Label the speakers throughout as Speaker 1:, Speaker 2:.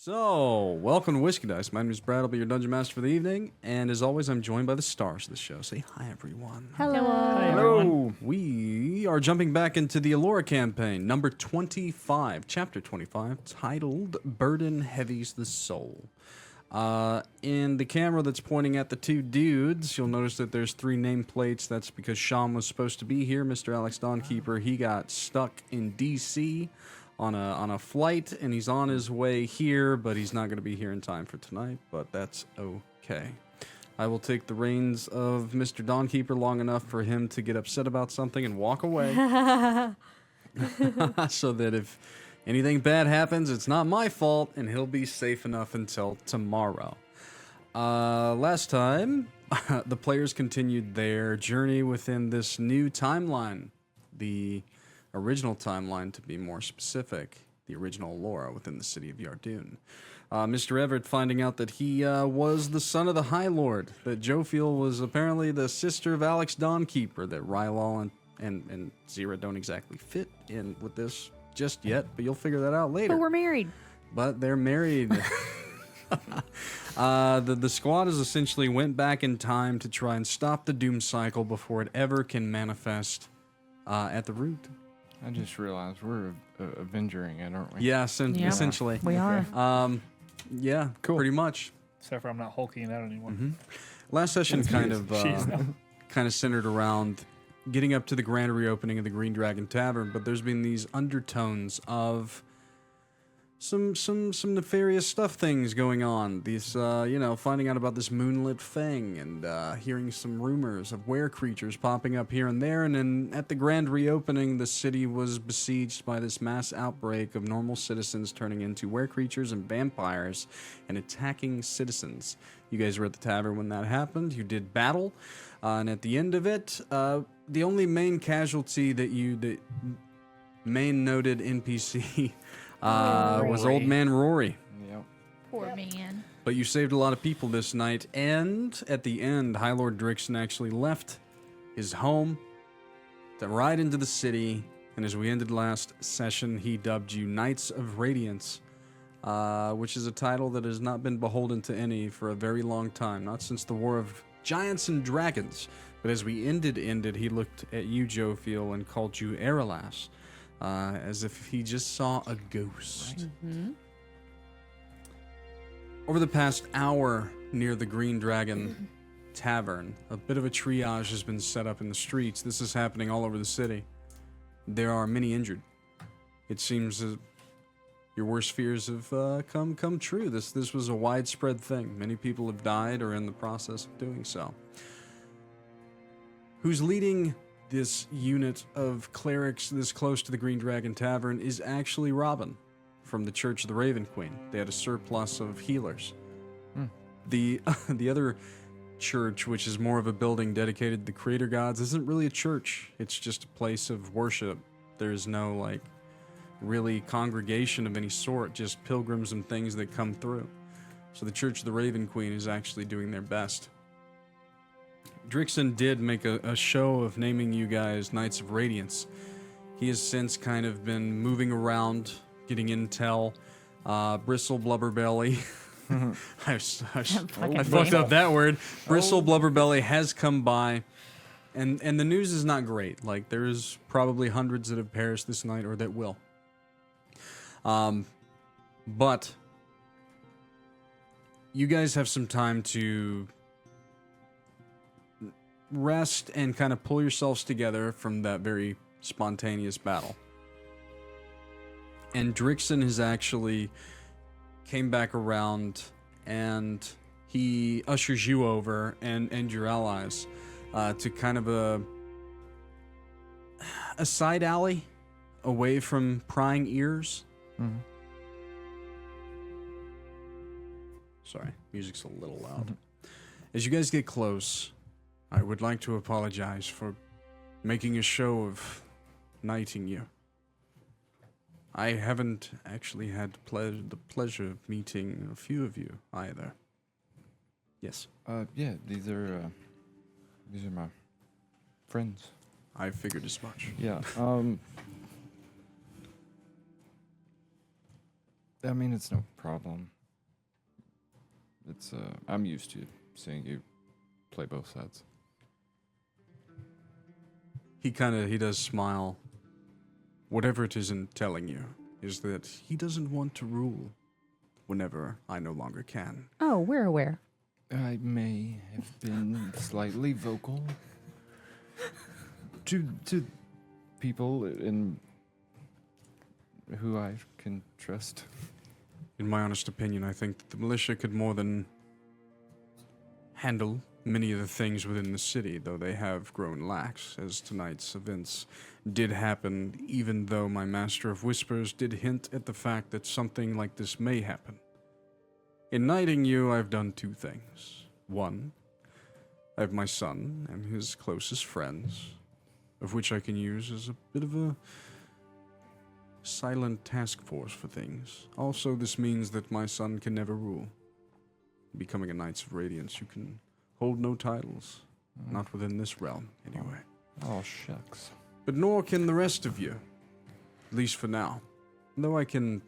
Speaker 1: So, welcome to Whiskey Dice. My name is Brad. I'll be your Dungeon Master for the evening. And as always, I'm joined by the stars of the show. Say hi, everyone.
Speaker 2: Hello.
Speaker 3: Hi, everyone.
Speaker 1: We are jumping back into the Alora campaign, number 25, chapter 25, titled Burden Heavies the Soul. In the camera that's pointing at the two dudes, you'll notice that there's 3 nameplates. That's because Shawn was supposed to be here. Mr. Alex Dawnkeeper, he got stuck in D.C., on a flight, and he's on his way here, but he's not going to be here in time for tonight, but that's okay. I will take the reins of Mr. Dawnkeeper long enough for him to get upset about something and walk away. So that if anything bad happens, it's not my fault, and he'll be safe enough until tomorrow. Last time, the players continued their journey within this new timeline. The original timeline, to be more specific, the original Alora within the city of Yardoon. Mr. Everett finding out that he was the son of the High Lord, that Jophiel was apparently the sister of Alex Dawnkeeper, that Rylal and Xyrra don't exactly fit in with this just yet, but you'll figure that out later.
Speaker 2: But we're married.
Speaker 1: But they're married. The squad has essentially went back in time to try and stop the doom cycle before it ever can manifest at the root.
Speaker 3: I just realized we're avenging it, aren't we?
Speaker 1: Yeah, essentially.
Speaker 2: We are.
Speaker 1: Yeah,
Speaker 3: Cool.
Speaker 1: Pretty much.
Speaker 4: Except for I'm not hulking it out anymore.
Speaker 1: Last session kind
Speaker 4: Jeez, no.
Speaker 1: of centered around getting up to the grand reopening of the Green Dragon Tavern, but there's been these undertones of some nefarious things going on. These, finding out about this moonlit thing and hearing some rumors of were-creatures popping up here and there. And then at the grand reopening, the city was besieged by this mass outbreak of normal citizens turning into were-creatures and vampires and attacking citizens. You guys were at the tavern when that happened. You did battle. And at the end of it, the only main casualty that main noted NPC was Old Man Rory.
Speaker 3: Yep.
Speaker 2: Poor man.
Speaker 1: But you saved a lot of people this night, and at the end, High Lord Drixon actually left his home to ride into the city, and as we ended last session, he dubbed you Knights of Radiance, which is a title that has not been beholden to any for a very long time, not since the War of Giants and Dragons. But as we ended, he looked at you, Jophiel, and called you Eralas. As if he just saw a ghost.
Speaker 2: Mm-hmm.
Speaker 1: Over the past hour near the Green Dragon Tavern, a bit of a triage has been set up in the streets. This is happening all over the city. There are many injured. It seems that your worst fears have come true. This was a widespread thing. Many people have died or are in the process of doing so. Who's leading this unit of clerics this close to the Green Dragon Tavern is actually Robin from the Church of the Raven Queen. They had a surplus of healers. The other church, which is more of a building dedicated to the creator gods, isn't really a church. It's just a place of worship. There's no, really congregation of any sort, just pilgrims and things that come through. So the Church of the Raven Queen is actually doing their best. Drixon did make a show of naming you guys Knights of Radiance. He has since kind of been moving around, getting intel. Bristle Blubberbelly. I fucked up that word. Bristle Blubberbelly has come by, and the news is not great. There's probably hundreds that have perished this night or that will. But you guys have some time to rest and kind of pull yourselves together from that very spontaneous battle. And Drixon has actually came back around and he ushers you over and your allies to kind of a side alley away from prying ears.
Speaker 3: Mm-hmm.
Speaker 1: Sorry, music's a little loud. As you guys get close, I would like to apologize for making a show of knighting you. I haven't actually had the pleasure of meeting a few of you either. Yes.
Speaker 3: Yeah, these are my friends.
Speaker 1: I figured as much.
Speaker 3: Yeah. I mean, it's no problem. It's I'm used to seeing you play both sides.
Speaker 1: He does smile. Whatever it isn't telling you is that he doesn't want to rule whenever I no longer can.
Speaker 2: Oh, we're aware.
Speaker 3: I may have been slightly vocal to people in who I can trust.
Speaker 1: In my honest opinion, I think that the militia could more than handle many of the things within the city, though they have grown lax, as tonight's events did happen, even though my Master of Whispers did hint at the fact that something like this may happen. In knighting you, I've done two things. One, I have my son and his closest friends, of which I can use as a bit of a silent task force for things. Also, this means that my son can never rule. Becoming a Knights of Radiance, you can hold no titles. Not within this realm, anyway.
Speaker 3: Oh, shucks.
Speaker 1: But nor can the rest of you. At least for now. Though I can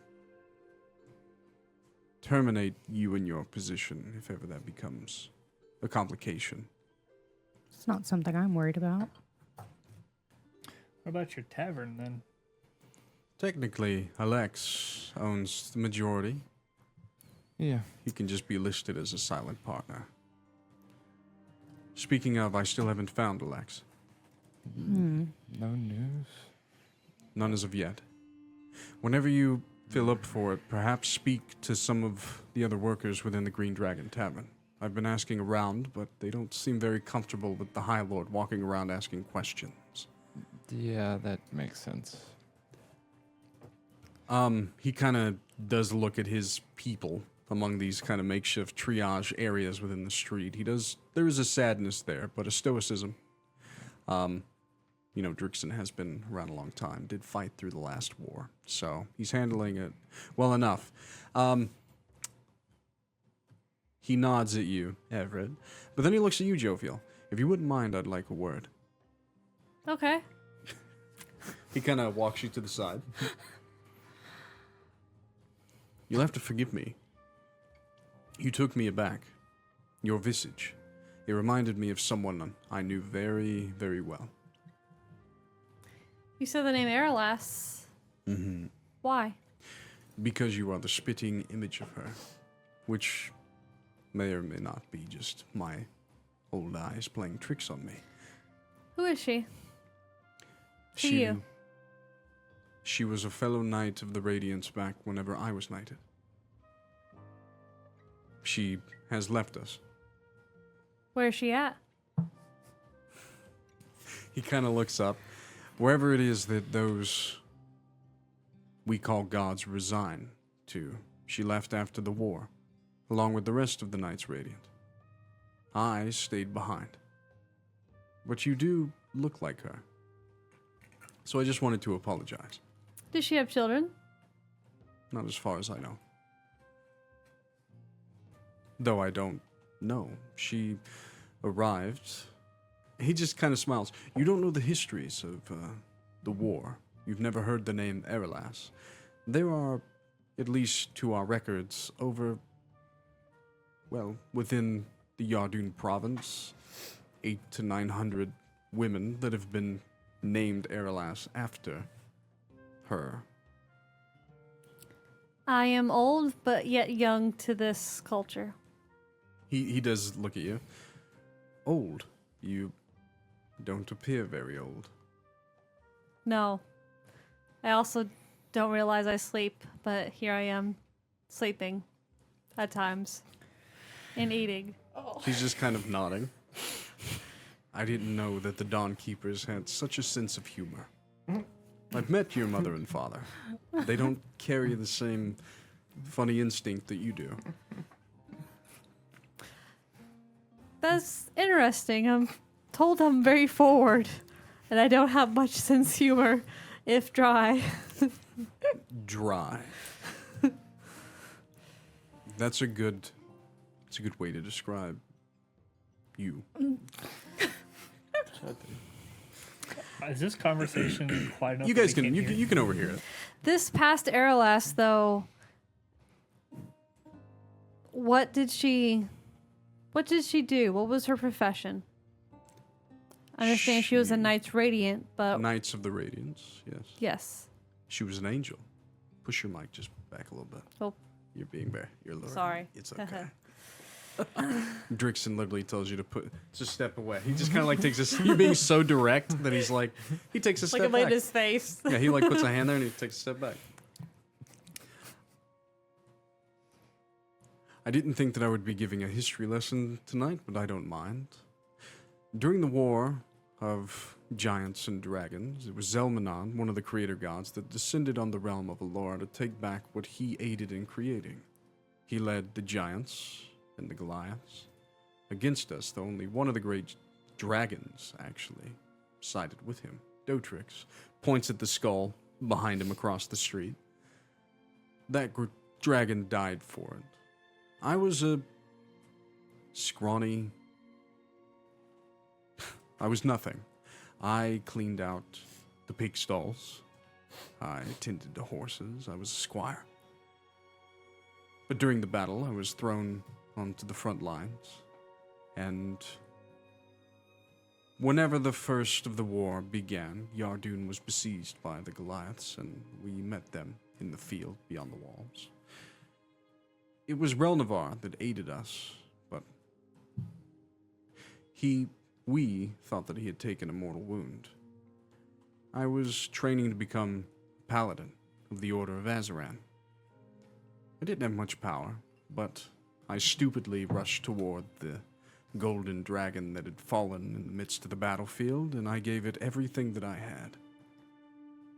Speaker 1: terminate you in your position if ever that becomes a complication.
Speaker 2: It's not something I'm worried about.
Speaker 4: What about your tavern then?
Speaker 1: Technically, Alex owns the majority.
Speaker 3: Yeah.
Speaker 1: He can just be listed as a silent partner. Speaking of, I still haven't found Alex.
Speaker 3: No news?
Speaker 1: None as of yet. Whenever you fill up for it, perhaps speak to some of the other workers within the Green Dragon Tavern. I've been asking around, but they don't seem very comfortable with the High Lord walking around asking questions.
Speaker 3: Yeah, that makes sense.
Speaker 1: He kind of does look at his people among these kind of makeshift triage areas within the street. There is a sadness there, but a stoicism. You know, Drixon has been around a long time, did fight through the last war, so he's handling it well enough. He nods at you, Everett, but then he looks at you, Jophiel. If you wouldn't mind, I'd like a word.
Speaker 2: Okay.
Speaker 1: He kind of walks you to the side. You'll have to forgive me. You took me aback. Your visage. It reminded me of someone I knew very, very well.
Speaker 5: You said the name Aralas.
Speaker 1: Mm-hmm.
Speaker 5: Why?
Speaker 1: Because you are the spitting image of her, which may or may not be just my old eyes playing tricks on me.
Speaker 5: Who is she? To
Speaker 1: She,
Speaker 5: you.
Speaker 1: she was a fellow knight of the Radiance back whenever I was knighted. She has left us.
Speaker 5: Where's she at?
Speaker 1: He kind of looks up. Wherever it is that those we call gods resign to, she left after the war, along with the rest of the Knights Radiant. I stayed behind. But you do look like her. So I just wanted to apologize.
Speaker 5: Does she have children?
Speaker 1: Not as far as I know. Though I don't know. She arrived. He just kind of smiles. You don't know the histories of the war. You've never heard the name Aralas. There are, at least to our records, over, well, within the Yardun province, 800 to 900 women that have been named Aralas after her.
Speaker 5: I am old, but yet young to this culture.
Speaker 1: He does look at you. Old. You don't appear very old.
Speaker 5: No. I also don't realize I sleep, but here I am, sleeping at times and eating.
Speaker 1: He's just kind of nodding. I didn't know that the Dawnkeepers had such a sense of humor. I've met your mother and father. They don't carry the same funny instinct that you do.
Speaker 5: That's interesting. I'm told I'm very forward, and I don't have much sense of humor, if dry.
Speaker 1: Dry. That's a good way to describe you.
Speaker 4: Is this conversation quite enough?
Speaker 1: You guys can overhear it.
Speaker 5: This past Aralas, though, What did she do? What was her profession? I understand she was a
Speaker 1: She-
Speaker 5: Knights Radiant, but
Speaker 1: Knights of the Radiance, yes.
Speaker 5: yes.
Speaker 1: She was an angel. Push your mic just back a little bit.
Speaker 5: Oh.
Speaker 1: You're being bare. You're lower.
Speaker 5: Sorry.
Speaker 1: It's okay. Drixon literally tells you to step away. He just kind of like takes this. You're being so direct that he's like, he takes a step
Speaker 5: Look
Speaker 1: back.
Speaker 5: at his face.
Speaker 1: Yeah, he like puts a hand there and he takes a step back. I didn't think that I would be giving a history lesson tonight, but I don't mind. During the war of giants and dragons, it was Zelmanon, one of the creator gods, that descended on the realm of Alora to take back what he aided in creating. He led the giants and the Goliaths against us, though only one of the great dragons, actually, sided with him. Dotrix points at the skull behind him across the street. That dragon died for it. I was a scrawny... I was nothing. I cleaned out the pig stalls. I tended to horses. I was a squire. But during the battle, I was thrown onto the front lines. And whenever the first of the war began, Yardoun was besieged by the Goliaths, and we met them in the field beyond the walls. It was Relnavar that aided us, but we thought that he had taken a mortal wound. I was training to become Paladin of the Order of Azaran. I didn't have much power, but I stupidly rushed toward the golden dragon that had fallen in the midst of the battlefield, and I gave it everything that I had.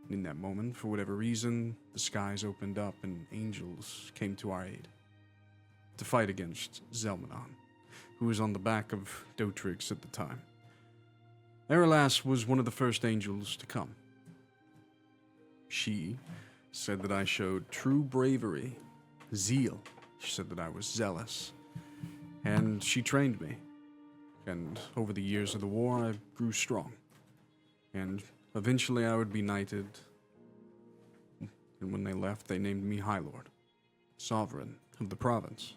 Speaker 1: In that moment, for whatever reason, the skies opened up and angels came to our aid to fight against Zelmanon, who was on the back of Dotrix at the time. Eralas was one of the first angels to come. She said that I showed true bravery, zeal. She said that I was zealous. And she trained me. And over the years of the war, I grew strong. And eventually I would be knighted. And when they left, they named me High Lord, sovereign of the province.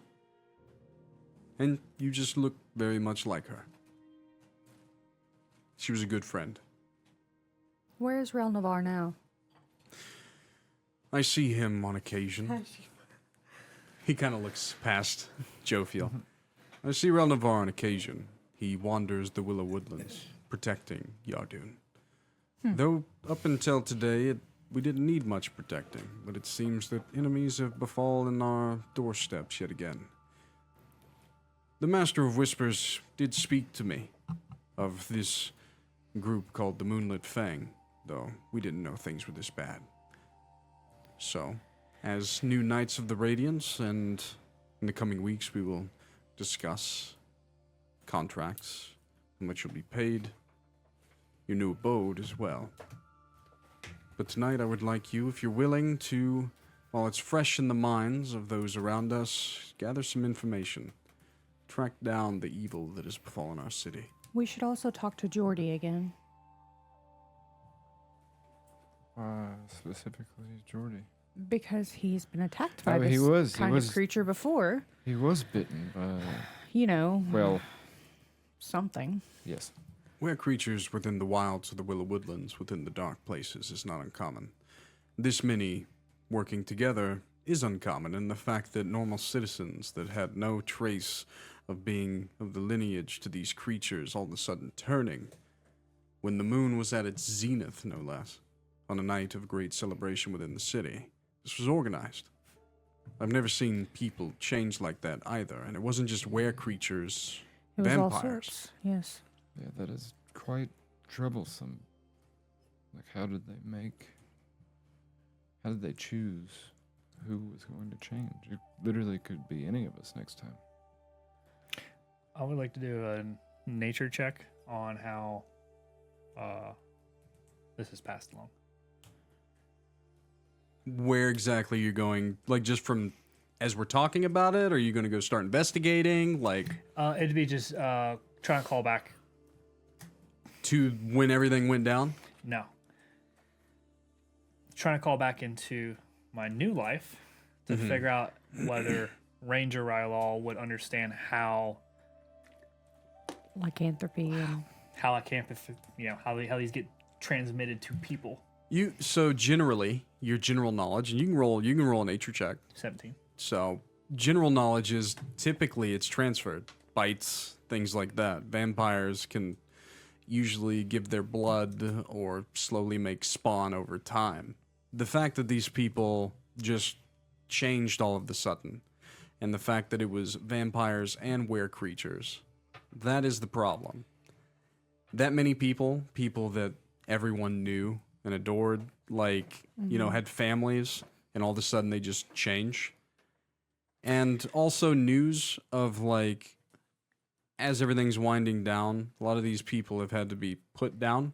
Speaker 1: And you just look very much like her. She was a good friend.
Speaker 2: Where's Relnavar now?
Speaker 1: I see him on occasion. He kind of looks past Jophiel. I see Relnavar on occasion. He wanders the Willow Woodlands, protecting Yardoun. Though up until today, we didn't need much protecting, but it seems that enemies have befallen our doorsteps yet again. The Master of Whispers did speak to me of this group called the Moonlit Fang, though we didn't know things were this bad. So, as new Knights of the Radiance, and in the coming weeks we will discuss contracts, how much you'll be paid, your new abode as well. But tonight I would like you, if you're willing, to, while it's fresh in the minds of those around us, gather some information. Track down the evil that has befallen our city.
Speaker 2: We should also talk to Jordy again.
Speaker 3: Specifically Jordy.
Speaker 2: Because he's been attacked by
Speaker 3: Oh, he
Speaker 2: this
Speaker 3: was-
Speaker 2: kind of creature before.
Speaker 3: He was bitten by...
Speaker 2: You know,
Speaker 3: Well,
Speaker 2: something.
Speaker 3: yes.
Speaker 1: Where creatures within the wilds of the Willow Woodlands, within the dark places, is not uncommon. This many working together is uncommon, and the fact that normal citizens that had no trace of being of the lineage to these creatures all of a sudden turning, when the moon was at its zenith, no less, on a night of great celebration within the city. This was organized. I've never seen people change like that either, and it wasn't just were creatures,
Speaker 2: It was all
Speaker 1: vampires.
Speaker 2: sorts. Yes.
Speaker 3: Yeah, that is quite troublesome. Like, how did they choose who was going to change? It literally could be any of us next time.
Speaker 4: I would like to do a nature check on how this is passed along.
Speaker 1: Where exactly you're going, like just from as we're talking about it, or are you going to go start investigating, like
Speaker 4: It'd be just trying to call back.
Speaker 1: to when everything went down?
Speaker 4: No. Trying to call back into my new life to figure out whether Ranger Rylal would understand how
Speaker 2: Lycanthropy and
Speaker 4: I can't, how these get transmitted to people.
Speaker 1: So generally, your general knowledge, and you can roll a nature check.
Speaker 4: 17.
Speaker 1: So general knowledge is typically it's transferred. Bites, things like that. Vampires can usually give their blood or slowly make spawn over time. The fact that these people just changed all of the sudden, and the fact that it was vampires and were creatures, that is the problem. That many people that everyone knew and adored, like, had families, and all of a sudden they just change. And also news of, like, as everything's winding down, a lot of these people have had to be put down.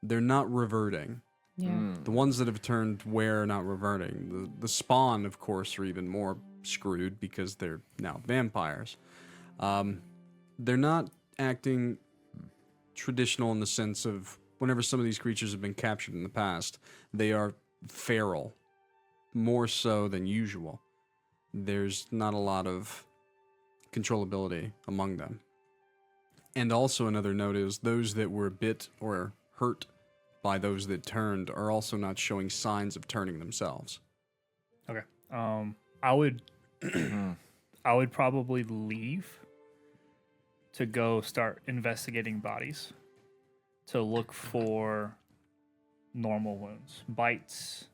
Speaker 1: They're not reverting.
Speaker 2: yeah.
Speaker 1: The ones that have turned were not reverting. The spawn, of course, are even more screwed because they're now vampires. They're not acting traditional in the sense of whenever some of these creatures have been captured in the past, they are feral, more so than usual. There's not a lot of controllability among them. And also another note is those that were bit or hurt by those that turned are also not showing signs of turning themselves.
Speaker 4: Okay. I would probably leave to go start investigating bodies to look for normal wounds. Bites,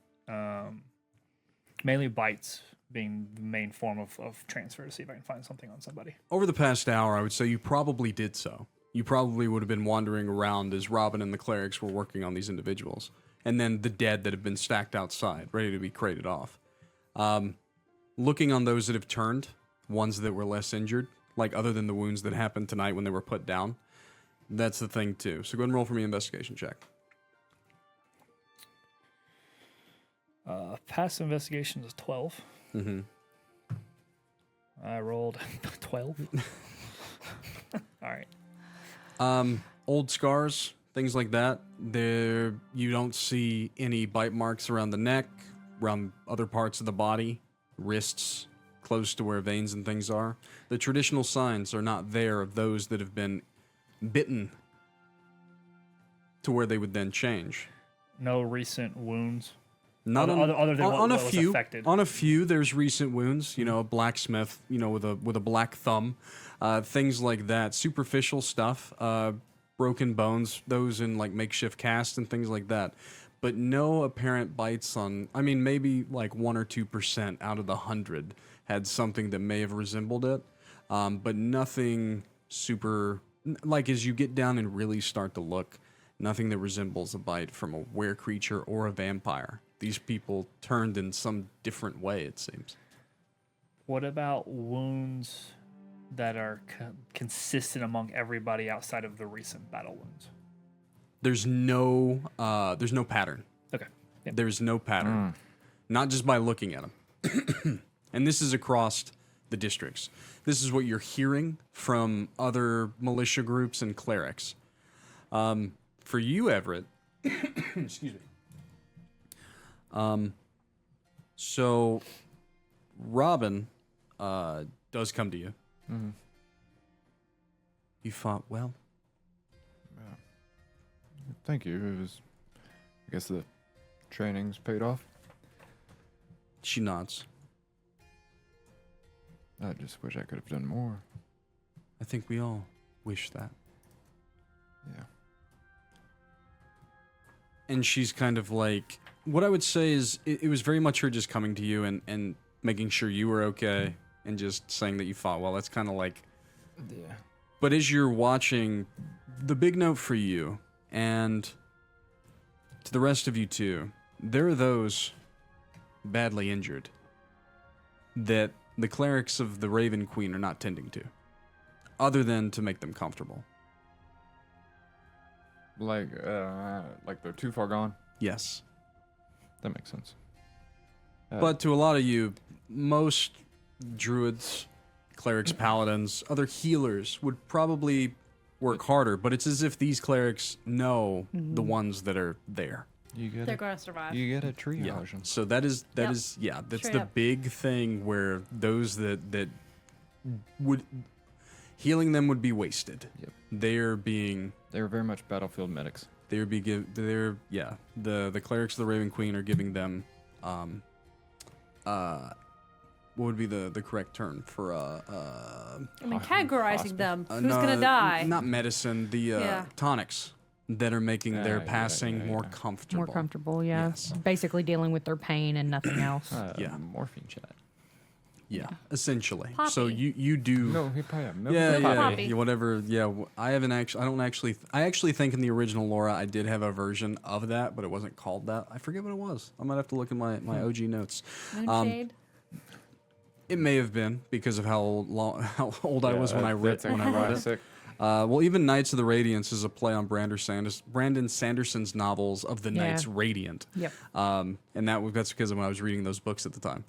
Speaker 4: mainly bites being the main form of transfer, to see if I can find something on somebody.
Speaker 1: Over the past hour, I would say you probably did so. You probably would have been wandering around as Robin and the clerics were working on these individuals. And then the dead that have been stacked outside, ready to be crated off. Looking on those that have turned, ones that were less injured, like other than the wounds that happened tonight when they were put down. That's the thing too. So go ahead and roll for me an investigation check.
Speaker 4: Past investigation is 12.
Speaker 1: Mm-hmm.
Speaker 4: I rolled 12. All right.
Speaker 1: Old scars, things like that. There, you don't see any bite marks around the neck, around other parts of the body, wrists, close to where veins and things are. The traditional signs are not there of those that have been bitten to where they would then change.
Speaker 4: No recent wounds.
Speaker 1: Not
Speaker 4: other than what
Speaker 1: a
Speaker 4: was
Speaker 1: few.
Speaker 4: affected.
Speaker 1: On a few, there's recent wounds. You know, a blacksmith. You know, with a black thumb, things like that. Superficial stuff. Broken bones. Those in like makeshift casts and things like that. But no apparent bites on. I mean, maybe like 1 or 2% out of the 100 had something that may have resembled it. But nothing super. Like as you get down and really start to look, nothing that resembles a bite from a were creature or a vampire. These people turned in some different way, it seems.
Speaker 4: What about wounds that are consistent among everybody outside of the recent battle wounds?
Speaker 1: There's no pattern.
Speaker 4: Okay. Yep.
Speaker 1: There's no pattern. Not just by looking at them. And this is across the districts. This is what you're hearing from other militia groups and clerics. For you, Everett, excuse me. So Robin does come to you.
Speaker 3: Mm-hmm.
Speaker 1: You fought well.
Speaker 3: Yeah. Thank you. It was, I guess the training's paid off.
Speaker 1: She nods.
Speaker 3: I just wish I could have done more.
Speaker 1: I think we all wish that.
Speaker 3: Yeah.
Speaker 1: And she's kind of like, what I would say is it was very much her just coming to you and making sure you were okay and just saying that you fought well. That's kind of like...
Speaker 3: Yeah.
Speaker 1: But as you're watching, the big note for you, and to the rest of you too, there are those badly injured that the clerics of the Raven Queen are not tending to, other than to make them comfortable.
Speaker 3: Like they're too far gone?
Speaker 1: Yes.
Speaker 3: That makes sense.
Speaker 1: But to a lot of you, most druids, clerics, paladins, other healers would probably work harder, but it's as if these clerics know the ones that are there.
Speaker 3: You get
Speaker 5: They're going to survive.
Speaker 3: You get a triage
Speaker 1: Yeah.
Speaker 3: 'em.
Speaker 1: So that's
Speaker 5: Yep.
Speaker 1: that's
Speaker 5: Straight
Speaker 1: the
Speaker 5: up.
Speaker 1: big thing where those that would healing them would be wasted.
Speaker 3: Yep.
Speaker 1: They're being
Speaker 3: They were very much battlefield medics.
Speaker 1: the clerics of the Raven Queen are giving them what would be the correct term for
Speaker 5: I mean,
Speaker 3: Hospital.
Speaker 5: categorizing them. Who's
Speaker 1: no,
Speaker 5: going to die?
Speaker 1: Not medicine, the
Speaker 5: Yeah.
Speaker 1: tonics that are making their
Speaker 3: Yeah,
Speaker 1: passing
Speaker 3: yeah,
Speaker 1: more
Speaker 3: yeah.
Speaker 1: comfortable.
Speaker 2: More comfortable, yeah.
Speaker 1: Yes.
Speaker 2: Basically dealing with their pain and nothing else.
Speaker 1: Yeah.
Speaker 3: Morphine chat.
Speaker 1: Yeah, essentially.
Speaker 5: Poppy.
Speaker 1: So you do
Speaker 3: No, he probably had milk.
Speaker 1: Yeah,
Speaker 3: and
Speaker 1: yeah,
Speaker 3: coffee.
Speaker 5: Poppy.
Speaker 1: yeah, whatever. Yeah, I haven't actually. I don't actually. I actually think in the original Laura, I did have a version of that, but it wasn't called that. I forget what it was. I might have to look in my OG notes.
Speaker 5: Moonshade?
Speaker 1: It may have been because of how old I was when I read
Speaker 3: that's
Speaker 1: when I wrote it.
Speaker 3: classic.
Speaker 1: Well, even Knights of the Radiance is a play on Brandon Sanderson's novels of the
Speaker 2: Yeah.
Speaker 1: Knights Radiant.
Speaker 2: Yep.
Speaker 1: And that's because of when I was reading those books at the time.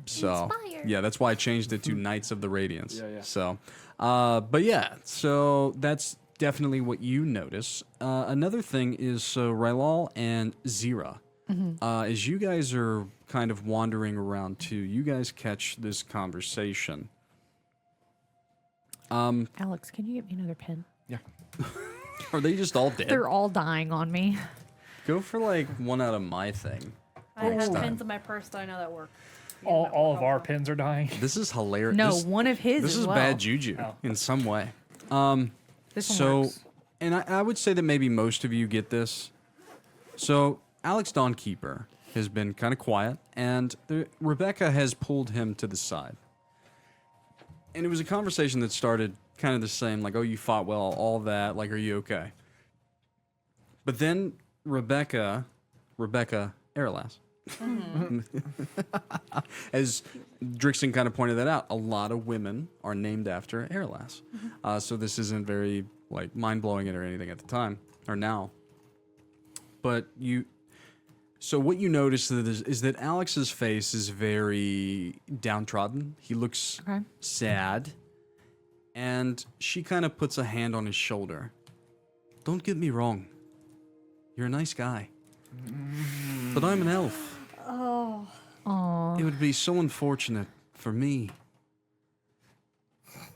Speaker 1: So
Speaker 5: Inspired.
Speaker 1: yeah, that's why I changed it to Knights of the Radiance.
Speaker 3: Yeah, yeah.
Speaker 1: So, but yeah, so that's definitely what you notice. Another thing is Rylal and Xyrra. As you guys are kind of wandering around too, you guys catch this conversation.
Speaker 2: Alex, can you get me another pen?
Speaker 3: Yeah.
Speaker 1: Are they just all dead?
Speaker 2: They're all dying on me.
Speaker 1: Go for like one out of my thing.
Speaker 5: I have
Speaker 1: time.
Speaker 5: pins in my purse, so I know that work.
Speaker 4: All of our pins are dying.
Speaker 1: This is hilarious.
Speaker 2: No,
Speaker 1: This,
Speaker 2: one of his
Speaker 1: this
Speaker 2: as
Speaker 1: is
Speaker 2: well.
Speaker 1: bad juju
Speaker 4: Oh.
Speaker 1: in some way.
Speaker 2: This one
Speaker 1: So,
Speaker 2: works.
Speaker 1: and I would say that maybe most of you get this. So, Alex Dawnkeeper has been kind of quiet, and Rebecca has pulled him to the side. And it was a conversation that started kind of the same, like, oh, you fought well, all that, like, are you okay? But then Rebecca Erlas, as Drixon kind of pointed that out, a lot of women are named after Erlas. So this isn't very like mind-blowing or anything at the time or now. But so what you notice is that Alex's face is very downtrodden. He looks
Speaker 2: Okay.
Speaker 1: sad. And she kind of puts a hand on his shoulder. Don't get me wrong. You're a nice guy. But I'm an elf.
Speaker 2: Aw.
Speaker 1: It would be so unfortunate for me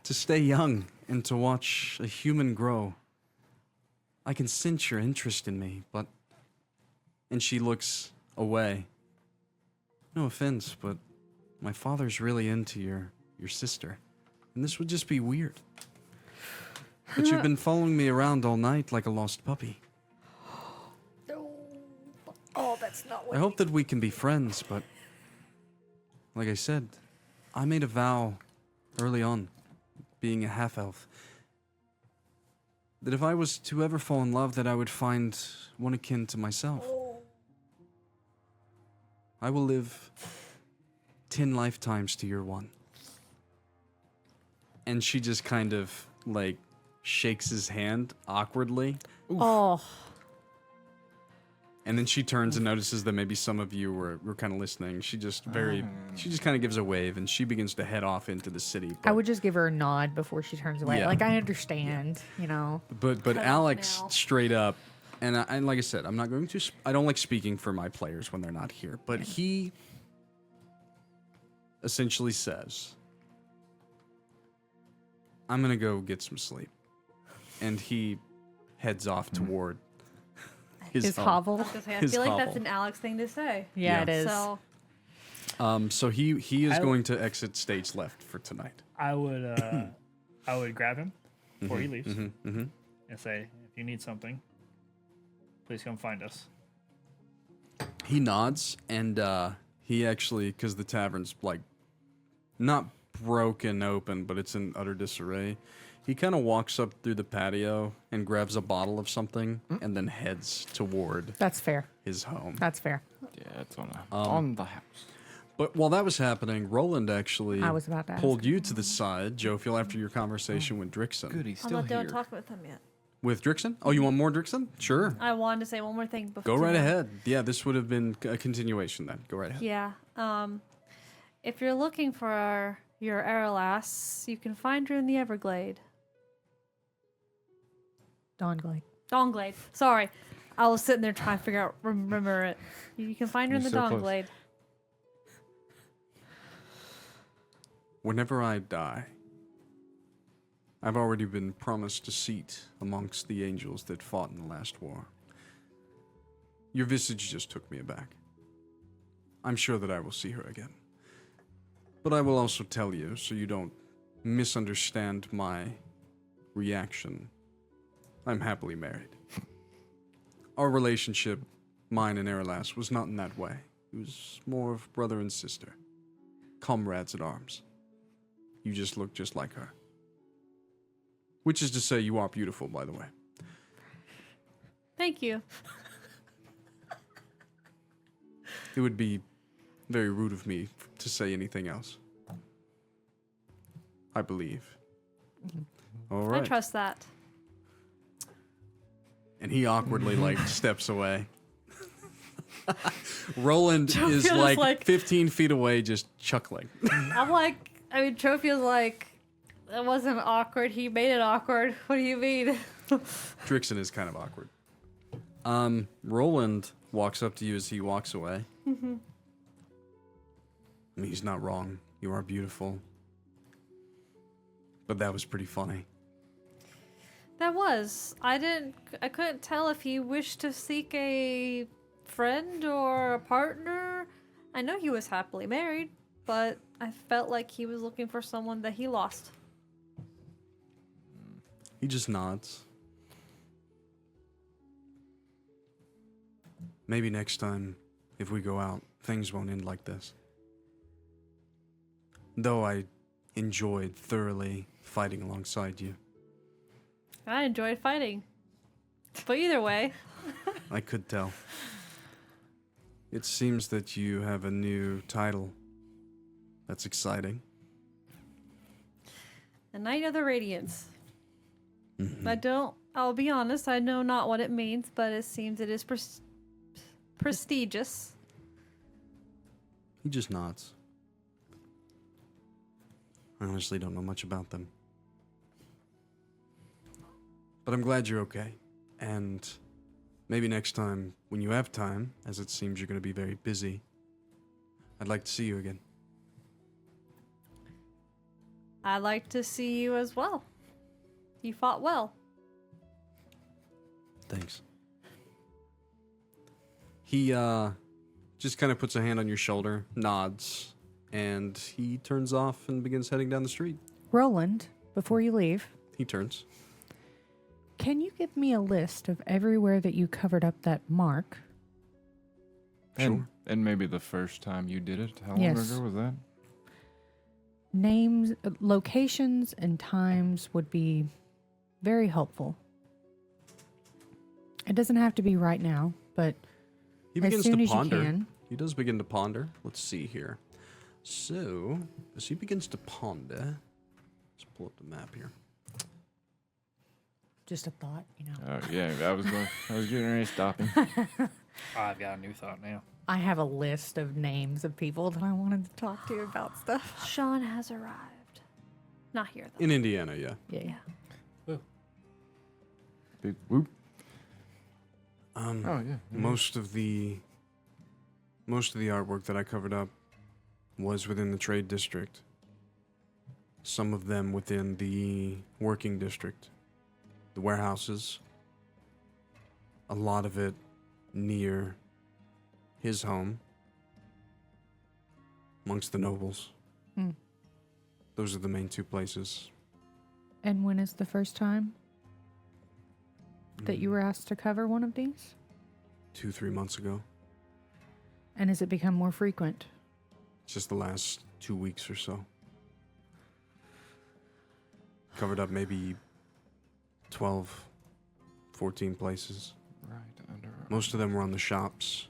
Speaker 1: to stay young and to watch a human grow. I can sense your interest in me, but... And she looks away. No offense, but my father's really into your sister. And this would just be weird. But you've been following me around all night like a lost puppy.
Speaker 5: Oh, that's not
Speaker 1: I hope that we can be friends, but like I said, I made a vow early on, being a half-elf, that if I was to ever fall in love, that I would find one akin to myself. I will live 10 lifetimes to your one. And she just kind of, like, shakes his hand awkwardly.
Speaker 2: Oh.
Speaker 1: And then she turns and notices that maybe some of you were kind of listening. She just kind of gives a wave and she begins to head off into the city.
Speaker 2: I would just give her a nod before she turns away.
Speaker 1: Yeah.
Speaker 2: Like, I understand, you know.
Speaker 1: But
Speaker 5: Cut off
Speaker 1: Alex
Speaker 5: now.
Speaker 1: straight up, and like I said, I'm not going to. I don't like speaking for my players when they're not here. But he essentially says, "I'm gonna go get some sleep," and he heads off toward his home.
Speaker 2: hovel.
Speaker 5: I was gonna say, I
Speaker 1: His
Speaker 5: feel like that's
Speaker 1: hovel.
Speaker 5: an Alex thing to say.
Speaker 2: Yeah,
Speaker 1: Yeah.
Speaker 2: it is.
Speaker 5: So
Speaker 1: So he is
Speaker 4: I-
Speaker 1: going to exit stage left for tonight.
Speaker 4: I would grab him before he leaves
Speaker 1: Mm-hmm.
Speaker 4: and say, if you need something, please come find us.
Speaker 1: He nods, and he actually, because the tavern's like not broken open, but it's in utter disarray. He kind of walks up through the patio and grabs a bottle of something, and then heads toward
Speaker 2: That's fair.
Speaker 1: his home.
Speaker 2: That's fair.
Speaker 3: Yeah, it's on the house.
Speaker 1: But while that was happening, Roland actually
Speaker 2: I was about to ask.
Speaker 1: pulled you to the side, Jophiel, after your conversation with Drixon.
Speaker 3: Good, he's
Speaker 5: I'm
Speaker 3: still
Speaker 5: not done
Speaker 3: here.
Speaker 5: talking with him yet.
Speaker 1: With Drixon? Oh, you want more Drixon? Sure.
Speaker 5: I wanted to say one more thing before.
Speaker 1: Go right ahead. Yeah, this would have been a continuation then. Go right ahead.
Speaker 5: Yeah. If you're looking for your Aralass, you can find her in the Everglade.
Speaker 2: Dawnglade.
Speaker 5: Dawnglade. Sorry. I was sitting there trying to figure out, remember it. You can find her in
Speaker 3: You're
Speaker 5: the
Speaker 3: so close.
Speaker 5: Dawnglade.
Speaker 1: Whenever I die, I've already been promised a seat amongst the angels that fought in the last war. Your visage just took me aback. I'm sure that I will see her again. But I will also tell you, so you don't misunderstand my reaction. I'm happily married. Our relationship, mine and Eralas, was not in that way. It was more of brother and sister. Comrades at arms. You just look just like her. Which is to say, you are beautiful, by the way.
Speaker 5: Thank you.
Speaker 1: It would be very rude of me to say anything else. I believe. All right.
Speaker 5: I trust that.
Speaker 1: And he awkwardly, steps away. Roland is
Speaker 5: Jophiel's like-
Speaker 1: 15 feet away, just chuckling.
Speaker 5: I'm like, Jophiel's like, it wasn't awkward. He made it awkward. What do you mean?
Speaker 1: Drixon is kind of awkward. Roland walks up to you as he walks away. Mm-hmm. I mean, he's not wrong. You are beautiful. But that was pretty funny.
Speaker 5: That was. I couldn't tell if he wished to seek a friend or a partner. I know he was happily married, but I felt like he was looking for someone that he lost.
Speaker 1: He just nods. Maybe next time, if we go out, things won't end like this. Though I enjoyed thoroughly fighting alongside you.
Speaker 5: I enjoyed fighting. But either way,
Speaker 1: I could tell. It seems that you have a new title. That's exciting.
Speaker 5: the Knight of the Radiance.
Speaker 1: Mm-hmm.
Speaker 5: I'll be honest, I know not what it means, but it seems it is prestigious.
Speaker 1: He just nods. I honestly don't know much about them. But I'm glad you're okay. And maybe next time, when you have time, as it seems you're going to be very busy, I'd like to see you again.
Speaker 5: I'd like to see you as well. You fought well.
Speaker 1: Thanks. He just kind of puts a hand on your shoulder, nods, and he turns off and begins heading down the street.
Speaker 2: Roland, before you leave,
Speaker 1: He turns.
Speaker 2: can you give me a list of everywhere that you covered up that mark?
Speaker 1: Sure.
Speaker 3: And maybe the first time you did it, how long
Speaker 2: Yes.
Speaker 3: ago was that?
Speaker 2: Names, locations, and times would be very helpful. It doesn't have to be right now, but
Speaker 1: He
Speaker 2: as
Speaker 1: begins
Speaker 2: soon
Speaker 1: to
Speaker 2: as
Speaker 1: ponder.
Speaker 2: you can.
Speaker 1: He does begin to ponder. Let's see here. So, as he begins to ponder, let's pull up the map here.
Speaker 2: Just a thought, you know.
Speaker 3: Yeah, I was getting ready to stop him.
Speaker 4: I've got a new thought now.
Speaker 2: I have a list of names of people that I wanted to talk to about stuff.
Speaker 5: Shawn has arrived. Not here, though.
Speaker 1: In Indiana, yeah.
Speaker 2: Yeah.
Speaker 3: Big whoop.
Speaker 1: Oh
Speaker 3: yeah.
Speaker 1: Most of the artwork that I covered up was within the trade district. Some of them within the working district, the warehouses. A lot of it near his home, amongst the nobles.
Speaker 2: Hmm.
Speaker 1: Those are the main two places.
Speaker 2: And when is the first time that you were asked to cover one of these?
Speaker 1: 2-3 months ago.
Speaker 2: And has it become more frequent?
Speaker 1: Just the last 2 weeks or so. Covered up maybe 12, 14 places.
Speaker 3: Right under.
Speaker 1: Most of them were on the shops.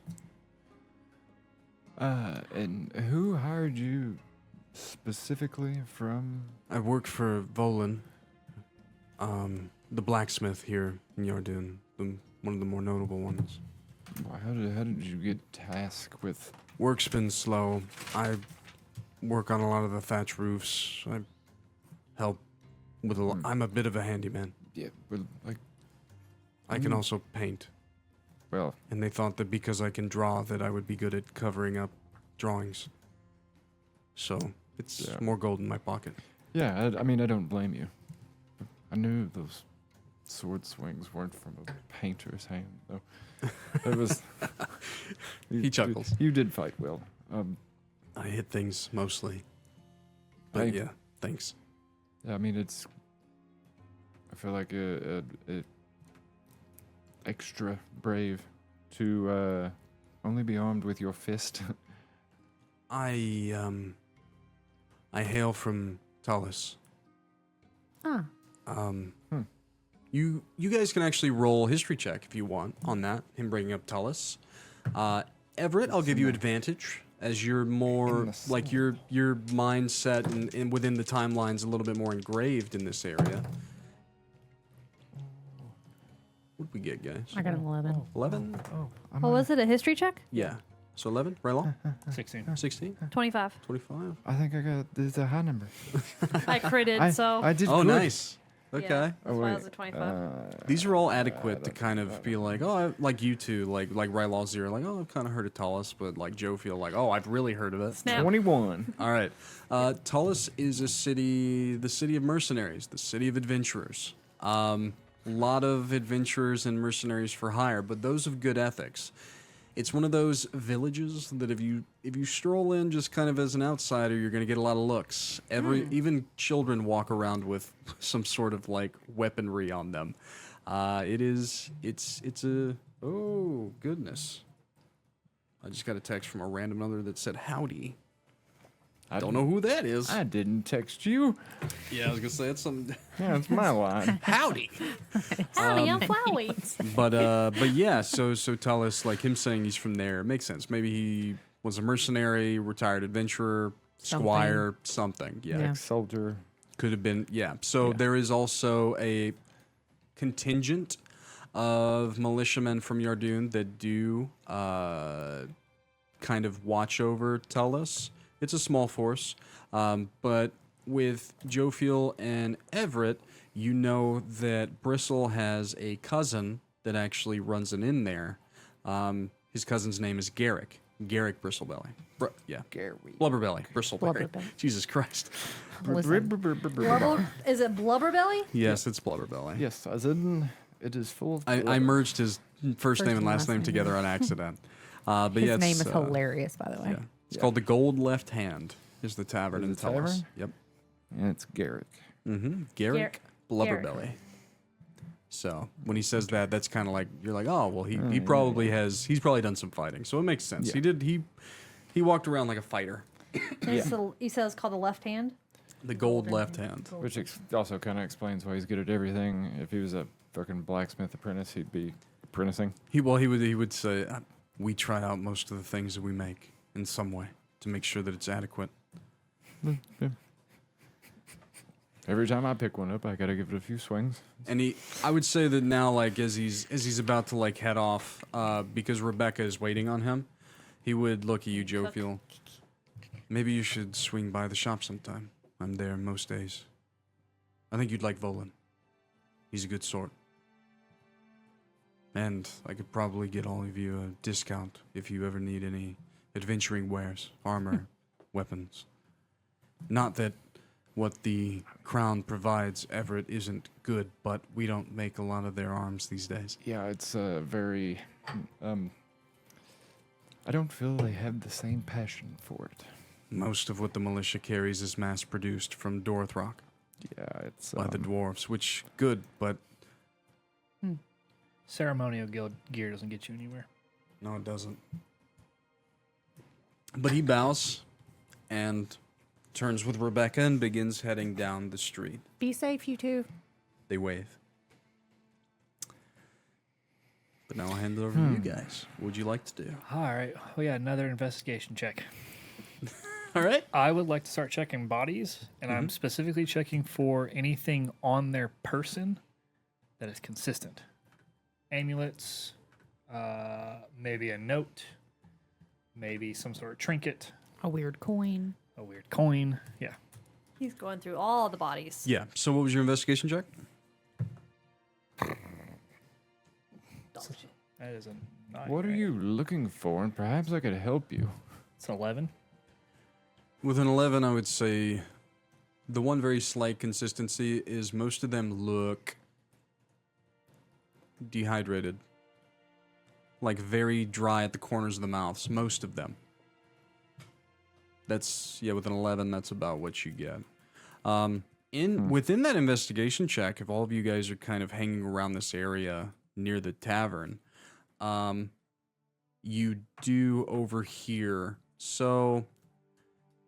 Speaker 3: And who hired you specifically from?
Speaker 1: I worked for Volan, the blacksmith here in Yardun, one of the more notable ones.
Speaker 3: How did you get tasked with?
Speaker 1: Work's been slow. I work on a lot of the thatch roofs. I help with I'm a bit of a handyman.
Speaker 3: Yeah, but like
Speaker 1: I can also paint.
Speaker 3: Well,
Speaker 1: And they thought that because I can draw that I would be good at covering up drawings. So it's
Speaker 3: Yeah.
Speaker 1: more gold in my pocket.
Speaker 3: yeah, I mean, I don't blame you. I knew those sword swings weren't from a painter's hand, though. It was.
Speaker 1: He chuckles.
Speaker 3: You did fight well.
Speaker 1: I hit things mostly. But
Speaker 3: I-
Speaker 1: yeah, thanks.
Speaker 3: Yeah, I mean, it's. I feel like extra brave to only be armed with your fist.
Speaker 1: I hail from Talus.
Speaker 2: Ah,
Speaker 1: You guys can actually roll history check if you want on that. Him bringing up Talus. Everett, I'll give you advantage as you're more like your mindset and within the timeline's a little bit more engraved in this area. What'd we get, guys?
Speaker 2: I got an 11.
Speaker 1: 11?
Speaker 5: What was it? A history check?
Speaker 1: Yeah. So 11, Rylal?
Speaker 4: 16.
Speaker 1: 16,
Speaker 5: 25.
Speaker 1: 25.
Speaker 3: I think I got the high number.
Speaker 5: I critted, so.
Speaker 3: I did
Speaker 1: Oh,
Speaker 3: good.
Speaker 1: nice. Okay.
Speaker 5: Yeah, that's
Speaker 3: Oh,
Speaker 5: why I
Speaker 3: wait.
Speaker 5: was a 25.
Speaker 1: These are all adequate to kind of be like, oh, like you two, like Rylal's here, like, oh, I've kind of heard of Talus, but like Jophiel, like, oh, I've really heard of it.
Speaker 5: Snap.
Speaker 3: 21.
Speaker 1: All right. Talus is a city, the city of mercenaries, the city of adventurers. Lot of adventurers and mercenaries for hire, but those of good ethics. It's one of those villages that if you stroll in just kind of as an outsider, you're going to get a lot of looks. Even children walk around with some sort of like weaponry on them. It's a oh goodness. I just got a text from a random number that said howdy. I don't know who that is.
Speaker 3: I didn't text you.
Speaker 1: Yeah, I was gonna say it's some
Speaker 3: Yeah, it's my line.
Speaker 1: howdy.
Speaker 5: Howdy, I'm Flowey.
Speaker 1: But yeah, so Talus, like him saying he's from there, makes sense. Maybe he was a mercenary, retired adventurer, squire, something. Yeah,
Speaker 2: Yeah.
Speaker 3: Ex-soldier.
Speaker 1: could have been. Yeah. So
Speaker 3: Yeah.
Speaker 1: there is also a contingent of militiamen from Yardoon that do kind of watch over Talus. It's a small force, but with Jophiel and Everett, you know that Bristle has a cousin that actually runs an inn there. His cousin's name is Garrick. Garrick Bristlebelly. Yeah.
Speaker 3: Gary.
Speaker 1: Blubberbelly. Bristleberry.
Speaker 2: Blubberbelly.
Speaker 1: Jesus Christ.
Speaker 2: Listen,
Speaker 5: Blubber, is it Blubberbelly?
Speaker 1: Yes, it's Blubberbelly.
Speaker 3: Yes, as in it is full of.
Speaker 1: I merged his first name and last name together on accident. But
Speaker 2: his
Speaker 1: yeah,
Speaker 2: name
Speaker 1: it's,
Speaker 2: is hilarious, by the way.
Speaker 1: Yeah. It's called the Gold Left Hand. Is the tavern
Speaker 3: Is
Speaker 1: in
Speaker 3: it
Speaker 1: Talus.
Speaker 3: tavern?
Speaker 1: Yep.
Speaker 3: And it's Garrick.
Speaker 1: Mm-hmm. Garrick Blubberbelly. So when he says that, that's kind of like you're like, oh well, he probably has. He's probably done some fighting, so it makes sense.
Speaker 3: Yeah.
Speaker 1: He did. He walked around like a fighter.
Speaker 5: You said it's called the left hand?
Speaker 1: The Gold Left Hand.
Speaker 3: Which also kind of explains why he's good at everything. If he was a fucking blacksmith apprentice, he'd be apprenticing.
Speaker 1: He would say, we try out most of the things that we make in some way to make sure that it's adequate.
Speaker 3: Every time I pick one up, I gotta give it a few swings.
Speaker 1: And I would say that now, like as he's about to like head off, because Rebecca is waiting on him, he would look at you, Jophiel. Maybe you should swing by the shop sometime. I'm there most days. I think you'd like Volan. He's a good sort. And I could probably get all of you a discount if you ever need any adventuring wares, armor, weapons. Not that what the crown provides, Everett, isn't good, but we don't make a lot of their arms these days.
Speaker 3: Yeah, it's very. I don't feel they have the same passion for it.
Speaker 1: Most of what the militia carries is mass-produced from Dorthrock
Speaker 3: Yeah, it's
Speaker 1: by the dwarves, which good, but
Speaker 4: Ceremonial guild gear doesn't get you anywhere.
Speaker 1: no, it doesn't. But he bows and turns with Rebecca and begins heading down the street.
Speaker 2: Be safe, you two.
Speaker 1: They wave. But now I'll hand it over to you guys. What would you like to do?
Speaker 4: All right. We got another investigation check.
Speaker 1: All right.
Speaker 4: I would like to start checking bodies, and I'm specifically checking for anything on their person that is consistent. Amulets, maybe a note, maybe some sort of trinket,
Speaker 2: A weird coin.
Speaker 4: a weird coin. Yeah.
Speaker 5: He's going through all the bodies.
Speaker 1: Yeah. So what was your investigation check?
Speaker 4: That is a
Speaker 3: What are you looking for? And perhaps I could help you.
Speaker 4: It's an 11.
Speaker 1: With an 11, I would say the one very slight consistency is most of them look dehydrated. Like very dry at the corners of the mouths, most of them. That's, yeah, with an 11, that's about what you get. Within that investigation check, if all of you guys are kind of hanging around this area near the tavern, you do overhear. So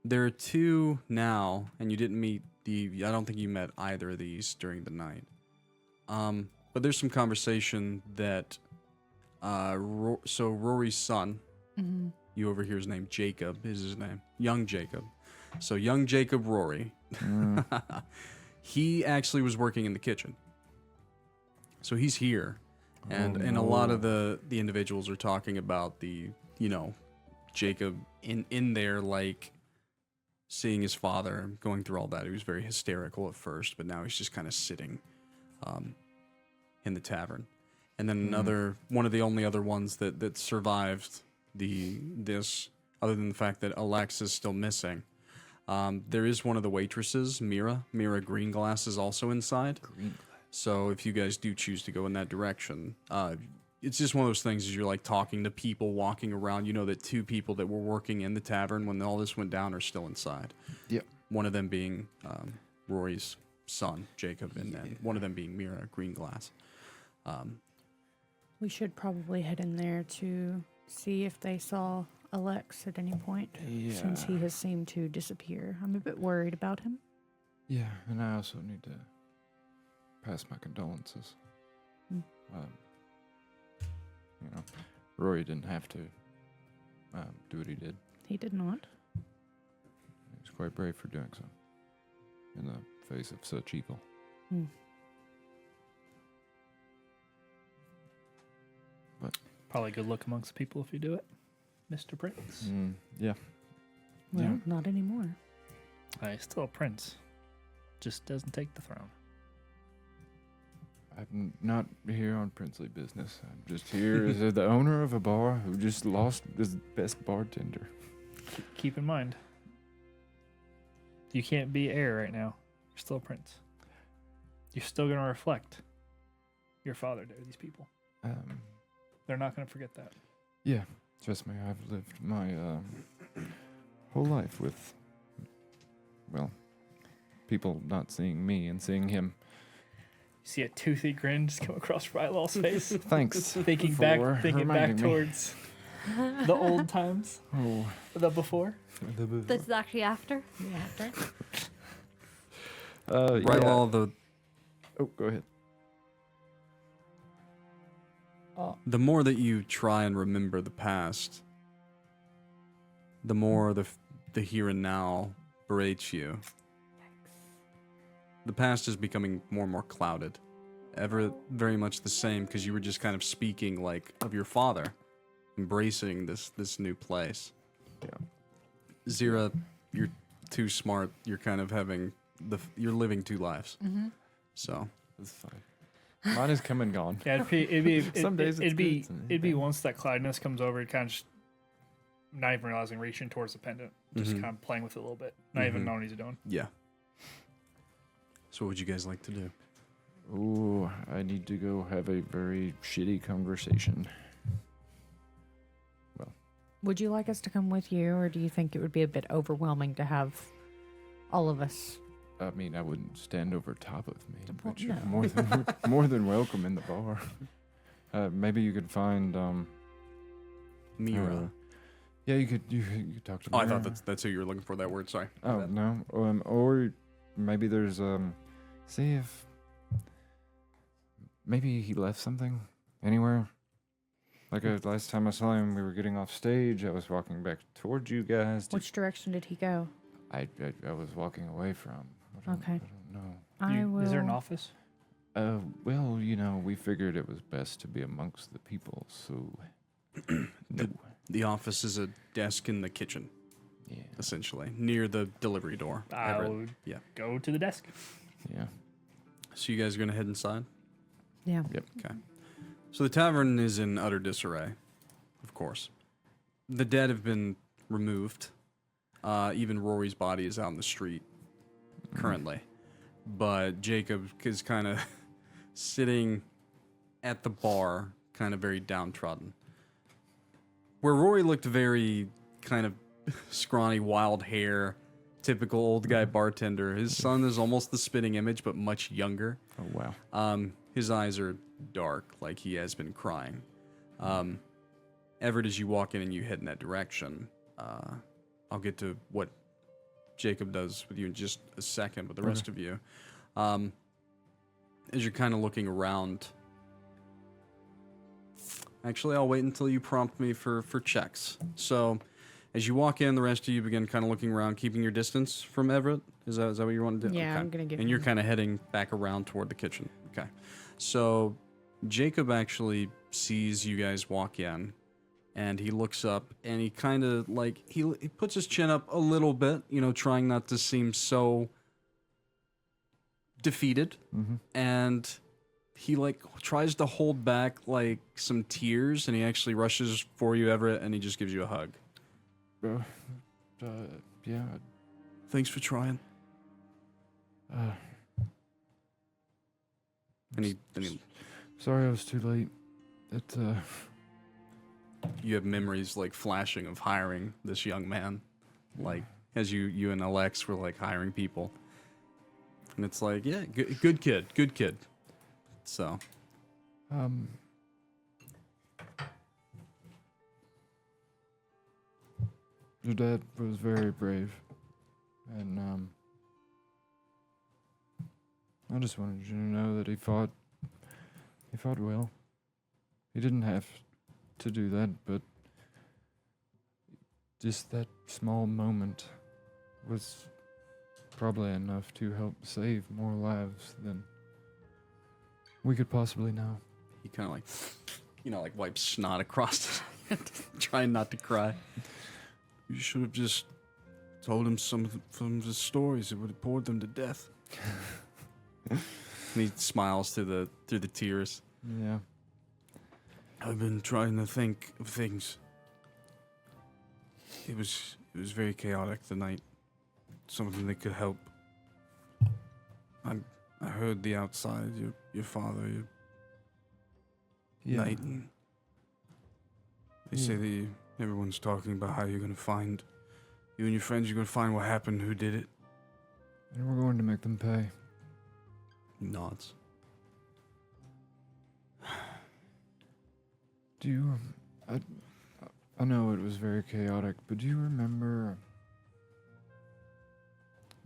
Speaker 1: there are two now, and you didn't meet I don't think you met either of these during the night. But there's some conversation that, so Rory's son, you overhear his name, Jacob is his name, young Jacob. So young Jacob Rory, he actually was working in the kitchen. So he's here. And a lot of the individuals are talking about Jacob in there, like seeing his father going through all that. He was very hysterical at first, but now he's just kind of sitting in the tavern. And then one of the only other ones that survived this, other than the fact that Alex is still missing. There is one of the waitresses, Mira Greenglass, is also inside. So if you guys do choose to go in that direction, it's just one of those things as you're like talking to people walking around, you know that two people that were working in the tavern when all this went down are still inside.
Speaker 3: Yep.
Speaker 1: One of them being Rory's son, Jacob, and then one of them being Mira Greenglass.
Speaker 2: We should probably head in there to see if they saw Alex at any point, since he has seemed to disappear. I'm a bit worried about him.
Speaker 3: Yeah, and I also need to pass my condolences. Rory didn't have to do what he did.
Speaker 2: He did not.
Speaker 3: He was quite brave for doing so in the face of such evil. But
Speaker 4: Probably good look amongst the people if you do it, Mr. Prince.
Speaker 3: Yeah.
Speaker 2: Well,
Speaker 3: Yeah.
Speaker 2: not anymore.
Speaker 4: He's still a prince. Just doesn't take the throne.
Speaker 3: I'm not here on princely business. I'm just here as the owner of a bar who just lost his best bartender.
Speaker 4: Keep in mind, you can't be heir right now. You're still a prince. You're still going to reflect your father to these people. They're not going to forget that.
Speaker 3: Yeah, trust me, I've lived my whole life with, people not seeing me and seeing him.
Speaker 4: You see a toothy grin just come across Rylal's face.
Speaker 3: Thinking
Speaker 4: thinking back towards the old times.
Speaker 3: Oh,
Speaker 4: The before.
Speaker 5: This is actually after.
Speaker 1: Rylal,
Speaker 3: Oh, go ahead.
Speaker 1: the more that you try and remember the past, the more the here and now berates you. The past is becoming more and more clouded. Everett, very much the same, because you were just kind of speaking like of your father, embracing this new place.
Speaker 3: Yeah.
Speaker 1: Xyrra, you're too smart. You're kind of having you're living two lives. So
Speaker 3: It's fine. Mine is come and gone.
Speaker 4: Yeah,
Speaker 3: Some days
Speaker 4: it'd be
Speaker 3: it's good,
Speaker 4: it'd be once that cloudiness comes over, it kind of just not even realizing, reaching towards the pendant, just kind of playing with it a little bit, not even knowing what he's doing.
Speaker 1: yeah. So what would you guys like to do?
Speaker 3: Ooh, I need to go have a very shitty conversation.
Speaker 2: Would you like us to come with you, or do you think it would be a bit overwhelming to have all of us?
Speaker 3: I mean, I wouldn't stand over top of me,
Speaker 2: Well,
Speaker 3: but you're
Speaker 2: no.
Speaker 3: more than welcome in the bar. Maybe you could find
Speaker 1: Mira.
Speaker 3: yeah, you could talk to.
Speaker 1: Oh, I
Speaker 3: Mira.
Speaker 1: thought that's who you were looking for. That word. Sorry.
Speaker 3: Oh no. Or maybe there's see if maybe he left something anywhere. Like last time I saw him, we were getting off stage. I was walking back towards you guys.
Speaker 2: Which direction did he go?
Speaker 3: I was walking away from.
Speaker 2: Okay.
Speaker 3: I don't know.
Speaker 2: I will.
Speaker 4: Is there an office?
Speaker 3: Well, we figured it was best to be amongst the people, so no.
Speaker 1: The office is a desk in the kitchen,
Speaker 3: Yeah.
Speaker 1: essentially, near the delivery door.
Speaker 4: I
Speaker 1: Everett.
Speaker 4: would
Speaker 1: Yeah.
Speaker 4: go to the desk.
Speaker 3: Yeah.
Speaker 1: So you guys are gonna head inside?
Speaker 2: Yeah.
Speaker 1: Okay. So the tavern is in utter disarray. of course. The dead have been removed. Even Rory's body is out in the street currently. But Jacob is kind of sitting at the bar, kind of very downtrodden. Where Rory looked very kind of scrawny, wild hair, typical old guy bartender. His son is almost the spitting image, but much younger.
Speaker 3: Oh, wow.
Speaker 1: His eyes are dark, like he has been crying. Everett, as you walk in and you head in that direction, I'll get to what Jacob does with you in just a second, but the rest of you, as you're kind of looking around, actually, I'll wait until you prompt me for checks. So, as you walk in, the rest of you begin kind of looking around, keeping your distance from Everett. Is that what you want to do?
Speaker 2: Yeah,
Speaker 1: Okay.
Speaker 2: I'm gonna give.
Speaker 1: And you're kind of heading back around toward the kitchen. Okay. So, Jacob actually sees you guys walk in, and he looks up, and he kind of like he puts his chin up a little bit, you know, trying not to seem so defeated, and he like tries to hold back like some tears, and he actually rushes for you, Everett, and he just gives you a hug.
Speaker 3: Yeah.
Speaker 1: Thanks for trying. And he
Speaker 3: Sorry I was too late.
Speaker 1: you have memories like flashing of hiring this young man, like as you and Alex were like hiring people, and it's like, yeah, good kid. So
Speaker 3: your dad was very brave, and I just wanted you to know that he fought well. He didn't have to do that, but just that small moment was probably enough to help save more lives than we could possibly know.
Speaker 1: he kind of like, you know, like wipes snot across, trying not to cry. You should have just told him some of the stories. It would have bored them to death. And he smiles through the tears.
Speaker 3: Yeah.
Speaker 1: I've been trying to think of things. It was very chaotic the night. Something that could help. I heard the outside, your father, your night, and they say that everyone's talking about how you're gonna find, you and your friends are gonna find what happened, who did it.
Speaker 3: And we're going to make them pay.
Speaker 1: He nods.
Speaker 3: Do you, I know it was very chaotic, but do you remember,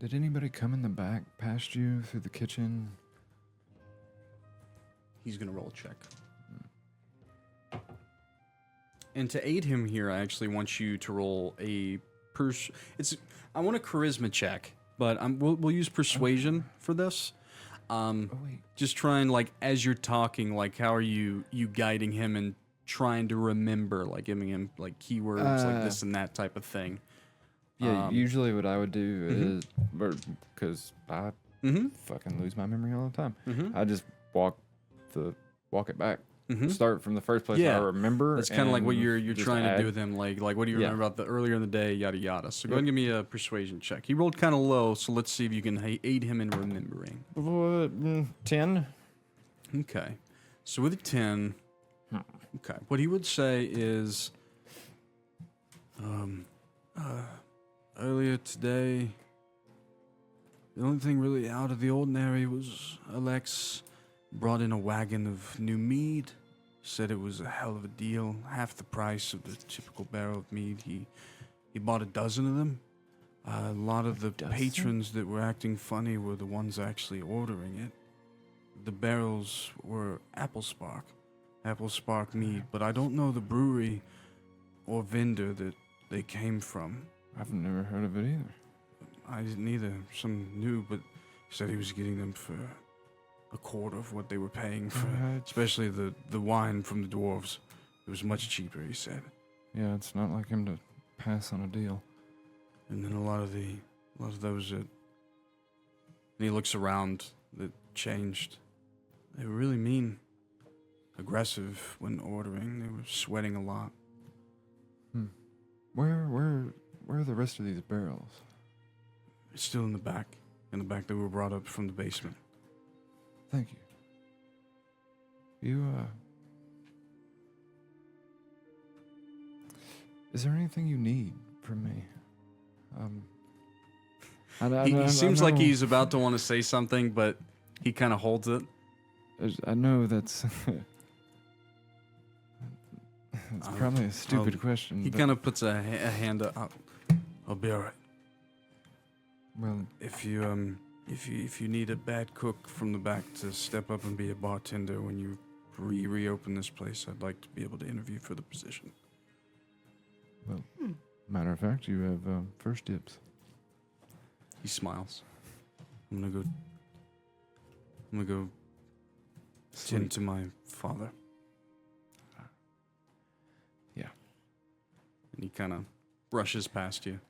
Speaker 3: did anybody come in the back past you through the kitchen?
Speaker 1: He's gonna roll a check. And to aid him here, I actually want you to roll a I want a charisma check, but we'll use persuasion for this. Just trying, like, as you're talking, like, how are you guiding him and trying to remember, like, giving him, like, keywords, like this and that type of thing.
Speaker 3: Yeah, usually what I would do is, because I fucking lose my memory all the time, I just walk it back. Start from the first place I remember.
Speaker 1: That's kind of like what you're
Speaker 3: just
Speaker 1: trying to
Speaker 3: add.
Speaker 1: do with him. Like what do you remember about the earlier in the day, yada yada. So go ahead and give me a persuasion check. He rolled kind of low, so let's see if you can aid him in remembering.
Speaker 3: 10.
Speaker 1: Okay. So with a 10, okay, what he would say is, earlier today, the only thing really out of the ordinary was Alex brought in a wagon of new mead. Said it was a hell of a deal, half the price of the typical barrel of mead. He bought a dozen of them. A lot of the patrons that were acting funny were the ones actually ordering it. The barrels were Apple Spark mead, but I don't know the brewery or vendor that they came from.
Speaker 3: I've never heard of it either.
Speaker 1: I didn't either. Some new, but he said he was getting them for a quarter of what they were paying for, especially the wine from the dwarves. It was much cheaper, he said.
Speaker 3: Yeah, it's not like him to pass on a deal.
Speaker 1: And then a lot of those that, and he looks around, that changed. They were really mean, aggressive when ordering. They were sweating a lot.
Speaker 3: Where are the rest of these barrels?
Speaker 1: It's still in the back that we were brought up from the basement.
Speaker 3: Thank you. Is there anything you need from me?
Speaker 1: He seems like he's about to want to say something, but he kind of holds it.
Speaker 3: I know that's it's probably a stupid question.
Speaker 1: He kind of puts a hand up. I'll be all right.
Speaker 3: Well,
Speaker 1: if you need a bad cook from the back to step up and be a bartender when you reopen this place, I'd like to be able to interview for the position.
Speaker 3: Well, matter of fact, you have first dibs.
Speaker 1: He smiles. I'm gonna go tend to my father.
Speaker 3: Yeah.
Speaker 1: And he kind of brushes past you.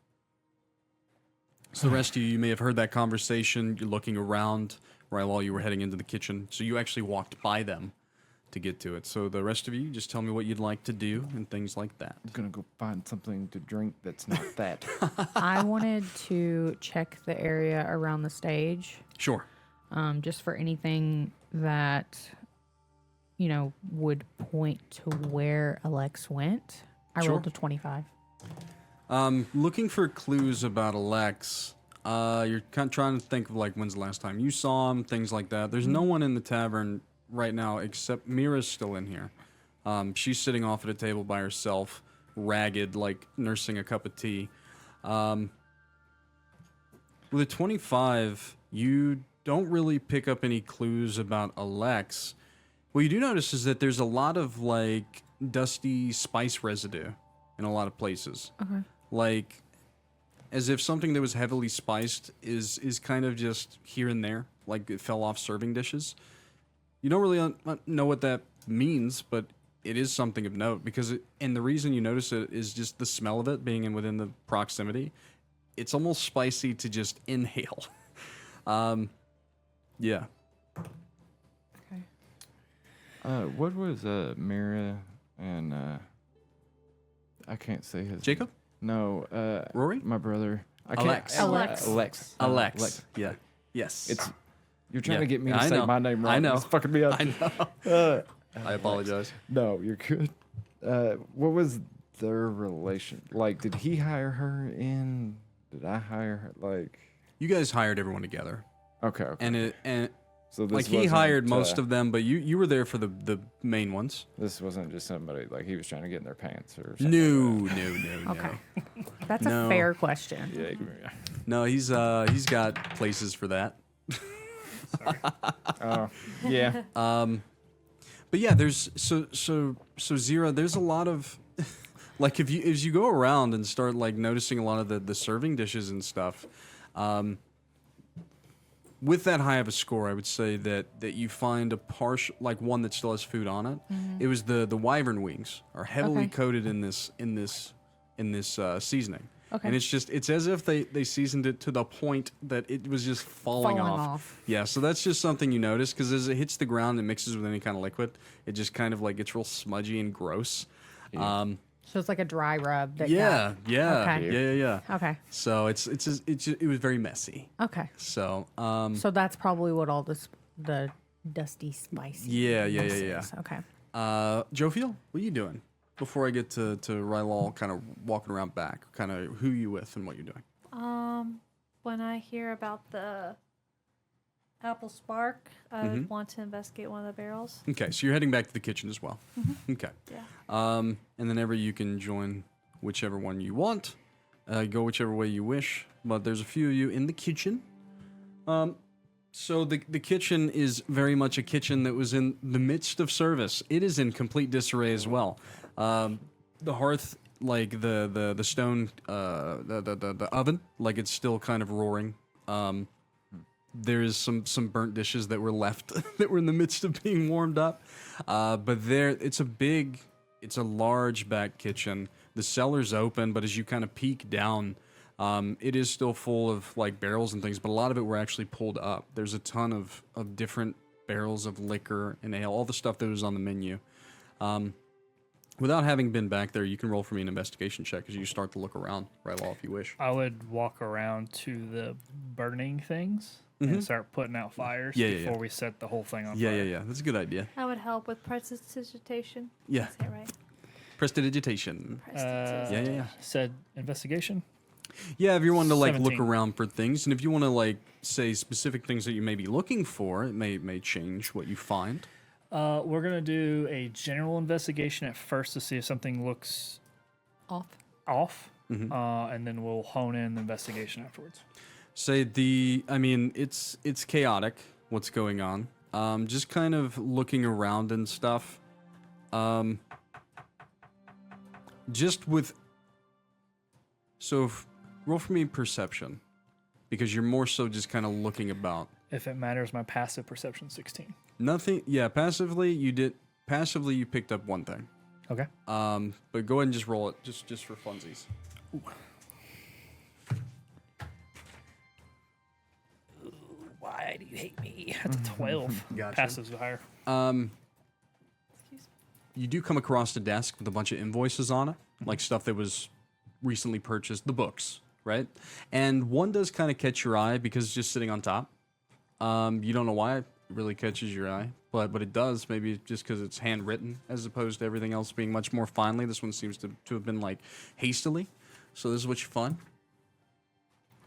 Speaker 1: So the rest of you may have heard that conversation. You're looking around. Rylal, you were heading into the kitchen. So you actually walked by them to get to it. So the rest of you, just tell me what you'd like to do and things like that.
Speaker 3: I'm going to go find something to drink that's not that.
Speaker 2: I wanted to check the area around the stage.
Speaker 1: Sure.
Speaker 2: Just for anything that, would point to where Alex went. I rolled a 25.
Speaker 1: Looking for clues about Alex. You're kind of trying to think of when's the last time you saw him, things like that. There's no one in the tavern right now except Mira's still in here. She's sitting off at a table by herself, ragged, nursing a cup of tea. With a 25, you don't really pick up any clues about Alex. What you do notice is that there's a lot of dusty spice residue in a lot of places.
Speaker 2: Okay.
Speaker 1: As if something that was heavily spiced is kind of just here and there, it fell off serving dishes. You don't really know what that means, but it is something of note and the reason you notice it is just the smell of it being within the proximity. It's almost spicy to just inhale. Yeah.
Speaker 2: Okay.
Speaker 3: What was Mira and I can't say his
Speaker 1: Jacob?
Speaker 3: No,
Speaker 1: Rory?
Speaker 3: My brother.
Speaker 1: Alex.
Speaker 2: Alex.
Speaker 1: Alex. Yeah. Yes.
Speaker 3: You're trying to get me to
Speaker 1: I
Speaker 3: say
Speaker 1: know.
Speaker 3: my name wrong.
Speaker 1: I know.
Speaker 3: It's fucking me up.
Speaker 1: I know. I apologize.
Speaker 3: No, you're good. What was their relation? Did he hire her in? Did I hire her?
Speaker 1: You guys hired everyone together.
Speaker 3: Okay.
Speaker 1: And
Speaker 3: so this
Speaker 1: he
Speaker 3: wasn't,
Speaker 1: hired most of them, but you were there for the main ones.
Speaker 3: This wasn't just somebody he was trying to get in their pants or something.
Speaker 1: No.
Speaker 2: Okay. That's
Speaker 1: No.
Speaker 2: a fair question.
Speaker 3: Yeah.
Speaker 1: No, he's got places for that.
Speaker 3: Oh, yeah.
Speaker 1: But yeah, there's so Xyrra, there's a lot of if you go around and start noticing a lot of the serving dishes and stuff, with that high of a score, I would say that you find a partial one that still has food on it.
Speaker 2: Mm-hmm.
Speaker 1: It was the wyvern wings are heavily
Speaker 2: Okay.
Speaker 1: coated in this seasoning.
Speaker 2: Okay.
Speaker 1: And it's as if they seasoned it to the point that it was just falling off. Yeah, so that's just something you notice because as it hits the ground and mixes with any kind of liquid, it just kind of gets real smudgy and gross.
Speaker 3: Yeah.
Speaker 2: So it's like a dry rub. That
Speaker 1: Yeah.
Speaker 2: Okay.
Speaker 1: Yeah.
Speaker 2: Okay.
Speaker 1: So it was very messy.
Speaker 2: Okay.
Speaker 1: So
Speaker 2: So that's probably what all the dusty, spicy.
Speaker 1: Yeah.
Speaker 2: is. Okay.
Speaker 1: Jophiel, what are you doing? Before I get to Rylal kind of walking around back, kind of who you with and what you're doing.
Speaker 5: When I hear about the apple spark, I would want to investigate one of the barrels.
Speaker 1: Okay, so you're heading back to the kitchen as well. Okay.
Speaker 5: Yeah.
Speaker 1: And then you can join whichever one you want. Go whichever way you wish. But there's a few of you in the kitchen. So the kitchen is very much a kitchen that was in the midst of service. It is in complete disarray as well. The hearth, the stone, the oven, it's still kind of roaring. There's some burnt dishes that were left that were in the midst of being warmed up. But it's a large back kitchen. The cellar's open, but as you kind of peek down, it is still full of barrels and things, but a lot of it were actually pulled up. There's a ton of different barrels of liquor and ale, all the stuff that was on the menu. Without having been back there, you can roll for me an investigation check as you start to look around, Rylal, if you wish.
Speaker 4: I would walk around to the burning things and start putting out fires before we set the whole thing on fire.
Speaker 1: Yeah. That's a good idea.
Speaker 5: I would help with prestidigitation.
Speaker 1: Yeah.
Speaker 5: Is that right?
Speaker 1: Prestidigitation. Yeah.
Speaker 4: Said investigation.
Speaker 1: Yeah, if you're wanting to like look
Speaker 4: 17.
Speaker 1: around for things, and if you want to like say specific things that you may be looking for, it may change what you find.
Speaker 4: We're gonna do a general investigation at first to see if something looks off, and then we'll hone in the investigation afterwards.
Speaker 1: Say it's chaotic what's going on. Just kind of looking around and stuff. Roll for me perception, because you're more so just kind of looking about.
Speaker 4: If it matters, my passive perception 16.
Speaker 1: Nothing. Yeah, passively you picked up one thing.
Speaker 4: Okay.
Speaker 1: But go ahead and just roll it, just for funsies.
Speaker 4: Ooh, why do you hate me? That's a 12.
Speaker 1: Gotcha.
Speaker 4: Passive's higher.
Speaker 1: You do come across a desk with a bunch of invoices on it, like stuff that was recently purchased, the books, right? And one does kind of catch your eye because it's just sitting on top. You don't know why it really catches your eye, but it does, maybe just because it's handwritten as opposed to everything else being much more finely. This one seems to have been like hastily. So this is what you find.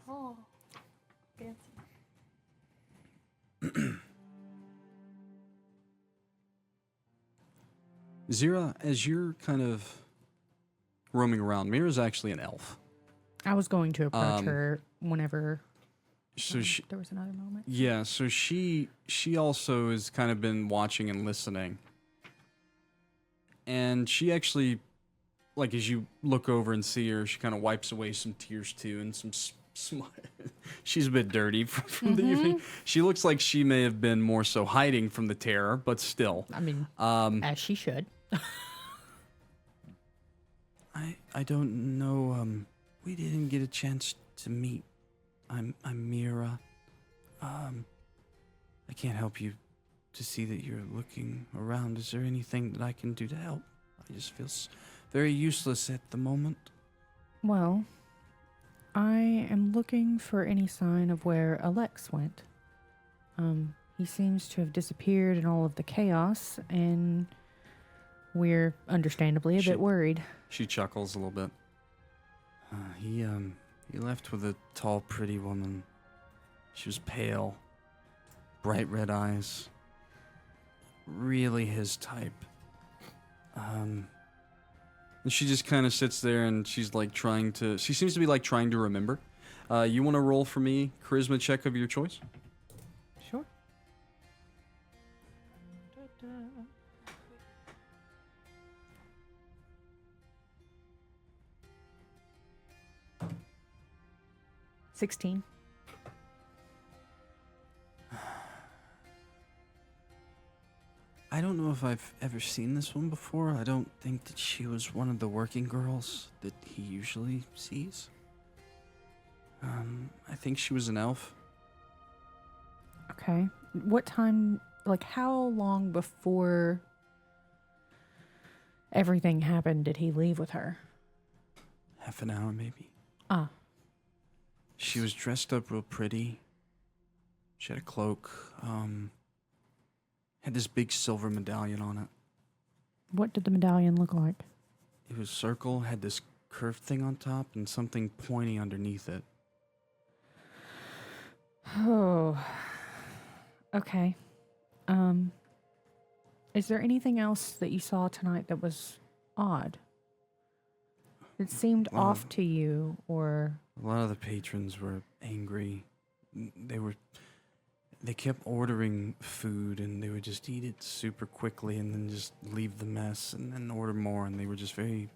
Speaker 5: Oh, fancy.
Speaker 1: Xyrra, as you're kind of roaming around, Mira's actually an elf.
Speaker 2: I was going to approach her whenever
Speaker 1: So
Speaker 2: there was another moment.
Speaker 1: Yeah, so she also has kind of been watching and listening. And she actually, like, as you look over and see her, she kind of wipes away some tears too, and some she's a bit dirty from the evening. She looks like she may have been more so hiding from the terror, but still.
Speaker 2: I mean, as she should.
Speaker 1: I don't know. We didn't get a chance to meet. I'm Mira. I can't help you to see that you're looking around. Is there anything that I can do to help? I just feel very useless at the moment.
Speaker 2: Well, I am looking for any sign of where Alex went. He seems to have disappeared in all of the chaos, and we're understandably a bit worried.
Speaker 1: She chuckles a little bit. He left with a tall, pretty woman. She was pale, bright red eyes. Really his type. And she just kind of sits there and she's like she seems to be like trying to remember. You want to roll for me charisma check of your choice?
Speaker 2: Sure. 16.
Speaker 1: I don't know if I've ever seen this one before. I don't think that she was one of the working girls that he usually sees. I think she was an elf.
Speaker 2: Okay. What time, like how long before everything happened did he leave with her?
Speaker 1: Half an hour, maybe.
Speaker 2: Ah.
Speaker 1: She was dressed up real pretty. She had a cloak. Had this big silver medallion on it.
Speaker 2: What did the medallion look like?
Speaker 1: It was circle, had this curved thing on top, and something pointy underneath it.
Speaker 2: Oh. Okay. Is there anything else that you saw tonight that was odd? It seemed off to you, or...
Speaker 1: A lot of the patrons were angry. They kept ordering food, and they would just eat it super quickly and then just leave the mess and then order more, and they were just very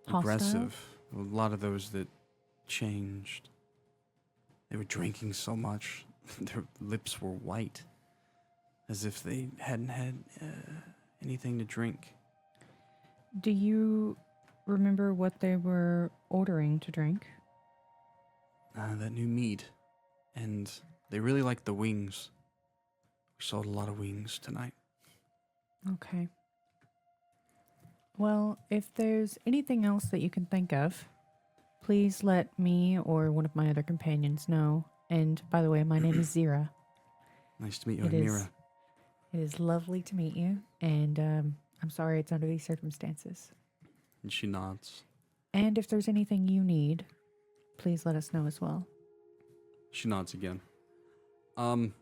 Speaker 1: aggressive. A lot of those that changed. They were drinking so much. Their lips were white, as if they hadn't had anything to drink.
Speaker 2: Do you remember what they were ordering to drink?
Speaker 1: That new meat. And they really liked the wings. We sold a lot of wings tonight.
Speaker 2: Okay. Well, if there's anything else that you can think of, please let me or one of my other companions know. And by the way, my name is Xyrra.
Speaker 1: Nice to meet you,
Speaker 2: It is.
Speaker 1: Amira.
Speaker 2: It is lovely to meet you, and I'm sorry it's under these circumstances.
Speaker 1: And she nods.
Speaker 2: And if there's anything you need, please let us know as well.
Speaker 1: She nods again. In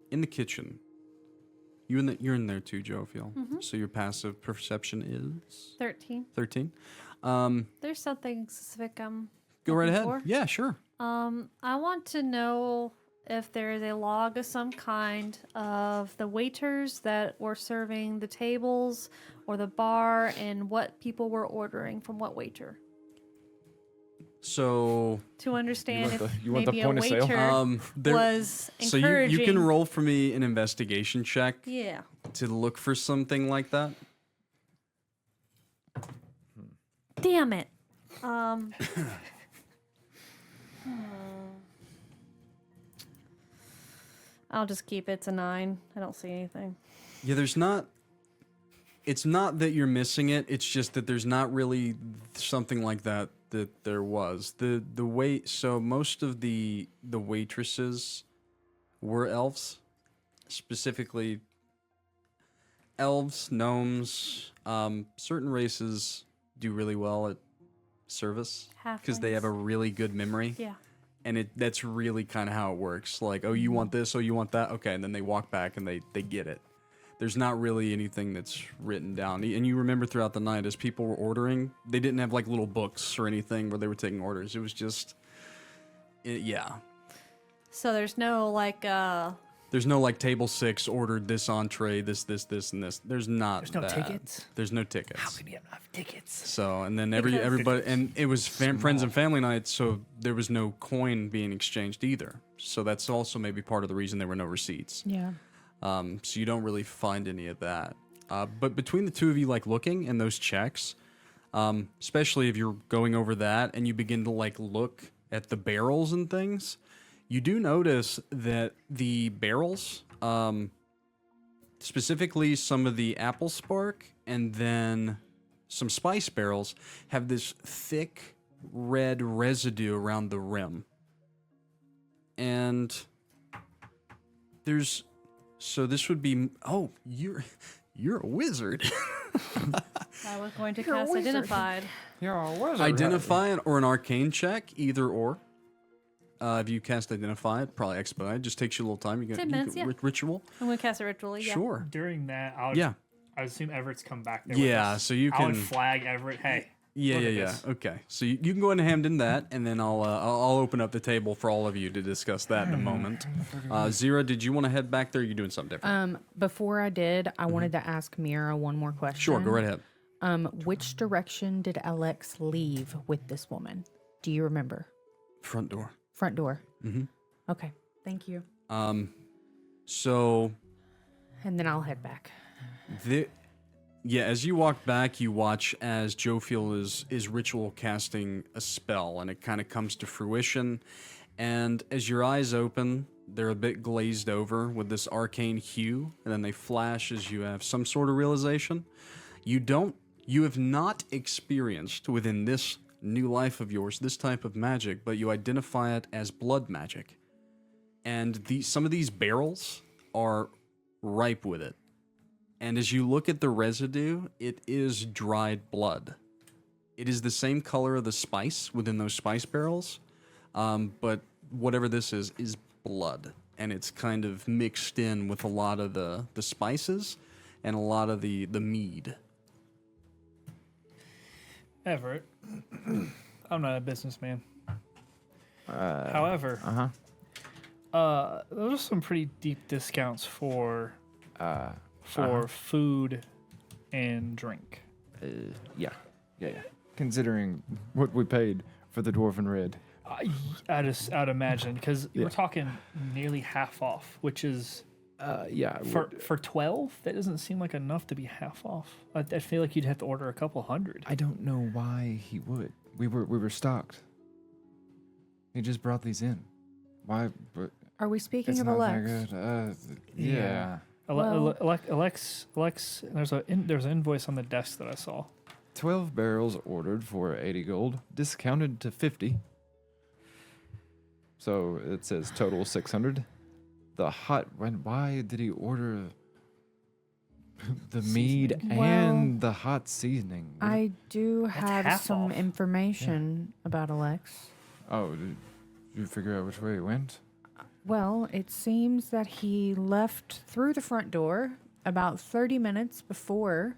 Speaker 1: the kitchen. You're in there too, Jophiel.
Speaker 5: Mm-hmm.
Speaker 1: So your passive perception is
Speaker 5: 13.
Speaker 1: 13.
Speaker 5: There's something specific I'm
Speaker 1: Go right
Speaker 5: looking
Speaker 1: ahead.
Speaker 5: for.
Speaker 1: Yeah, sure.
Speaker 5: I want to know if there is a log of some kind of the waiters that were serving the tables or the bar and what people were ordering from what waiter.
Speaker 1: So
Speaker 5: To understand if
Speaker 3: you want the
Speaker 5: maybe
Speaker 3: point
Speaker 5: a
Speaker 3: of sale?
Speaker 5: waiter was
Speaker 1: so
Speaker 5: encouraging.
Speaker 1: you can roll for me an investigation check
Speaker 5: Yeah.
Speaker 1: to look for something like that.
Speaker 5: Damn it. I'll just keep it. It's a 9. I don't see anything.
Speaker 1: Yeah, it's not that you're missing it, it's just that there's not really something like that there was. So most of the waitresses were elves, specifically elves, gnomes, certain races do really well at service because they have a really good memory.
Speaker 5: Yeah.
Speaker 1: And that's really kind of how it works. Like, oh, you want this? Oh, you want that? Okay, and then they walk back and they get it. There's not really anything that's written down. And you remember throughout the night, as people were ordering, they didn't have like little books or anything where they were taking orders. It was just, yeah.
Speaker 5: So there's no like
Speaker 1: There's no like table 6 ordered this entree, this, and this. There's not.
Speaker 4: There's no
Speaker 1: that.
Speaker 4: tickets?
Speaker 1: There's no tickets.
Speaker 4: How can you have enough tickets?
Speaker 1: So, and then
Speaker 5: Because-
Speaker 1: everybody, and it was friends and family night, so there was no coin being exchanged either. So that's also maybe part of the reason there were no receipts.
Speaker 2: Yeah.
Speaker 1: So you don't really find any of that. But between the two of you, like looking and those checks, especially if you're going over that and you begin to like look at the barrels and things, you do notice that the barrels, specifically some of the apple spark and then some spice barrels, have this thick red residue around the rim. And so this would be, oh, you're a wizard.
Speaker 5: I was going to cast Identified.
Speaker 3: You're a wizard.
Speaker 1: Identify it or an arcane check, either or. If you cast Identify it, probably expedite. It just takes you a little time. You
Speaker 5: 10 minutes, yeah.
Speaker 1: Ritual.
Speaker 5: I'm going to cast it ritually, yeah.
Speaker 1: Sure.
Speaker 4: During that, I assume Everett's come back there.
Speaker 1: Yeah,
Speaker 4: with us.
Speaker 1: so you
Speaker 4: I would
Speaker 1: can.
Speaker 4: flag Everett. Hey.
Speaker 1: Yeah.
Speaker 4: look at this.
Speaker 1: Okay, so you can go ahead and hand in that, and then I'll open up the table for all of you to discuss that in a moment. Xyrra, did you want to head back there? Or are you doing something different?
Speaker 2: Before I did, I wanted to ask Mira one more question.
Speaker 1: Sure, go right ahead.
Speaker 2: Which direction did Alex leave with this woman? Do you remember?
Speaker 1: Front door.
Speaker 2: Front door. Mm-hmm. Okay, thank you.
Speaker 1: So
Speaker 2: And then I'll head back.
Speaker 1: as you walk back, you watch as Jophiel is ritual casting a spell, and it kind of comes to fruition. And as your eyes open, they're a bit glazed over with this arcane hue, and then they flash as you have some sort of realization. You have not experienced within this new life of yours this type of magic, but you identify it as blood magic. And some of these barrels are ripe with it. And as you look at the residue, it is dried blood. It is the same color of the spice within those spice barrels, but whatever this is blood. And it's kind of mixed in with a lot of the spices and a lot of the mead.
Speaker 4: Everett, I'm not a businessman. However, those are some pretty deep discounts for food and drink.
Speaker 3: Yeah. Considering what we paid for the dwarven red.
Speaker 4: I'd imagine, because we're talking nearly half off, which is for 12. That doesn't seem like enough to be half off. I feel like you'd have to order a couple hundred.
Speaker 3: I don't know why he would. We were stocked. He just brought these in. Why? But
Speaker 2: Are we speaking
Speaker 3: it's
Speaker 2: of
Speaker 3: not
Speaker 2: Alex?
Speaker 3: that good. Yeah.
Speaker 4: Alex, there's an invoice on the desk that I saw.
Speaker 3: 12 barrels ordered for 80 gold, discounted to 50. So it says total 600. Why did he order the mead and the hot seasoning?
Speaker 2: I do have
Speaker 4: half
Speaker 2: some
Speaker 4: off.
Speaker 2: information about Alex.
Speaker 3: Oh, did you figure out which way he went?
Speaker 2: Well, it seems that he left through the front door about 30 minutes before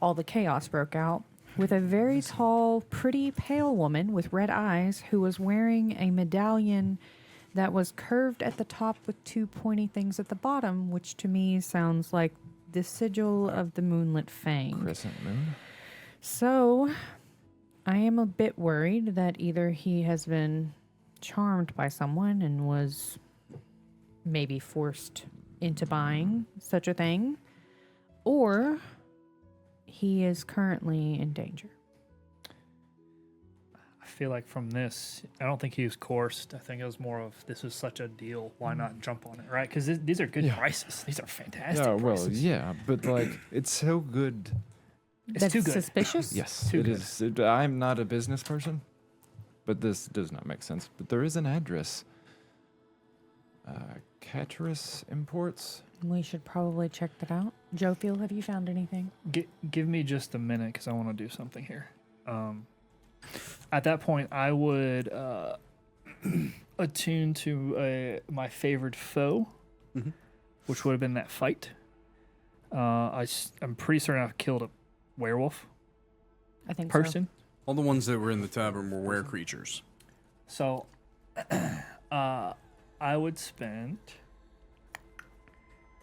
Speaker 2: all the chaos broke out with a very tall, pretty pale woman with red eyes who was wearing a medallion that was curved at the top with two pointy things at the bottom, which to me sounds like the sigil of the Moonlit Fang.
Speaker 3: Crescent moon?
Speaker 2: So, I am a bit worried that either he has been charmed by someone and was maybe forced into buying such a thing, or he is currently in danger.
Speaker 4: I feel like from this, I don't think he was coerced. I think it was more of this is such a deal. Why not jump on it, right? Because these are good prices. These are fantastic prices.
Speaker 3: Well, yeah, but like it's so good.
Speaker 4: It's
Speaker 2: That's
Speaker 4: too good.
Speaker 2: suspicious?
Speaker 3: Yes,
Speaker 4: Too
Speaker 3: it
Speaker 4: good.
Speaker 3: is. I'm not a business person, but this does not make sense. But there is an address. Caterus Imports.
Speaker 2: We should probably check that out. Jophiel, have you found anything?
Speaker 4: Give me just a minute because I want to do something here. At that point, I would attune to my favored foe, which would have been that fight. I'm pretty certain I've killed a werewolf
Speaker 2: I think
Speaker 4: person.
Speaker 1: All the ones that were in the tavern were were creatures.
Speaker 4: So, I would spend.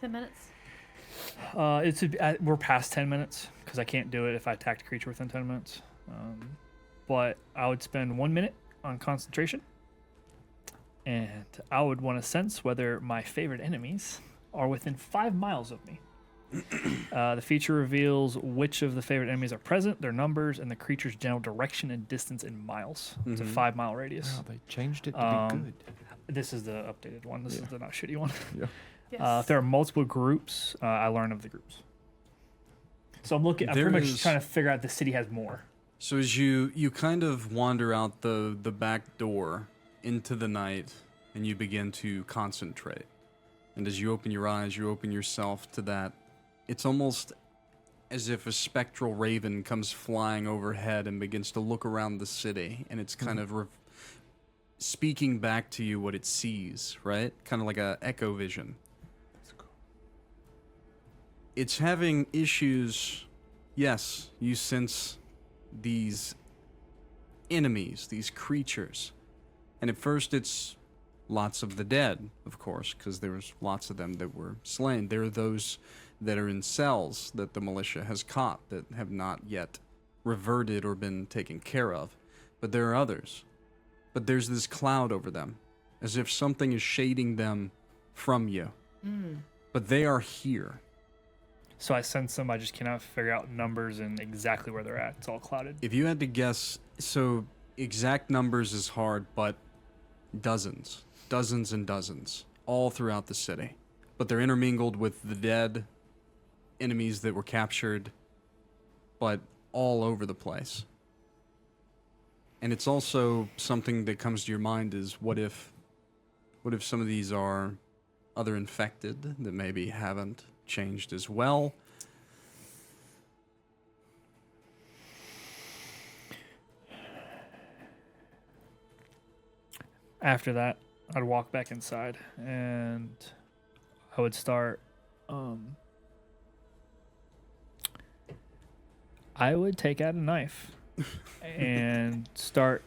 Speaker 5: 10 minutes.
Speaker 4: We're past 10 minutes because I can't do it if I attacked a creature within 10 minutes. But I would spend 1 minute on concentration, and I would want to sense whether my favorite enemies are within 5 miles of me. The feature reveals which of the favorite enemies are present, their numbers, and the creature's general direction and distance in miles. It's a 5 mile radius.
Speaker 3: Wow, they changed it to be good.
Speaker 4: This is the updated one. This is the not shitty one.
Speaker 3: Yeah.
Speaker 5: Yes.
Speaker 4: If there are multiple groups, I learn of the groups. So I'm pretty
Speaker 1: There
Speaker 4: much
Speaker 1: is-
Speaker 4: trying to figure out the city has more.
Speaker 1: So as you kind of wander out the back door into the night, and you begin to concentrate. And as you open your eyes, you open yourself to that. It's almost as if a spectral raven comes flying overhead and begins to look around the city, and it's kind of speaking back to you what it sees, right? Kind of like a echo vision. It's having issues. Yes, you sense these enemies, these creatures. And at first it's lots of the dead, of course, because there was lots of them that were slain. There are those that are in cells that the militia has caught that have not yet reverted or been taken care of. But there are others. But there's this cloud over them, as if something is shading them from you. But they are here.
Speaker 4: So I sense them. I just cannot figure out numbers and exactly where they're at. It's all clouded.
Speaker 1: If you had to guess, so exact numbers is hard, but dozens and dozens, all throughout the city. But they're intermingled with the dead, enemies that were captured, but all over the place. And it's also something that comes to your mind is what if some of these are other infected that maybe haven't changed as well?
Speaker 4: After that, I'd walk back inside and I would start. I would take out a knife and start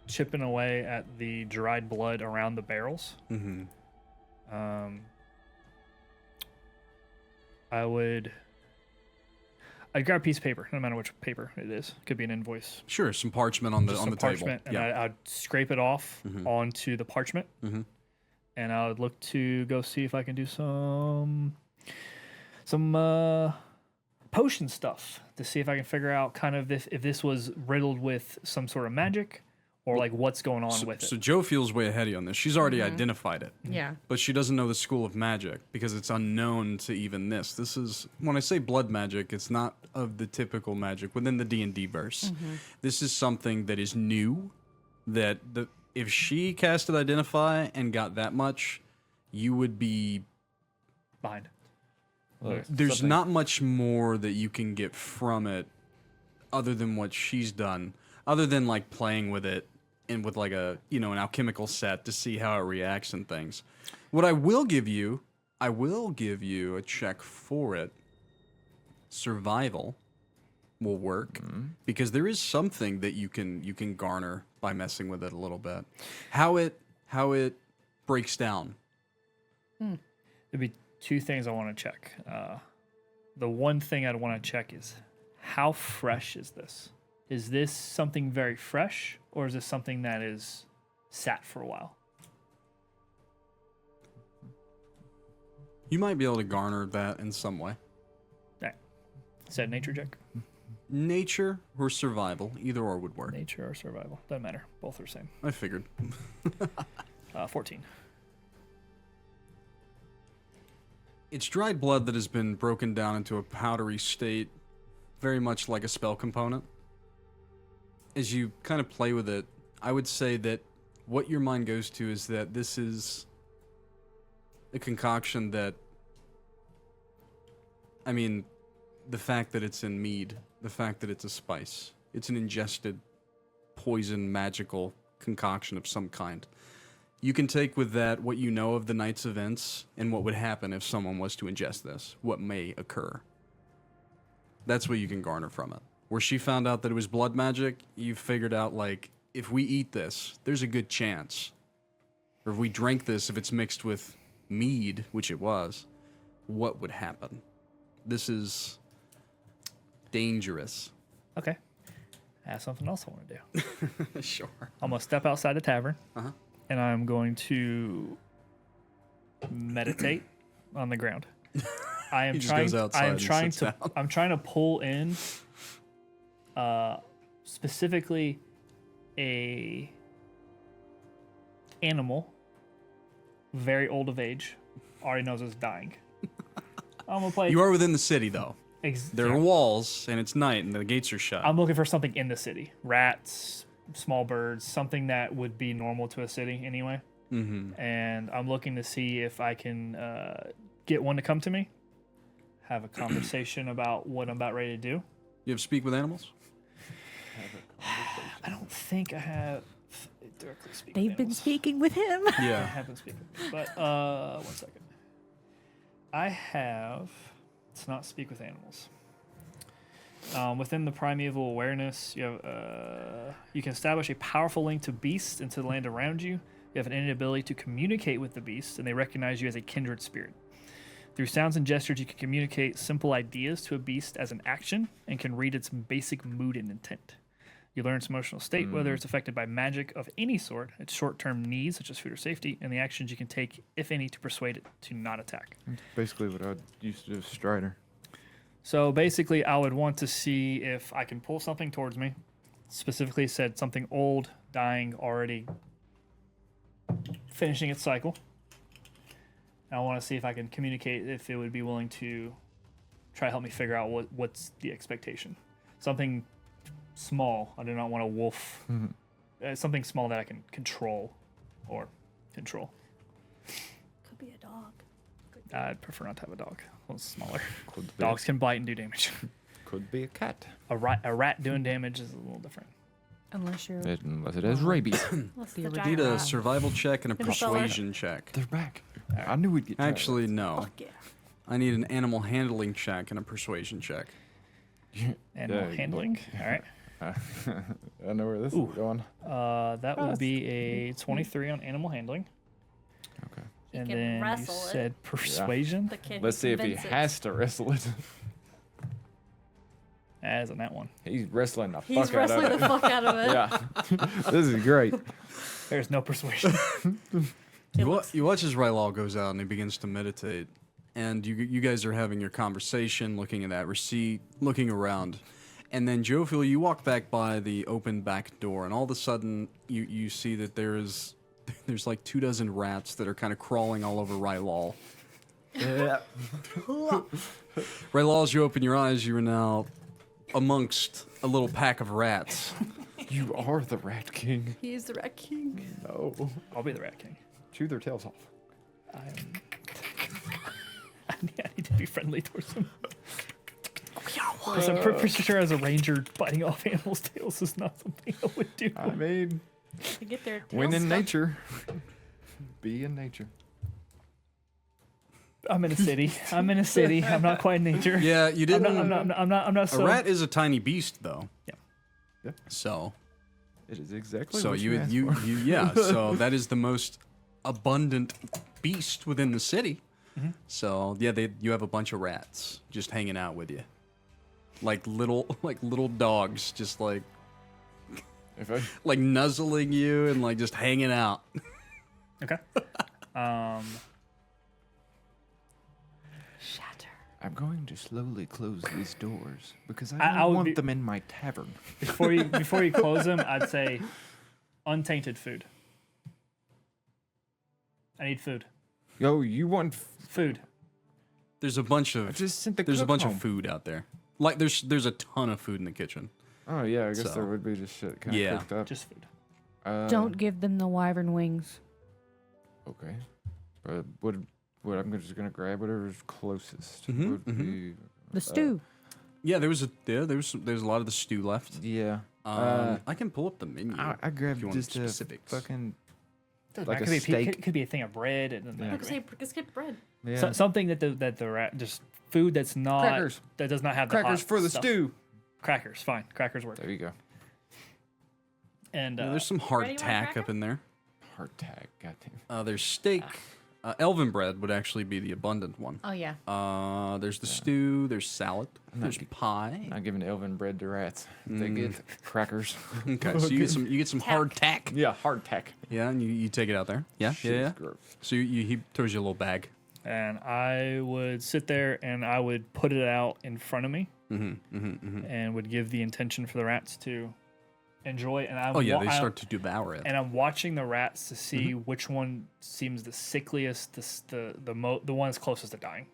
Speaker 4: chipping away at the dried blood around the barrels.
Speaker 1: Mm-hmm.
Speaker 4: I'd grab a piece of paper, no matter which paper it is. It could be an invoice.
Speaker 1: Sure, some parchment on the
Speaker 4: Just
Speaker 1: on
Speaker 4: some
Speaker 1: the
Speaker 4: parchment,
Speaker 1: table.
Speaker 4: and I'd scrape it off
Speaker 1: Mhm.
Speaker 4: onto the parchment,
Speaker 1: Mhm.
Speaker 4: and I would look to go see if I can do some potion stuff to see if I can figure out kind of if this was riddled with some sort of magic, or like what's going on with it.
Speaker 1: So Jophiel's way ahead of you on this. She's already identified it.
Speaker 2: Yeah.
Speaker 1: But she doesn't know the school of magic because it's unknown to even this. This is, when I say blood magic, it's not of the typical magic within the D&D verse. This is something that is new, that if she casted Identify and got that much, you would be...
Speaker 4: behind.
Speaker 1: There's not much more that you can get from it other than what she's done, other than like playing with it and with like a, an alchemical set to see how it reacts and things. What I will give you a check for it. Survival will work because there is something that you can garner by messing with it a little bit. How it breaks down.
Speaker 4: There'd be two things I want to check. The one thing I'd want to check is how fresh is this? Is this something very fresh, or is this something that is sat for a while?
Speaker 1: You might be able to garner that in some way.
Speaker 4: Right. Is that a nature check?
Speaker 1: Nature or survival, either or would work.
Speaker 4: Nature or survival. Doesn't matter. Both are the same.
Speaker 1: I figured.
Speaker 4: 14.
Speaker 1: It's dried blood that has been broken down into a powdery state, very much like a spell component. As you kind of play with it, I would say that what your mind goes to is that this is a concoction that, I mean, the fact that it's in mead, the fact that it's a spice, it's an ingested poison magical concoction of some kind. You can take with that what you know of the night's events and what would happen if someone was to ingest this, what may occur. That's what you can garner from it. Where she found out that it was blood magic, you figured out, like, if we eat this, there's a good chance. Or if we drank this, if it's mixed with mead, which it was, what would happen? This is dangerous.
Speaker 4: Okay. I have something else I want to do.
Speaker 1: Sure.
Speaker 4: I'm going to step outside the tavern,
Speaker 1: Uh-huh.
Speaker 4: and I'm going to meditate on the ground. I am
Speaker 1: He just
Speaker 4: trying.
Speaker 1: goes outside
Speaker 4: I am
Speaker 1: and
Speaker 4: trying
Speaker 1: sits
Speaker 4: to.
Speaker 1: down.
Speaker 4: I'm trying to pull in, specifically, a animal, very old of age, already knows it's dying. I'm gonna play.
Speaker 1: You are within the city, though. There are walls, and it's night, and the gates are shut.
Speaker 4: I'm looking for something in the city. Rats, small birds, something that would be normal to a city anyway.
Speaker 1: Mm-hmm.
Speaker 4: And I'm looking to see if I can get one to come to me, have a conversation about what I'm about ready to do.
Speaker 1: You have speak with animals?
Speaker 4: I don't think I have directly speaking.
Speaker 2: They've been speaking with him.
Speaker 4: I
Speaker 1: Yeah.
Speaker 4: have been speaking. But 1 second. I have. It's not speak with animals. Within the primeval awareness, you have you can establish a powerful link to beasts and to the land around you. You have an innate ability to communicate with the beasts, and they recognize you as a kindred spirit. Through sounds and gestures, you can communicate simple ideas to a beast as an action and can read its basic mood and intent. You learn its emotional state, whether it's affected by magic of any sort, its short-term needs, such as food or safety, and the actions you can take, if any, to persuade it to not attack.
Speaker 3: That's basically what I used to do with Strider.
Speaker 4: So basically, I would want to see if I can pull something towards me. Specifically said something old, dying, already finishing its cycle. And I want to see if I can communicate if it would be willing to try to help me figure out what's the expectation. Something small. I do not want a wolf. Something small that I can control. Control.
Speaker 5: Could be a dog.
Speaker 4: I'd prefer not to have a dog. A little smaller.
Speaker 3: Could be
Speaker 4: Dogs can bite and do damage.
Speaker 3: Could be a cat.
Speaker 4: A rat doing damage is a little different.
Speaker 2: Unless you're.
Speaker 3: Unless it has rabies.
Speaker 5: What's
Speaker 2: The
Speaker 5: the
Speaker 2: original
Speaker 1: Need
Speaker 5: giant
Speaker 1: a
Speaker 5: rat?
Speaker 1: survival check and a
Speaker 5: Never saw it.
Speaker 1: persuasion check.
Speaker 3: They're back. I knew we'd get tired.
Speaker 1: Actually, no.
Speaker 5: Fuck yeah.
Speaker 1: I need an animal handling check and a persuasion check.
Speaker 4: Animal handling. All right.
Speaker 3: I know where this
Speaker 4: Ooh.
Speaker 3: is going.
Speaker 4: That would be a 23 on animal handling.
Speaker 3: Okay.
Speaker 4: And
Speaker 5: can
Speaker 4: then you
Speaker 5: wrestle it.
Speaker 4: said persuasion.
Speaker 5: But can
Speaker 3: Let's see if he
Speaker 5: convince it?
Speaker 3: has to wrestle it.
Speaker 4: As on that one.
Speaker 3: He's wrestling the
Speaker 5: He's
Speaker 3: fuck out
Speaker 5: wrestling
Speaker 3: of
Speaker 5: the
Speaker 3: it.
Speaker 5: fuck out of it.
Speaker 3: Yeah. This is great.
Speaker 4: There's no persuasion.
Speaker 1: You watch as Rylal goes out and he begins to meditate, and you guys are having your conversation, looking at that receipt, looking around, And then, Jophiel, you walk back by the open back door, and all of a sudden, you see that there's like 24 rats that are kind of crawling all over Rylal.
Speaker 3: Yeah.
Speaker 1: Rylal, as you open your eyes, you are now amongst a little pack of rats.
Speaker 3: You are the Rat King.
Speaker 5: He is the Rat King.
Speaker 3: No.
Speaker 4: I'll be the Rat King.
Speaker 3: Chew their tails off.
Speaker 4: I need to be friendly towards them. Because I'm pretty sure as a ranger, biting off animals' tails is not something I would do.
Speaker 3: I mean,
Speaker 5: To get their
Speaker 3: when
Speaker 5: tails
Speaker 3: in
Speaker 5: stuck.
Speaker 3: nature, be in nature.
Speaker 4: I'm in a city. I'm not quite in nature.
Speaker 1: Yeah, you didn't.
Speaker 4: I'm not
Speaker 1: A
Speaker 4: so.
Speaker 1: rat is a tiny beast, though.
Speaker 4: Yeah.
Speaker 3: Yeah.
Speaker 1: So,
Speaker 3: It is exactly
Speaker 1: so
Speaker 3: what
Speaker 1: you
Speaker 3: asked
Speaker 1: you
Speaker 3: for.
Speaker 1: you yeah. So that is the most abundant beast within the city.
Speaker 4: Mm-hmm.
Speaker 1: So yeah, you have a bunch of rats just hanging out with you, like little dogs, just like
Speaker 3: If I,
Speaker 1: nuzzling you and like just hanging out.
Speaker 4: Okay.
Speaker 5: Shatter.
Speaker 3: I'm going to slowly close these doors because I
Speaker 4: I
Speaker 3: don't
Speaker 4: would
Speaker 3: want
Speaker 4: be-
Speaker 3: them in my tavern.
Speaker 4: Before you close them, I'd say untainted food. I need food.
Speaker 3: Yo, you want?
Speaker 4: Food.
Speaker 1: There's a bunch
Speaker 3: I
Speaker 1: of
Speaker 3: just sent the
Speaker 1: there's a
Speaker 3: cook
Speaker 1: bunch
Speaker 3: home.
Speaker 1: of food out there. Like there's a ton of food in the kitchen.
Speaker 3: Oh yeah, I guess
Speaker 1: So-
Speaker 3: there would be just shit kind of
Speaker 1: Yeah.
Speaker 3: cooked up.
Speaker 4: Just food.
Speaker 2: Don't give them the wyvern wings.
Speaker 3: Okay, but what I'm just gonna grab whatever's closest.
Speaker 1: Mhm,
Speaker 3: Would be
Speaker 2: The stew.
Speaker 1: Yeah, there's a lot of the stew left.
Speaker 3: yeah.
Speaker 1: I can pull up the menu.
Speaker 3: I grabbed
Speaker 1: you want
Speaker 3: just a
Speaker 1: specifics.
Speaker 3: fucking
Speaker 4: Doesn't
Speaker 3: Like
Speaker 4: matter.
Speaker 3: a
Speaker 4: Could be a,
Speaker 3: steak.
Speaker 4: could be a thing of bread. And
Speaker 3: Yeah.
Speaker 5: Look, skip bread.
Speaker 3: yeah.
Speaker 4: something that the rat just food that's not
Speaker 3: Crackers.
Speaker 4: that does not have the
Speaker 3: Crackers
Speaker 4: hot
Speaker 3: for the
Speaker 4: stuff.
Speaker 3: stew.
Speaker 4: Crackers, fine. Crackers work.
Speaker 3: There you go.
Speaker 4: And
Speaker 1: Yeah, there's some
Speaker 5: Ready, you want a
Speaker 1: hardtack up
Speaker 5: cracker?
Speaker 1: in there.
Speaker 3: Heart tag. Goddamn.
Speaker 1: There's steak. Elven bread would actually be the abundant one.
Speaker 2: Oh yeah.
Speaker 1: There's the stew. There's salad.
Speaker 3: not
Speaker 1: There's
Speaker 3: g-
Speaker 1: pie.
Speaker 3: Not giving elven bread to rats. They get crackers.
Speaker 1: Okay, so you get some hardtack.
Speaker 3: Yeah, hardtack.
Speaker 1: Yeah, and you take it out there. Yeah,
Speaker 3: Shit is
Speaker 1: yeah.
Speaker 3: gross.
Speaker 1: So he throws you a little bag.
Speaker 4: and I would sit there and I would put it out in front of me and would give the intention for the rats to enjoy. And I
Speaker 1: Oh yeah, they start to devour it.
Speaker 4: and I'm watching the rats to see which one seems the sickliest, the one that's closest to dying.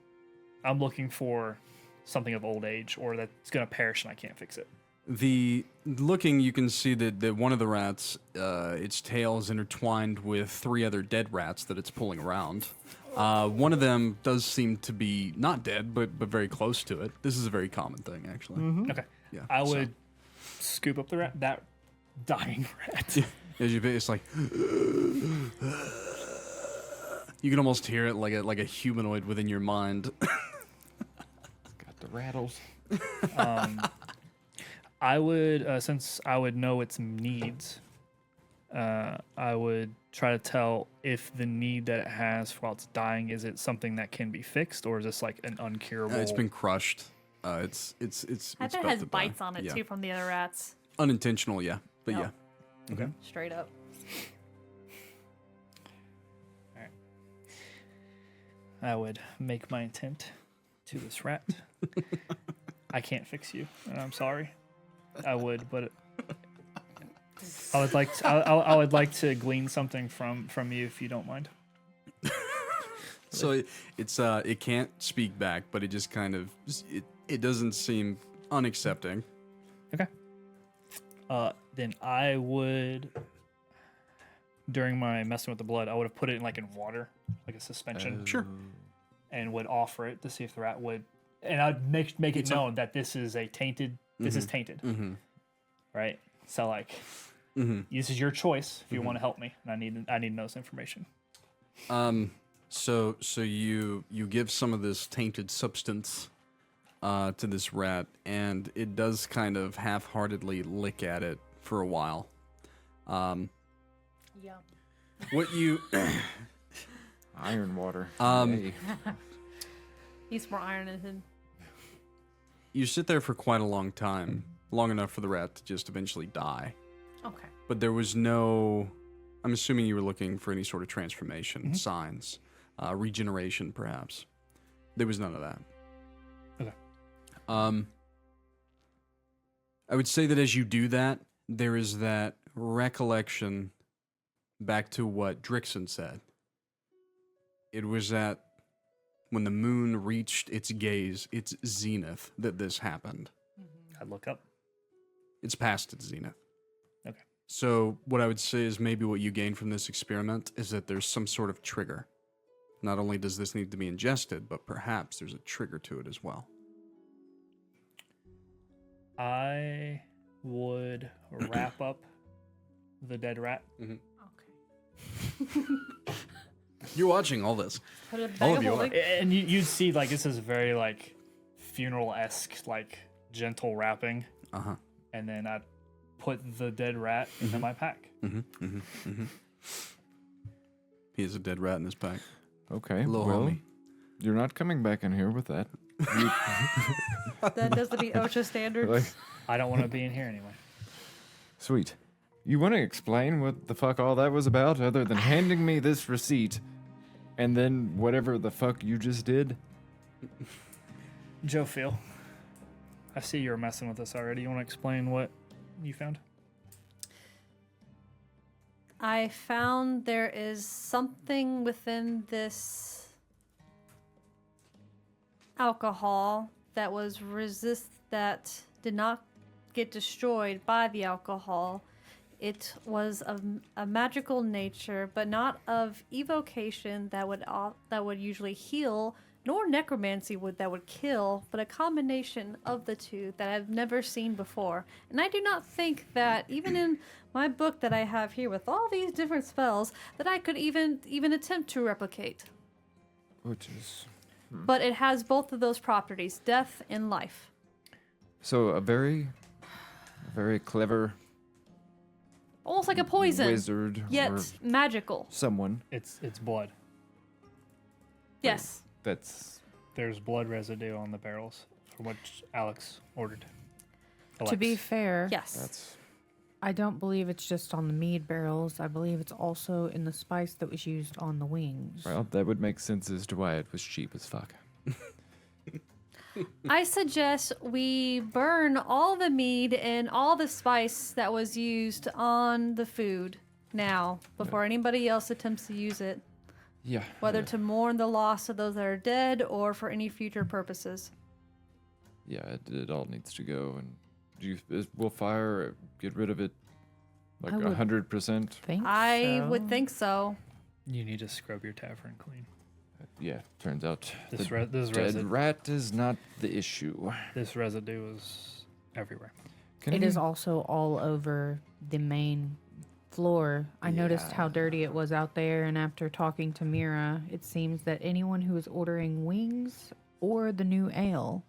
Speaker 4: I'm looking for something of old age or that's gonna perish and I can't fix it.
Speaker 1: The looking, you can see that one of the rats, its tail is intertwined with 3 other dead rats that it's pulling around. One of them does seem to be not dead, but very close to it. This is a very common thing, actually.
Speaker 4: Okay.
Speaker 1: Yeah,
Speaker 4: I
Speaker 1: so-
Speaker 4: would scoop up that dying rat.
Speaker 1: As it's like you can almost hear it like a humanoid within your mind.
Speaker 3: Got the rattles.
Speaker 4: I would, since I would know its needs, I would try to tell if the need that it has while it's dying, is it something that can be fixed or is this like an uncurable?
Speaker 1: It's been crushed. It's
Speaker 5: I
Speaker 1: it's
Speaker 5: bet it
Speaker 1: about
Speaker 5: has
Speaker 1: to die.
Speaker 5: bites on it
Speaker 1: Yeah.
Speaker 5: too from the other rats.
Speaker 1: Unintentional, yeah, but
Speaker 5: Oh.
Speaker 1: yeah.
Speaker 4: Okay.
Speaker 5: Straight up.
Speaker 4: I would make my intent to this rat. I can't fix you, and I'm sorry. I would, but I would like to, I would like to glean something from you if you don't mind.
Speaker 1: So it can't speak back, but it just kind of it doesn't seem unaccepting.
Speaker 4: Okay. Then I would, during my messing with the blood, I would have put it in in water, like a suspension.
Speaker 1: Sure.
Speaker 4: And would offer it to see if the rat would, and I'd make it known that this is a tainted. This is tainted, right? So this is your choice if you want to help me, and I need to know this information.
Speaker 1: So you give some of this tainted substance to this rat, and it does kind of half-heartedly lick at it for a while.
Speaker 5: Yum.
Speaker 1: What you
Speaker 3: Iron water.
Speaker 1: Um,
Speaker 3: Hey.
Speaker 5: He's more iron in him.
Speaker 1: you sit there for quite a long time, long enough for the rat to just eventually die.
Speaker 5: Okay.
Speaker 1: But there was no. I'm assuming you were looking for any sort of transformation signs, regeneration, perhaps. There was none of that.
Speaker 4: Okay.
Speaker 1: I would say that as you do that, there is that recollection back to what Drixon said. It was at when the moon reached its gaze, its zenith, that this happened.
Speaker 4: I'd look up.
Speaker 1: It's past its zenith.
Speaker 4: Okay.
Speaker 1: So what I would say is maybe what you gain from this experiment is that there's some sort of trigger. Not only does this need to be ingested, but perhaps there's a trigger to it as well.
Speaker 4: I would wrap up the dead rat.
Speaker 5: Okay.
Speaker 1: You're watching all this.
Speaker 5: Put it
Speaker 1: All
Speaker 5: back
Speaker 1: of you are.
Speaker 4: And you'd see, like, this is very, like, funeral-esque, like, gentle wrapping.
Speaker 1: Uh-huh.
Speaker 4: And then I'd put the dead rat into my pack.
Speaker 1: He has a dead rat in his pack.
Speaker 3: Okay,
Speaker 1: Little
Speaker 3: well,
Speaker 1: homie.
Speaker 3: you're not coming back in here with that.
Speaker 5: That does the beat OSHA standards.
Speaker 3: Like,
Speaker 4: I don't want to be in here anyway.
Speaker 3: sweet. You want to explain what the fuck all that was about other than handing me this receipt and then whatever the fuck you just did?
Speaker 4: Jophiel, I see you're messing with us already. You want to explain what you found?
Speaker 5: I found there is something within this alcohol that was that did not get destroyed by the alcohol. It was of a magical nature, but not of evocation that would usually heal, nor necromancy that would kill, but a combination of the two that I've never seen before. And I do not think that even in my book that I have here with all these different spells that I could even attempt to replicate.
Speaker 3: Which is...
Speaker 5: But it has both of those properties, death and life.
Speaker 3: So a very clever
Speaker 5: Almost like a poison,
Speaker 3: wizard
Speaker 5: yet
Speaker 3: or
Speaker 5: magical.
Speaker 3: someone
Speaker 4: It's blood.
Speaker 5: Yes.
Speaker 3: that's...
Speaker 4: There's blood residue on the barrels, from which Alex ordered.
Speaker 2: To be
Speaker 4: Alex.
Speaker 2: fair,
Speaker 5: Yes.
Speaker 2: I don't believe it's just on the mead barrels. I believe it's also in the spice that was used on the wings.
Speaker 3: Well, that would make sense as to why it was cheap as fuck.
Speaker 5: I suggest we burn all the mead and all the spice that was used on the food now, before anybody else attempts to use it,
Speaker 3: Yeah.
Speaker 5: whether to mourn the loss of those that are dead or for any future purposes.
Speaker 3: Yeah, it all needs to go, and we'll fire, get rid of it, like
Speaker 2: I would
Speaker 3: 100%.
Speaker 5: I
Speaker 2: so.
Speaker 5: would think so.
Speaker 4: You need to scrub your tavern clean.
Speaker 3: Yeah, turns out
Speaker 4: This
Speaker 3: the dead
Speaker 4: residue.
Speaker 3: rat is not the issue.
Speaker 4: This residue is everywhere.
Speaker 3: Can
Speaker 2: It
Speaker 3: we-
Speaker 2: is also all over the main floor. I noticed how dirty it was out there, and after talking to Mira, it seems that anyone who is ordering wings or the new ale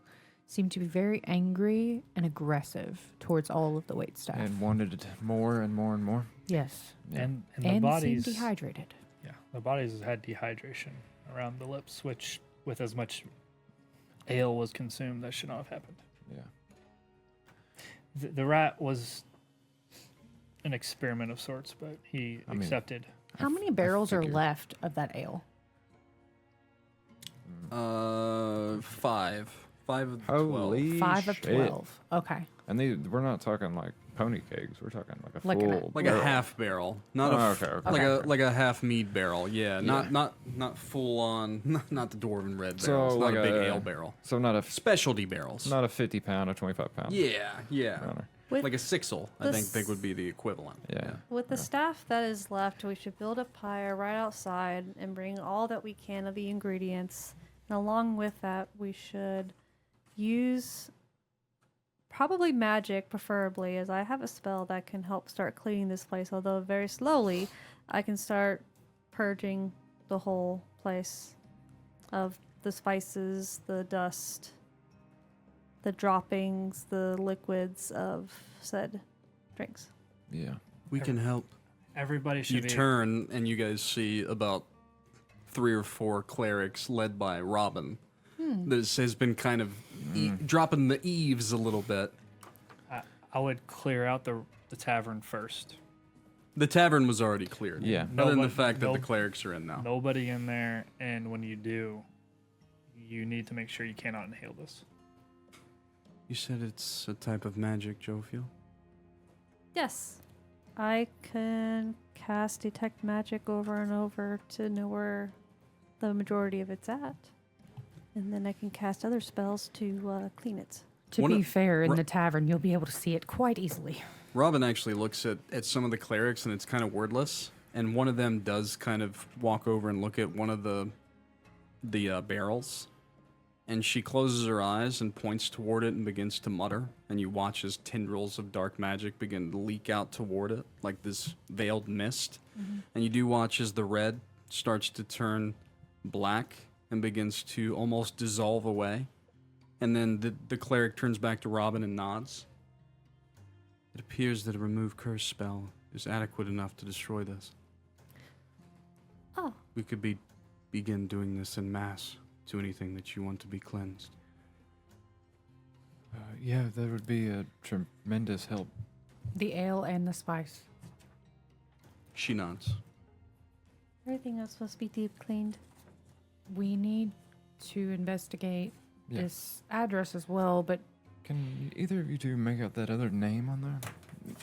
Speaker 2: seemed to be very angry and aggressive towards all of the waitstaff.
Speaker 3: and wanted it more and more and more.
Speaker 2: Yes.
Speaker 3: Yeah.
Speaker 4: And the
Speaker 2: And
Speaker 4: bodies
Speaker 2: seemed dehydrated.
Speaker 4: Yeah, the bodies had dehydration around the lips, which, with as much ale was consumed, that should not have happened.
Speaker 3: Yeah.
Speaker 4: The rat was an experiment of sorts, but he
Speaker 3: I mean,
Speaker 4: accepted.
Speaker 2: How many barrels are
Speaker 3: figured.
Speaker 2: left of that ale?
Speaker 1: 5. 5 of the 12.
Speaker 3: Holy
Speaker 2: 5 of
Speaker 3: shit.
Speaker 2: 12. Okay.
Speaker 3: And we're not talking like pony kegs. We're talking like a
Speaker 2: Like
Speaker 3: full
Speaker 1: Like
Speaker 3: barrel.
Speaker 1: a half barrel, not
Speaker 3: Okay.
Speaker 1: like a half mead barrel. Yeah, not full on, not the dwarven red
Speaker 3: So,
Speaker 1: barrels, not
Speaker 3: like
Speaker 1: a big
Speaker 3: a-
Speaker 1: ale barrel.
Speaker 3: So not a
Speaker 1: Specialty barrels.
Speaker 3: not a 50 pound, a 25 pound.
Speaker 1: Yeah.
Speaker 3: Runner.
Speaker 5: With,
Speaker 1: Like a sixel, I
Speaker 5: This-
Speaker 1: think would be the equivalent.
Speaker 3: Yeah.
Speaker 5: with the staff that is left, we should build a pyre right outside and bring all that we can of the ingredients. And along with that, we should use probably magic, preferably, as I have a spell that can help start cleaning this place. Although very slowly, I can start purging the whole place of the spices, the dust, the droppings, the liquids of said drinks.
Speaker 3: Yeah.
Speaker 1: We can help.
Speaker 4: Everybody should
Speaker 1: You
Speaker 4: be.
Speaker 1: turn and you guys see about 3 or 4 clerics led by Robin. This has been kind of dropping the eaves a little bit.
Speaker 4: I would clear out the tavern first.
Speaker 1: The tavern was already cleared.
Speaker 3: Yeah.
Speaker 1: Other than the
Speaker 4: Nobody-
Speaker 1: fact that the
Speaker 4: no-
Speaker 1: clerics are in now.
Speaker 4: Nobody in there, and when you do, you need to make sure you cannot inhale this.
Speaker 1: You said it's a type of magic, Jophiel?
Speaker 5: Yes. I can cast Detect Magic over and over to know where the majority of it's at. And then I can cast other spells to clean it.
Speaker 2: To be fair, in the tavern, you'll be able to see it quite easily.
Speaker 1: Robin actually looks at some of the clerics, and it's kind of wordless. And one of them does kind of walk over and look at one of the barrels. And she closes her eyes and points toward it and begins to mutter. And you watch as tendrils of dark magic begin to leak out toward it, like this veiled mist. Mm-hmm. And you do watch as the red starts to turn black and begins to almost dissolve away. And then the cleric turns back to Robin and nods. It appears that a remove curse spell is adequate enough to destroy this.
Speaker 5: Oh.
Speaker 1: We could begin doing this en masse to anything that you want to be cleansed.
Speaker 3: Yeah, that would be a tremendous help.
Speaker 2: The ale and the spice.
Speaker 1: She nods.
Speaker 5: Everything else must be deep cleaned.
Speaker 2: We need to investigate this address as well, but...
Speaker 3: Can either of you two make out that other name on there?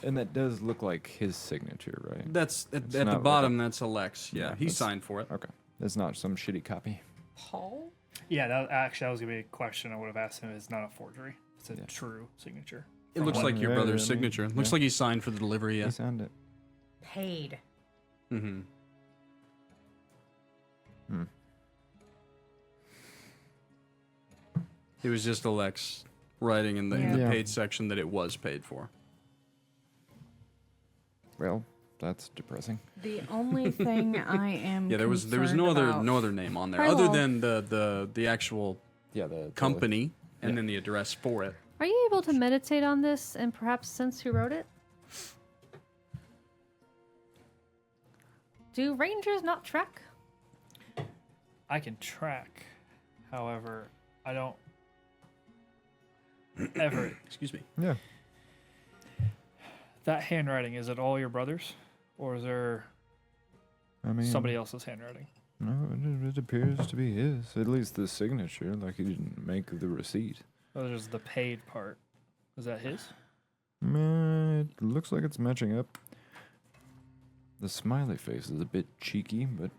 Speaker 3: And that does look like his signature, right?
Speaker 1: That's at the bottom, that's Alex. Yeah, he signed for it.
Speaker 3: Okay. That's not some shitty copy.
Speaker 2: Paul?
Speaker 4: Yeah, that was going to be a question I would have asked him. It's not a forgery. It's a true signature.
Speaker 1: It looks like your brother's signature. It looks like he signed for the delivery, yeah.
Speaker 3: He signed it.
Speaker 2: Paid.
Speaker 1: Mm-hmm. It was just Alex writing in the paid section that it was paid for.
Speaker 3: Well, that's depressing.
Speaker 2: The only thing I am
Speaker 1: there was no other name on there other than the actual company and then the address for it.
Speaker 5: Are you able to meditate on this and perhaps sense who wrote it? Do rangers not track?
Speaker 4: I can track. However, I don't. Everett.
Speaker 1: Excuse me.
Speaker 3: Yeah.
Speaker 4: That handwriting, is it all your brothers? Or is there somebody else's handwriting?
Speaker 3: No, it appears to be his. At least the signature, like he didn't make the receipt.
Speaker 4: Oh, there's the paid part. Is that his?
Speaker 3: It looks like it's matching up. The smiley face is a bit cheeky, but...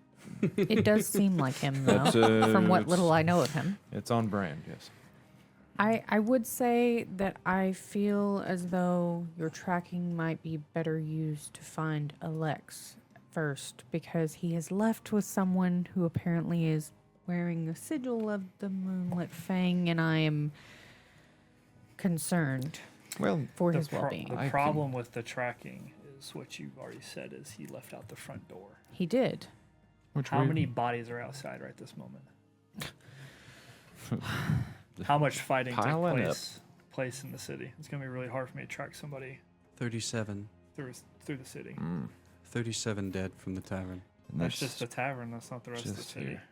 Speaker 2: It does seem like him, though, from what little I know of him.
Speaker 3: It's on brand, yes.
Speaker 2: I would say that I feel as though your tracking might be better used to find Alex first, because he has left with someone who apparently is wearing the sigil of the Moonlit Fang, and I am concerned for his well-being.
Speaker 4: The problem with the tracking is what you've already said, is he left out the front door.
Speaker 2: He did.
Speaker 4: How many bodies are outside right this moment? How much fighting took place in the city? It's going to be really hard for me to track somebody
Speaker 1: 37.
Speaker 4: through the city.
Speaker 1: 37 dead from the tavern.
Speaker 4: That's just the tavern. That's not the rest of the city.
Speaker 3: Here.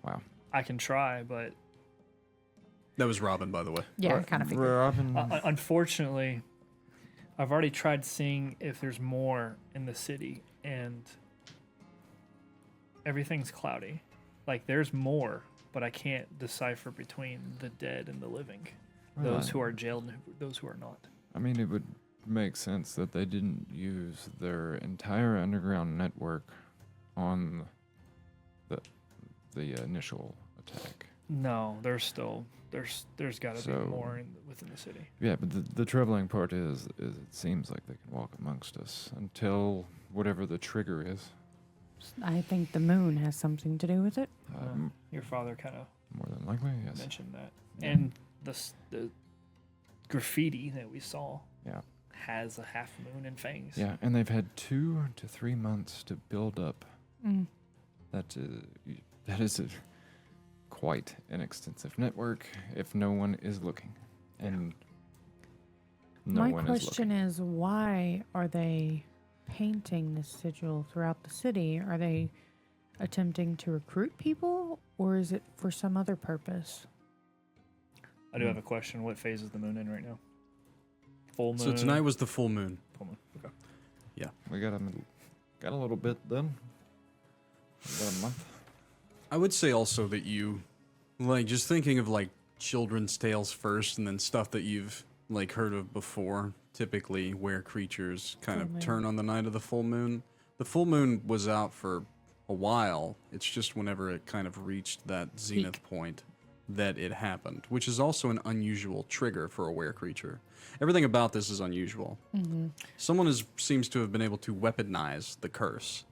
Speaker 3: Wow.
Speaker 4: I can try, but...
Speaker 1: That was Robin, by the way.
Speaker 2: Yeah, I kind of figured.
Speaker 3: Robin.
Speaker 4: Unfortunately, I've already tried seeing if there's more in the city, and everything's cloudy. Like, there's more, but I can't decipher between the dead and the living. Those who are jailed and those who are not.
Speaker 3: I mean, it would make sense that they didn't use their entire underground network on the initial attack.
Speaker 4: No, there's got to be more within the city.
Speaker 3: Yeah, but the troubling part is it seems like they can walk amongst us until whatever the trigger is.
Speaker 2: I think the moon has something to do with it.
Speaker 4: Your father kind of
Speaker 3: more than likely, yes.
Speaker 4: mentioned that. Yeah. And the graffiti that we saw has a half moon and fangs.
Speaker 3: Yeah, and they've had 2 to 3 months to build up. That is quite an extensive network if no one is looking. And
Speaker 2: My question is, why are they painting this sigil throughout the city? Are they attempting to recruit people, or is it for some other purpose?
Speaker 4: I do have a question. What phase is the moon in right now? Full moon?
Speaker 1: So tonight was the full moon.
Speaker 4: Full moon, okay.
Speaker 1: Yeah.
Speaker 3: We got a little bit done. About a month.
Speaker 1: I would say also that you, like, just thinking of, like, children's tales first, and then stuff that you've like heard of before. Typically, where creatures kind of turn on the night of the full moon. The full moon was out for a while. It's just whenever it kind of reached that zenith point that it happened, which is also an unusual trigger for a were creature. Everything about this is unusual. Someone seems to have been able to weaponize the curse,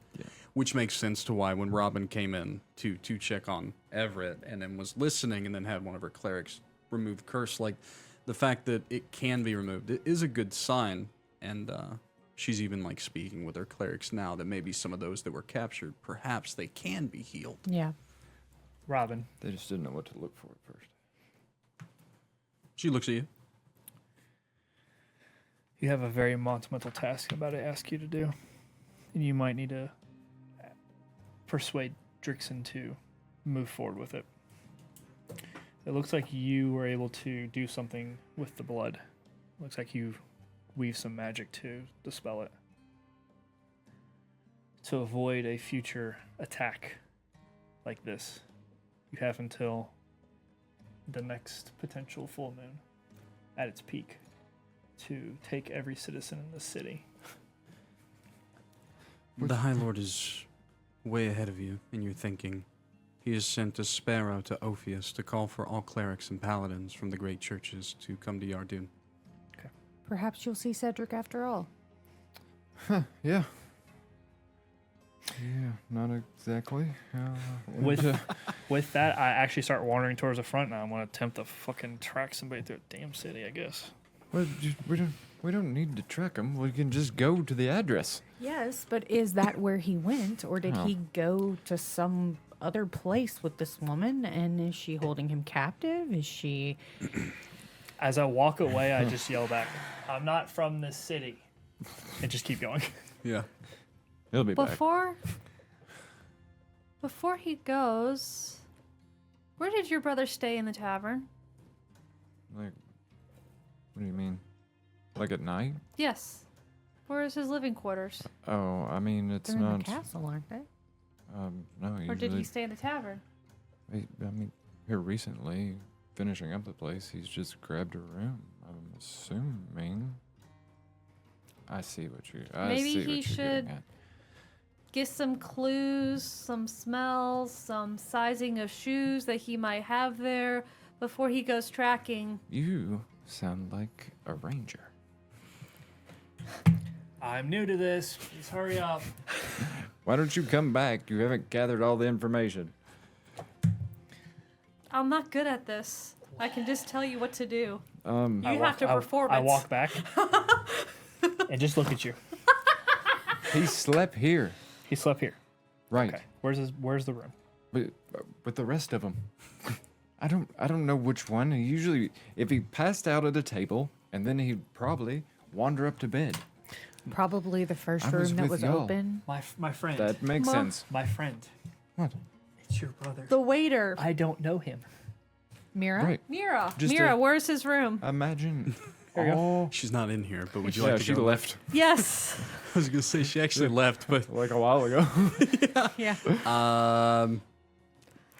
Speaker 1: which makes sense to why when Robin came in to check on Everett and then was listening and then had one of her clerics remove the curse, like the fact that it can be removed, it is a good sign. And she's even like speaking with her clerics now that maybe some of those that were captured, perhaps they can be healed.
Speaker 2: Yeah.
Speaker 4: Robin.
Speaker 3: They just didn't know what to look for at first.
Speaker 1: She looks at you.
Speaker 4: You have a very monumental task I'm about to ask you to do. And you might need to persuade Drixon to move forward with it. It looks like you were able to do something with the blood. Looks like you weave some magic to dispel it. To avoid a future attack like this, you have until the next potential full moon at its peak to take every citizen in the city.
Speaker 1: The High Lord is way ahead of you in your thinking. He has sent a sparrow to Ophius to call for all clerics and paladins from the great churches to come to Yardun.
Speaker 2: Perhaps you'll see Cedric after all.
Speaker 3: Yeah. Yeah, not exactly.
Speaker 4: With that, I actually start wandering towards the front now. I'm going to attempt to fucking track somebody through a damn city, I guess.
Speaker 3: Well, we don't need to track him. We can just go to the address.
Speaker 2: Yes, but is that where he went, or did he go to some other place with this woman? And is she holding him captive? Is she?
Speaker 4: As I walk away, I just yell back, "I'm not from this city," and just keep going.
Speaker 1: Yeah.
Speaker 3: He'll be back.
Speaker 5: Before he goes, where did your brother stay in the tavern?
Speaker 3: Like, what do you mean? Like at night?
Speaker 5: Yes. Where is his living quarters?
Speaker 3: Oh, I mean, it's
Speaker 2: They're
Speaker 3: not.
Speaker 2: in the castle, aren't they?
Speaker 3: No, usually.
Speaker 5: Or did he stay in the tavern?
Speaker 3: I mean, here recently, finishing up the place, he's just grabbed a room. I'm assuming. I see what you.
Speaker 5: Maybe he should get some clues, some smells, some sizing of shoes that he might have there before he goes tracking.
Speaker 3: You sound like a ranger.
Speaker 4: I'm new to this. Please hurry up.
Speaker 3: Why don't you come back? You haven't gathered all the information.
Speaker 5: I'm not good at this. I can just tell you what to do. You
Speaker 4: I
Speaker 5: have to perform
Speaker 4: I
Speaker 5: it.
Speaker 4: walk back and just look at you.
Speaker 3: He slept here.
Speaker 4: He slept here.
Speaker 3: Right.
Speaker 4: Okay. Where's the room?
Speaker 3: With the rest of them. I don't know which one. He usually, if he passed out at a table, and then he'd probably wander up to bed.
Speaker 2: Probably the first
Speaker 3: I was
Speaker 2: room that
Speaker 3: with
Speaker 2: was
Speaker 3: y'all.
Speaker 2: open.
Speaker 4: My friend.
Speaker 3: That makes sense.
Speaker 4: My friend.
Speaker 3: What?
Speaker 4: It's your brother.
Speaker 5: The waiter.
Speaker 4: I don't know him.
Speaker 2: Mira?
Speaker 3: Right.
Speaker 5: Mira.
Speaker 3: Just
Speaker 5: Mira,
Speaker 3: a-
Speaker 5: where's his room?
Speaker 3: Imagine.
Speaker 4: There you go.
Speaker 3: all
Speaker 1: She's not in here, but would you
Speaker 3: yeah,
Speaker 1: like to
Speaker 3: she
Speaker 1: go?
Speaker 3: left
Speaker 5: Yes.
Speaker 1: I was gonna say she actually left, but
Speaker 3: like a while ago.
Speaker 2: Yeah.
Speaker 3: How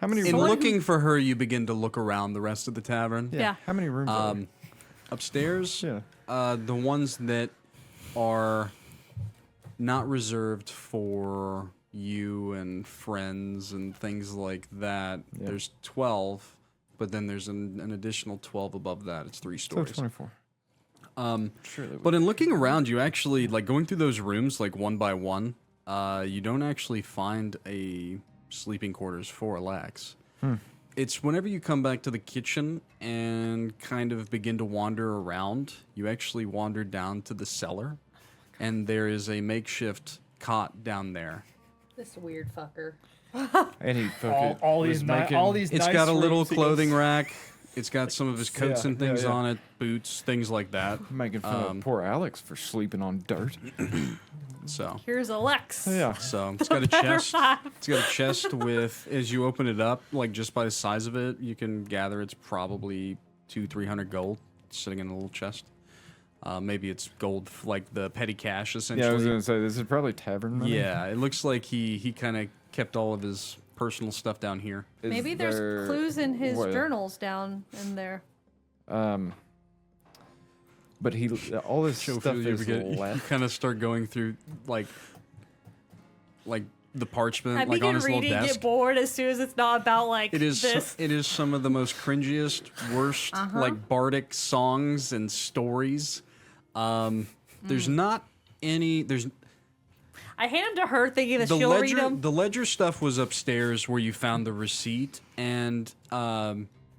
Speaker 3: many?
Speaker 1: in
Speaker 3: rooms?
Speaker 1: looking for her, you begin to look around the rest of the tavern.
Speaker 5: Yeah.
Speaker 3: How many rooms? Are there?
Speaker 1: Upstairs,
Speaker 3: Yeah.
Speaker 1: the ones that are not reserved for you and friends and things like that.
Speaker 3: Yeah.
Speaker 1: There's 12, but then there's an additional 12 above that. It's 3
Speaker 3: So
Speaker 1: stories.
Speaker 3: 24. Sure.
Speaker 1: But in looking around, you actually, like, going through those rooms, like, one by one, you don't actually find a sleeping quarters for Alex. It's whenever you come back to the kitchen and kind of begin to wander around, you actually wander down to the cellar, and there is a makeshift cot down there.
Speaker 2: This weird fucker.
Speaker 3: And he fucking
Speaker 4: All
Speaker 3: was
Speaker 4: these
Speaker 3: making,
Speaker 4: all these.
Speaker 1: It's
Speaker 4: nice
Speaker 1: got a little
Speaker 4: rooms he
Speaker 1: clothing
Speaker 4: goes,
Speaker 1: rack. It's got some of his coats
Speaker 3: Yeah,
Speaker 1: and things
Speaker 3: yeah, yeah.
Speaker 1: on it, boots, things like that.
Speaker 3: making fun of poor Alex for sleeping on dirt.
Speaker 1: So,
Speaker 5: Here's Alex.
Speaker 3: Yeah.
Speaker 1: so it's got a chest. It's got a chest with, as you open it up, like just by the size of it, you can gather it's probably 200-300 gold sitting in a little chest. Maybe it's gold, like the petty cash, essentially.
Speaker 3: Yeah, I was gonna say this is probably tavern money.
Speaker 1: Yeah, it looks like he kind of kept all of his personal stuff down here.
Speaker 5: Maybe there's clues in his journals down in there.
Speaker 3: But all this stuff is
Speaker 1: you
Speaker 3: left.
Speaker 1: kind of start going through like the parchment,
Speaker 5: I
Speaker 1: like
Speaker 5: begin
Speaker 1: on his little
Speaker 5: reading,
Speaker 1: desk.
Speaker 5: get bored as soon as it's not about like this.
Speaker 1: It is some of the most cringiest, worst like bardic songs and stories. There's not any. There's
Speaker 5: I hand them to her, thinking that
Speaker 1: the
Speaker 5: she'll read
Speaker 1: ledger.
Speaker 5: them.
Speaker 1: The ledger stuff was upstairs where you found the receipt, and I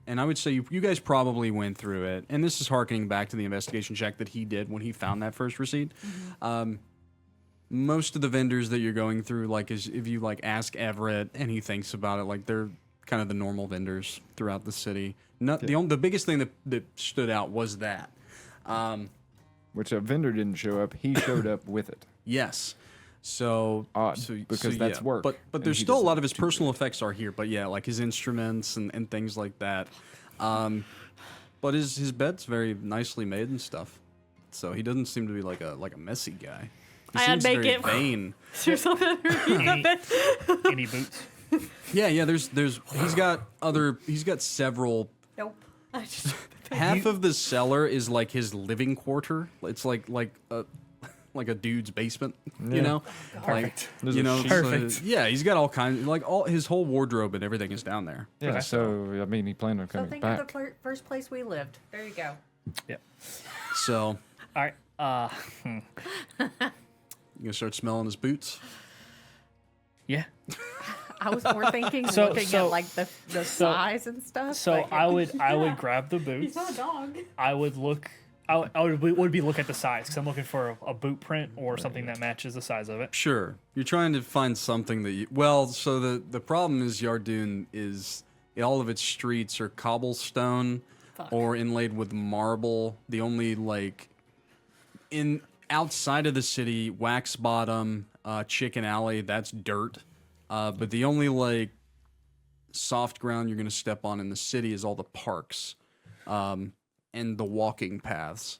Speaker 1: would say you guys probably went through it. And this is harkening back to the investigation check that he did when he found that first receipt. Most of the vendors that you're going through, like, is if you like ask Everett and he thinks about it, like they're kind of the normal vendors throughout the city. The biggest thing that stood out was that.
Speaker 3: Which a vendor didn't show up. He showed up with it.
Speaker 1: Yes. So,
Speaker 3: because that's work.
Speaker 1: But there's still a lot of his personal effects are here. But yeah, like his instruments and things like that. But his bed's very nicely made and stuff. So he doesn't seem to be like a messy guy. He seems very vain.
Speaker 5: There's something
Speaker 4: Any boots?
Speaker 1: Yeah. There's he's got several.
Speaker 5: Nope.
Speaker 1: Half of the cellar is like his living quarter. It's like a dude's basement, you know?
Speaker 4: Perfect.
Speaker 3: There's
Speaker 1: you
Speaker 3: a
Speaker 1: know,
Speaker 3: sheet.
Speaker 4: Perfect.
Speaker 1: Yeah, he's got all kinds, like all his whole wardrobe and everything is down there.
Speaker 3: Yeah,
Speaker 4: Okay.
Speaker 3: so, I mean, he planned on
Speaker 2: So
Speaker 3: coming
Speaker 2: think
Speaker 3: back.
Speaker 2: of the first place we lived. There you go.
Speaker 4: Yep.
Speaker 1: So,
Speaker 4: All right.
Speaker 1: you gonna start smelling his boots?
Speaker 4: Yeah.
Speaker 2: I was more thinking
Speaker 4: So-
Speaker 2: looking
Speaker 4: so-
Speaker 2: at like the size and stuff.
Speaker 4: So
Speaker 2: like,
Speaker 4: I would grab the boots.
Speaker 5: He's not a dog.
Speaker 4: I would look. I would be look at the size because I'm looking for a boot print or something that matches the size of it.
Speaker 1: Sure. You're trying to find something that you... Well, so the problem is Yardoon is... All of its streets are cobblestone or inlaid with marble. The only, like... Outside of the city, Wax Bottom, Chicken Alley, that's dirt. But the only, like, soft ground you're going to step on in the city is all the parks. And the walking paths.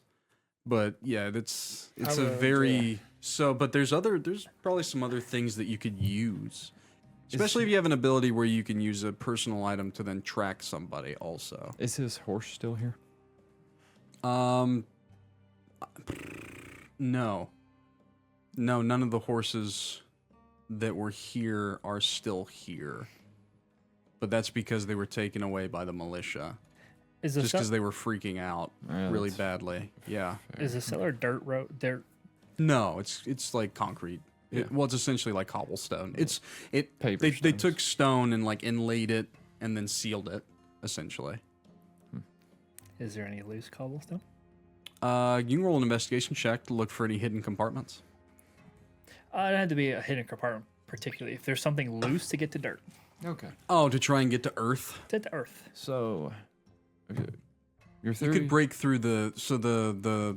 Speaker 1: But yeah, it's a very but there's probably some other things that you could use. Especially if you have an ability where you can use a personal item to then track somebody also.
Speaker 3: Is his horse still here?
Speaker 1: No, none of the horses that were here are still here. But that's because they were taken away by the militia.
Speaker 4: Is
Speaker 1: Just because they were freaking out
Speaker 3: Yeah,
Speaker 1: really
Speaker 3: that's
Speaker 1: badly. Yeah.
Speaker 4: the cellar dirt road? Dirt.
Speaker 1: No, it's like concrete. Well, it's essentially like cobblestone.
Speaker 3: Paper
Speaker 1: They
Speaker 3: stones.
Speaker 1: took stone and like inlaid it and then sealed it, essentially.
Speaker 4: Is there any loose cobblestone?
Speaker 1: You can roll an investigation check to look for any hidden compartments.
Speaker 4: It had to be a hidden compartment, particularly if there's something loose to get to dirt.
Speaker 3: Okay.
Speaker 1: Oh, to try and get to Earth.
Speaker 4: To the earth.
Speaker 3: So, okay. Your
Speaker 1: You
Speaker 3: theory...
Speaker 1: could break through the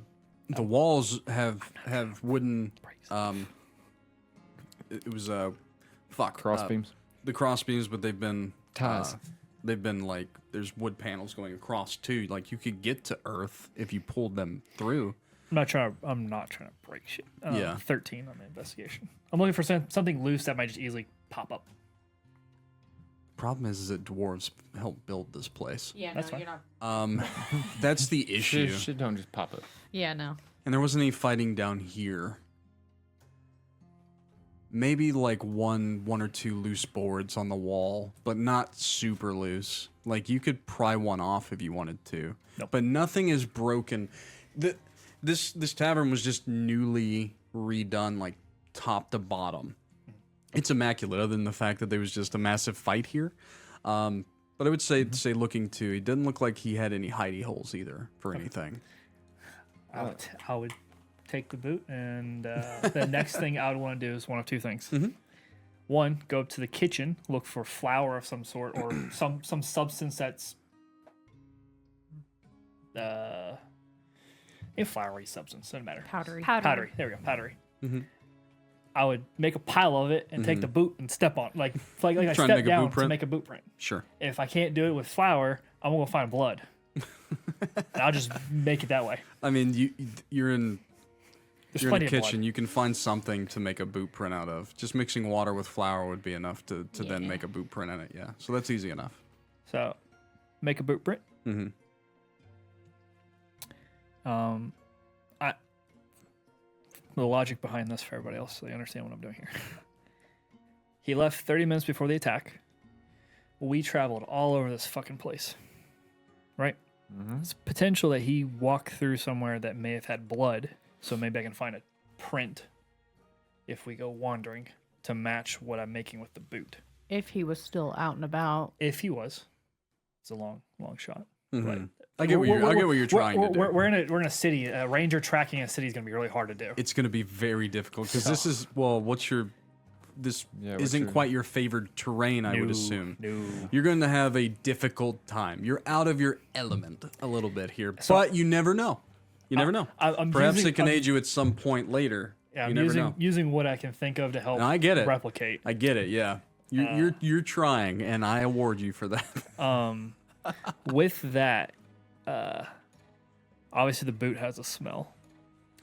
Speaker 1: walls have wooden it was
Speaker 3: cross beams?
Speaker 1: the cross beams, but they've been
Speaker 3: Ties.
Speaker 1: They've been like there's wood panels going across too. Like you could get to Earth if you pulled them through.
Speaker 4: I'm not trying to break shit.
Speaker 1: Yeah.
Speaker 4: 13 on the investigation. I'm looking for something loose that might just easily pop up.
Speaker 1: Problem is that dwarves helped build this place.
Speaker 2: Yeah,
Speaker 4: That's
Speaker 2: no,
Speaker 4: fine.
Speaker 2: you're not.
Speaker 1: That's the issue.
Speaker 3: Shit don't just pop up.
Speaker 2: Yeah, no.
Speaker 1: And there wasn't any fighting down here. Maybe like one or two loose boards on the wall, but not super loose. Like you could pry one off if you wanted to.
Speaker 4: Nope.
Speaker 1: But nothing is broken. This tavern was just newly redone, like top to bottom. It's immaculate, other than the fact that there was just a massive fight here. But I would say looking too, it didn't look like he had any hidey holes either for anything.
Speaker 4: I would take the boot, and the next thing I would want to do is one of two things. One, go to the kitchen, look for flour of some sort or some substance that's a floury substance. Doesn't matter.
Speaker 2: Powdery.
Speaker 4: Powdery. There we go. Powdery. I would make a pile of it and take the boot and step on, like I
Speaker 1: Trying to
Speaker 4: step
Speaker 1: make a
Speaker 4: down
Speaker 1: boot
Speaker 4: to
Speaker 1: print?
Speaker 4: make a boot print.
Speaker 1: Sure.
Speaker 4: If I can't do it with flour, I'm gonna find blood. And I'll just make it that way.
Speaker 1: I mean, you're in you're in the kitchen, you can find something to make a boot print out of. Just mixing water with flour would be enough to then make a boot print in it. Yeah, so that's easy enough.
Speaker 4: So, make a boot print.
Speaker 1: Mm-hmm.
Speaker 4: The logic behind this for everybody else, so they understand what I'm doing here. He left 30 minutes before the attack. We traveled all over this fucking place, right?
Speaker 3: Mm-hmm.
Speaker 4: It's potential that he walked through somewhere that may have had blood, so maybe I can find a print if we go wandering to match what I'm making with the boot.
Speaker 2: If he was still out and about.
Speaker 4: If he was, it's a long shot.
Speaker 1: Mm-hmm.
Speaker 4: But
Speaker 1: I get what you're trying to do.
Speaker 4: We're in a city. Ranger tracking a city is going to be really hard to do.
Speaker 1: It's going to be very difficult because this is this isn't quite your favored terrain. I would assume.
Speaker 4: No.
Speaker 1: You're going to have a difficult time. You're out of your element a little bit here, but you never know. You never know. Perhaps it can aid you at some point later.
Speaker 4: Yeah,
Speaker 1: you never know.
Speaker 4: Using what I can think of to help.
Speaker 1: No, I get it.
Speaker 4: Replicate.
Speaker 1: I get it. Yeah, you're trying, and I award you for that.
Speaker 4: With that, obviously the boot has a smell.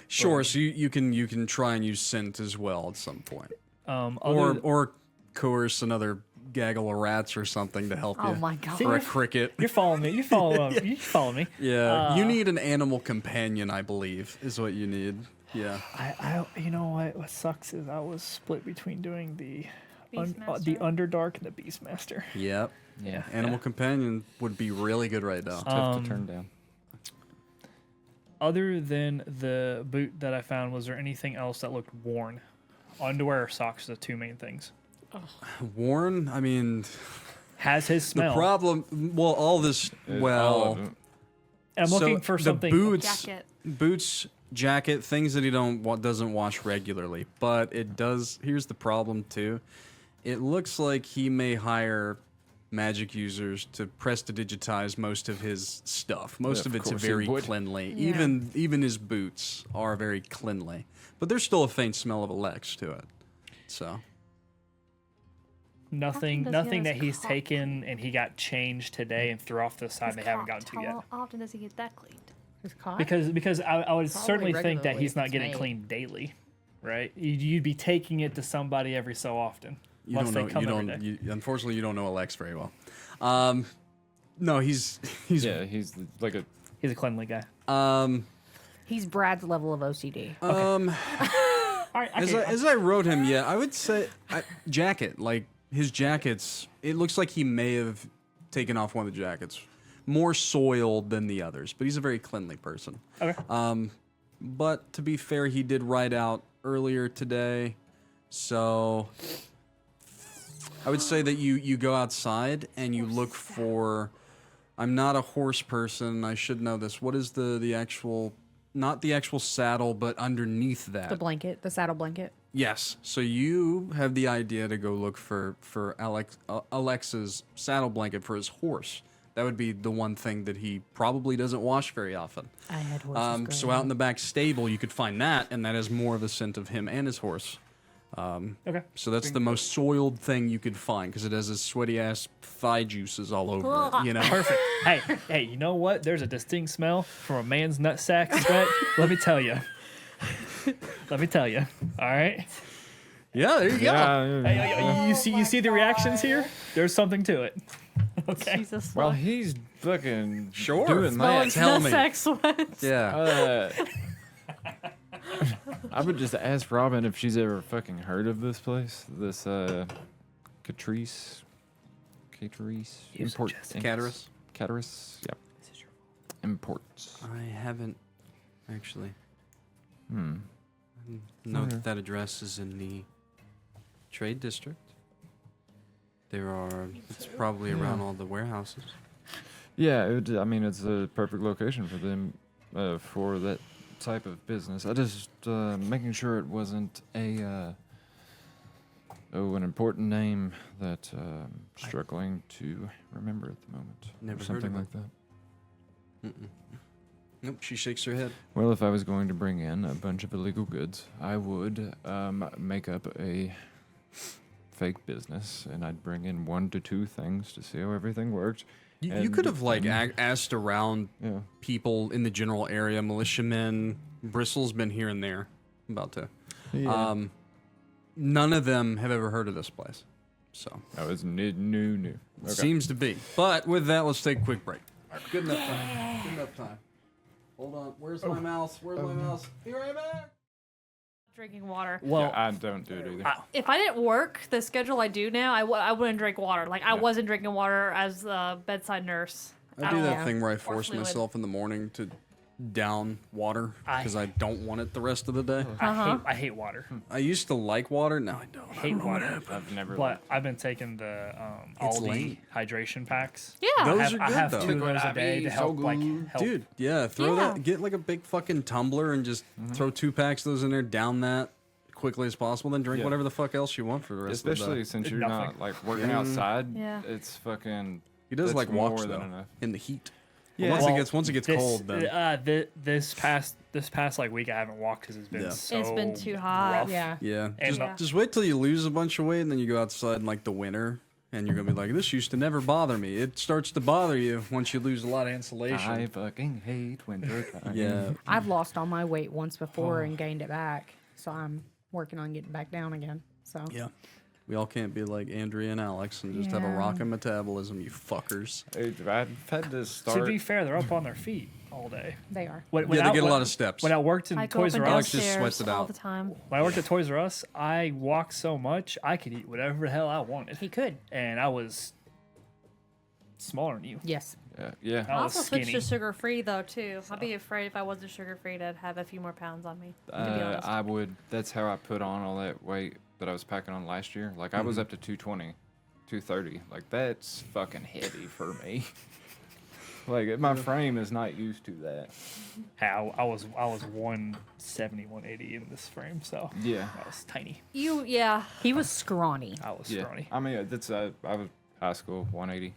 Speaker 1: Sure, so you can try and use scent as well at some point, or coerce another gaggle of rats or something to help you.
Speaker 2: Oh my god!
Speaker 1: Or a cricket.
Speaker 4: You're following me. You follow me.
Speaker 1: Yeah, you need an animal companion, I believe, is what you need. Yeah.
Speaker 4: I you know what sucks is I was split between doing the
Speaker 5: Beastmaster?
Speaker 4: Underdark and the Beastmaster.
Speaker 1: Yep.
Speaker 3: Yeah.
Speaker 1: Animal companion would be really good right now.
Speaker 3: Tough to turn down.
Speaker 4: Other than the boot that I found, was there anything else that looked worn? Underwear or socks are the two main things.
Speaker 1: Worn? I mean,
Speaker 4: has his smell.
Speaker 1: the problem. Well, all this. Well,
Speaker 4: I'm looking for something.
Speaker 1: The boots, jacket, things that he doesn't wash regularly. But it does. Here's the problem too. It looks like he may hire magic users to prestidigitize most of his stuff. Most of it's very cleanly.
Speaker 2: Yeah.
Speaker 1: Even his boots are very cleanly. But there's still a faint smell of Alex to it. So.
Speaker 4: Nothing
Speaker 5: does he have
Speaker 4: that
Speaker 5: his
Speaker 4: he's
Speaker 5: cock?
Speaker 4: taken and he got changed today and threw off to the side. They haven't gotten to yet.
Speaker 5: How often does he get that cleaned?
Speaker 2: His cock?
Speaker 4: Because I would certainly think that
Speaker 2: regularly
Speaker 4: he's
Speaker 2: if
Speaker 4: not
Speaker 2: it's
Speaker 4: getting
Speaker 2: made.
Speaker 4: cleaned daily, right? You'd be taking it to somebody every so often.
Speaker 1: You
Speaker 4: Unless
Speaker 1: don't
Speaker 4: they
Speaker 1: know.
Speaker 4: come
Speaker 1: You
Speaker 4: every
Speaker 1: don't.
Speaker 4: day.
Speaker 1: You, unfortunately, you don't know Alex very well. No, he's.
Speaker 3: He's like a.
Speaker 4: He's a cleanly guy.
Speaker 2: He's Brad's level of OCD.
Speaker 4: All right,
Speaker 1: As I wrote him, yeah, I would say jacket. Like his jackets, it looks like he may have taken off one of the jackets, more soiled than the others. But he's a very cleanly person.
Speaker 4: Okay.
Speaker 1: But to be fair, he did ride out earlier today, so I would say that you go outside and you look for. I'm not a horse person. I should know this. What is the actual? Not the actual saddle, but underneath that.
Speaker 2: The blanket, the saddle blanket.
Speaker 1: Yes. So you have the idea to go look for Alex's saddle blanket for his horse. That would be the one thing that he probably doesn't wash very often.
Speaker 2: I had horses.
Speaker 1: So out in the back stable, you could find that, and that has more of the scent of him and his horse.
Speaker 4: Okay.
Speaker 1: So that's the most soiled thing you could find because it has his sweaty ass thigh juices all over it. You know.
Speaker 4: Perfect. Hey, you know what? There's a distinct smell from a man's nutsack sweat. Let me tell you. All right.
Speaker 1: Yeah, there you go.
Speaker 4: Hey, you see the reactions here? There's something to it. Okay.
Speaker 5: Jesus.
Speaker 3: Well, he's fucking
Speaker 1: Sure.
Speaker 3: doing
Speaker 5: Smelling
Speaker 3: that.
Speaker 1: Tell me.
Speaker 5: nutsack sweats.
Speaker 1: Yeah.
Speaker 3: I would just ask Robin if she's ever fucking heard of this place. This Catrice import
Speaker 1: Cataris.
Speaker 3: Cataris, yeah. Imports.
Speaker 1: I haven't actually.
Speaker 3: Hmm.
Speaker 1: Note that address is in the trade district. It's probably around all the warehouses.
Speaker 3: Yeah, I mean it's a perfect location for them for that type of business. I just making sure it wasn't an important name that I'm struggling to remember at the moment.
Speaker 1: Never
Speaker 3: or
Speaker 1: heard
Speaker 3: something
Speaker 1: of it.
Speaker 3: like that.
Speaker 1: Mm-mm. Nope, she shakes her head.
Speaker 3: Well, if I was going to bring in a bunch of illegal goods, I would make up a fake business, and I'd bring in 1 to 2 things to see how everything worked.
Speaker 1: You could have asked around
Speaker 3: Yeah.
Speaker 1: people in the general area, militiamen. Bristol's been here and there. about to.
Speaker 3: Yeah.
Speaker 1: None of them have ever heard of this place. So
Speaker 3: That was new.
Speaker 1: it seems to be. But with that, let's take a quick break. All right, good enough time. Good enough time. Hold on. Where's my mouse? Where's my mouse? Be right back.
Speaker 5: Drinking water.
Speaker 4: Well,
Speaker 3: I don't do it either.
Speaker 5: If I didn't work the schedule I do now, I wouldn't drink water. Like, I wasn't drinking water as a bedside nurse.
Speaker 1: I do that
Speaker 2: all.
Speaker 1: thing where I force
Speaker 5: fluid.
Speaker 1: myself in the morning to down water because I don't want it the rest of the day.
Speaker 4: I hate water.
Speaker 1: I used to like water. Now I don't.
Speaker 4: Hate water.
Speaker 3: I've never.
Speaker 4: But I've been taking the
Speaker 1: It's
Speaker 4: Aldi
Speaker 1: lame.
Speaker 4: hydration packs.
Speaker 5: Yeah.
Speaker 1: Those are
Speaker 4: I
Speaker 1: good
Speaker 4: have
Speaker 1: though.
Speaker 4: 2 of those a day to
Speaker 3: So
Speaker 4: help, like,
Speaker 3: good.
Speaker 4: help.
Speaker 1: Dude, yeah, throw
Speaker 5: Yeah.
Speaker 1: that. Get like a big fucking tumbler and just throw 2 packs of those in there. Down that quickly as possible. Then drink
Speaker 3: Yeah.
Speaker 1: whatever the fuck else you want for the rest of the
Speaker 3: Especially
Speaker 1: day.
Speaker 3: since you're
Speaker 4: Nothing.
Speaker 3: not like working outside.
Speaker 5: Yeah.
Speaker 3: It's fucking.
Speaker 1: He does
Speaker 3: that's
Speaker 1: like walks
Speaker 3: more than
Speaker 1: though
Speaker 3: enough.
Speaker 1: in the heat.
Speaker 3: Yeah.
Speaker 1: Once
Speaker 4: Well,
Speaker 1: it gets cold, then
Speaker 4: this past like week I haven't walked because it's been
Speaker 1: Yeah.
Speaker 4: so
Speaker 5: It's been too hot.
Speaker 4: rough.
Speaker 2: Yeah.
Speaker 1: yeah.
Speaker 4: And
Speaker 1: Just wait till you lose a bunch of weight, and then you go outside in like the winter, and you're gonna be like, this used to never bother me. It starts to bother you once you lose a lot of insulation.
Speaker 3: I fucking hate winter time.
Speaker 1: Yeah.
Speaker 2: I've lost all my weight once before and gained it back, so I'm working on getting back down again. So
Speaker 1: Yeah. We all can't be like Andrea and Alex and just have a
Speaker 2: Yeah.
Speaker 1: rockin' metabolism, you fuckers.
Speaker 3: I've had to start.
Speaker 4: to be fair, they're up on their feet all day.
Speaker 2: they are.
Speaker 4: When
Speaker 1: Yeah, they
Speaker 4: I-
Speaker 1: get a
Speaker 4: when-
Speaker 1: lot of steps.
Speaker 4: When I worked in
Speaker 5: I go
Speaker 4: Toys
Speaker 5: up and
Speaker 4: R
Speaker 1: Alex
Speaker 4: Us,
Speaker 1: just
Speaker 5: downstairs
Speaker 1: sweats it
Speaker 5: all
Speaker 1: out.
Speaker 5: the time.
Speaker 4: when I worked at Toys R Us, I walked so much I could eat whatever the hell I wanted,
Speaker 2: He could.
Speaker 4: and I was smaller than you.
Speaker 2: Yes.
Speaker 3: Yeah.
Speaker 4: I
Speaker 5: I
Speaker 4: was
Speaker 5: also switched
Speaker 4: skinny.
Speaker 5: to sugar free though too. I'd be afraid if I wasn't sugar free to have a few more pounds on me. To be honest.
Speaker 3: I would. That's how I put on all that weight that I was packing on last year. Like I was up to 220, 230. Like that's fucking heavy for me. Like my frame is not used to that.
Speaker 4: How I was 170, 180 in this frame, so
Speaker 3: Yeah.
Speaker 4: I was tiny.
Speaker 5: Yeah.
Speaker 2: He was scrawny.
Speaker 4: I was
Speaker 3: Yeah.
Speaker 4: scrawny.
Speaker 3: I mean, that's I was high school 180.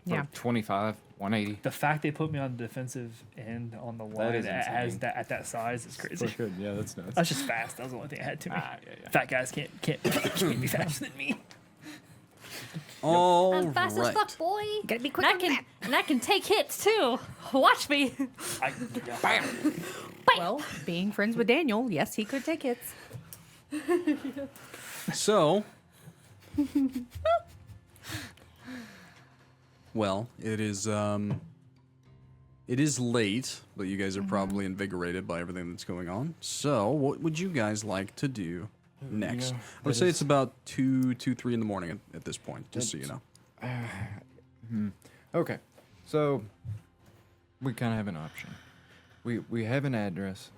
Speaker 2: Yeah.
Speaker 3: 25, 180.
Speaker 4: The fact they put me on the defensive end on the line
Speaker 3: is
Speaker 4: as
Speaker 3: insane.
Speaker 4: that at that size is crazy.
Speaker 3: Good. Yeah, that's nuts.
Speaker 4: I was just fast. That was the only thing I had to me.
Speaker 3: Yeah.
Speaker 4: Fat guys can't be faster than me.
Speaker 1: All
Speaker 5: I'm fast as
Speaker 1: right.
Speaker 5: fuck, boy.
Speaker 2: Gotta be quick
Speaker 5: And I can take hits too. Watch me.
Speaker 4: Bam.
Speaker 2: Well, being friends with Daniel, yes, he could take hits.
Speaker 1: So, well, it is late, but you guys are probably invigorated by everything that's going on. So, what would you guys like to do next? I would say it's about 2, 3 in the morning at this point, just so you know.
Speaker 3: Okay, so we kind of have an option. We have an address.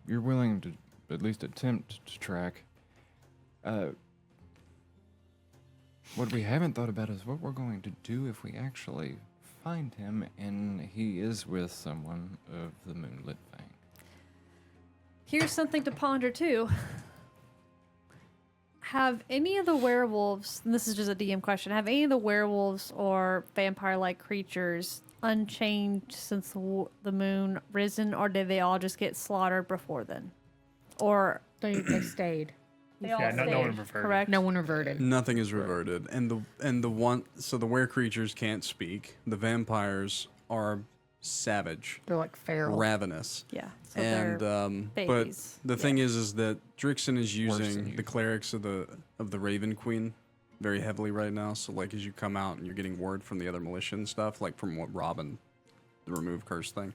Speaker 3: You're willing to at least attempt to track. What we haven't thought about is what we're going to do if we actually find him and he is with someone of the Moonlit Fang.
Speaker 5: Here's something to ponder too. Have any of the werewolves, and this is just a DM question, have any of the werewolves or vampire-like creatures unchanged since the moon risen, or did they all just get slaughtered before then? Or
Speaker 2: They stayed.
Speaker 5: they all
Speaker 4: Yeah, no
Speaker 5: stayed,
Speaker 4: one reverted.
Speaker 5: correct?
Speaker 2: No one reverted.
Speaker 1: Nothing is reverted, and the were creatures can't speak. The vampires are savage,
Speaker 2: They're like feral.
Speaker 1: ravenous.
Speaker 5: Yeah. So
Speaker 1: And
Speaker 5: they're
Speaker 1: but
Speaker 5: babies.
Speaker 1: the thing is that Drixon is
Speaker 3: Worse than
Speaker 1: using the
Speaker 3: usual.
Speaker 1: clerics of the Raven Queen very heavily right now. So like as you come out and you're getting word from the other militia and stuff, like from what Robin, the remove curse thing,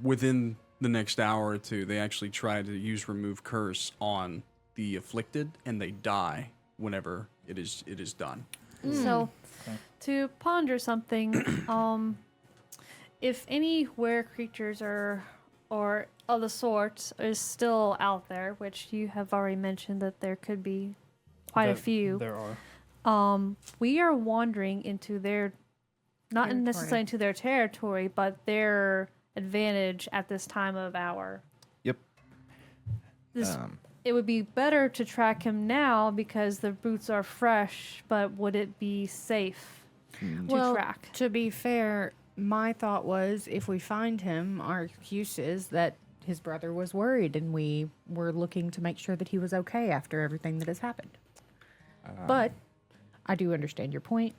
Speaker 1: within the next hour or two, they actually try to use remove curse on the afflicted, and they die whenever it is done.
Speaker 5: So, to ponder something, if any were creatures or of the sort is still out there, which you have already mentioned that there could be quite a few,
Speaker 4: There are.
Speaker 5: we are wandering into their, not
Speaker 2: Territory.
Speaker 5: necessarily into their territory, but their advantage at this time of hour.
Speaker 3: Yep.
Speaker 5: This, it would be better to track him now because the boots are fresh, but would it be safe to track?
Speaker 2: To be fair, my thought was if we find him, our excuse is that his brother was worried and we were looking to make sure that he was okay after everything that has happened. But I do understand your point.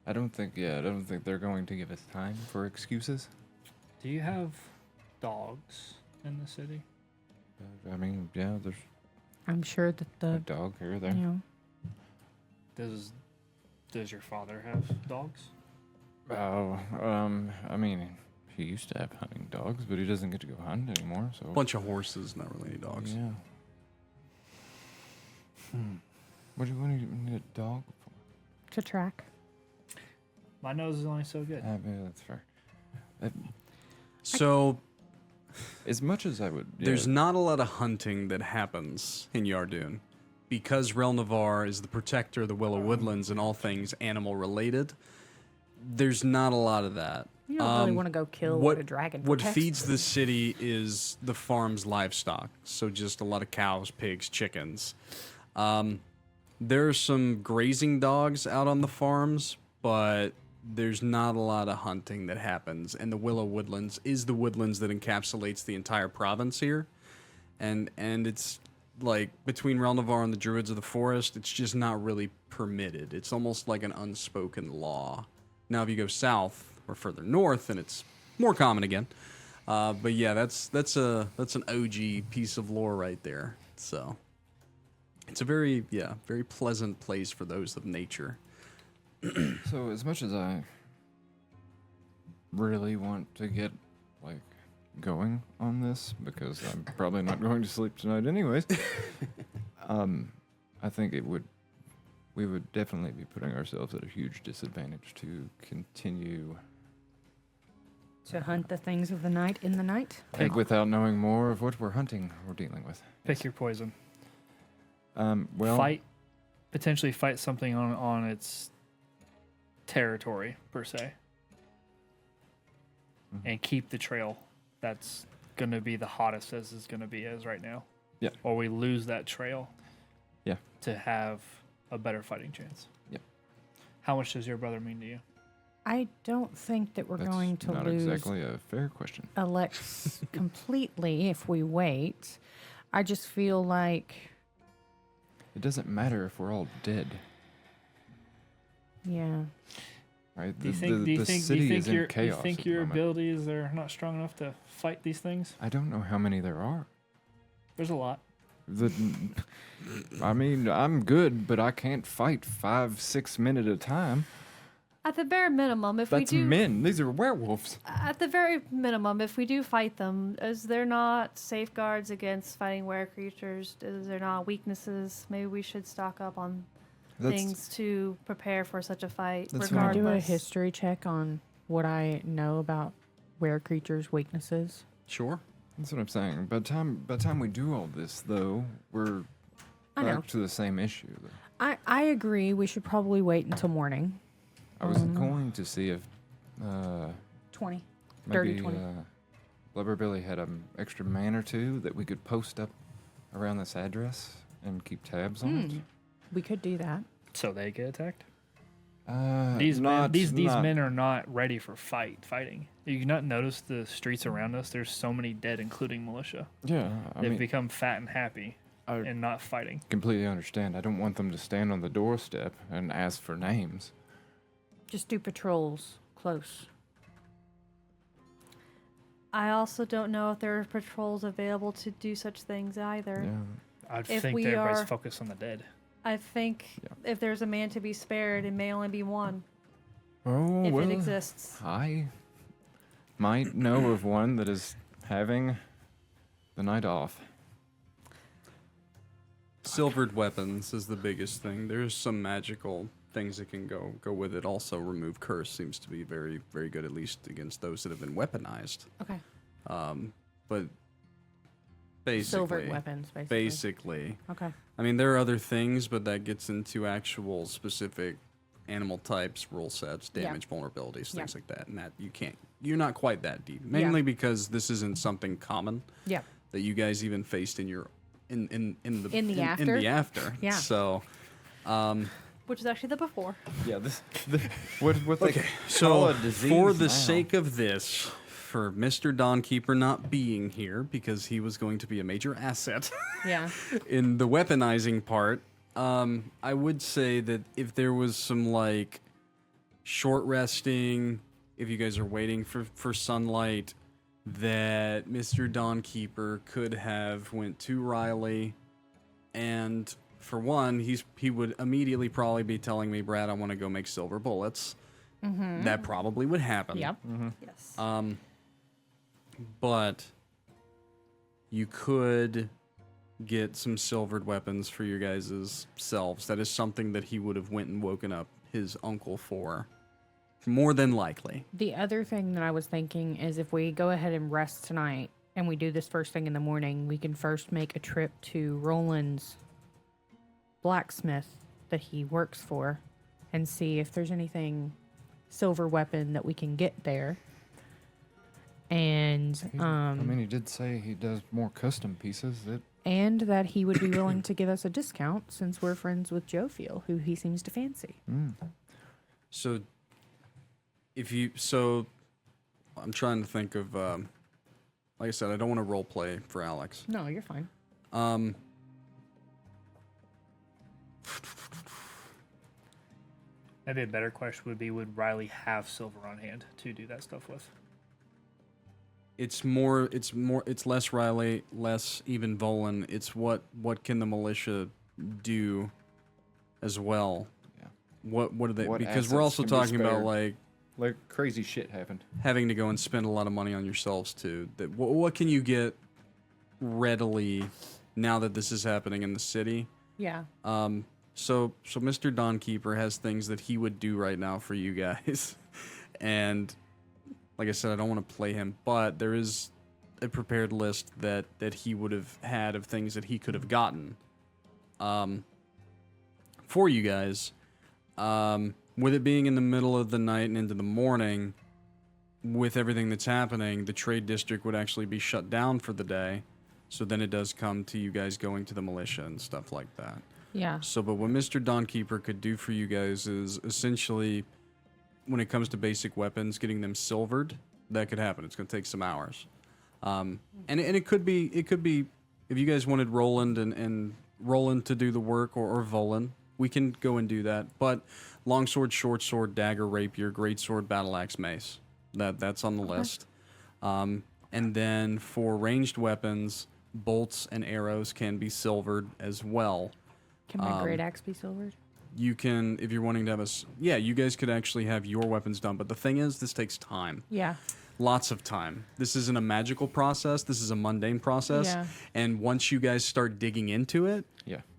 Speaker 3: I don't think they're going to give us time for excuses.
Speaker 4: Do you have dogs? in the city?
Speaker 3: I mean, yeah, there's
Speaker 2: I'm sure that
Speaker 3: a
Speaker 2: the
Speaker 3: dog here or there.
Speaker 2: you know,
Speaker 4: Does your father have dogs?
Speaker 3: Oh, I mean, he used to have hunting dogs, but he doesn't get to go hunt anymore. So
Speaker 1: Bunch of horses, not really any dogs.
Speaker 3: Yeah. What do you need a dog for?
Speaker 2: to track.
Speaker 4: My nose is only so good.
Speaker 3: Yeah, that's fair.
Speaker 1: So
Speaker 3: As much as I would,
Speaker 1: there's not a lot of hunting that happens in Yardoon. Because Relnavar is the protector of the Willow Woodlands and all things animal related, there's not a lot of that.
Speaker 2: You don't really want to go kill what a dragon
Speaker 1: What
Speaker 2: protects.
Speaker 1: feeds the city is the farm's livestock. So just a lot of cows, pigs, chickens. There are some grazing dogs out on the farms, but there's not a lot of hunting that happens. And the Willow Woodlands is the woodlands that encapsulates the entire province here. And it's like between Relnavar and the Druids of the Forest, it's just not really permitted. It's almost like an unspoken law. Now, if you go south or further north, then it's more common again. But yeah, that's an OG piece of lore right there. So it's a very pleasant place for those of nature.
Speaker 3: So as much as I really want to get like going on this, because I'm probably not going to sleep tonight anyways, I think we would definitely be putting ourselves at a huge disadvantage to continue
Speaker 2: To hunt the things of the night in the night.
Speaker 3: without knowing more of what we're hunting or dealing with.
Speaker 4: Pick your poison.
Speaker 3: Well,
Speaker 4: Potentially fight something on its territory per se, and keep the trail. That's going to be the hottest as is going to be as right now.
Speaker 3: Yeah.
Speaker 4: Or we lose that trail.
Speaker 3: Yeah.
Speaker 4: To have a better fighting chance.
Speaker 3: Yep.
Speaker 4: How much does your brother mean to you?
Speaker 2: I don't think that we're
Speaker 3: that's
Speaker 2: going to
Speaker 3: not
Speaker 2: lose
Speaker 3: exactly a fair question.
Speaker 2: Alex completely if we wait. I just feel like,
Speaker 3: It doesn't matter if we're all dead,
Speaker 2: yeah.
Speaker 3: right?
Speaker 4: Do you
Speaker 3: The city is in chaos.
Speaker 4: you think
Speaker 3: at the
Speaker 4: your
Speaker 3: moment.
Speaker 4: abilities are not strong enough to fight these things?
Speaker 3: I don't know how many there are.
Speaker 4: There's a lot.
Speaker 3: I mean, I'm good, but I can't fight 5-6 men at a time.
Speaker 5: At the bare minimum, if
Speaker 3: That's
Speaker 5: we do
Speaker 3: men. These are werewolves.
Speaker 5: At the very minimum, if we do fight them, is there not safeguards against fighting were creatures? Is there not weaknesses? Maybe we should stock up on things to prepare for such a fight.
Speaker 3: That's
Speaker 2: Can I do a
Speaker 5: regardless.
Speaker 2: history check on what I know about were creatures' weaknesses?
Speaker 1: Sure.
Speaker 3: That's what I'm saying. By the time we do all this, though, we're
Speaker 2: I know.
Speaker 3: back to the same issue.
Speaker 2: I agree. We should probably wait until morning.
Speaker 3: I was going to see if
Speaker 2: 20.
Speaker 3: maybe
Speaker 2: 30, 20.
Speaker 3: Blubber Billy had an extra man or two that we could post up around this address and keep tabs on
Speaker 2: We could do that.
Speaker 4: So they get attacked?
Speaker 3: it.
Speaker 4: These
Speaker 3: not,
Speaker 4: men are not ready for fighting. You not notice the streets around us? There's so many dead, including militia.
Speaker 3: Yeah, I
Speaker 4: They've
Speaker 3: mean,
Speaker 4: become fat and happy and not fighting.
Speaker 3: completely understand. I don't want them to stand on the doorstep and ask for names.
Speaker 2: Just do patrols close.
Speaker 5: I also don't know if there are patrols available to do such things either.
Speaker 3: Yeah.
Speaker 4: I
Speaker 5: If
Speaker 4: think
Speaker 5: we
Speaker 4: everybody's
Speaker 5: are-
Speaker 4: focused on the dead.
Speaker 5: I think if there's a man to be spared, it may only be one,
Speaker 3: Oh,
Speaker 5: if
Speaker 3: well,
Speaker 5: it exists.
Speaker 3: I might know of one that is having the night off.
Speaker 1: Silvered weapons is the biggest thing. There's some magical things that can go with it. Also, remove curse seems to be very, very good, at least against those that have been weaponized.
Speaker 2: Okay.
Speaker 1: But basically,
Speaker 2: Silvered weapons, basically.
Speaker 1: Basically,
Speaker 2: Okay.
Speaker 1: I mean, there are other things, but that gets into actual specific animal types, rule sets, damage, vulnerabilities, things like that. And that you're not quite that deep. Mainly because this isn't something common
Speaker 2: Yeah.
Speaker 1: that you guys even faced in your in the
Speaker 2: after?
Speaker 1: after.
Speaker 2: Yeah.
Speaker 1: So,
Speaker 5: Which is actually the before.
Speaker 3: Yeah, what they
Speaker 1: okay.
Speaker 3: call
Speaker 1: So
Speaker 3: a disease
Speaker 1: for the
Speaker 3: now.
Speaker 1: sake of this, for Mr. Dawnkeeper not being here because he was going to be a major asset
Speaker 2: Yeah.
Speaker 1: in the weaponizing part, I would say that if there was some like short resting, if you guys are waiting for sunlight, that Mr. Dawnkeeper could have went to Riley, and for one, he would immediately probably be telling me, Brad, I want to go make silver bullets. That probably would happen.
Speaker 2: Yep.
Speaker 5: Yes.
Speaker 1: But you could get some silvered weapons for your guys' selves. That is something that he would have went and woken up his uncle for. More than likely.
Speaker 2: The other thing that I was thinking is if we go ahead and rest tonight and we do this first thing in the morning, we can first make a trip to Roland's blacksmith that he works for and see if there's anything silver weapon that we can get there. And
Speaker 3: he did say he does more custom pieces.
Speaker 2: And that he would be willing to give us a discount since we're friends with Jophiel, who he seems to fancy.
Speaker 1: So, I'm trying to think of, like I said, I don't want to role play for Alex.
Speaker 2: No, you're fine.
Speaker 4: Maybe a better question would be, would Riley have silver on hand to do that stuff with?
Speaker 1: It's less Riley, less even Volan. It's what can the militia do as well? Yeah. What do they? Because we're also talking about like
Speaker 3: crazy shit happened. Having
Speaker 1: to go and spend a lot of money on yourselves too. That what can you get readily now that this is happening in the city?
Speaker 2: Yeah.
Speaker 1: So Mr. Dawnkeeper has things that he would do right now for you guys, and like I said, I don't want to play him, but there is a prepared list that he would have had of things that he could have gotten for you guys. With it being in the middle of the night and into the morning, with everything that's happening, the trade district would actually be shut down for the day. So then it does come to you guys going to the militia and stuff like that.
Speaker 2: Yeah.
Speaker 1: So, but what Mr. Dawnkeeper could do for you guys is essentially, when it comes to basic weapons, getting them silvered, that could happen. It's going to take some hours. And it could be, if you guys wanted Roland and Roland to do the work or Volan, we can go and do that. But longsword, short sword, dagger, rapier, greatsword, battle axe, mace. That's on the list. And then for ranged weapons, bolts and arrows can be silvered as well.
Speaker 2: Can my great axe be silvered?
Speaker 1: You can, if you're wanting to have you guys could actually have your weapons done. But the thing is, this takes time.
Speaker 2: Yeah.
Speaker 1: Lots of time. This isn't a magical process. This is a mundane process. Yeah. And once you guys start digging into it,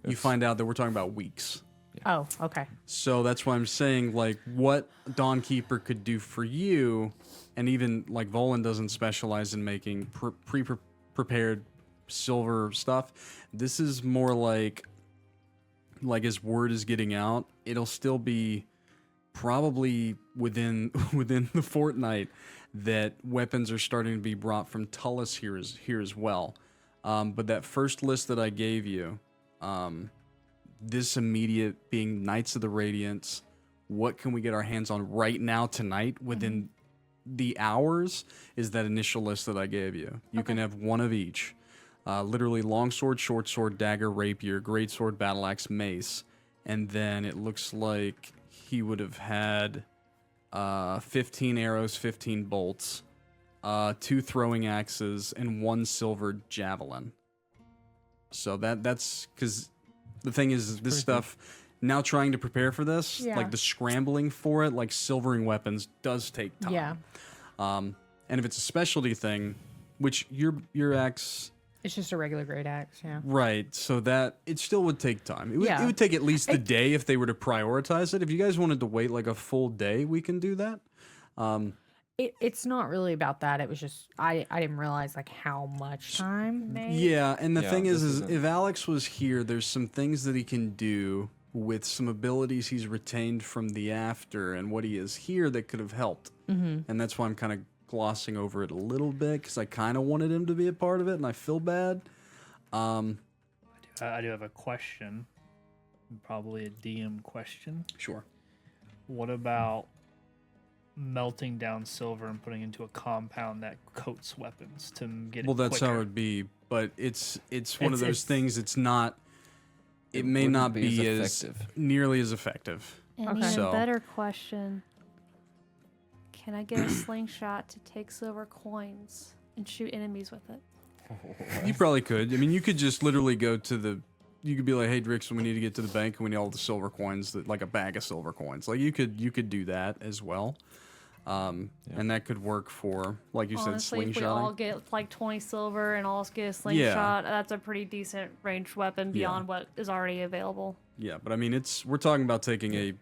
Speaker 1: you find out that we're talking about weeks.
Speaker 2: Yeah. Oh, okay.
Speaker 1: So that's why I'm saying, like, what Dawnkeeper could do for you, and even, like, Volan doesn't specialize in making pre-prepared silver stuff. This is more like as word is getting out, it'll still be probably within the fortnight that weapons are starting to be brought from Tullus here as well. But that first list that I gave you, this immediate being Knights of the Radiance, what can we get our hands on right now tonight within the hours, is that initial list that I gave you. You can have one of each. Literally longsword, short sword, dagger, rapier, greatsword, battle axe, mace. And then it looks like he would have had 15 arrows, 15 bolts, 2 throwing axes, and 1 silvered javelin. So that's because the thing is, this stuff, now trying to prepare for this, like the scrambling for it, like silvering weapons does take time.
Speaker 2: Yeah.
Speaker 1: And if it's a specialty thing, which your axe...
Speaker 2: It's just a regular great axe, yeah.
Speaker 1: Right, so that, it still would take time. It would take at least a day if they were to prioritize it. If you guys wanted to wait like a full day, we can do that.
Speaker 2: It's not really about that. It was just, I didn't realize like how much time they...
Speaker 1: Yeah, and the thing is if Alex was here, there's some things that he can do with some abilities he's retained from the after and what he is here that could have helped. And that's why I'm kind of glossing over it a little bit, because I kind of wanted him to be a part of it, and I feel bad.
Speaker 4: I do have a question, probably a DM question.
Speaker 1: Sure.
Speaker 4: What about melting down silver and putting into a compound that coats weapons to get it
Speaker 1: that's
Speaker 4: quicker?
Speaker 1: how it would be, but it's one of those things. It's not. It may not be as nearly as effective.
Speaker 5: An even better question. Can I get a slingshot to take silver coins and shoot enemies with it.
Speaker 1: You probably could. I mean, you could just literally go to the. You could be like, "Hey, Drix, we need to get to the bank, and we need all the silver coins, like a bag of silver coins." Like you could do that as well, and that could work for, like you
Speaker 5: Honestly,
Speaker 1: said,
Speaker 5: if we all
Speaker 1: slingshotting.
Speaker 5: get like 20 silver and all get a slingshot, that's a pretty decent ranged weapon beyond what is already available.
Speaker 1: Yeah, but I mean, we're talking about taking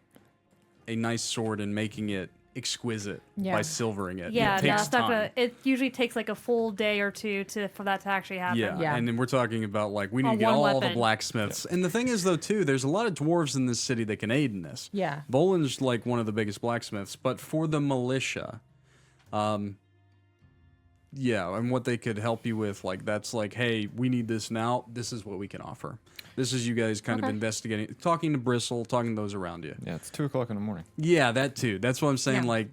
Speaker 1: a nice sword and making it exquisite by silvering it.
Speaker 5: Yeah,
Speaker 1: it takes
Speaker 5: that's not
Speaker 1: time.
Speaker 5: gonna. It usually takes like a full day or two for that to actually happen.
Speaker 1: Yeah, and then we're talking about like we need
Speaker 5: On
Speaker 1: to get
Speaker 5: one
Speaker 1: all the
Speaker 5: weapon.
Speaker 1: blacksmiths. And the thing is though too, there's a lot of dwarves in this city that can aid in this.
Speaker 2: Yeah.
Speaker 1: Volan's like one of the biggest blacksmiths, but for the militia, yeah, and what they could help you with, like that's like, hey, we need this now. This is what we can offer. This is you guys kind of investigating, talking to Bristle, talking to those around you.
Speaker 3: Yeah, it's 2 o'clock in the morning.
Speaker 1: Yeah, that too. That's what I'm saying.
Speaker 2: Yeah.
Speaker 1: Like,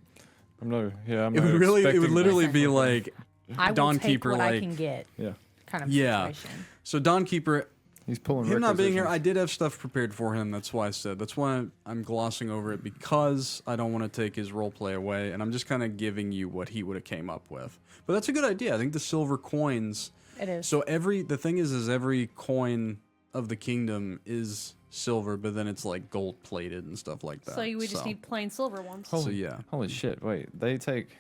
Speaker 3: I'm
Speaker 1: it
Speaker 3: not
Speaker 1: would
Speaker 3: expecting,
Speaker 1: literally
Speaker 3: like,
Speaker 1: be like
Speaker 2: I will take
Speaker 1: Dawnkeeper,
Speaker 2: what I
Speaker 1: like
Speaker 2: can get.
Speaker 3: Yeah.
Speaker 2: Kind of
Speaker 1: Yeah.
Speaker 2: situation.
Speaker 1: so Dawnkeeper.
Speaker 3: He's pulling
Speaker 1: Him not being here, I
Speaker 3: requisitions.
Speaker 1: did have stuff prepared for him. That's why I said. That's why I'm glossing over it because I don't want to take his role play away, and I'm just kind of giving you what he would have came up with. But that's a good idea. I think the silver coins.
Speaker 2: It is.
Speaker 1: So the thing is every coin of the kingdom is silver, but then it's like gold plated and stuff like that.
Speaker 5: So you would just need plain silver ones.
Speaker 1: So yeah,
Speaker 3: Holy shit, wait. They take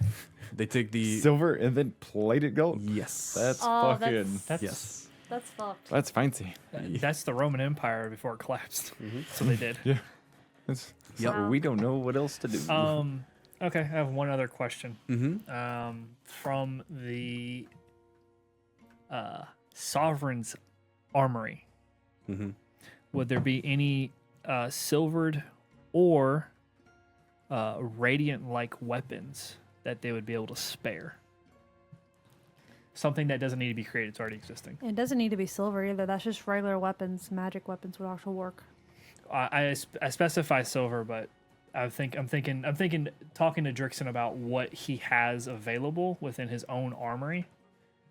Speaker 1: they take the
Speaker 3: silver and then plated gold?
Speaker 1: yes.
Speaker 3: That's
Speaker 5: Oh,
Speaker 3: fucking...
Speaker 4: That's
Speaker 1: yes.
Speaker 5: That's fucked.
Speaker 3: That's fancy.
Speaker 4: that's the Roman Empire before it collapsed. So they did.
Speaker 3: Yeah. That's,
Speaker 1: Yep.
Speaker 3: so we don't know what else to do.
Speaker 4: Okay, I have one other question.
Speaker 1: Mm-hmm.
Speaker 4: From the Sovereign's Armory,
Speaker 1: Mm-hmm.
Speaker 4: would there be any silvered or radiant-like weapons that they would be able to spare? Something that doesn't need to be created; it's already existing.
Speaker 5: It doesn't need to be silver either. That's just regular weapons. Magic weapons would also work.
Speaker 4: I specify silver, but I'm thinking talking to Drixon about what he has available within his own armory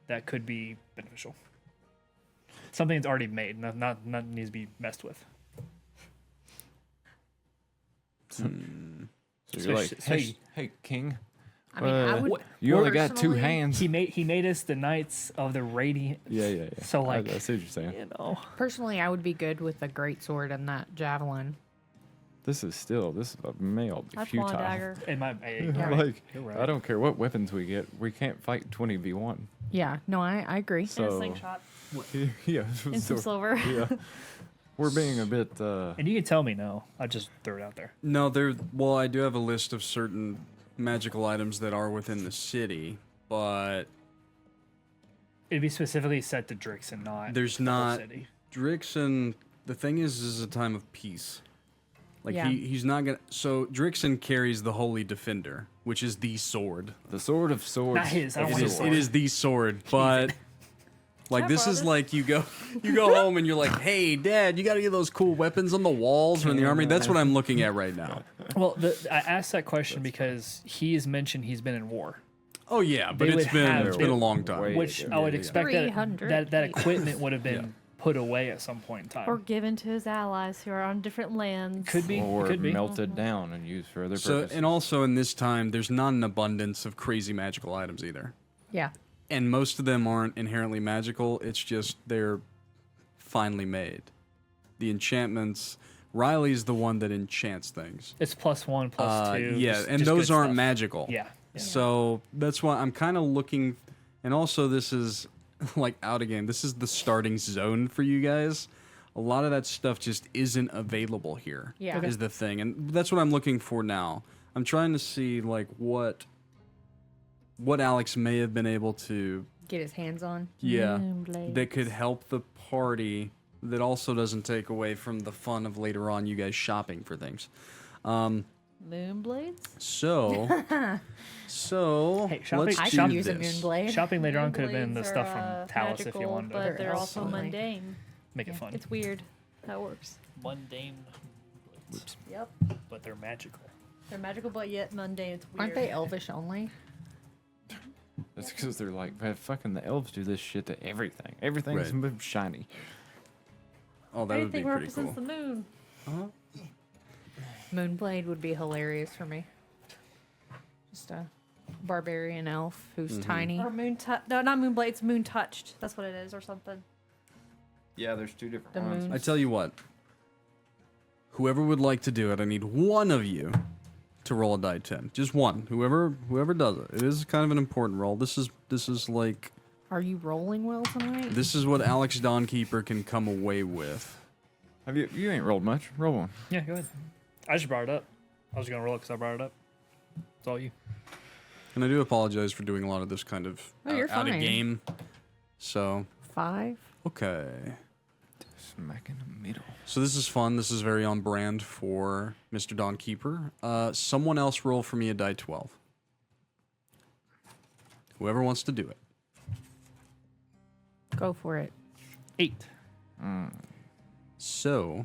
Speaker 4: that could be beneficial. Something that's already made, not needs to be messed with.
Speaker 3: So you're like,
Speaker 4: Especially-
Speaker 3: hey, King.
Speaker 2: I mean, I would.
Speaker 3: You only got 2
Speaker 2: personally-
Speaker 3: hands.
Speaker 4: He made us the Knights of the Radiant.
Speaker 3: Yeah.
Speaker 4: So, like,
Speaker 3: I see what you're saying.
Speaker 4: You know,
Speaker 2: Personally, I would be good with the great sword and that javelin.
Speaker 3: This is a male
Speaker 5: That's
Speaker 3: futile.
Speaker 5: one dagger.
Speaker 4: in my
Speaker 3: Like,
Speaker 4: You're right.
Speaker 3: I don't care what weapons we get. We can't fight 20v1.
Speaker 2: Yeah. No, I agree.
Speaker 5: And a
Speaker 3: So,
Speaker 5: slingshot.
Speaker 3: yeah.
Speaker 5: And some silver.
Speaker 3: Yeah. We're being a bit,
Speaker 4: And you can tell me no. I just threw it out there.
Speaker 1: No, well, I do have a list of certain magical items that are within the city, but
Speaker 4: It'd be specifically set to Drixon, not
Speaker 1: there's
Speaker 4: the whole
Speaker 1: not
Speaker 4: city.
Speaker 1: Drixon. The thing is a time of peace. Like
Speaker 2: Yeah.
Speaker 1: he's not gonna. So Drixon carries the Holy Defender, which is the sword.
Speaker 3: the sword of swords.
Speaker 4: Not his. I don't
Speaker 1: It
Speaker 4: want
Speaker 1: is,
Speaker 4: his
Speaker 1: it is the sword, but like
Speaker 5: Hi,
Speaker 1: this is
Speaker 5: brother.
Speaker 1: like you go home and you're like, hey, Dad, you got to get those cool weapons on the walls or in the army. That's what I'm looking at right now.
Speaker 4: Well, I asked that question because he has mentioned he's been in war,
Speaker 1: Oh yeah, but
Speaker 4: They
Speaker 1: it's
Speaker 4: would
Speaker 1: been
Speaker 4: have-
Speaker 1: it's
Speaker 4: they-
Speaker 1: been a long time.
Speaker 3: Wait.
Speaker 4: which
Speaker 3: Yeah,
Speaker 4: I would
Speaker 3: yeah.
Speaker 4: expect
Speaker 5: 300
Speaker 4: that equipment would have been
Speaker 1: Yeah.
Speaker 4: put away at some point in time.
Speaker 5: Or given to his allies who are on different lands.
Speaker 4: Could be.
Speaker 3: Or
Speaker 4: Could be.
Speaker 3: melted down and used for other
Speaker 1: So
Speaker 3: purposes.
Speaker 1: and also in this time, there's not an abundance of crazy magical items either.
Speaker 2: Yeah.
Speaker 1: And most of them aren't inherently magical. It's just they're finely made. The enchantments. Riley's the one that enchants things.
Speaker 4: It's +1, +2.
Speaker 1: Yeah,
Speaker 4: just-
Speaker 1: and
Speaker 4: just
Speaker 1: those
Speaker 4: good
Speaker 1: aren't
Speaker 4: stuff.
Speaker 1: magical.
Speaker 4: Yeah. Yeah.
Speaker 1: So that's why I'm kind of looking. And also, this is like out of game. This is the starting zone for you guys. A lot of that stuff just isn't available here.
Speaker 2: Yeah. Okay.
Speaker 1: Is the thing, and that's what I'm looking for now. I'm trying to see like what Alex may have been able to,
Speaker 2: Get his hands on.
Speaker 5: Moonblades.
Speaker 1: that could help the party. That also doesn't take away from the fun of later on you guys shopping for things.
Speaker 5: Moonblades?
Speaker 1: So
Speaker 4: Hey, shopping-
Speaker 1: let's
Speaker 2: I
Speaker 1: do
Speaker 2: could use a
Speaker 1: this.
Speaker 2: moonblade.
Speaker 4: Shopping later on could have been the
Speaker 5: Moonblades
Speaker 4: stuff
Speaker 5: are,
Speaker 4: from Talus if you
Speaker 5: magical,
Speaker 4: wanted
Speaker 5: but
Speaker 4: to
Speaker 5: they're also
Speaker 2: Absolutely.
Speaker 5: mundane.
Speaker 4: make it fun.
Speaker 5: It's weird how it works.
Speaker 4: Mundane,
Speaker 5: Yep.
Speaker 4: but they're magical.
Speaker 5: They're magical, but yet mundane. It's weird.
Speaker 2: Aren't they elvish only?
Speaker 3: That's because they're like, man, fucking the elves do this shit to everything. Everything's
Speaker 1: Right.
Speaker 3: shiny.
Speaker 1: Oh, that would be
Speaker 5: Anything
Speaker 1: pretty
Speaker 5: represents
Speaker 1: cool.
Speaker 5: the moon.
Speaker 2: Moonblade would be hilarious for me. Just barbarian elf who's tiny.
Speaker 5: Or no, not Moonblade. It's Moon Touched. That's what it is, or something.
Speaker 3: Yeah, there's two different
Speaker 2: The
Speaker 3: ones.
Speaker 2: moon.
Speaker 1: I tell you what. Whoever would like to do it, I need one of you to roll a die 10. Just one. Whoever does it. It is kind of an important roll. This is like
Speaker 2: Are you rolling well tonight?
Speaker 1: this is what Alex Dawnkeeper can come away with.
Speaker 3: Have you ain't rolled much. Roll one.
Speaker 4: Yeah, go ahead. I just brought it up. I was going to roll it because I brought it up. It's all you.
Speaker 1: And I do apologize for doing a lot of this kind of
Speaker 2: Oh, you're
Speaker 1: out of
Speaker 2: fine.
Speaker 1: game. So,
Speaker 2: 5.
Speaker 1: okay.
Speaker 3: Smack in the middle.
Speaker 1: So this is fun. This is very on brand for Mr. Dawnkeeper. Someone else roll for me a die 12. Whoever wants to do it.
Speaker 2: Go for it.
Speaker 4: 8.
Speaker 1: So,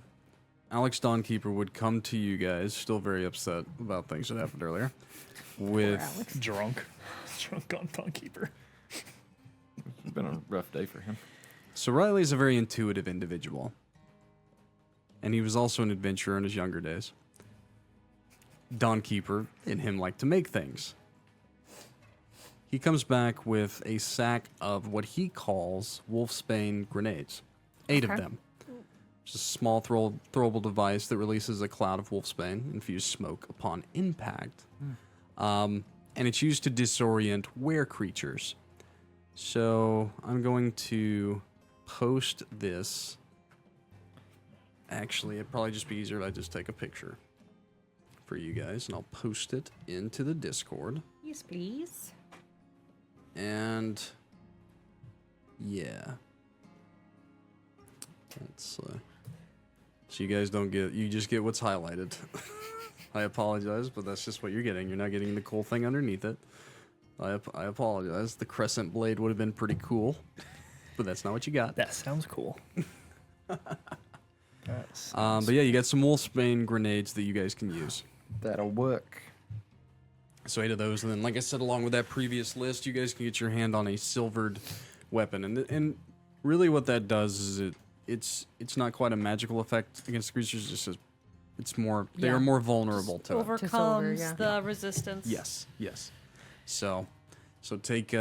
Speaker 1: Alex Dawnkeeper would come to you guys, still very upset about things that happened earlier, with
Speaker 2: Alex.
Speaker 4: Drunk on Dawnkeeper.
Speaker 3: It's been a rough day for him.
Speaker 1: So Riley's a very intuitive individual. And he was also an adventurer in his younger days. Dawnkeeper and him like to make things. He comes back with a sack of what he calls wolfsbane grenades. 8 of
Speaker 2: Okay.
Speaker 1: them. It's a small throwable device that releases a cloud of wolfsbane infused smoke upon impact. And it's used to disorient were creatures. So I'm going to post this. Actually, it'd probably just be easier if I just take a picture for you guys, and I'll post it into the Discord.
Speaker 2: Yes, please.
Speaker 1: And yeah, that's so you guys don't get, you just get what's highlighted. I apologize, but that's just what you're getting. You're not getting the cool thing underneath it. I apologize. The crescent blade would have been pretty cool, but that's not what you got.
Speaker 4: That sounds cool.
Speaker 1: But yeah, you got some wolfsbane grenades that you guys can use.
Speaker 3: That'll work.
Speaker 1: So 8 of those, and then like I said, along with that previous list, you guys can get your hand on a silvered weapon, and really what that does is it's not quite a magical effect against creatures. It's just it's more they
Speaker 2: Yeah.
Speaker 1: are more vulnerable to it.
Speaker 5: Overcomes
Speaker 2: yeah.
Speaker 5: the resistance.
Speaker 1: Yes. So take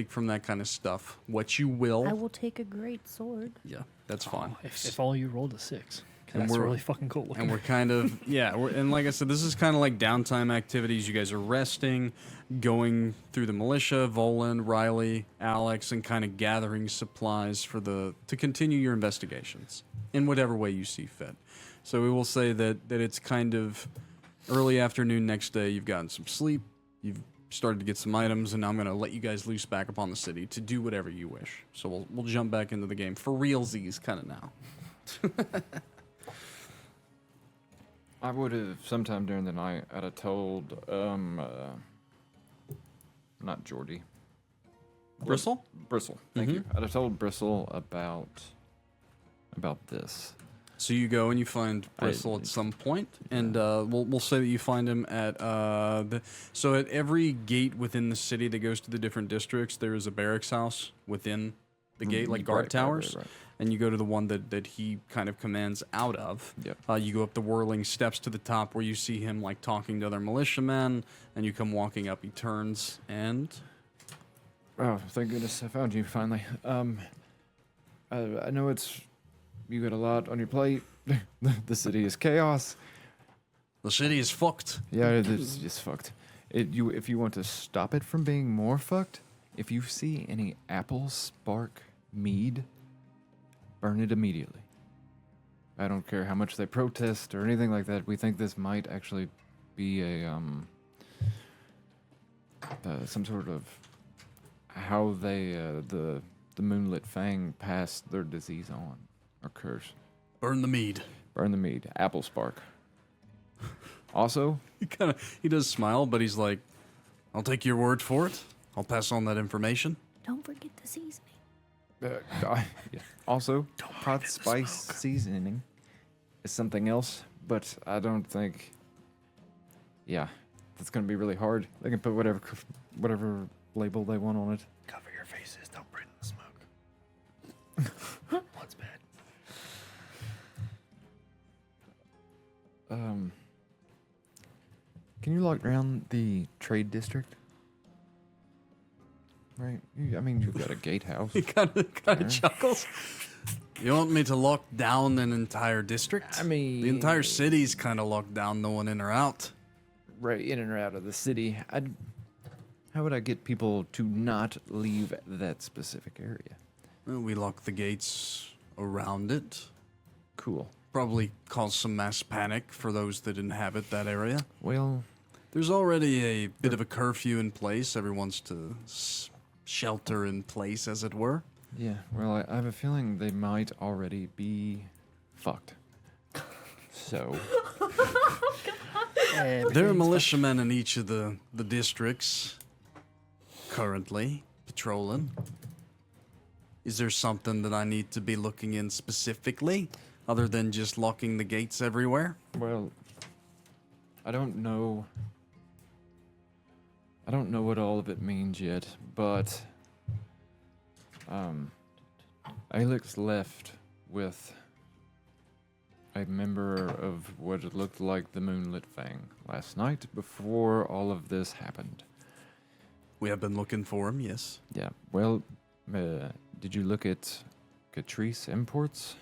Speaker 1: from that kind of stuff what you will.
Speaker 2: I will take a great sword.
Speaker 1: Yeah, that's fine.
Speaker 4: If all you rolled a 6.
Speaker 1: And
Speaker 4: That's
Speaker 1: we're-
Speaker 4: really fucking cool looking.
Speaker 1: And we're kind of, and like I said, this is kind of like downtime activities. You guys are resting, going through the militia, Volan, Riley, Alex, and kind of gathering supplies to continue your investigations in whatever way you see fit. So we will say that it's kind of early afternoon next day. You've gotten some sleep. You've started to get some items, and now I'm going to let you guys loose back upon the city to do whatever you wish. So we'll jump back into the game for realsies kind of now.
Speaker 3: I would have sometime during the night. I'd have told not Jordy.
Speaker 1: Bristle?
Speaker 3: Bristle. Thank you. I'd have told Bristle about this.
Speaker 1: So you go and you find Bristle at some point, and we'll say that you find him at so at every gate within the city that goes to the different districts, there is a barracks house within the gate, like guard towers,
Speaker 3: Right.
Speaker 1: and you go to the one that he kind of commands out of.
Speaker 3: Yep.
Speaker 1: You go up the whirling steps to the top where you see him like talking to other militiamen, and you come walking up. He turns and
Speaker 3: Oh, thank goodness I found you finally. I know you got a lot on your plate. The city is chaos.
Speaker 1: the city is fucked.
Speaker 3: Yeah, it's just fucked. If you want to stop it from being more fucked, if you see any apple spark mead, burn it immediately. I don't care how much they protest or anything like that. We think this might actually be a some sort of how they the Moonlit Fang passed their disease on or curse.
Speaker 1: Burn the mead.
Speaker 3: Burn the mead. Apple spark. Also,
Speaker 1: He does smile, but he's like, "I'll take your word for it. I'll pass on that information."
Speaker 2: Don't forget the seasoning.
Speaker 3: yeah. Also, hot spice seasoning is something else, but I don't think. Yeah, that's gonna be really hard. They can put whatever label they want on it.
Speaker 4: Cover your faces. Don't breathe in the smoke. What's bad?
Speaker 3: Can you lock down the trade district? right? You've got a gatehouse.
Speaker 1: He kind of chuckles. You want me to lock down an entire district? The entire city's kind of locked down, no one in or out.
Speaker 3: Right, in and out of the city. How would I get people to not leave that specific area?
Speaker 1: Well, we lock the gates around it.
Speaker 3: Cool.
Speaker 1: Probably cause some mass panic for those that inhabit that area.
Speaker 3: Well,
Speaker 1: there's already a bit of a curfew in place. Everyone's to shelter in place, as it were.
Speaker 3: Yeah, well, I have a feeling they might already be fucked. So...
Speaker 1: There are militiamen in each of the districts currently patrolling. Is there something that I need to be looking in specifically, other than just locking the gates everywhere?
Speaker 3: Well, I don't know what all of it means yet, but Alex left with a member of what it looked like the Moonlit Fang last night before all of this happened.
Speaker 1: We have been looking for him, yes.
Speaker 3: Yeah, well, did you look at Catrice Imports?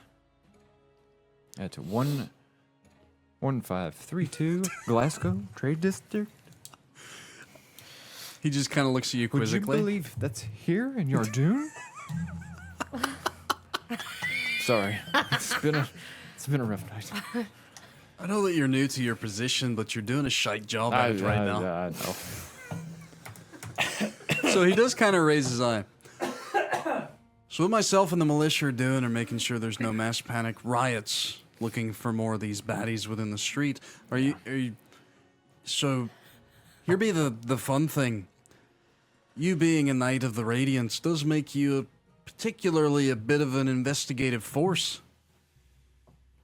Speaker 3: At 11532 Glasgow Trade District?
Speaker 1: He just kind of looks at you quizzically.
Speaker 3: Would you believe that's here in your dune? Sorry, it's been a rough night.
Speaker 1: I know that you're new to your position, but you're doing a shite job at it right now.
Speaker 3: I know.
Speaker 1: So he does kind of raise his eye. So what myself and the militia are doing are making sure there's no mass panic riots, looking for more of these baddies within the street. Are you so here be the fun thing. You being a Knight of the Radiance does make you particularly a bit of an investigative force.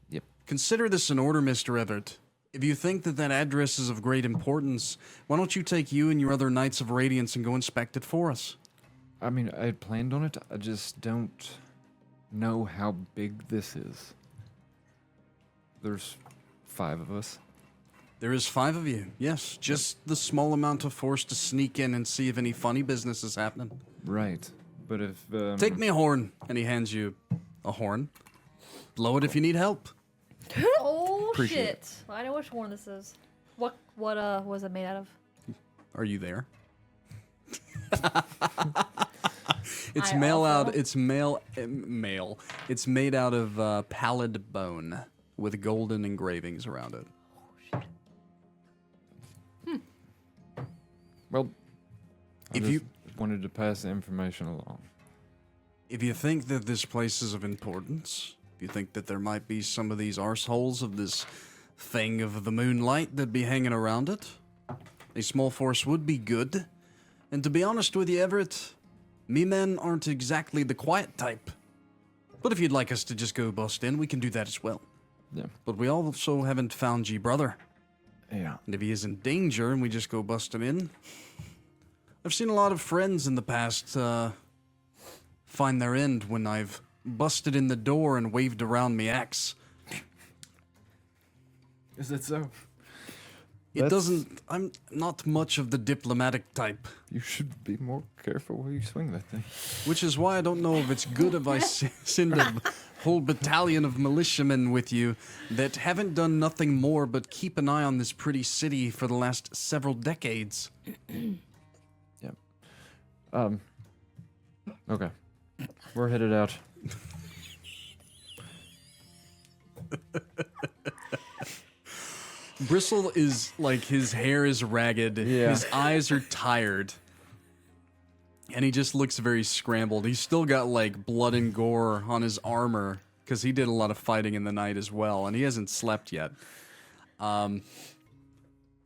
Speaker 3: Yep.
Speaker 1: Consider this an order, Mr. Everett. If you think that address is of great importance, why don't you take you and your other Knights of Radiance and go inspect it for us?
Speaker 3: I had planned on it. I just don't know how big this is. There's 5 of us.
Speaker 1: There is 5 of you, yes. Just the small amount of force to sneak in and see if any funny business is happening.
Speaker 3: Right. But if...
Speaker 1: Take me a horn. And he hands you a horn. Blow it if you need help.
Speaker 5: Oh,
Speaker 3: Appreciate
Speaker 5: shit.
Speaker 3: it.
Speaker 5: I know which one this is. What was it made out of?
Speaker 1: Are you there? It's
Speaker 5: I
Speaker 1: male
Speaker 5: also-
Speaker 1: out. It's male. It's made out of pallid bone with golden engravings around it.
Speaker 3: Well, I
Speaker 1: If
Speaker 3: just
Speaker 1: you
Speaker 3: wanted to pass the information along.
Speaker 1: if you think that this place is of importance, if you think that there might be some of these arseholes of this thing of the moonlight that'd be hanging around it, a small force would be good. And to be honest with you, Everett, me men aren't exactly the quiet type. But if you'd like us to just go bust in, we can do that as well.
Speaker 3: Yeah.
Speaker 1: But we also haven't found G brother.
Speaker 3: Yeah.
Speaker 1: And if he is in danger and we just go busting in, I've seen a lot of friends in the past find their end when I've busted in the door and waved around me axe.
Speaker 3: Is it so?
Speaker 1: I'm not much of the diplomatic type,
Speaker 3: You should be more careful where you swing that thing.
Speaker 1: which is why I don't know if it's good if I send a whole battalion of militiamen with you that haven't done nothing more but keep an eye on this pretty city for the last several decades.
Speaker 3: Yep. Okay. We're headed out.
Speaker 1: Bristle is like, his hair is ragged,
Speaker 3: Yeah.
Speaker 1: his eyes are tired, and he just looks very scrambled. He's still got like blood and gore on his armor because he did a lot of fighting in the night as well, and he hasn't slept yet.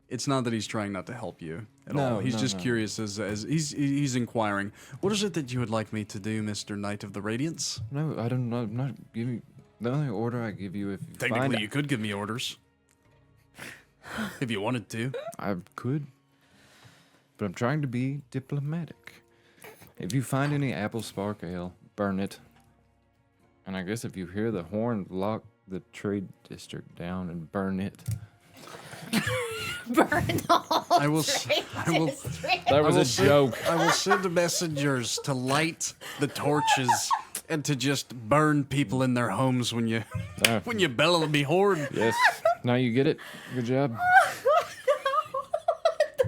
Speaker 1: It's not that he's trying not to help you at all. He's just curious as he's inquiring. What is it that you would like me to do, Mr. Knight of the Radiance?
Speaker 3: No, I don't know. I'm not giving. The only order I give you if you
Speaker 1: Technically,
Speaker 3: find
Speaker 1: you could give me orders. If you wanted to.
Speaker 3: I could, but I'm trying to be diplomatic. If you find any apple spark ale, burn it. And I guess if you hear the horn, lock the trade district down and burn it.
Speaker 2: Burn all
Speaker 1: I will.
Speaker 3: That was a joke.
Speaker 1: I will send messengers to light the torches and to just burn people in their homes when you bellow the horde.
Speaker 3: Yes. Now you get it. Good job.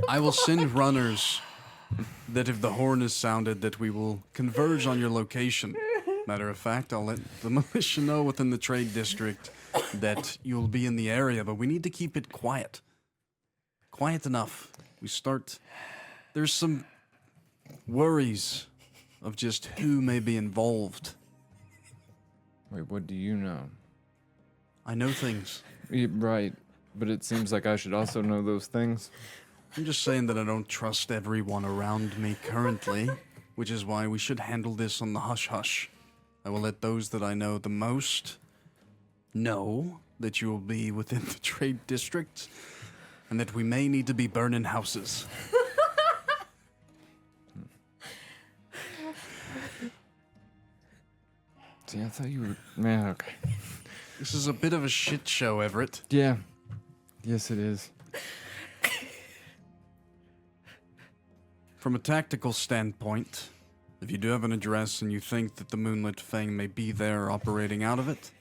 Speaker 1: I will send runners that if the horn is sounded, that we will converge on your location. Matter of fact, I'll let the militia know within the trade district that you'll be in the area, but we need to keep it quiet. Quiet enough. There's some worries of just who may be involved.
Speaker 3: Wait, what do you know?
Speaker 1: I know things.
Speaker 3: Yeah, right, but it seems like I should also know those things.
Speaker 1: I'm just saying that I don't trust everyone around me currently, which is why we should handle this on the hush-hush. I will let those that I know the most know that you will be within the trade district and that we may need to be burning houses.
Speaker 3: See, I thought you were... Man, okay.
Speaker 1: This is a bit of a shit show, Everett.
Speaker 3: Yeah. Yes, it is.
Speaker 1: From a tactical standpoint, if you do have an address and you think that the Moonlit Fang may be there operating out of it,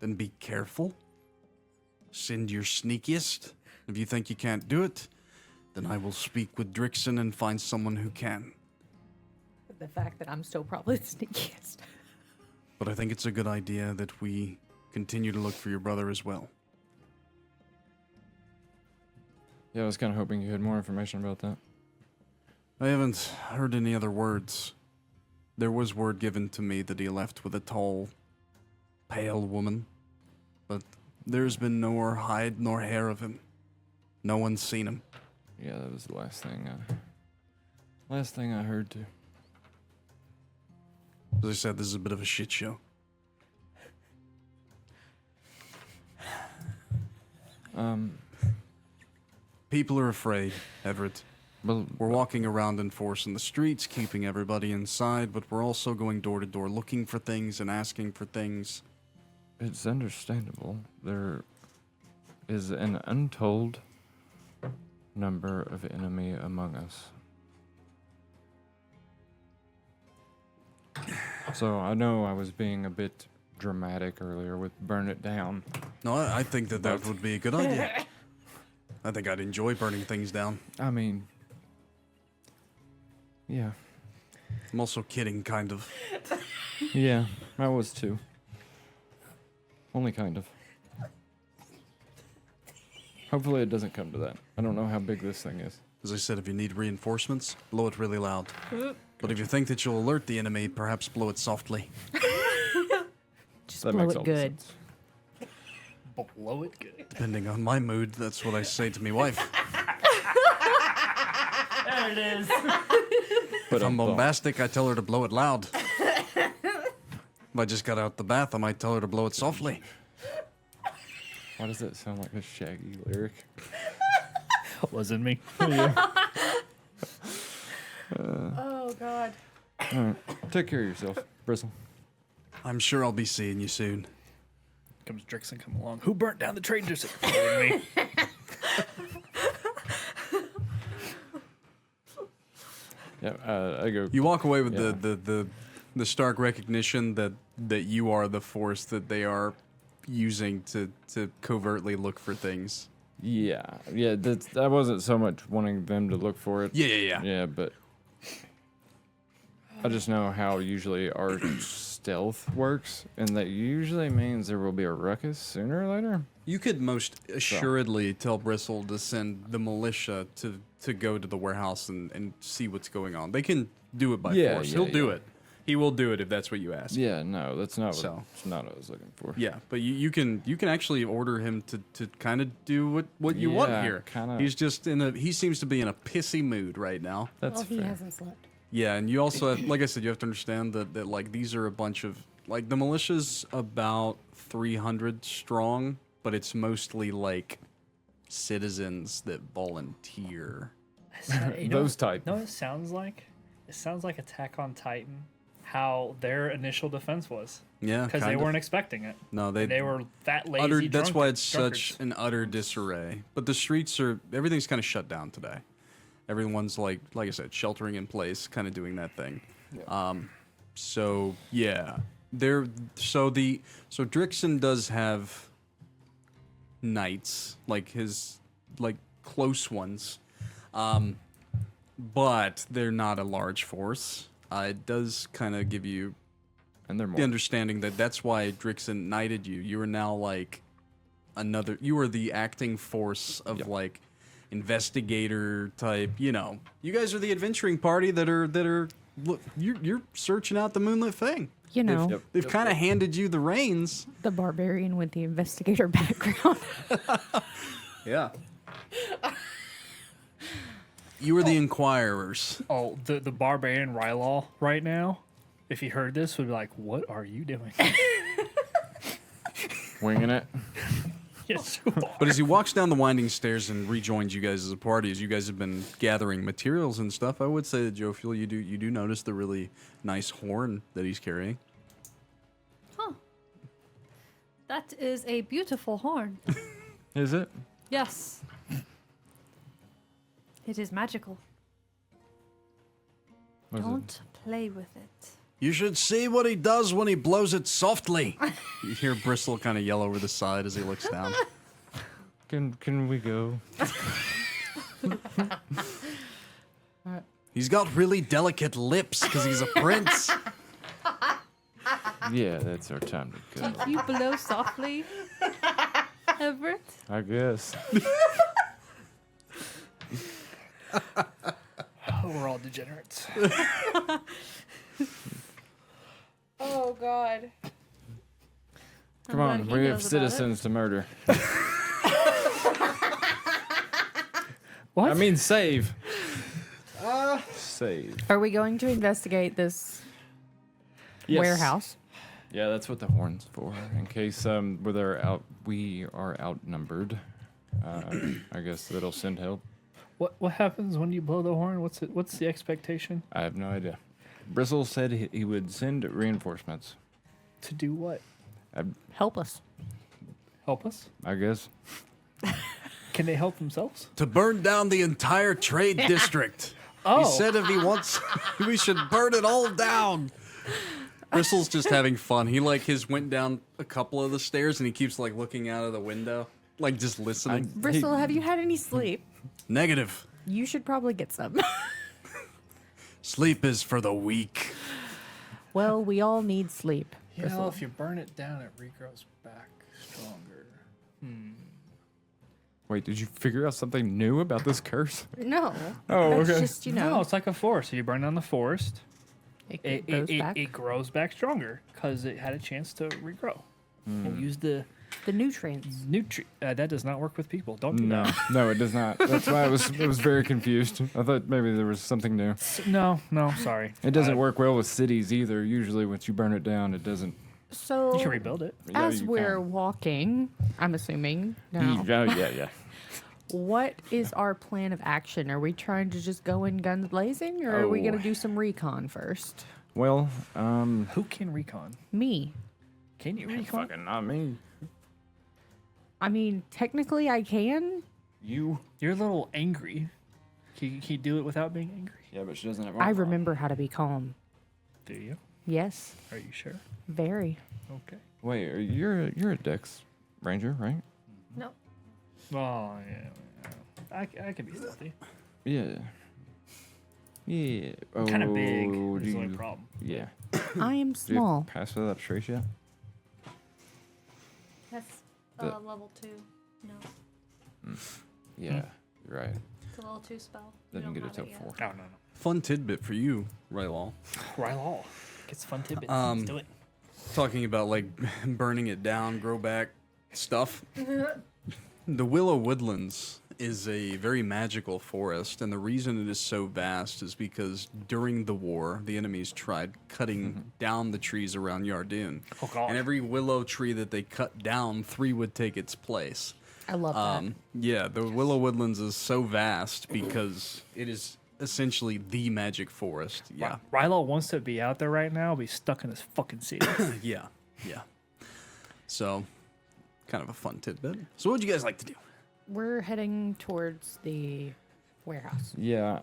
Speaker 1: then be careful. Send your sneakiest. If you think you can't do it, then I will speak with Drixon and find someone who can.
Speaker 2: The fact that I'm still probably the sneakiest.
Speaker 1: But I think it's a good idea that we continue to look for your brother as well.
Speaker 3: Yeah, I was kind of hoping you had more information about that.
Speaker 1: I haven't heard any other words. There was word given to me that he left with a tall, pale woman, but there's been nor hide nor hair of him. No one's seen him.
Speaker 3: Yeah, that was the last thing I heard too.
Speaker 1: As I said, this is a bit of a shit show. People are afraid, Everett.
Speaker 3: Well,
Speaker 1: We're walking around in force in the streets, keeping everybody inside, but we're also going door to door looking for things and asking for things.
Speaker 3: it's understandable. There is an untold number of enemy among us. So I know I was being a bit dramatic earlier with burn it down.
Speaker 1: No, I think that would be a good idea. I think I'd enjoy burning things down.
Speaker 3: I mean, yeah.
Speaker 1: I'm also kidding, kind of.
Speaker 3: Yeah, I was too. Only kind of. Hopefully it doesn't come to that. I don't know how big this thing is.
Speaker 1: As I said, if you need reinforcements, blow it really loud. But if you think that you'll alert the enemy, perhaps blow it softly.
Speaker 2: Just
Speaker 3: That
Speaker 2: blow
Speaker 3: makes
Speaker 2: it
Speaker 3: all the
Speaker 2: good.
Speaker 3: sense.
Speaker 4: Blow it good.
Speaker 1: Depending on my mood, that's what I say to me wife.
Speaker 4: There it is.
Speaker 1: If I'm bombastic, I tell her to blow it loud. If I just got out the bath, I might tell her to blow it softly.
Speaker 3: Why does that sound like a Shaggy lyric?
Speaker 4: Wasn't me.
Speaker 2: Oh, God.
Speaker 3: All right, take care of yourself, Bristle.
Speaker 1: I'm sure I'll be seeing you soon.
Speaker 4: Comes Drixon come along. Who burnt down the trade district? Wasn't me.
Speaker 3: Yeah, I go.
Speaker 1: You walk away with
Speaker 3: Yeah.
Speaker 1: the stark recognition that you are the force that they are using to covertly look for things.
Speaker 3: Yeah. I wasn't so much wanting them to look for it.
Speaker 1: Yeah.
Speaker 3: Yeah, but I just know how usually our stealth works, and that usually means there will be a ruckus sooner or later.
Speaker 1: You could most assuredly tell Bristle to send the militia to go to the warehouse and see what's going on. They can do it by force. He'll do it. He will do it if that's what you ask.
Speaker 3: Yeah, no, that's not
Speaker 1: So.
Speaker 3: that's not what I was looking for.
Speaker 1: Yeah, but you can actually order him to kind of do what you want
Speaker 3: Yeah,
Speaker 1: here.
Speaker 3: kinda.
Speaker 1: He's just he seems to be in a pissy mood right now.
Speaker 3: That's
Speaker 2: Well, he
Speaker 3: fair.
Speaker 2: hasn't slept.
Speaker 1: Yeah, and you also have, like I said, you have to understand that like these are a bunch of like the militia's about 300 strong, but it's mostly like citizens that volunteer.
Speaker 4: You know
Speaker 3: Those type.
Speaker 4: No, it sounds like Attack on Titan. how their initial defense was.
Speaker 1: Yeah,
Speaker 4: Because they weren't expecting it.
Speaker 1: No,
Speaker 4: They were fat, lazy,
Speaker 1: that's why it's
Speaker 4: drunkards.
Speaker 1: such an utter disarray. But the streets everything's kind of shut down today. Everyone's like I said, sheltering in place, kind of doing that thing.
Speaker 3: Yeah.
Speaker 1: So yeah, so Drixon does have knights, like his close ones, but they're not a large force. It does kind of give you
Speaker 3: And they're more.
Speaker 1: the understanding that that's why Drixon knighted you. You are now you are the acting force of
Speaker 3: Yep.
Speaker 1: investigator type. You guys are the adventuring party that are look. You're searching out the moonlit thing.
Speaker 2: You know,
Speaker 3: Yep.
Speaker 1: They've kind of handed you the reins.
Speaker 2: the barbarian with the investigator background.
Speaker 1: Yeah. You were the inquirers.
Speaker 4: Oh, the barbarian Rylal right now, if he heard this, would be like, "What are you doing?"
Speaker 3: Winging it.
Speaker 4: Yes, you are.
Speaker 1: But as he walks down the winding stairs and rejoins you guys as a party, as you guys have been gathering materials and stuff, I would say that Jophiel, you do notice the really nice horn that he's carrying.
Speaker 5: Huh. That is a beautiful horn.
Speaker 3: Is it?
Speaker 5: Yes. It is magical.
Speaker 3: What is it?
Speaker 5: Don't play with it.
Speaker 1: You should see what he does when he blows it softly. You hear Bristle kind of yell over the side as he looks down.
Speaker 3: Can we go?
Speaker 1: He's got really delicate lips because he's a prince.
Speaker 3: Yeah, that's our time to go.
Speaker 5: Did you blow softly, Everett?
Speaker 3: I guess.
Speaker 4: We're all degenerates.
Speaker 2: Oh, God.
Speaker 3: Come
Speaker 5: I'm
Speaker 3: on,
Speaker 5: glad he
Speaker 3: we
Speaker 5: knows
Speaker 3: have
Speaker 5: about
Speaker 3: citizens to murder.
Speaker 4: What?
Speaker 3: I mean, save. Save.
Speaker 2: Are we going to investigate this
Speaker 3: Yes.
Speaker 2: warehouse?
Speaker 3: Yeah, that's what the horn's for. In case we are outnumbered. I guess that'll send help.
Speaker 4: What happens when you blow the horn? What's the expectation?
Speaker 3: I have no idea. Bristle said he would send reinforcements.
Speaker 4: To do what?
Speaker 2: Help us.
Speaker 4: Help us?
Speaker 3: I guess.
Speaker 4: Can they help themselves?
Speaker 1: To burn down the entire trade district.
Speaker 4: Oh,
Speaker 1: He said if he wants, we should burn it all down. Bristle's just having fun. He went down a couple of the stairs and he keeps looking out of the window, just listening.
Speaker 2: Bristle, have you had any sleep?
Speaker 1: Negative.
Speaker 2: You should probably get some.
Speaker 1: Sleep is for the weak.
Speaker 2: Well, we all need sleep.
Speaker 4: you know, if you burn it down, it regrows back stronger.
Speaker 3: Wait, did you figure out something new about this curse?
Speaker 2: No.
Speaker 3: Oh,
Speaker 2: That's
Speaker 3: okay.
Speaker 2: just,
Speaker 4: No, it's like a forest. So you burn down the forest,
Speaker 2: it goes back.
Speaker 4: it grows back stronger because it had a chance to regrow. And use the
Speaker 2: The nutrients.
Speaker 4: that does not work with people. Don't do
Speaker 3: No,
Speaker 4: that.
Speaker 3: no, it does not. That's why I was very confused. I thought maybe there was something new.
Speaker 4: No, sorry.
Speaker 3: It doesn't work well with cities either. Usually, once you burn it down, it doesn't.
Speaker 2: So,
Speaker 4: You can rebuild it.
Speaker 3: Yeah,
Speaker 2: as
Speaker 3: you
Speaker 2: we're
Speaker 3: can.
Speaker 2: walking, I'm assuming now,
Speaker 3: Yeah.
Speaker 2: what is our plan of action? Are we trying to just go in guns blazing, or are we going to do some recon first?
Speaker 3: Well,
Speaker 4: Who can recon?
Speaker 2: Me.
Speaker 4: Can you recon?
Speaker 3: fucking not me.
Speaker 2: I mean, technically I can.
Speaker 3: You.
Speaker 4: You're a little angry. Can you do it without being angry?
Speaker 3: Yeah, but she doesn't have.
Speaker 2: I remember how to be calm.
Speaker 4: Do you?
Speaker 2: Yes,
Speaker 4: Are you sure?
Speaker 2: very.
Speaker 4: Okay.
Speaker 3: Wait, you're a Dex Ranger, right?
Speaker 5: No.
Speaker 4: Oh yeah. I can be stealthy.
Speaker 3: Yeah. Yeah.
Speaker 4: I'm kind of big.
Speaker 3: Oh,
Speaker 4: Is
Speaker 3: do
Speaker 4: the only
Speaker 3: you-
Speaker 4: problem.
Speaker 3: Yeah.
Speaker 2: I am
Speaker 3: Do you
Speaker 2: small.
Speaker 3: pass without trace yet?
Speaker 5: That's
Speaker 3: The-
Speaker 5: level 2. No.
Speaker 3: Yeah. You're right.
Speaker 5: It's a level 2 spell. You
Speaker 3: Doesn't
Speaker 5: don't
Speaker 3: get it
Speaker 5: have
Speaker 3: till
Speaker 5: yet.
Speaker 3: 4.
Speaker 4: Oh no.
Speaker 1: Fun tidbit for you, Rylal.
Speaker 4: Rylal gets fun tidbits.
Speaker 1: Um,
Speaker 4: Let's do it.
Speaker 1: Talking about burning it down, grow back stuff. The Willow Woodlands is a very magical forest, and the reason it is so vast is because during the war, the enemies tried cutting down the trees around Yardoon.
Speaker 4: Oh god.
Speaker 1: And every willow tree that they cut down, 3 would take its place.
Speaker 2: I love that.
Speaker 1: Yeah, the Willow Woodlands is so vast because it is essentially the magic forest. Yeah.
Speaker 4: Rylal wants to be out there right now, but he's stuck in this fucking city.
Speaker 1: Yeah. So, kind of a fun tidbit. So, what would you guys like to do?
Speaker 2: We're heading towards the warehouse.
Speaker 3: Yeah.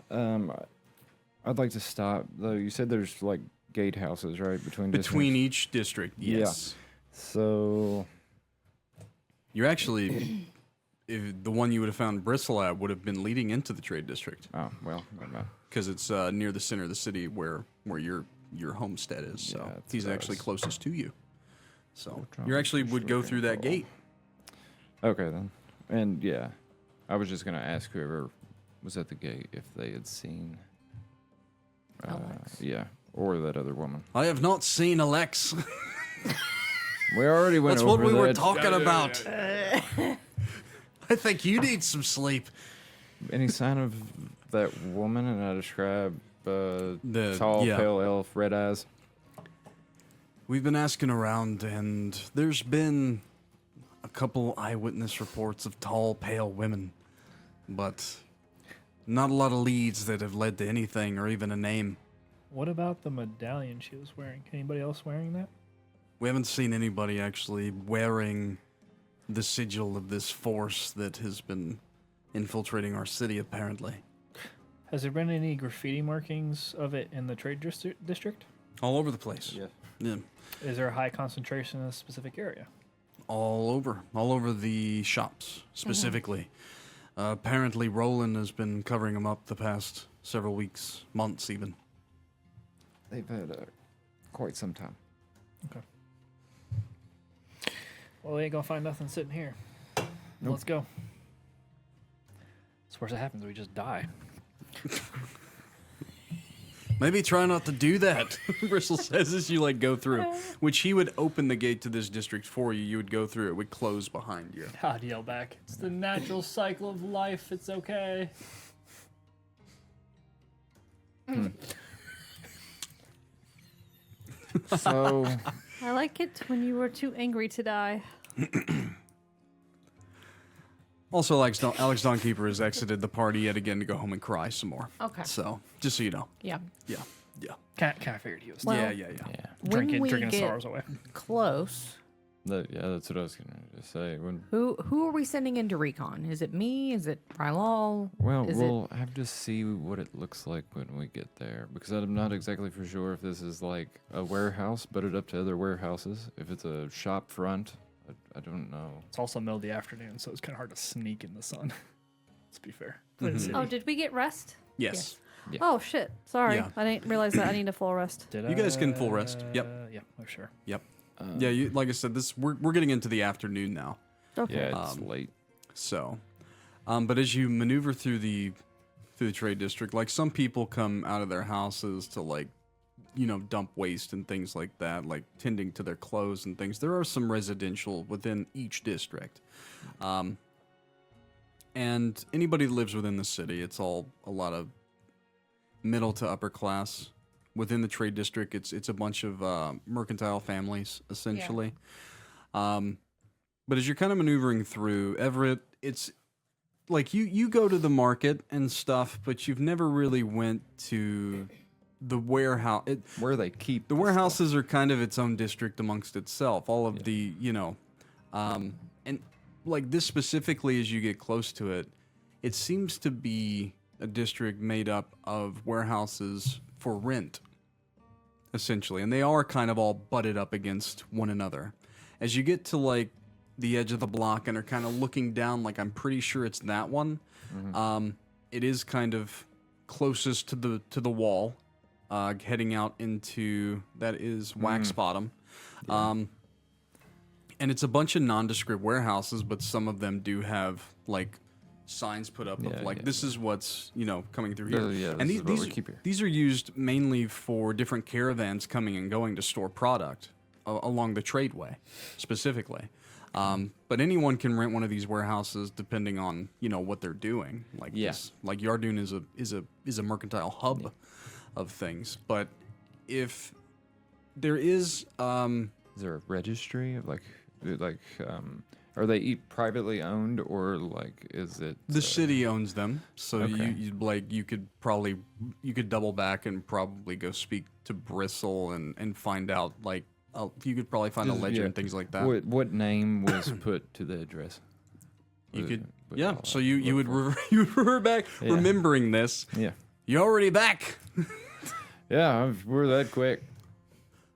Speaker 3: I'd like to stop though. You said there's like gatehouses, right? Between
Speaker 1: Each district, yes.
Speaker 3: Yeah. So
Speaker 1: You're actually, if the one you would have found Bristle at would have been leading into the trade district.
Speaker 3: oh well, never mind.
Speaker 1: Because it's near the center of the city where your homestead is. So
Speaker 3: Yeah, that's
Speaker 1: he's
Speaker 3: what I
Speaker 1: actually
Speaker 3: was-
Speaker 1: closest to you. So
Speaker 3: Which
Speaker 1: you
Speaker 3: I'm
Speaker 1: actually
Speaker 3: just
Speaker 1: would go
Speaker 3: looking
Speaker 1: through that
Speaker 3: for.
Speaker 1: gate.
Speaker 3: Okay then. And yeah, I was just gonna ask whoever was at the gate if they had seen.
Speaker 2: Alex.
Speaker 3: Yeah, or that other woman.
Speaker 1: I have not seen Alex.
Speaker 3: We already went
Speaker 1: That's
Speaker 3: over
Speaker 1: what we were
Speaker 3: that.
Speaker 1: talking about. I think you need some sleep.
Speaker 3: Any sign of that woman? And I describe
Speaker 1: The
Speaker 3: tall, pale elf, red eyes.
Speaker 1: We've been asking around, and there's been a couple eyewitness reports of tall, pale women, but not a lot of leads that have led to anything or even a name.
Speaker 4: What about the medallion she was wearing? Anybody else wearing that?
Speaker 1: We haven't seen anybody actually wearing the sigil of this force that has been infiltrating our city, apparently.
Speaker 4: Has there been any graffiti markings of it in the trade district?
Speaker 1: All over the place. Yeah.
Speaker 4: Is there a high concentration in a specific area?
Speaker 1: All over the shops, specifically. Apparently, Roland has been covering them up the past several weeks, months even.
Speaker 3: They've had quite some time.
Speaker 4: Okay. Well, we ain't gonna find nothing sitting here.
Speaker 3: Nope.
Speaker 4: Let's go. It's worse it happens, we just die.
Speaker 1: Maybe try not to do that, Bristle says as you go through. Which he would open the gate to this district for you. You would go through, it would close behind you.
Speaker 4: I'd yell back. It's the natural cycle of life. It's okay.
Speaker 3: So
Speaker 5: I like it when you were too angry to die.
Speaker 1: Also, Alex Dawnkeeper has exited the party yet again to go home and cry some more.
Speaker 2: Okay.
Speaker 1: So, just so you know.
Speaker 2: Yeah.
Speaker 1: Yeah.
Speaker 4: Kind of figured he was
Speaker 2: Well-
Speaker 1: Yeah.
Speaker 2: When we
Speaker 4: drinking
Speaker 2: get
Speaker 4: sorrows away.
Speaker 2: close,
Speaker 3: that's what I was gonna say.
Speaker 2: who are we sending into recon? Is it me? Is it Rylal?
Speaker 3: Well,
Speaker 2: Is
Speaker 3: we'll have to see what it looks like when we get there, because I'm not exactly for sure if this is like a warehouse butted up to other warehouses. If it's a shop front, I don't know.
Speaker 4: It's also middle of the afternoon, so it's kind of hard to sneak in the sun. Let's be fair.
Speaker 5: Oh, did we get rest?
Speaker 1: Yes.
Speaker 3: Yeah.
Speaker 5: Oh shit! Sorry,
Speaker 1: Yeah.
Speaker 5: I didn't realize that I need a full rest.
Speaker 4: Did
Speaker 1: You guys can full rest. Yep.
Speaker 4: Yeah, I'm sure.
Speaker 1: Yep. Yeah, like I said, we're getting into the afternoon now.
Speaker 5: Okay.
Speaker 3: Yeah, it's late.
Speaker 1: So, but as you maneuver through the trade district, like some people come out of their houses to dump waste and things like that, like tending to their clothes and things. There are some residential within each district. And anybody that lives within the city, it's all a lot of middle to upper class. Within the trade district, it's a bunch of mercantile families, essentially. But as you're kind of maneuvering through Everett, it's like you go to the market and stuff, but you've never really went to the warehouse.
Speaker 3: Where they keep
Speaker 1: The warehouses are kind of its own district amongst itself. All of the, and like this specifically, as you get close to it, it seems to be a district made up of warehouses for rent, essentially. And they are kind of all butted up against one another. As you get to the edge of the block and are kind of looking down, I'm pretty sure it's that one. It is kind of closest to the wall. Heading out into that is Wax Bottom. And it's a bunch of nondescript warehouses, but some of them do have signs put up of this is what's coming through here.
Speaker 3: Yeah,
Speaker 1: and
Speaker 3: this is what we keep here.
Speaker 1: these are used mainly for different caravans coming and going to store product along the tradeway, specifically. But anyone can rent one of these warehouses depending on what they're doing. Yardoon is a mercantile hub of things. But if there is
Speaker 3: there a registry of Are they privately owned, or like is it
Speaker 1: The city owns them, so
Speaker 3: Okay.
Speaker 1: you could double back and probably go speak to Bristle and find out like you could probably find a
Speaker 3: Just-
Speaker 1: ledger
Speaker 3: yeah.
Speaker 1: and things like that.
Speaker 3: What name was put to the address?
Speaker 1: You
Speaker 3: Would-
Speaker 1: could
Speaker 3: would
Speaker 1: yeah.
Speaker 3: all
Speaker 1: So
Speaker 3: that
Speaker 1: you
Speaker 3: look
Speaker 1: would
Speaker 3: for?
Speaker 1: you would revert back
Speaker 3: Yeah.
Speaker 1: remembering this.
Speaker 3: Yeah.
Speaker 1: You already back.
Speaker 3: Yeah, we're that quick.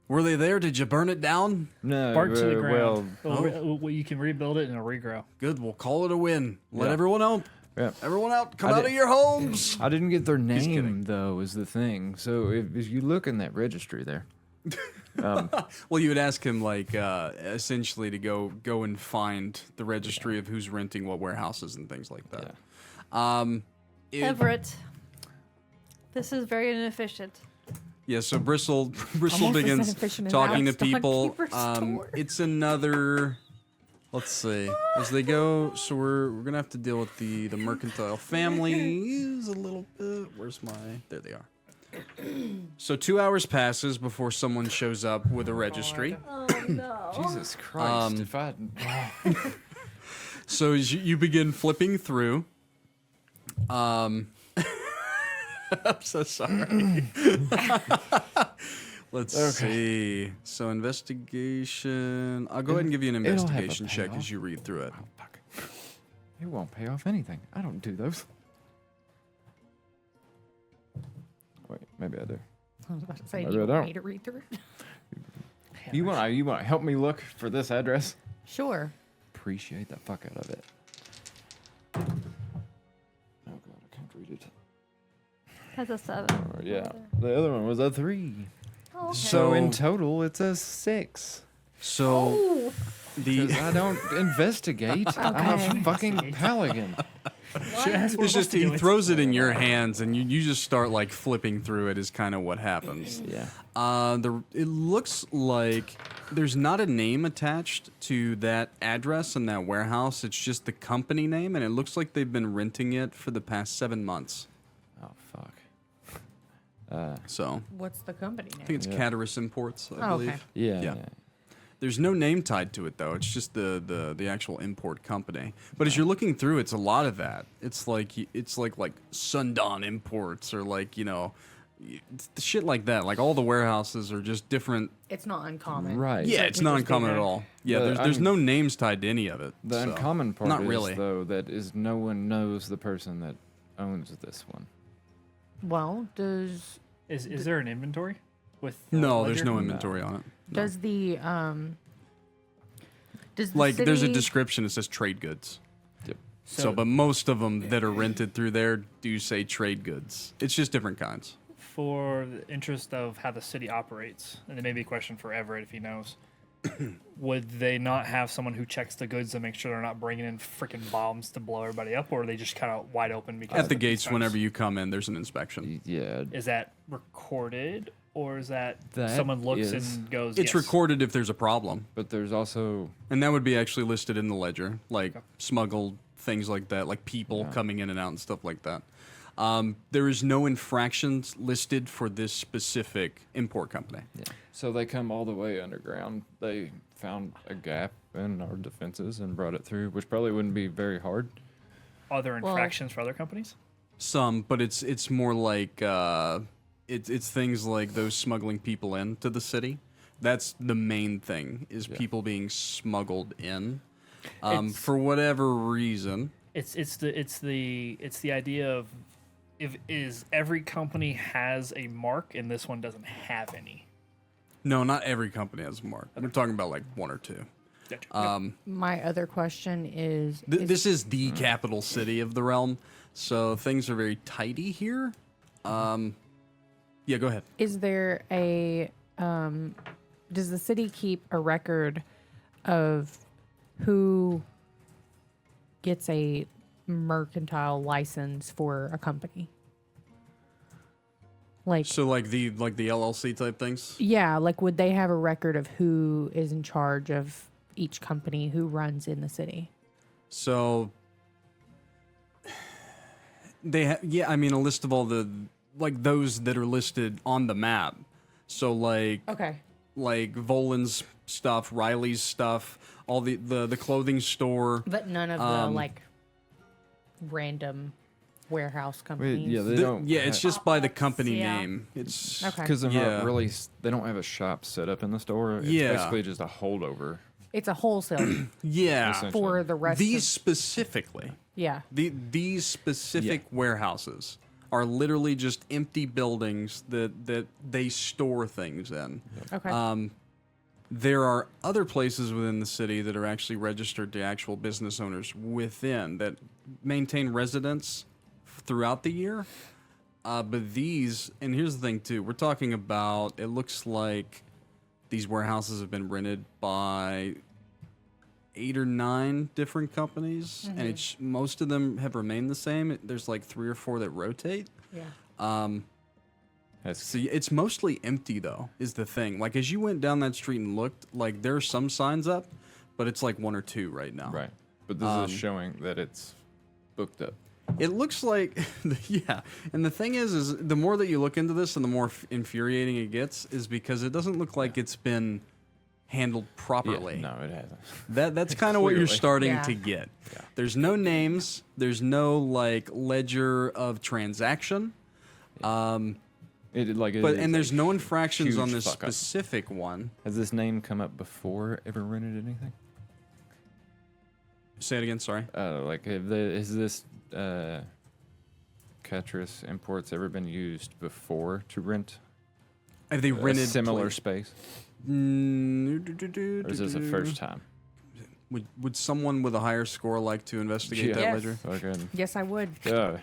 Speaker 1: Were they there? Did you burn it down?
Speaker 3: No,
Speaker 4: Bark to the
Speaker 3: well,
Speaker 4: ground. Well, you can rebuild it and it'll regrow.
Speaker 1: Good. We'll call it a win. Let
Speaker 3: Yeah.
Speaker 1: everyone out.
Speaker 3: yeah.
Speaker 1: Everyone out. Come
Speaker 3: I
Speaker 1: out
Speaker 3: did-
Speaker 1: of your homes.
Speaker 3: I didn't get their
Speaker 1: kidding.
Speaker 3: name though. Is the thing. So if you look in that registry there,
Speaker 1: Well, you would ask him like essentially to go and find the registry of who's renting what warehouses and things like that. If-
Speaker 5: Everett, this is very inefficient.
Speaker 1: Yeah, so Bristle
Speaker 2: Almost as
Speaker 1: begins
Speaker 2: inefficient as
Speaker 1: talking to
Speaker 5: Alex
Speaker 1: people.
Speaker 5: Dawnkeeper's store.
Speaker 1: It's another. Let's see. As they go, so we're gonna have to deal with the mercantile family. Is a little bit. Where's my? There they are. So 2 hours passes before someone shows up with a registry.
Speaker 5: Oh no.
Speaker 3: Jesus Christ! If I
Speaker 1: So as you begin flipping through, I'm so sorry. Let's see. So investigation. I'll go ahead and give you an
Speaker 3: It'll have a
Speaker 1: investigation check
Speaker 3: payoff.
Speaker 1: as you read through it.
Speaker 3: oh, fuck. It won't pay off anything. I don't do those. Wait, maybe I do.
Speaker 2: I was about to say,
Speaker 3: I
Speaker 2: do you
Speaker 3: read
Speaker 2: want
Speaker 3: out.
Speaker 2: me to read through it?
Speaker 3: You want to help me look for this address?
Speaker 2: Sure.
Speaker 3: Appreciate the fuck out of it. Oh god, I can't read it.
Speaker 5: That's a 7.
Speaker 3: Oh, yeah, the other one was a 3.
Speaker 5: Oh, okay.
Speaker 3: So in total, it's a 6.
Speaker 1: So
Speaker 5: Oh,
Speaker 1: the
Speaker 3: Because I don't investigate. I'm
Speaker 2: Okay.
Speaker 3: a fucking Pelican.
Speaker 1: it's just he throws it in your hands and you just start like flipping through it is kind of what happens.
Speaker 3: Yeah.
Speaker 1: It looks like there's not a name attached to that address and that warehouse. It's just the company name, and it looks like they've been renting it for the past 7 months.
Speaker 3: Oh fuck.
Speaker 1: So
Speaker 2: What's the company name?
Speaker 1: I think it's
Speaker 3: Yeah.
Speaker 1: Caterus Imports, I
Speaker 2: Oh,
Speaker 1: believe.
Speaker 2: okay.
Speaker 3: Yeah.
Speaker 1: Yeah. There's no name tied to it though. It's just the actual import company. But as you're looking through, it's a lot of that. It's like Sundawn Imports or like shit like that. Like all the warehouses are just different.
Speaker 2: It's not uncommon.
Speaker 3: Right.
Speaker 1: Yeah, it's not uncommon at all. Yeah,
Speaker 3: But
Speaker 1: there's
Speaker 3: I'm-
Speaker 1: no names tied to any of it.
Speaker 3: The
Speaker 1: so.
Speaker 3: uncommon part
Speaker 1: not
Speaker 3: is
Speaker 1: really.
Speaker 3: though that is no one knows the person that owns this one.
Speaker 2: Well, does
Speaker 4: Is there an inventory with? the
Speaker 1: No, there's
Speaker 4: ledger?
Speaker 1: no inventory on it. No.
Speaker 2: does the
Speaker 1: Like there's a
Speaker 2: city-
Speaker 1: description that says trade goods.
Speaker 3: Yep.
Speaker 1: So, but most of them that are rented through there do say trade goods. It's just different kinds.
Speaker 4: For the interest of how the city operates, and it may be a question for Everett if he knows, would they not have someone who checks the goods to make sure they're not bringing in freaking bombs to blow everybody up, or are they just kind of wide open? Because
Speaker 1: At the
Speaker 4: of
Speaker 1: gates,
Speaker 4: times?
Speaker 1: whenever you come in, there's an inspection.
Speaker 3: Yeah.
Speaker 4: Is that recorded, or is that,
Speaker 3: That
Speaker 4: someone looks
Speaker 3: is-
Speaker 4: and goes?
Speaker 1: It's
Speaker 4: yes.
Speaker 1: recorded if there's a problem,
Speaker 3: But there's also
Speaker 1: and that would be actually listed in the ledger, like
Speaker 4: Okay.
Speaker 1: smuggled things like that, like people
Speaker 3: Yeah.
Speaker 1: coming in and out and stuff like that. There is no infractions listed for this specific import company.
Speaker 3: so they come all the way underground. They found a gap in our defenses and brought it through, which probably wouldn't be very hard.
Speaker 4: Are there
Speaker 2: Well-
Speaker 4: infractions for other companies?
Speaker 1: Some, but it's more like it's things like those smuggling people into the city. That's the main thing is
Speaker 3: Yeah.
Speaker 1: people being smuggled in
Speaker 4: It's-
Speaker 1: for whatever reason.
Speaker 4: It's the idea of is every company has a mark and this one doesn't have any.
Speaker 1: No, not every company has a mark. We're talking about like one or two.
Speaker 4: Gotcha.
Speaker 2: My other question is,
Speaker 1: This is the capital city of the realm, so things are very tidy here. Yeah, go ahead.
Speaker 2: is there a does the city keep a record of who gets a mercantile license for a company? Like,
Speaker 1: So like the LLC type things.
Speaker 2: yeah, like would they have a record of who is in charge of each company who runs in the city?
Speaker 1: So they yeah, I mean a list of all the like those that are listed on the map. So like
Speaker 2: Okay.
Speaker 1: Volan's stuff, Riley's stuff, all the clothing store.
Speaker 2: But none of the like random warehouse companies.
Speaker 3: Yeah, they don't.
Speaker 1: Yeah, it's just by the company
Speaker 5: Yeah.
Speaker 1: name. It's
Speaker 2: Okay.
Speaker 3: Because they're
Speaker 1: Yeah.
Speaker 3: not really. They don't have a shop set up in the store. It's
Speaker 1: Yeah.
Speaker 3: basically just a holdover.
Speaker 2: It's a wholesale
Speaker 1: yeah.
Speaker 3: Essentially.
Speaker 2: for the rest
Speaker 1: These
Speaker 2: of
Speaker 1: specifically,
Speaker 2: yeah.
Speaker 1: these specific warehouses are literally just empty buildings that they store things in.
Speaker 2: Okay.
Speaker 1: There are other places within the city that are actually registered to actual business owners within that maintain residents throughout the year. But these, and here's the thing too, we're talking about, it looks like these warehouses have been rented by 8 or 9 different companies, and it's most of them have remained the same. There's like 3 or 4 that rotate.
Speaker 2: yeah.
Speaker 1: So it's mostly empty though, is the thing. Like as you went down that street and looked, like there are some signs up, but it's like 1 or 2 right now.
Speaker 3: Right. But this is showing that it's booked up.
Speaker 1: It looks like, yeah. And the thing is the more that you look into this and the more infuriating it gets, is because it doesn't look like it's been handled properly.
Speaker 3: Yeah, no, it hasn't.
Speaker 1: That's kind of what you're
Speaker 3: Clearly.
Speaker 1: starting
Speaker 2: Yeah.
Speaker 1: to get.
Speaker 3: Yeah.
Speaker 1: There's no names. There's no like ledger of transaction. And there's no infractions on
Speaker 3: huge
Speaker 1: this
Speaker 3: fuck up.
Speaker 1: specific one.
Speaker 3: Has this name come up before? Ever rented anything?
Speaker 1: Say it again. Sorry.
Speaker 3: Has this Catris Imports ever been used before to rent
Speaker 1: Have they
Speaker 3: a
Speaker 1: rented
Speaker 3: similar
Speaker 1: place?
Speaker 3: space?
Speaker 1: Or
Speaker 3: Or is this the first time?
Speaker 1: Would someone with a higher score like to investigate
Speaker 3: Yeah.
Speaker 1: that
Speaker 2: Yes.
Speaker 1: ledger?
Speaker 3: Fucking.
Speaker 2: Yes, I would.
Speaker 3: Oh.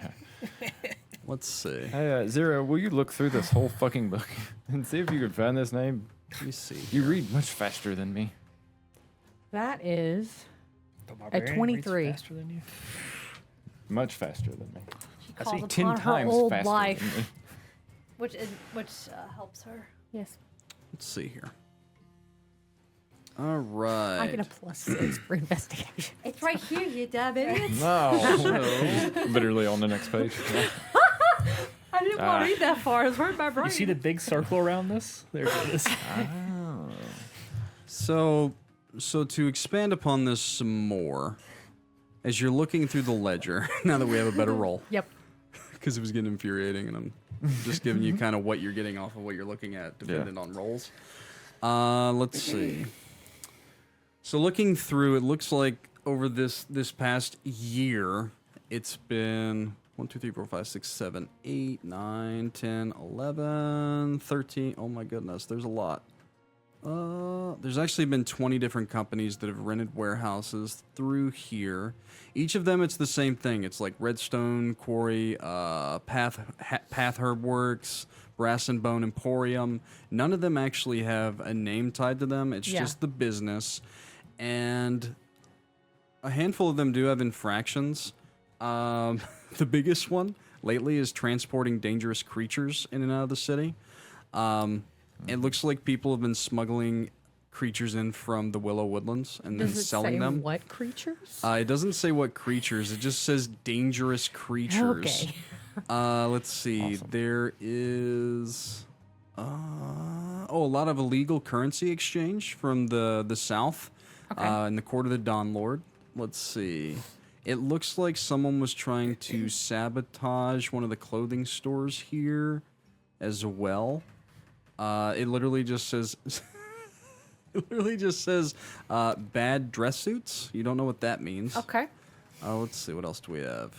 Speaker 1: Let's see.
Speaker 3: Hey, Xyrra, will you look through this whole fucking book and see if you can find this name?
Speaker 1: Let me see.
Speaker 3: You read much faster than me.
Speaker 2: That is
Speaker 4: The barbarian reads
Speaker 2: 23.
Speaker 4: faster than you.
Speaker 3: Much faster than me.
Speaker 5: She
Speaker 3: I
Speaker 5: calls
Speaker 3: see
Speaker 5: upon
Speaker 3: 10
Speaker 5: her
Speaker 3: times
Speaker 5: old
Speaker 3: faster
Speaker 5: life,
Speaker 3: than me.
Speaker 5: which helps her.
Speaker 2: yes.
Speaker 1: Let's see here. All
Speaker 2: I
Speaker 1: right.
Speaker 2: get a +6 for investigation.
Speaker 5: It's right here, you damn idiot.
Speaker 3: No. Literally on the next page.
Speaker 5: I didn't want to read that far. It's hurt my brain.
Speaker 4: You see the big circle around this? There it is.
Speaker 3: Oh.
Speaker 1: So to expand upon this some more, as you're looking through the ledger, now that we have a better roll,
Speaker 2: Yep.
Speaker 1: because it was getting infuriating, and I'm just giving you kind of what you're getting off of what you're looking at, dependent on rolls. Let's see. So looking through, it looks like over this past year, it's been 1, 2, 3, 4, 5, 6, 7, 8, 9, 10, 11, 13. Oh my goodness, there's a lot. There's actually been 20 different companies that have rented warehouses through here. Each of them, it's the same thing. It's like Redstone Quarry, Path Herb Works, Brass and Bone Emporium. None of them actually have a name tied to them. It's just the business. And a handful of them do have infractions. The biggest one lately is transporting dangerous creatures in and out of the city. It looks like people have been smuggling creatures in from the Willow Woodlands and then
Speaker 2: Does it
Speaker 1: selling
Speaker 2: say
Speaker 1: them.
Speaker 2: what creatures?
Speaker 1: It doesn't say what creatures. It just says dangerous creatures.
Speaker 2: Okay.
Speaker 1: Let's see.
Speaker 3: Awesome.
Speaker 1: There is a lot of illegal currency exchange from the south in the court of the Dawn Lord. Let's see. It looks like someone was trying to sabotage one of the clothing stores here as well. It literally just says bad dress suits. You don't know what that means.
Speaker 2: Okay.
Speaker 1: Let's see, what else do we have?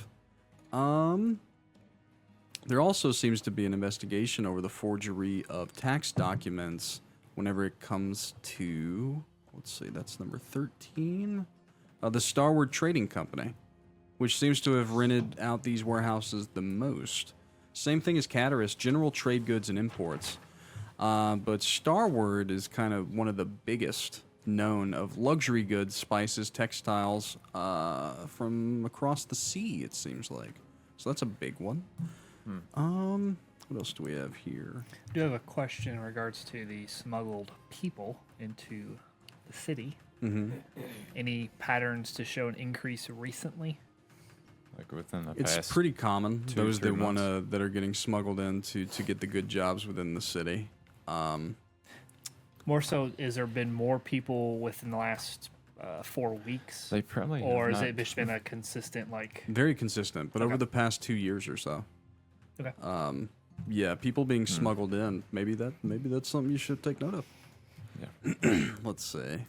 Speaker 1: There also seems to be an investigation over the forgery of tax documents whenever it comes to, let's see, that's number 13. The Starward Trading Company, which seems to have rented out these warehouses the most. Same thing as Catris, general trade goods and imports. But Starward is kind of one of the biggest known of luxury goods, spices, textiles from across the sea, it seems like. So that's a big one. What else do we have here?
Speaker 4: I do have a question in regards to the smuggled people into the city.
Speaker 1: Mm-hmm.
Speaker 4: Any patterns to show an increase recently?
Speaker 3: Like within the
Speaker 1: It's
Speaker 3: past.
Speaker 1: pretty common,
Speaker 3: 2
Speaker 1: those
Speaker 3: 3
Speaker 1: that
Speaker 3: months.
Speaker 1: that are getting smuggled in to get the good jobs within the city.
Speaker 4: More so, has there been more people within the last 4 weeks?
Speaker 3: They probably
Speaker 4: or
Speaker 3: have
Speaker 4: has
Speaker 3: not-
Speaker 4: it just been a consistent like?
Speaker 1: Very consistent, but over
Speaker 4: Okay.
Speaker 1: the past 2 years or so.
Speaker 4: Okay.
Speaker 1: Yeah, people being smuggled in. Maybe that's something you should take note of.
Speaker 3: Yeah.
Speaker 1: Let's see.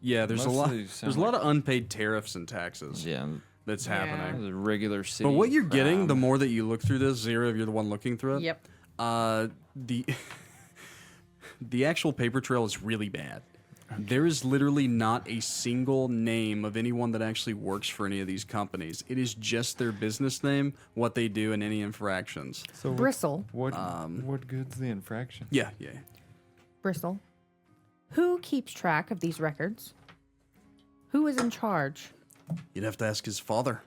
Speaker 1: Yeah, there's
Speaker 3: Mostly
Speaker 1: a
Speaker 3: sound
Speaker 1: lot
Speaker 3: like-
Speaker 1: of unpaid tariffs and taxes
Speaker 3: Yeah.
Speaker 1: that's
Speaker 2: Yeah.
Speaker 1: happening.
Speaker 3: The regular city.
Speaker 1: But what you're getting, the
Speaker 3: crime.
Speaker 1: more that you look through this, Xyrra, if you're the one looking through it,
Speaker 2: Yep.
Speaker 1: the the actual paper trail is really bad. There is literally not a single name of anyone that actually works for any of these companies. It is just their business name, what they do, and any infractions.
Speaker 3: So
Speaker 2: Bristle.
Speaker 3: What good's the infraction?
Speaker 1: Yeah.
Speaker 2: Bristle. Who keeps track of these records? Who is in charge?
Speaker 1: You'd have to ask his father.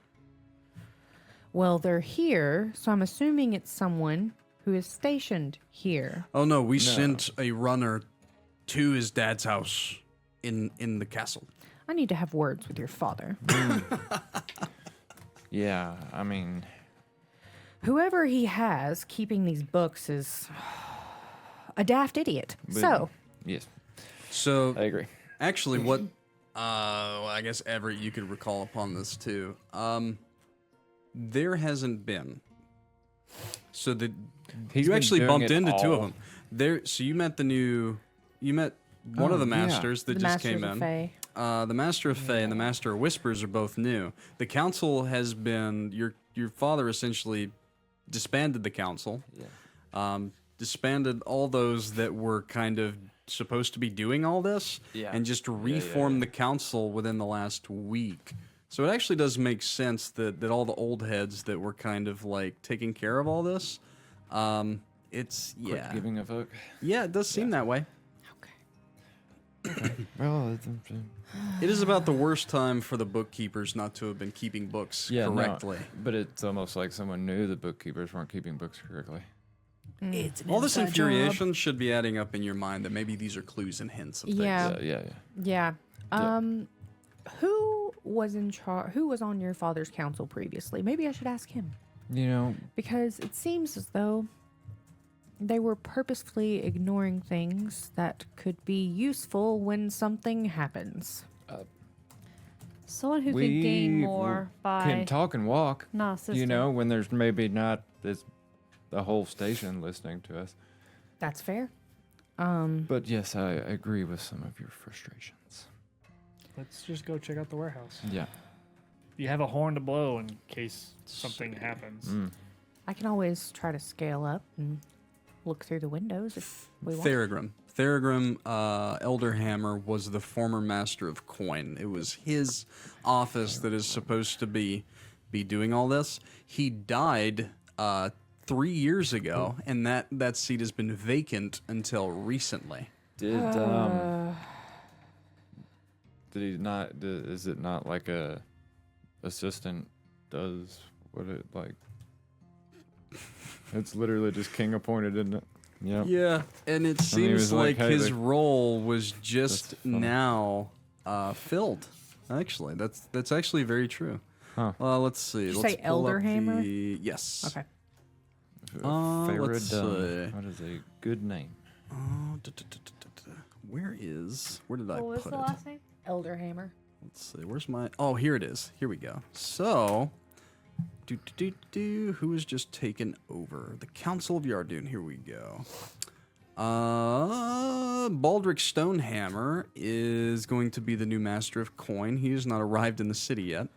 Speaker 2: Well, they're here, so I'm assuming it's someone who is stationed here.
Speaker 1: Oh no, we sent a runner to his dad's house in the castle.
Speaker 2: I need to have words with your father.
Speaker 3: Yeah, I mean,
Speaker 2: Whoever he has keeping these books is a daft idiot.
Speaker 3: But-
Speaker 2: So,
Speaker 3: yes,
Speaker 1: So
Speaker 3: I agree.
Speaker 1: actually, what I guess Everett, you could recall upon this too. There hasn't been. So
Speaker 3: He's
Speaker 1: you
Speaker 3: been
Speaker 1: actually
Speaker 3: doing
Speaker 1: bumped
Speaker 3: it
Speaker 1: into two of
Speaker 3: all.
Speaker 1: them. There. So you met one of the
Speaker 3: yeah.
Speaker 1: masters that
Speaker 2: the
Speaker 1: just
Speaker 2: Masters
Speaker 1: came
Speaker 2: of
Speaker 1: in.
Speaker 2: Fae.
Speaker 1: The Master of Fae and the Master of Whispers are both new. The council has been your father essentially disbanded the council.
Speaker 3: Yeah.
Speaker 1: Disbanded all those that were kind of supposed to be doing all this,
Speaker 3: Yeah.
Speaker 1: and just reformed the council within the last week. So it actually does make sense that all the old heads that were kind of like taking care of all this, it's
Speaker 3: Quit giving a fuck.
Speaker 1: yeah, it does seem that way.
Speaker 2: Okay.
Speaker 3: Well,
Speaker 1: It is about the worst time for the bookkeepers not to have been keeping books
Speaker 3: yeah,
Speaker 1: correctly.
Speaker 3: No, but it's almost like someone knew the bookkeepers weren't keeping books correctly.
Speaker 2: It's
Speaker 1: All this infuriation should be adding up in your mind that maybe these are clues and hints of things.
Speaker 2: Yeah.
Speaker 3: Yeah.
Speaker 2: Yeah. Who was in charge? Who was on your father's council previously? Maybe I should ask him.
Speaker 3: You know,
Speaker 2: Because it seems as though they were purposefully ignoring things that could be useful when something happens.
Speaker 5: Someone who
Speaker 3: we
Speaker 5: could gain more by
Speaker 3: can talk and walk.
Speaker 5: not assisting.
Speaker 3: You know, when there's maybe not this the whole station listening to us.
Speaker 2: That's fair.
Speaker 3: But yes, I agree with some of your frustrations.
Speaker 4: Let's just go check out the warehouse.
Speaker 3: Yeah.
Speaker 4: You have a horn to blow in case something happens.
Speaker 2: I can always try to scale up and look through the windows if we want.
Speaker 1: Theragrim Elderhammer was the former master of coin. It was his office that is supposed to be doing all this. He died 3 years ago, and that seat has been vacant until recently.
Speaker 3: Did he not? Is it not like a assistant does what it like? It's literally just king appointed, isn't it? Yep.
Speaker 1: Yeah, and it
Speaker 3: he
Speaker 1: seems
Speaker 3: was like,
Speaker 1: like
Speaker 3: "Hey,
Speaker 1: his
Speaker 3: they-"
Speaker 1: role was just
Speaker 3: That's funny.
Speaker 1: now filled. Actually, that's actually very true.
Speaker 3: Huh.
Speaker 1: Let's see.
Speaker 2: Did you
Speaker 1: Let's
Speaker 2: say
Speaker 1: pull up
Speaker 2: Elderhammer?
Speaker 1: Yes.
Speaker 2: Okay.
Speaker 1: let's
Speaker 3: Faradun.
Speaker 1: see.
Speaker 3: What is a good name?
Speaker 1: Where did I
Speaker 5: What was
Speaker 1: put
Speaker 5: the
Speaker 1: it?
Speaker 5: last name?
Speaker 2: Elderhammer.
Speaker 1: Let's see. Where's my? Oh, here it is. Here we go. So, who has just taken over? The Council of Yardoon. Here we go. Baldric Stonehammer is going to be the new master of coin. He has not arrived in the city yet.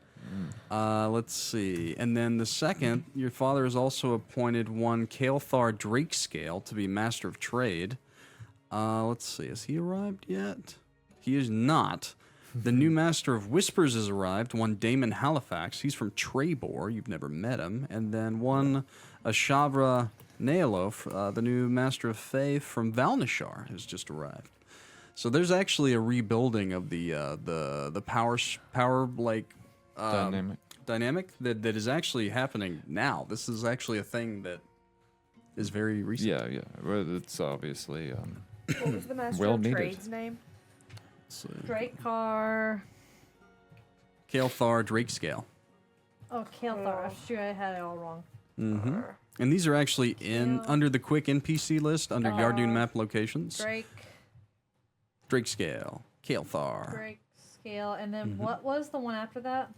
Speaker 1: Let's see. And then the second, your father has also appointed one Kael'thar Drakescale to be master of trade. Let's see. Has he arrived yet? He is not. The new master of whispers has arrived. One Damon Halifax. He's from Trebor. You've never met him. And then one Ashavra Nealof, the new master of Fae from Valnishar, has just arrived. So there's actually a rebuilding of the power like dynamic that is actually happening now. This is actually a thing that is very recent.
Speaker 3: Yeah. Well, it's obviously
Speaker 2: What was the master
Speaker 3: Well
Speaker 2: of
Speaker 3: needed.
Speaker 2: trade's name?
Speaker 1: So,
Speaker 5: Drakecar.
Speaker 1: Kael'thar Drakescale.
Speaker 5: Oh, Kael'thar. I'm sure I had it all wrong.
Speaker 1: Mm-hmm. And these are actually under the quick NPC list under Yardoon map locations.
Speaker 5: Drake.
Speaker 1: Drakescale. Kael'thar.
Speaker 5: Break scale. And then what was the one after that?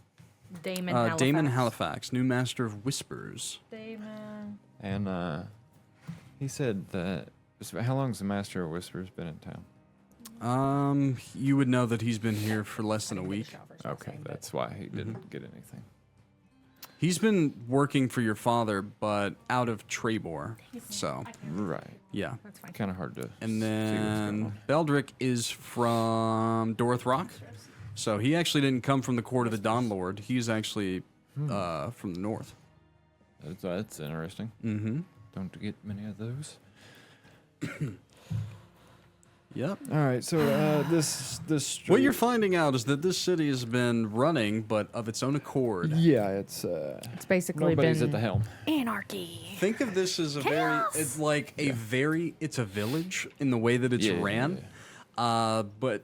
Speaker 2: Damon Halifax.
Speaker 1: Damon Halifax, new master of whispers.
Speaker 5: Damon.
Speaker 3: And he said that. How long's the master of whispers been in town?
Speaker 1: You would know that he's been here for less than a week.
Speaker 3: Okay, that's why he didn't get anything.
Speaker 1: He's been working for your father, but out of Trebor. So,
Speaker 3: Right.
Speaker 1: yeah.
Speaker 2: That's fine.
Speaker 3: Kind of hard to.
Speaker 1: And
Speaker 3: see what's going
Speaker 1: then
Speaker 3: on.
Speaker 1: Beldrick is from Dorth Rock. So he actually didn't come from the court of the Dawn Lord. He's actually from the north.
Speaker 3: That's interesting.
Speaker 1: Mm-hmm.
Speaker 3: Don't get many of those.
Speaker 1: Yep.
Speaker 3: All right, so this
Speaker 1: What you're finding out is that this city has been running, but of its own accord.
Speaker 3: Yeah, it's
Speaker 2: It's basically
Speaker 3: nobody's
Speaker 2: been
Speaker 3: at the helm.
Speaker 2: anarchy.
Speaker 1: Think of this as it's like it's a village in the way that it's ran, but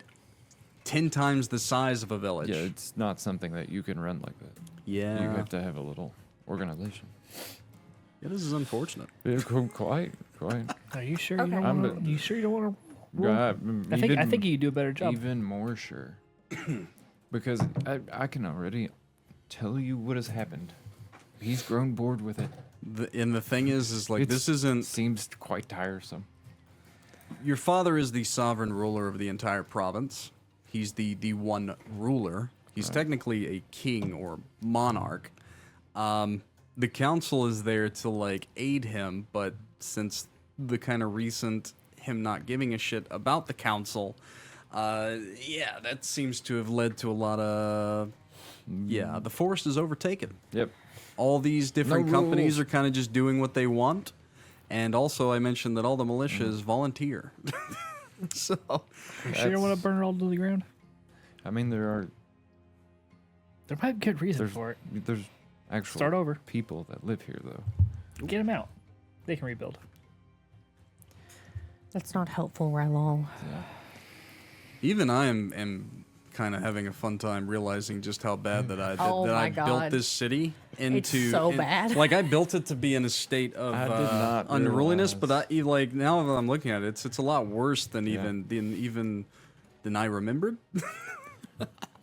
Speaker 1: 10 times the size of a village.
Speaker 3: Yeah, it's not something that you can run like that.
Speaker 1: Yeah.
Speaker 3: You have to have a little organization.
Speaker 1: Yeah, this is unfortunate.
Speaker 3: Yeah, quite.
Speaker 4: Are you sure
Speaker 2: Okay.
Speaker 4: you don't want to? You sure you don't want to? I think you do a better job.
Speaker 3: Even more sure. Because I can already tell you what has happened. He's grown bored with it.
Speaker 1: And the thing is like this isn't.
Speaker 3: Seems quite tiresome.
Speaker 1: Your father is the sovereign ruler of the entire province. He's the one ruler. He's technically a king or monarch. The council is there to like aid him, but since the kind of recent him not giving a shit about the council, that seems to have led to a lot of the forest is overtaken.
Speaker 3: Yep.
Speaker 1: All these different
Speaker 3: No
Speaker 1: companies
Speaker 3: rules.
Speaker 1: are kind of just doing what they want. And also, I mentioned that all the militias volunteer. So,
Speaker 4: You sure you don't want to burn it all to the ground?
Speaker 3: I mean, there
Speaker 4: might be good reason
Speaker 3: there's
Speaker 4: for it.
Speaker 3: there's actual
Speaker 4: Start over.
Speaker 3: people that live here though.
Speaker 4: Get them out. They can rebuild.
Speaker 2: That's not helpful, Rylal.
Speaker 1: even I am kind of having a fun time realizing just how bad that I
Speaker 2: Oh
Speaker 1: that
Speaker 2: my
Speaker 1: I built
Speaker 2: God.
Speaker 1: this city into.
Speaker 2: so bad.
Speaker 1: Like I built it to be in a state of
Speaker 3: I did not
Speaker 1: unruliness, but
Speaker 3: realize.
Speaker 1: like now that I'm looking at it, it's a lot worse than
Speaker 3: Yeah.
Speaker 1: than I remembered.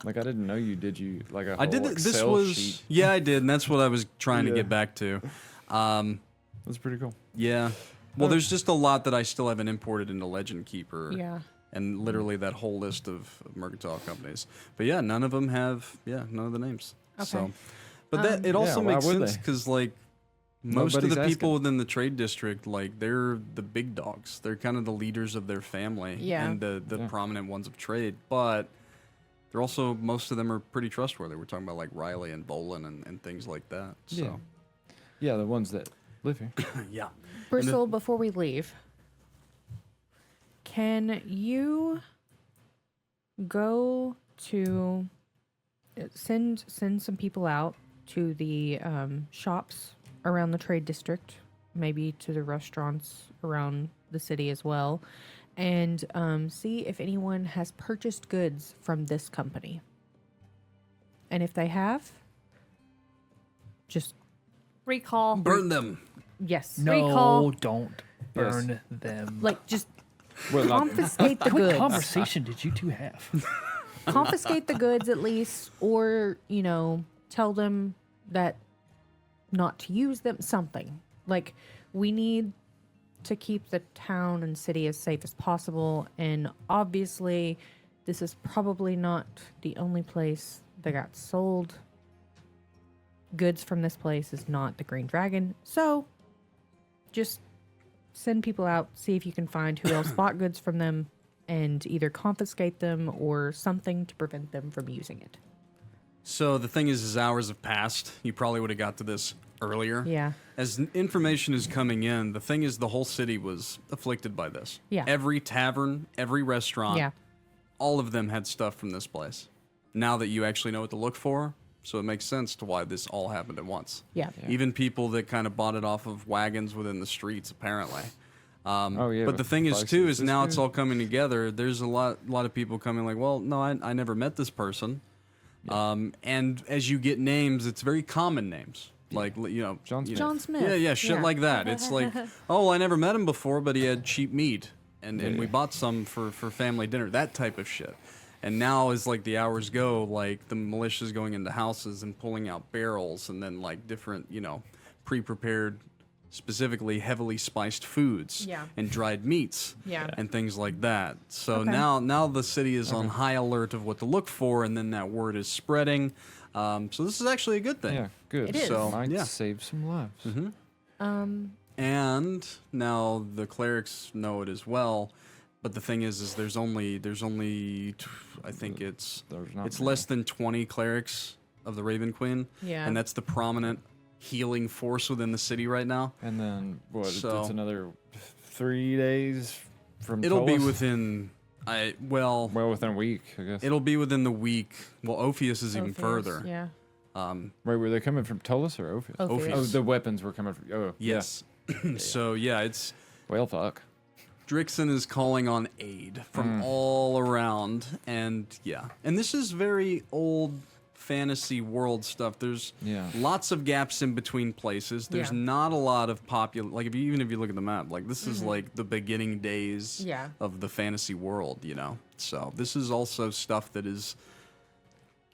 Speaker 3: Like I didn't know you did you like a whole
Speaker 1: I did. This
Speaker 3: Excel
Speaker 1: was
Speaker 3: sheet.
Speaker 1: yeah, I did, and that's what I was trying to
Speaker 3: Yeah.
Speaker 1: get back to.
Speaker 3: That's pretty cool.
Speaker 1: Yeah. Well, there's just a lot that I still haven't imported into Legend Keeper.
Speaker 2: Yeah.
Speaker 1: And literally that whole list of mercantile companies. But yeah, none of them have none of the names.
Speaker 2: Okay.
Speaker 1: So, but that it also
Speaker 3: why
Speaker 1: makes
Speaker 3: would
Speaker 1: sense
Speaker 3: they?
Speaker 1: because like most of the
Speaker 3: Nobody's
Speaker 1: people
Speaker 3: asking.
Speaker 1: within the trade district, like they're the big dogs. They're kind of the leaders of their family
Speaker 2: Yeah.
Speaker 1: and the
Speaker 3: Yeah.
Speaker 1: prominent ones of trade. But they're also most of them are pretty trustworthy. We're talking about like Riley and Bolin and things like that. So
Speaker 3: Yeah, the ones that live here.
Speaker 1: yeah.
Speaker 2: Bristle, before we leave, can you go to send some people out to the shops around the trade district, maybe to the restaurants around the city as well, and see if anyone has purchased goods from this company. And if they have, just
Speaker 5: Recall.
Speaker 1: Burn them.
Speaker 2: yes,
Speaker 4: No,
Speaker 5: Recall.
Speaker 4: don't burn them.
Speaker 2: like just
Speaker 3: Well, not,
Speaker 2: confiscate the
Speaker 4: What
Speaker 2: goods.
Speaker 4: conversation did you two have?
Speaker 2: Confiscate the goods at least, or tell them that not to use them. Something like we need to keep the town and city as safe as possible, and obviously this is probably not the only place that got sold goods from. This place is not the Green Dragon, so just send people out, see if you can find who else bought goods from them, and either confiscate them or something to prevent them from using it.
Speaker 1: So the thing is hours have passed. You probably would have got to this earlier.
Speaker 2: Yeah.
Speaker 1: As information is coming in, the thing is the whole city was afflicted by this.
Speaker 2: Yeah.
Speaker 1: Every tavern, every restaurant,
Speaker 2: Yeah.
Speaker 1: all of them had stuff from this place. Now that you actually know what to look for, so it makes sense to why this all happened at once.
Speaker 2: Yeah.
Speaker 1: Even people that kind of bought it off of wagons within the streets, apparently.
Speaker 3: Oh, yeah,
Speaker 1: But the
Speaker 3: with
Speaker 1: thing is,
Speaker 3: prices
Speaker 1: too, is
Speaker 3: this
Speaker 1: now it's
Speaker 3: good?
Speaker 1: all coming together. There's a lot of people coming like, well, no, I never met this person. And as you get names, it's very common names. Like,
Speaker 3: John Smith.
Speaker 2: John Smith.
Speaker 1: Yeah, shit like that. It's like, oh, I never met him before, but he had cheap meat, and we bought some for family dinner. That type of shit. And now, as like the hours go, like the militia's going into houses and pulling out barrels, and then like different, pre-prepared, specifically heavily spiced foods and dried meats and things like that. So now the city is on high alert of what to look for, and then that word is spreading. So this is actually a good thing.
Speaker 3: Yeah, good.
Speaker 2: It is.
Speaker 3: So might save some lives.
Speaker 1: Mm-hmm. And now the clerics know it as well. But the thing is there's only I think it's less than 20 clerics of the Raven Queen.
Speaker 2: Yeah.
Speaker 1: And that's the prominent healing force within the city right now.
Speaker 3: And then
Speaker 1: So-
Speaker 3: it's another 3 days from
Speaker 1: It'll be
Speaker 3: Tullis?
Speaker 1: within
Speaker 3: well, within a week, I guess.
Speaker 1: it'll be within the week. Well, Ophius is even further.
Speaker 2: Yeah.
Speaker 3: Wait, were they coming from Tullis or Ophius?
Speaker 2: Ophius.
Speaker 3: Oh, the weapons were coming from... Oh,
Speaker 1: Yes. So yeah, it's
Speaker 3: Well, fuck.
Speaker 1: Drixon is calling on aid from all around, and and this is very old fantasy world stuff. There's lots of gaps in between places. There's not a lot of like even if you look at the map, like this is like the beginning days of the fantasy world, So this is also stuff this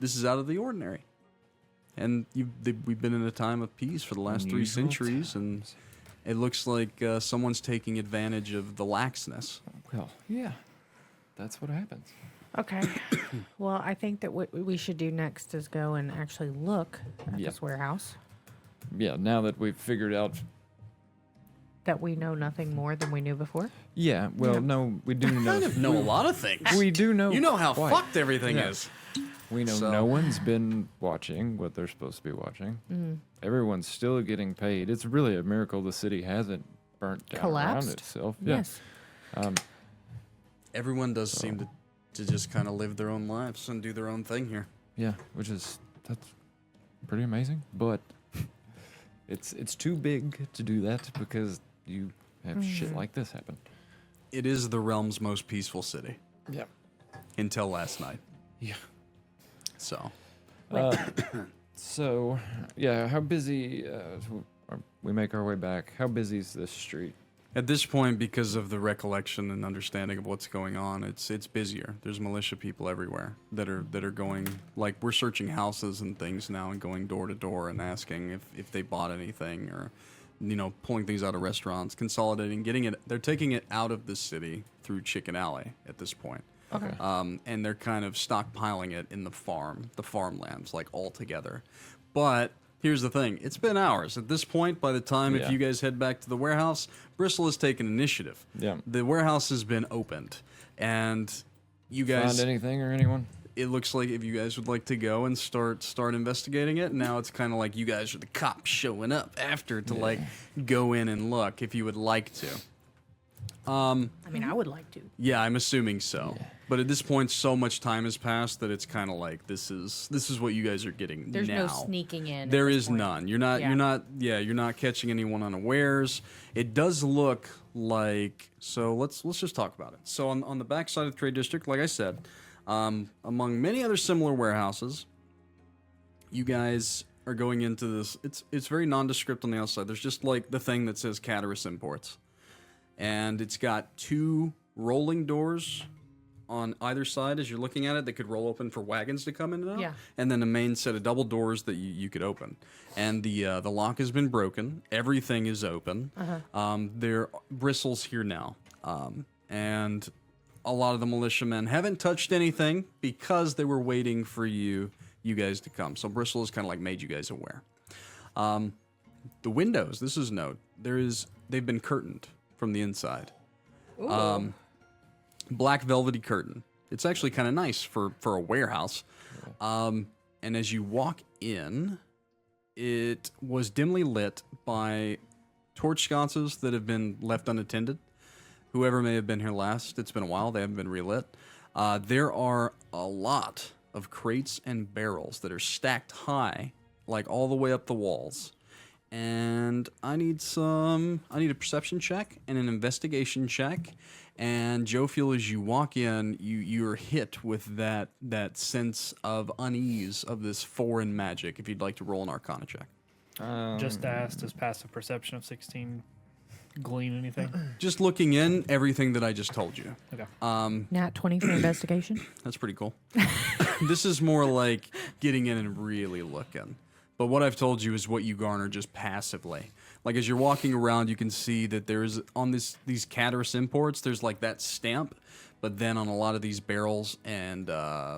Speaker 1: is out of the ordinary. And we've been in a time of peace for the last 3 centuries, and it looks like someone's taking advantage of the laxness.
Speaker 3: Well, yeah. That's what happens.
Speaker 2: Okay. Well, I think that what we should do next is go and actually look at this warehouse.
Speaker 3: Yeah, now that we've figured out...
Speaker 2: That we know nothing more than we knew before?
Speaker 3: Yeah, well, no, we do know...
Speaker 1: know a lot of things.
Speaker 3: We do know...
Speaker 1: You know how
Speaker 3: quite.
Speaker 1: fucked everything is.
Speaker 3: We know no one's been watching what they're supposed to be watching. Everyone's still getting paid. It's really a miracle the city hasn't burnt down
Speaker 2: Collapsed?
Speaker 3: around itself.
Speaker 2: Yes.
Speaker 1: Everyone does seem to just kind of live their own lives and do their own thing here.
Speaker 3: Yeah, that's pretty amazing. But it's too big to do that because you have shit like this happen.
Speaker 1: It is the realm's most peaceful city.
Speaker 3: Yeah.
Speaker 1: Until last night.
Speaker 3: Yeah.
Speaker 1: So.
Speaker 3: So, yeah, how busy... we make our way back. How busy is this street?
Speaker 1: At this point, because of the recollection and understanding of what's going on, it's busier. There's militia people everywhere that are going, like, we're searching houses and things now and going door to door and asking if they bought anything, or pulling things out of restaurants, consolidating, getting it. They're taking it out of the city through Chicken Alley at this point.
Speaker 3: Okay.
Speaker 1: And they're kind of stockpiling it in the farmlands, like all together. But here's the thing. It's been hours. At this point, by the time if you guys head back to the warehouse, Bristol has taken initiative.
Speaker 3: Yeah.
Speaker 1: The warehouse has been opened. And you guys...
Speaker 3: Find anything or anyone?
Speaker 1: It looks like if you guys would like to go and start investigating it, now it's kind of like you guys are the cops showing up after to like go in and look if you would like to.
Speaker 2: I mean, I would like to.
Speaker 1: Yeah, I'm assuming so. Yeah. But at this point, so much time has passed that it's kind of like this is what you guys are getting
Speaker 2: There's
Speaker 1: now.
Speaker 2: no sneaking in.
Speaker 1: There is none. You're not catching anyone unawares. It does look like, so let's just talk about it. So on the backside of the trade district, like I said, among many other similar warehouses, you guys are going into this. It's very nondescript on the outside. There's just like the thing that says Caterus Imports. And it's got 2 rolling doors on either side as you're looking at it that could roll open for wagons to come in and out.
Speaker 2: Yeah.
Speaker 1: And then a main set of double doors that you could open. And the lock has been broken. Everything is open. There are bristles here now. And a lot of the militiamen haven't touched anything because they were waiting for you guys to come. So Bristol has kind of like made you guys aware. The windows, this is note, they've been curtained from the inside. Black velvety curtain. It's actually kind of nice for a warehouse. And as you walk in, it was dimly lit by torch sconces that have been left unattended. Whoever may have been here last, it's been a while, they haven't been relit. There are a lot of crates and barrels that are stacked high, like all the way up the walls. And I need a perception check and an investigation check. And Jophiel, as you walk in, you're hit with that sense of unease of this foreign magic. If you'd like to roll an Arcana check.
Speaker 4: Just asked, does passive perception of 16 glean anything?
Speaker 1: Just looking in, everything that I just told you.
Speaker 4: Okay.
Speaker 2: Nat 20 for investigation.
Speaker 1: That's pretty cool. This is more like getting in and really looking. But what I've told you is what you garner just passively. Like as you're walking around, you can see that there's on these Caterus imports, there's like that stamp. But then on a lot of these barrels and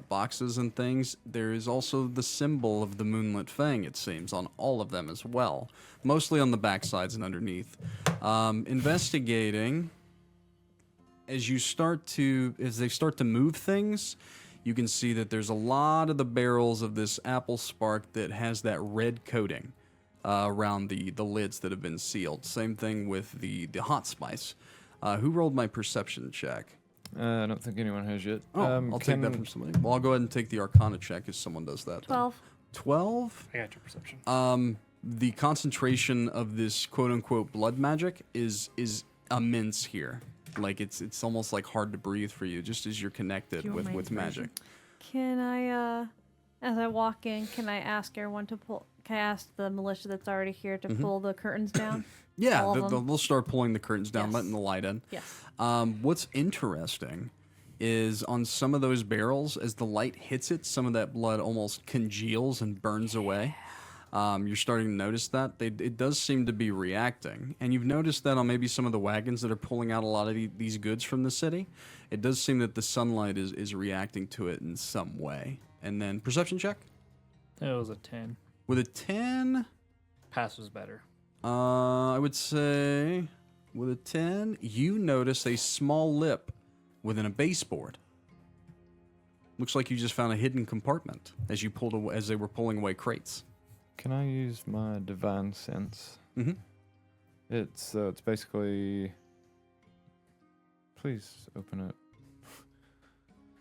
Speaker 1: boxes and things, there is also the symbol of the Moonlit Fang, it seems, on all of them as well. Mostly on the backsides and underneath. Investigating, as they start to move things, you can see that there's a lot of the barrels of this apple spark that has that red coating around the lids that have been sealed. Same thing with the hot spice. Who rolled my perception check?
Speaker 3: I don't think anyone has yet.
Speaker 1: Oh, I'll take that from somebody. Well, I'll go ahead and take the Arcana check if someone does that.
Speaker 5: 12.
Speaker 1: 12?
Speaker 4: I got your perception.
Speaker 1: The concentration of this quote-unquote blood magic is immense here. Like, it's almost like hard to breathe for you, just as you're connected with magic.
Speaker 5: Can I, as I walk in, can I ask everyone to pull... Can I ask the militia that's already here to pull the curtains down?
Speaker 1: Yeah,
Speaker 5: All of them?
Speaker 1: they'll start pulling the curtains down,
Speaker 5: Yes.
Speaker 1: letting the light in.
Speaker 5: Yes.
Speaker 1: What's interesting is on some of those barrels, as the light hits it, some of that blood almost congeals and burns away. You're starting to notice that. It does seem to be reacting. And you've noticed that on maybe some of the wagons that are pulling out a lot of these goods from the city. It does seem that the sunlight is reacting to it in some way. And then, perception check?
Speaker 4: It was a 10.
Speaker 1: With a 10...
Speaker 4: Pass was better.
Speaker 1: I would say with a 10, you notice a small lip within a baseboard. Looks like you just found a hidden compartment as they were pulling away crates.
Speaker 3: Can I use my divine sense?
Speaker 1: Mm-hmm.
Speaker 3: It's basically. Please open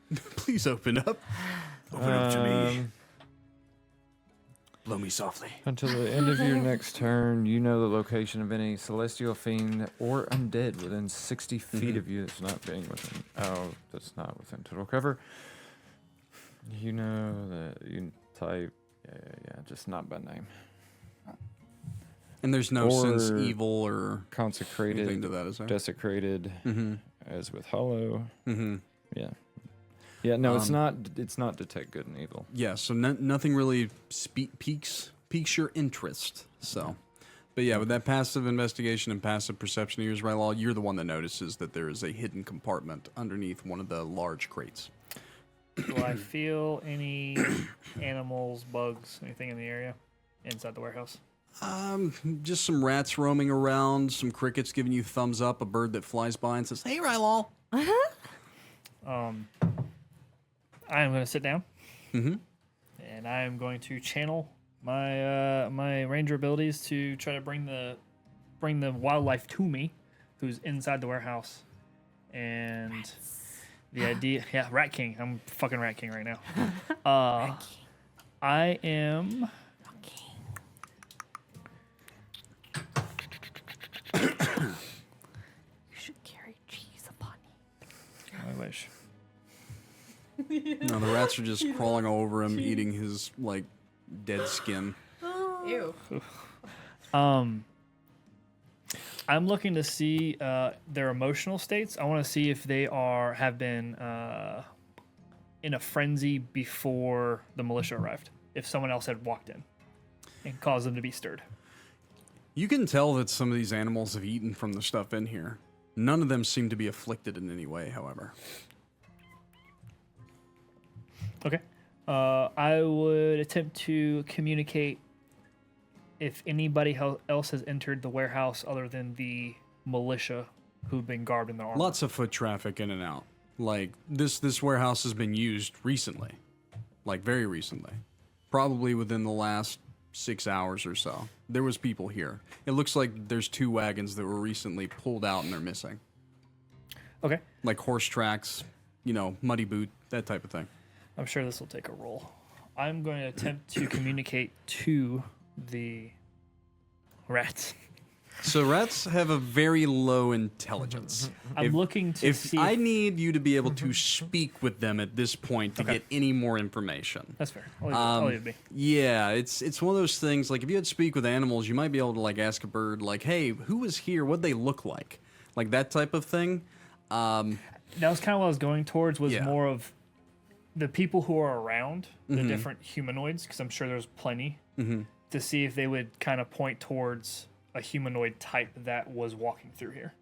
Speaker 3: it.
Speaker 1: Please open up. Open up to me. Blow me softly.
Speaker 3: Until the end of your next turn, you know the location of any celestial fiend or undead within 60 feet of you that's not within total cover. You know that you type, just not by name.
Speaker 1: And there's no
Speaker 3: Or
Speaker 1: sense evil or
Speaker 3: consecrated,
Speaker 1: anything to that, is there?
Speaker 3: desecrated, as with hollow.
Speaker 1: Mm-hmm.
Speaker 3: Yeah. Yeah, no, it's not. It's not detect good and evil.
Speaker 1: Yeah, so nothing really piques your interest. So, but yeah, with that passive investigation and passive perception of yours, Rylal, you're the one that notices that there is a hidden compartment underneath one of the large crates.
Speaker 4: Do I feel any animals, bugs, anything in the area inside the warehouse?
Speaker 1: Just some rats roaming around, some crickets giving you thumbs up, a bird that flies by and says, "Hey, Rylal."
Speaker 4: I am going to sit down,
Speaker 1: Mm-hmm.
Speaker 4: and I am going to channel my my ranger abilities to try to bring the wildlife to me, who's inside the warehouse, and the idea. Yeah, Rat King. I'm fucking Rat King right now. I am.
Speaker 5: You should carry cheese upon you.
Speaker 4: I wish.
Speaker 1: No, the rats are just crawling all over him, eating his like dead skin.
Speaker 2: Ew.
Speaker 4: I'm looking to see their emotional states. I want to see if they have been in a frenzy before the militia arrived. If someone else had walked in and caused them to be stirred.
Speaker 1: You can tell that some of these animals have eaten from the stuff in here. None of them seem to be afflicted in any way, however.
Speaker 4: Okay. I would attempt to communicate if anybody else has entered the warehouse other than the militia who've been garbed in their armor.
Speaker 1: Lots of foot traffic in and out. Like, this warehouse has been used recently. Like, very recently. Probably within the last 6 hours or so. There was people here. It looks like there's 2 wagons that were recently pulled out and they're missing.
Speaker 4: Okay.
Speaker 1: Like horse tracks, muddy boot, that type of thing.
Speaker 4: I'm sure this will take a roll. I'm going to attempt to communicate to the rats
Speaker 1: So rats have a very low intelligence.
Speaker 4: I'm looking to
Speaker 1: If
Speaker 4: see.
Speaker 1: I need you to be able to speak with them at this point to get any more information.
Speaker 4: That's fair. I'll leave it be.
Speaker 1: Yeah, it's one of those things. Like if you had to speak with animals, you might be able to like ask a bird, like, "Hey, who was here? What'd they look like?" Like that type of thing.
Speaker 4: That was kind of what I was going towards. Was
Speaker 1: Yeah.
Speaker 4: more of the people who are around the different humanoids, because I'm sure there's plenty, to see if they would kind of point towards a humanoid type that was walking through here.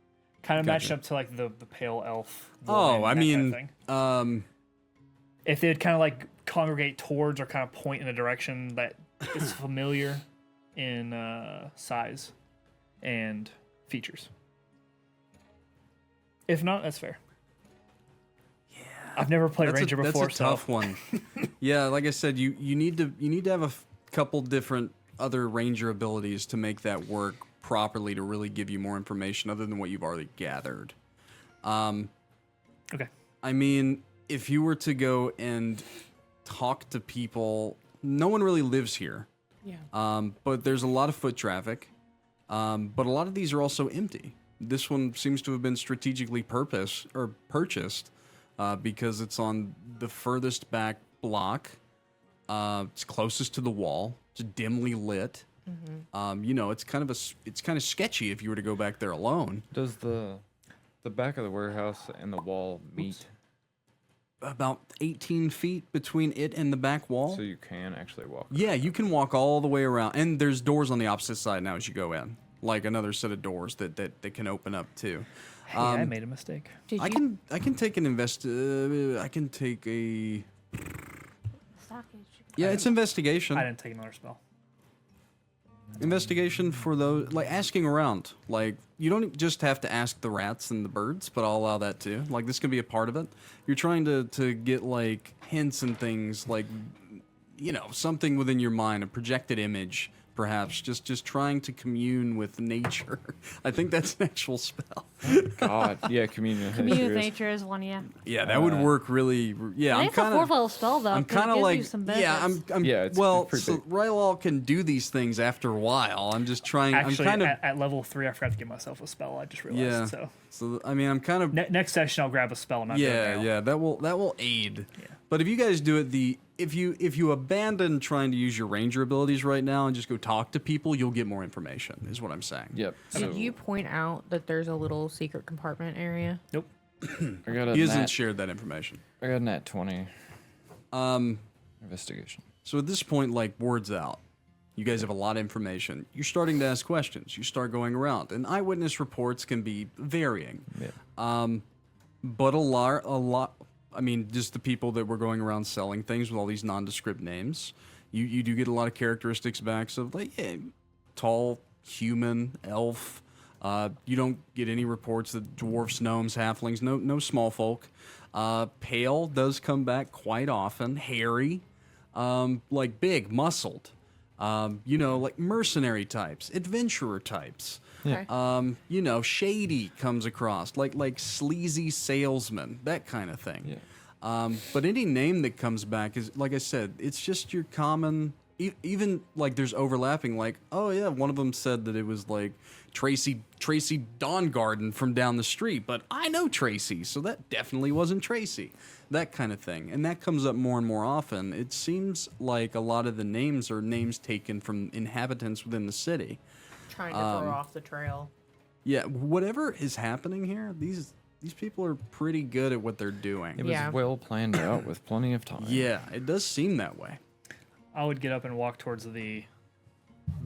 Speaker 4: Kind of matched up to like the pale elf.
Speaker 1: Oh, I
Speaker 4: that
Speaker 1: mean,
Speaker 4: kind of thing. If they'd kind of like congregate towards or kind of point in a direction that is familiar in size and features. If not, that's fair. I've never played Ranger before,
Speaker 1: that's a tough one. Yeah, like I said, you need to have a couple different other Ranger abilities to make that work properly to really give you more information other than what you've already gathered.
Speaker 4: Okay.
Speaker 1: I mean, if you were to go and talk to people, no one really lives here.
Speaker 2: Yeah.
Speaker 1: But there's a lot of foot traffic. But a lot of these are also empty. This one seems to have been strategically purchased because it's on the furthest back block. It's closest to the wall. It's dimly lit. You know, it's kind of sketchy if you were to go back there alone.
Speaker 3: Does the back of the warehouse and the wall meet?
Speaker 1: About 18 feet between it and the back wall.
Speaker 3: So you can actually walk.
Speaker 1: Yeah, you can walk all the way around, and there's doors on the opposite side now as you go in, like another set of doors that can open up too.
Speaker 4: Hey, I made a mistake.
Speaker 2: Did
Speaker 1: I
Speaker 2: you?
Speaker 1: can take an I can take a
Speaker 5: Stockage.
Speaker 1: yeah. It's investigation.
Speaker 4: I didn't take another spell.
Speaker 1: Investigation for those like asking around. Like you don't just have to ask the rats and the birds, but I'll allow that too. Like this can be a part of it. You're trying to get like hints and things like you know something within your mind, a projected image. Perhaps just trying to commune with nature. I think that's an actual spell.
Speaker 3: God, yeah, communion.
Speaker 5: Commune with nature is one, yeah.
Speaker 1: Yeah, that would work really. Yeah,
Speaker 5: It's a fourth level spell though.
Speaker 1: I'm
Speaker 5: 'cause it
Speaker 1: kind of
Speaker 5: gives
Speaker 1: like
Speaker 5: you some benefits.
Speaker 1: yeah. I'm
Speaker 3: Yeah, it's
Speaker 1: well.
Speaker 3: pretty
Speaker 1: So
Speaker 3: big.
Speaker 1: Rylal can do these things after a while. I'm just trying.
Speaker 4: Actually,
Speaker 1: I'm kind of
Speaker 4: at level 3, I forgot to give myself a spell. I just realized.
Speaker 1: yeah.
Speaker 4: So
Speaker 1: So I mean, I'm kind of
Speaker 4: next session, I'll grab a spell. Not
Speaker 1: yeah. That will aid.
Speaker 4: Yeah.
Speaker 1: But if you guys do it, if you abandon trying to use your ranger abilities right now and just go talk to people, you'll get more information. Is what I'm saying.
Speaker 3: Yep.
Speaker 2: Did you point out that there's a little secret compartment area?
Speaker 4: Nope.
Speaker 3: I got a
Speaker 1: He hasn't
Speaker 3: nat,
Speaker 1: shared that information.
Speaker 3: I got a nat 20 investigation.
Speaker 1: So at this point, like word's out. You guys have a lot of information. You're starting to ask questions. You start going around, and eyewitness reports can be varying.
Speaker 3: Yeah.
Speaker 1: But a lot. I mean, just the people that were going around selling things with all these nondescript names. You do get a lot of characteristics back of like tall, human, elf. You don't get any reports that dwarfs, gnomes, halflings, no small folk. Pale does come back quite often. Hairy, like big, muscled. You know, like mercenary types, adventurer types.
Speaker 3: Yeah.
Speaker 1: You know, shady comes across, like sleazy salesman, that kind of thing.
Speaker 3: Yeah.
Speaker 1: But any name that comes back is, like I said, it's just your common. Even like there's overlapping. Like, oh yeah, one of them said that it was like Tracy Dawngarden from down the street, but I know Tracy, so that definitely wasn't Tracy. That kind of thing, and that comes up more and more often. It seems like a lot of the names are names taken from inhabitants within the city.
Speaker 2: Trying to throw off the trail.
Speaker 1: Yeah, whatever is happening here, these people are pretty good at what they're doing.
Speaker 3: It was
Speaker 2: Yeah.
Speaker 3: well planned out with plenty of time.
Speaker 1: Yeah, it does seem that way.
Speaker 4: I would get up and walk towards the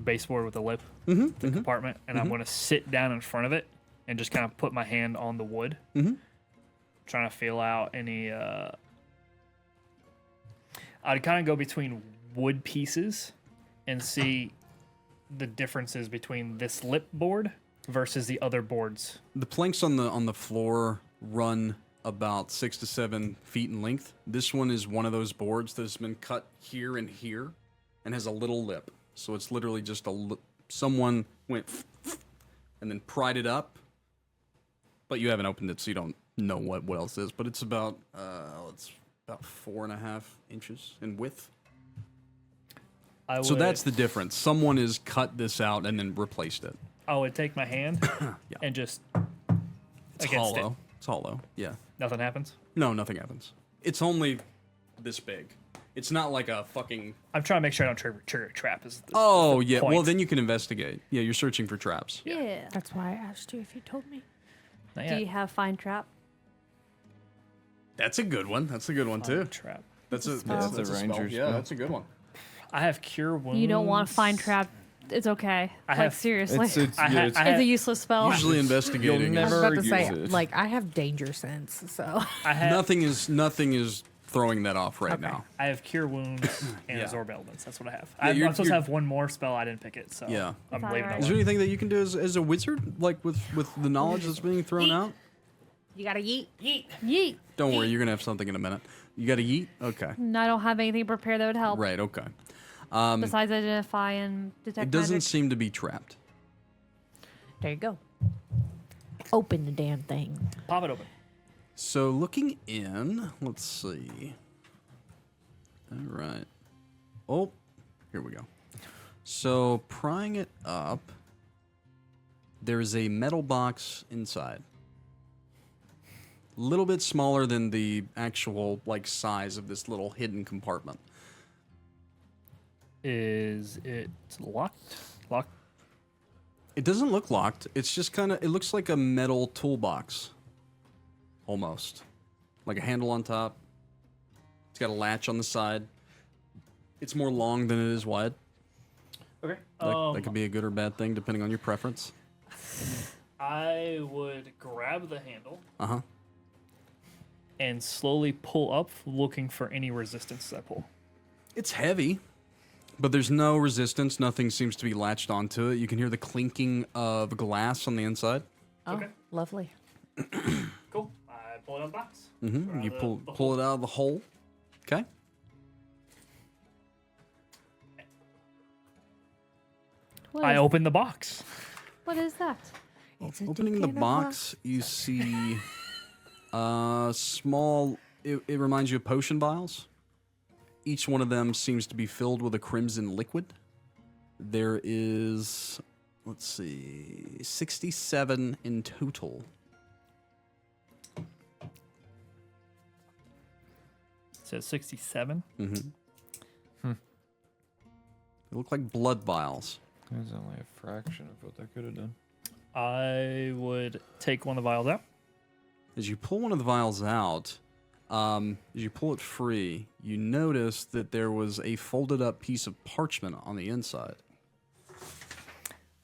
Speaker 4: baseboard with the lip, the compartment, and I'm going to sit down in front of it and just kind of put my hand on the wood, trying to feel out any. I'd kind of go between wood pieces and see the differences between this lip board versus the other boards.
Speaker 1: The planks on the floor run about 6 to 7 feet in length. This one is one of those boards that has been cut here and here and has a little lip. So it's literally just someone went and then pried it up, but you haven't opened it, so you don't know what else is. But it's about 4.5 inches in width.
Speaker 4: I would,
Speaker 1: So that's the difference. Someone has cut this out and then replaced it.
Speaker 4: I would take my hand and just
Speaker 1: It's
Speaker 4: against
Speaker 1: hollow.
Speaker 4: it.
Speaker 1: It's hollow. Yeah.
Speaker 4: Nothing happens.
Speaker 1: No, nothing happens. It's only this big. It's not like a fucking.
Speaker 4: I'm trying to make sure I don't trigger a trap. Is the
Speaker 1: Yeah.
Speaker 4: point.
Speaker 1: Well, then you can investigate. Yeah, you're searching for traps.
Speaker 5: Yeah.
Speaker 2: That's why I asked you if you told me.
Speaker 4: Not
Speaker 5: Do
Speaker 4: yet.
Speaker 5: you have find trap?
Speaker 1: That's a good one. That's a good one too.
Speaker 4: Trap.
Speaker 1: That's a
Speaker 5: spell.
Speaker 3: That's a
Speaker 1: spell.
Speaker 3: ranger
Speaker 1: Yeah,
Speaker 3: spell.
Speaker 1: that's a good one.
Speaker 4: I have cure wounds.
Speaker 5: You don't want to find trap. It's okay.
Speaker 4: I
Speaker 5: Like
Speaker 4: have-
Speaker 5: seriously,
Speaker 3: It's,
Speaker 4: I
Speaker 3: yeah,
Speaker 4: ha-
Speaker 3: it's,
Speaker 4: I
Speaker 5: it's
Speaker 4: have-
Speaker 5: a useless spell.
Speaker 1: Usually investigating.
Speaker 3: You'll
Speaker 2: I was
Speaker 1: is-
Speaker 3: never
Speaker 2: about to say,
Speaker 3: use it.
Speaker 2: like, I have danger sense, so.
Speaker 4: I have
Speaker 1: nothing is throwing that off right
Speaker 2: Okay.
Speaker 1: now.
Speaker 4: I have cure wounds and
Speaker 1: Yeah.
Speaker 4: absorb elements. That's what I have.
Speaker 1: Yeah,
Speaker 4: I'm
Speaker 1: you're-
Speaker 4: supposed to
Speaker 1: you're-
Speaker 4: have one more spell. I didn't pick it, so
Speaker 1: Yeah.
Speaker 4: I'm
Speaker 5: That's
Speaker 4: leaving
Speaker 5: alright.
Speaker 4: it
Speaker 1: Is there
Speaker 4: alone.
Speaker 1: anything that you can do as a wizard, like with the knowledge that's being thrown out?
Speaker 2: You gotta yeet.
Speaker 5: Yeet.
Speaker 1: Don't worry, you're gonna have something in a minute. You got to yeet. Okay.
Speaker 5: And I don't have anything prepared that would help.
Speaker 1: Right. Okay.
Speaker 5: Besides identify and detect
Speaker 1: It doesn't
Speaker 5: magic.
Speaker 1: seem to be trapped.
Speaker 2: There you go. Open the damn thing.
Speaker 4: Pop it open.
Speaker 1: So looking in, let's see. All right. Oh, here we go. So prying it up, there's a metal box inside. A little bit smaller than the actual like size of this little hidden compartment.
Speaker 4: Is it locked? Locked.
Speaker 1: It doesn't look locked. It's just kind of, it looks like a metal toolbox. Almost. Like a handle on top. It's got a latch on the side. It's more long than it is wide.
Speaker 4: Okay.
Speaker 1: That could be a good or bad thing depending on your preference.
Speaker 4: I would grab the handle
Speaker 1: Uh-huh.
Speaker 4: and slowly pull up, looking for any resistance as I pull.
Speaker 1: It's heavy, but there's no resistance. Nothing seems to be latched onto it. You can hear the clinking of glass on the inside.
Speaker 2: Oh,
Speaker 4: Okay.
Speaker 2: lovely.
Speaker 4: Cool. I pull it out of the box.
Speaker 1: Mm-hmm.
Speaker 4: Or
Speaker 1: You
Speaker 4: the
Speaker 1: pull it out of the hole. Okay.
Speaker 5: What
Speaker 1: Oh.
Speaker 4: I
Speaker 5: is-
Speaker 4: open the box.
Speaker 5: What is that?
Speaker 2: It's a
Speaker 1: Opening
Speaker 2: dick
Speaker 1: the
Speaker 2: in a
Speaker 1: box, you see small. It reminds you of potion vials. Each one of them seems to be filled with a crimson liquid. There is, let's see, 67 in total.
Speaker 4: It says 67.
Speaker 1: Mm-hmm. They look like blood vials.
Speaker 3: That's only a fraction of what they could have done.
Speaker 4: I would take one of the vials out.
Speaker 1: As you pull one of the vials out, as you pull it free, you notice that there was a folded up piece of parchment on the inside.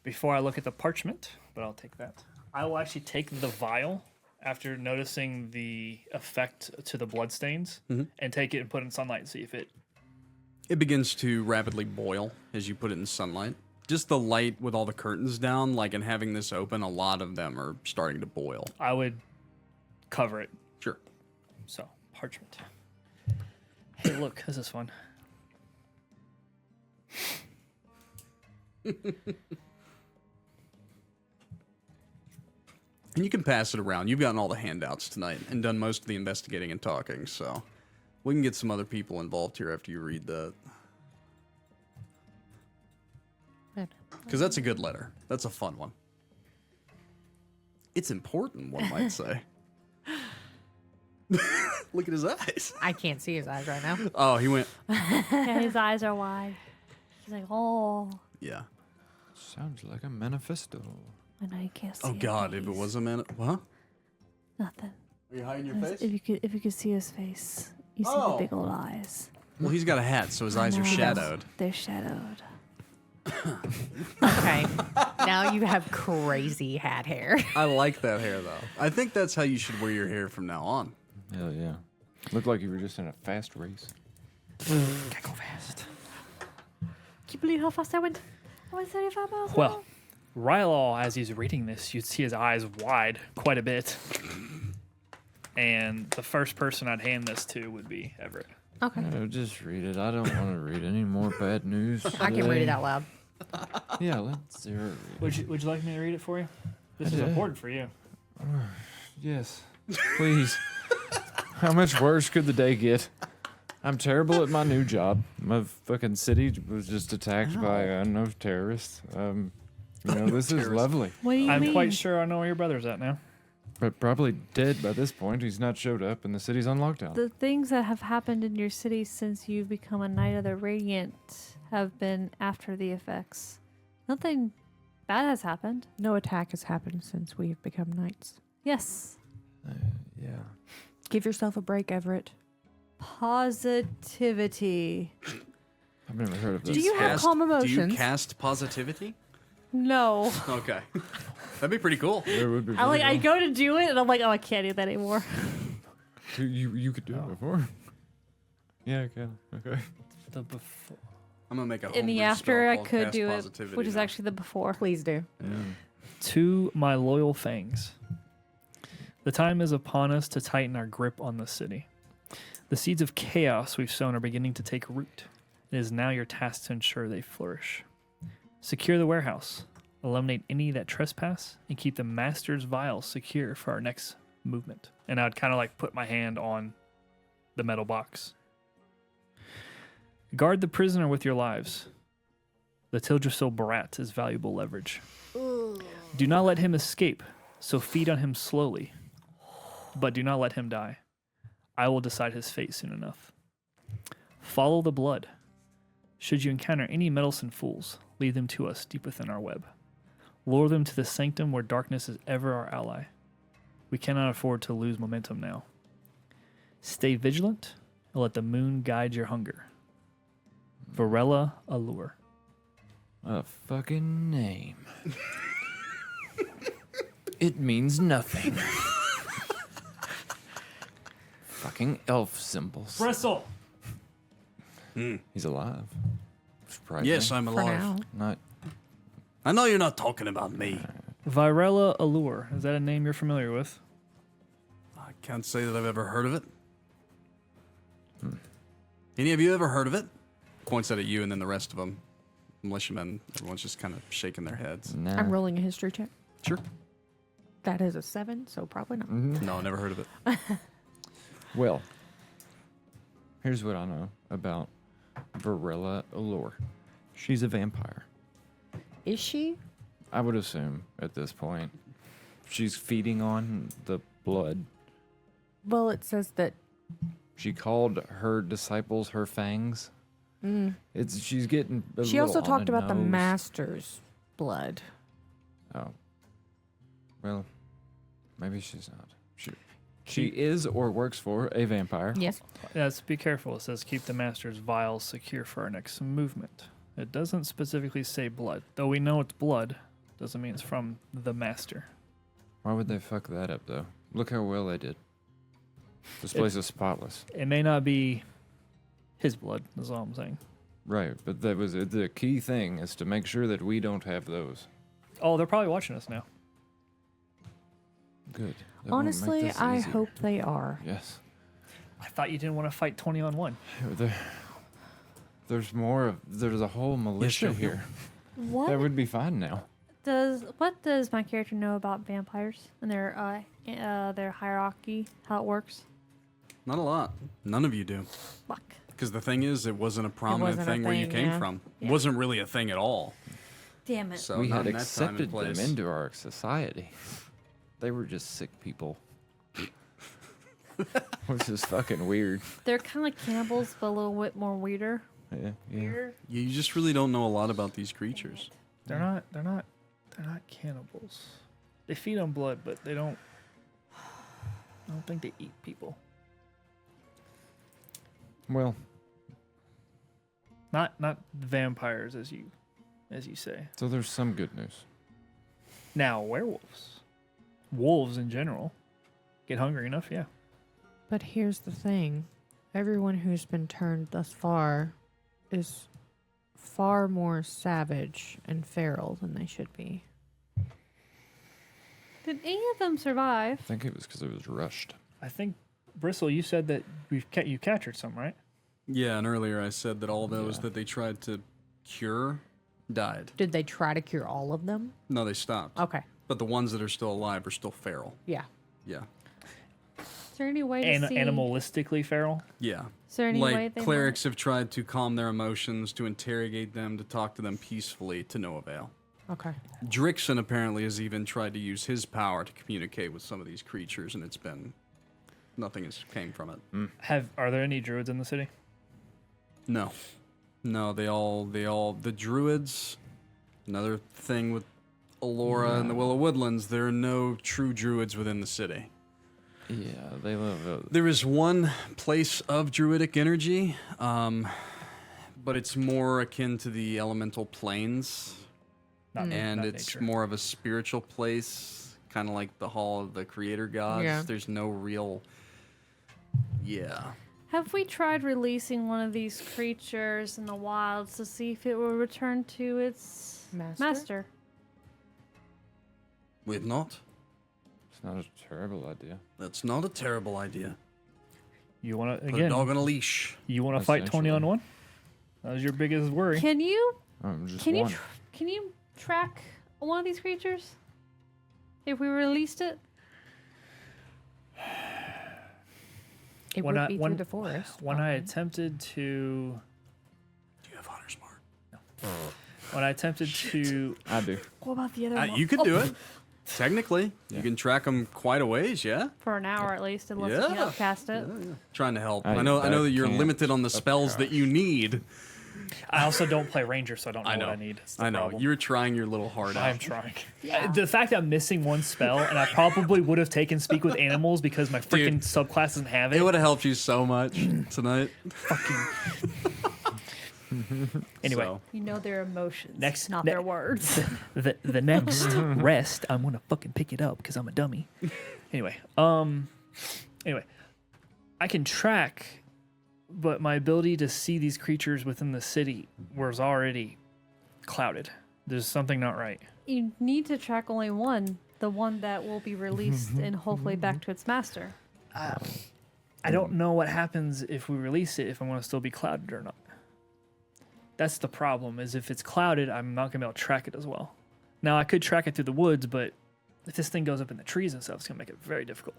Speaker 4: Before I look at the parchment, but I'll take that. I will actually take the vial after noticing the effect to the bloodstains and take it and put it in sunlight and see if it.
Speaker 1: It begins to rapidly boil as you put it in sunlight. Just the light with all the curtains down, like, and having this open, a lot of them are starting to boil.
Speaker 4: I would cover it.
Speaker 1: Sure.
Speaker 4: So, parchment. Hey, look, this is fun.
Speaker 1: And you can pass it around. You've gotten all the handouts tonight and done most of the investigating and talking, so we can get some other people involved here after you read that. Because that's a good letter. That's a fun one. It's important, one might say. Look at his eyes.
Speaker 2: I can't see his eyes right now.
Speaker 1: Oh, he went,
Speaker 5: Yeah, his eyes are wide. He's like, oh,
Speaker 1: yeah.
Speaker 3: Sounds like a manifesto.
Speaker 5: I know you can't see.
Speaker 1: Oh,
Speaker 5: his
Speaker 1: God, if it
Speaker 5: face.
Speaker 1: was a man. What?
Speaker 5: Nothing.
Speaker 1: Are you hiding your
Speaker 5: Just if you could see his face, you see
Speaker 1: Oh.
Speaker 5: the big old eyes.
Speaker 1: Well, he's got a hat, so his eyes are
Speaker 5: No,
Speaker 1: shadowed.
Speaker 5: They're shadowed.
Speaker 2: Okay. Now you have crazy hat hair.
Speaker 1: I like that hair, though. I think that's how you should wear your hair from now on.
Speaker 3: Hell yeah. Looked like you were just in a fast race.
Speaker 4: Gotta go fast.
Speaker 5: Can you believe how fast I went? I went 35 miles an
Speaker 4: Well,
Speaker 5: hour.
Speaker 4: Rylal, as he's reading this, you'd see his eyes wide quite a bit. And the first person I'd hand this to would be Everett.
Speaker 2: Okay.
Speaker 3: No, just read it. I don't want to read any more bad news.
Speaker 2: I can read it
Speaker 3: today.
Speaker 2: out loud.
Speaker 3: Yeah, let's Xyrra read it.
Speaker 4: Would you like me to read it for you? This
Speaker 3: I
Speaker 4: is
Speaker 3: do.
Speaker 4: important for you.
Speaker 3: Yes, please. How much worse could the day get? I'm terrible at my new job. My fucking city was just attacked by unknown terrorists. You know, this is lovely.
Speaker 5: What do you mean?
Speaker 4: I'm quite sure I know where your brother's at now.
Speaker 3: But probably dead by this point. He's not showed up and the city's on lockdown.
Speaker 5: The things that have happened in your city since you've become a Knight of the Radiant have been after the effects. Nothing bad has happened.
Speaker 2: No attack has happened since we've become knights.
Speaker 5: Yes.
Speaker 3: Yeah.
Speaker 2: Give yourself a break, Everett.
Speaker 5: Positivity.
Speaker 3: I've never heard of this.
Speaker 2: Do you have calm emotions?
Speaker 1: Do you cast positivity?
Speaker 5: No.
Speaker 1: Okay. That'd be pretty cool.
Speaker 3: It would be
Speaker 5: I go to do it and I'm like, oh, I can't do that anymore.
Speaker 3: You could do it before. Yeah, I can. Okay.
Speaker 4: The before.
Speaker 1: I'm gonna make a
Speaker 5: In the
Speaker 1: homebrew
Speaker 5: after,
Speaker 1: spell
Speaker 5: I
Speaker 1: called
Speaker 5: could
Speaker 1: Cast
Speaker 5: do it,
Speaker 1: Positivity
Speaker 5: which is
Speaker 1: now.
Speaker 5: actually the before.
Speaker 2: Please do.
Speaker 3: Yeah.
Speaker 4: To my loyal fangs, the time is upon us to tighten our grip on the city. The seeds of chaos we've sown are beginning to take root. It is now your task to ensure they flourish. Secure the warehouse, eliminate any that trespass, and keep the master's vials secure for our next movement. And I'd kind of like put my hand on the metal box. Guard the prisoner with your lives. The Tildrassil Barat is valuable leverage. Do not let him escape, so feed on him slowly. But do not let him die. I will decide his fate soon enough. Follow the blood. Should you encounter any meddlesome fools, lead them to us deep within our web. Lure them to the sanctum where darkness is ever our ally. We cannot afford to lose momentum now. Stay vigilant and let the moon guide your hunger. Varela Allure.
Speaker 3: A fucking name. It means nothing. Fucking elf symbols.
Speaker 4: Bristle!
Speaker 3: He's alive. Surprising.
Speaker 1: Yes, I'm
Speaker 2: For
Speaker 1: alive.
Speaker 2: now.
Speaker 3: Not.
Speaker 1: I know you're not talking about me.
Speaker 4: Virella Allure. Is that a name you're familiar with?
Speaker 1: I can't say that I've ever heard of it. Any of you ever heard of it? Points that at you and then the rest of them. Militiamen, everyone's just kind of shaking their heads.
Speaker 3: Nah.
Speaker 2: I'm rolling a history check.
Speaker 1: Sure.
Speaker 2: That is a 7, so probably not.
Speaker 1: No, never heard of it.
Speaker 3: Well, here's what I know about Varela Allure. She's a vampire.
Speaker 2: Is she?
Speaker 3: I would assume at this point. She's feeding on the blood.
Speaker 2: Well, it says that.
Speaker 3: She called her disciples her fangs. She's getting.
Speaker 2: She also
Speaker 3: little on
Speaker 2: talked about the
Speaker 3: nose.
Speaker 2: master's blood.
Speaker 3: Oh. Well, maybe she's not. She is or works for a vampire.
Speaker 2: Yes.
Speaker 4: Yes, be careful. It says keep the master's vials secure for our next movement. It doesn't specifically say blood. Though we know it's blood, doesn't mean it's from the master.
Speaker 3: Why would they fuck that up, though? Look how well they did. This place is spotless.
Speaker 4: It may not be his blood, is all I'm saying.
Speaker 3: Right, but that was the key thing is to make sure that we don't have those.
Speaker 4: Oh, they're probably watching us now.
Speaker 3: Good. That won't make
Speaker 2: Honestly,
Speaker 3: this
Speaker 2: I
Speaker 3: easier.
Speaker 2: hope they are.
Speaker 3: Yes.
Speaker 4: I thought you didn't want to fight 20 on 1.
Speaker 3: There's more of. There's a whole militia
Speaker 1: sure.
Speaker 3: here.
Speaker 5: What
Speaker 3: That would be fine now.
Speaker 5: what does my character know about vampires and their hierarchy, how it works?
Speaker 1: Not a lot. None of you do.
Speaker 5: Fuck.
Speaker 1: Because the thing is, it wasn't a prominent
Speaker 2: wasn't a
Speaker 1: thing where you
Speaker 2: thing,
Speaker 1: came
Speaker 2: yeah.
Speaker 1: from.
Speaker 5: Yeah.
Speaker 1: It wasn't really a thing at all.
Speaker 5: Damn it.
Speaker 1: So
Speaker 3: We
Speaker 1: not
Speaker 3: had
Speaker 1: in that time
Speaker 3: accepted
Speaker 1: and
Speaker 3: them
Speaker 1: place.
Speaker 3: into our society. They were just sick people. Which is fucking weird.
Speaker 5: They're kind of like cannibals, but a little bit more weirder.
Speaker 3: Yeah.
Speaker 5: Weirder.
Speaker 1: You just really don't know a lot about these creatures.
Speaker 4: They're not cannibals. They feed on blood, but they don't I don't think they eat people.
Speaker 3: Well,
Speaker 4: Not vampires as you say.
Speaker 3: so there's some good news.
Speaker 4: Now, werewolves. Wolves in general. Get hungry enough, yeah.
Speaker 2: But here's the thing. Everyone who's been turned thus far is far more savage and feral than they should be.
Speaker 5: Did any of them survive?
Speaker 3: I think it was because it was rushed.
Speaker 4: I think, Bristle, you said that you captured some, right?
Speaker 1: Yeah, and earlier I said that all those
Speaker 3: Yeah.
Speaker 1: that they tried to cure died.
Speaker 2: Did they try to cure all of them?
Speaker 1: No, they stopped.
Speaker 2: Okay.
Speaker 1: But the ones that are still alive are still feral.
Speaker 2: Yeah.
Speaker 1: Yeah.
Speaker 5: Is there any way to see?
Speaker 4: Animalistically feral?
Speaker 1: Yeah.
Speaker 5: Is there any way
Speaker 1: Like
Speaker 5: they
Speaker 1: clerics have tried to calm their emotions, to interrogate them, to talk to them peacefully, to no avail.
Speaker 2: Okay.
Speaker 1: Drixon apparently has even tried to use his power to communicate with some of these creatures, and it's been nothing has came from it.
Speaker 4: Are there any druids in the city?
Speaker 1: No, they all the druids. Another thing with Alora and the Willow Woodlands, there are no true druids within the city.
Speaker 3: Yeah, they live.
Speaker 1: There is one place of druidic energy, but it's more akin to the elemental planes.
Speaker 4: Not
Speaker 1: It's
Speaker 4: nature.
Speaker 1: more of a spiritual place, kind of like the Hall of the Creator Gods.
Speaker 2: Yeah.
Speaker 1: There's no real... Yeah.
Speaker 5: Have we tried releasing one of these creatures in the wilds to see if it will return to its master?
Speaker 1: We have not.
Speaker 3: It's not a terrible idea.
Speaker 1: That's not a terrible idea.
Speaker 4: You want to
Speaker 1: Put a
Speaker 4: again?
Speaker 1: dog on a leash.
Speaker 4: You want to fight 20 on
Speaker 3: Essentially.
Speaker 4: 1? That was your biggest worry.
Speaker 5: Can you
Speaker 3: Just
Speaker 5: can you
Speaker 3: one.
Speaker 5: can you track one of these creatures? If we released it?
Speaker 2: It
Speaker 4: When
Speaker 2: would
Speaker 4: I-
Speaker 2: be
Speaker 4: when-
Speaker 2: through the forest.
Speaker 4: When I
Speaker 2: probably.
Speaker 4: attempted to,
Speaker 1: Do you have Hunter Smart?
Speaker 4: when I attempted to,
Speaker 3: I do.
Speaker 5: What about the other one?
Speaker 1: You could do it. Technically,
Speaker 3: Yeah.
Speaker 1: you can track them quite a ways. Yeah.
Speaker 5: For an hour at least, unless you
Speaker 1: Yeah.
Speaker 5: outcast it.
Speaker 1: Trying to help.
Speaker 3: I
Speaker 1: I know that you're
Speaker 3: can't
Speaker 1: limited on the spells that you need.
Speaker 4: I also don't play ranger, so I don't know,
Speaker 1: I know.
Speaker 4: what I need. It's the
Speaker 1: I know.
Speaker 4: problem.
Speaker 1: You're trying your little heart
Speaker 4: I'm
Speaker 1: out.
Speaker 4: trying.
Speaker 5: Yeah.
Speaker 4: The fact that I'm missing one spell, and I probably would have taken Speak with Animals because my freaking subclass doesn't have
Speaker 1: It
Speaker 4: it.
Speaker 1: would have helped you so much tonight.
Speaker 4: Anyway,
Speaker 1: So,
Speaker 5: You know their emotions,
Speaker 4: Next-
Speaker 5: not
Speaker 4: ne-
Speaker 5: their words.
Speaker 4: the next rest, I'm gonna fucking pick it up because I'm a dummy. Anyway, I can track, but my ability to see these creatures within the city was already clouded. There's something not right.
Speaker 5: You need to track only one, the one that will be released and hopefully back to its master.
Speaker 4: I don't know what happens if we release it, if I'm gonna still be clouded or not. That's the problem, is if it's clouded, I'm not gonna be able to track it as well. Now, I could track it through the woods, but if this thing goes up in the trees and stuff, it's gonna make it very difficult.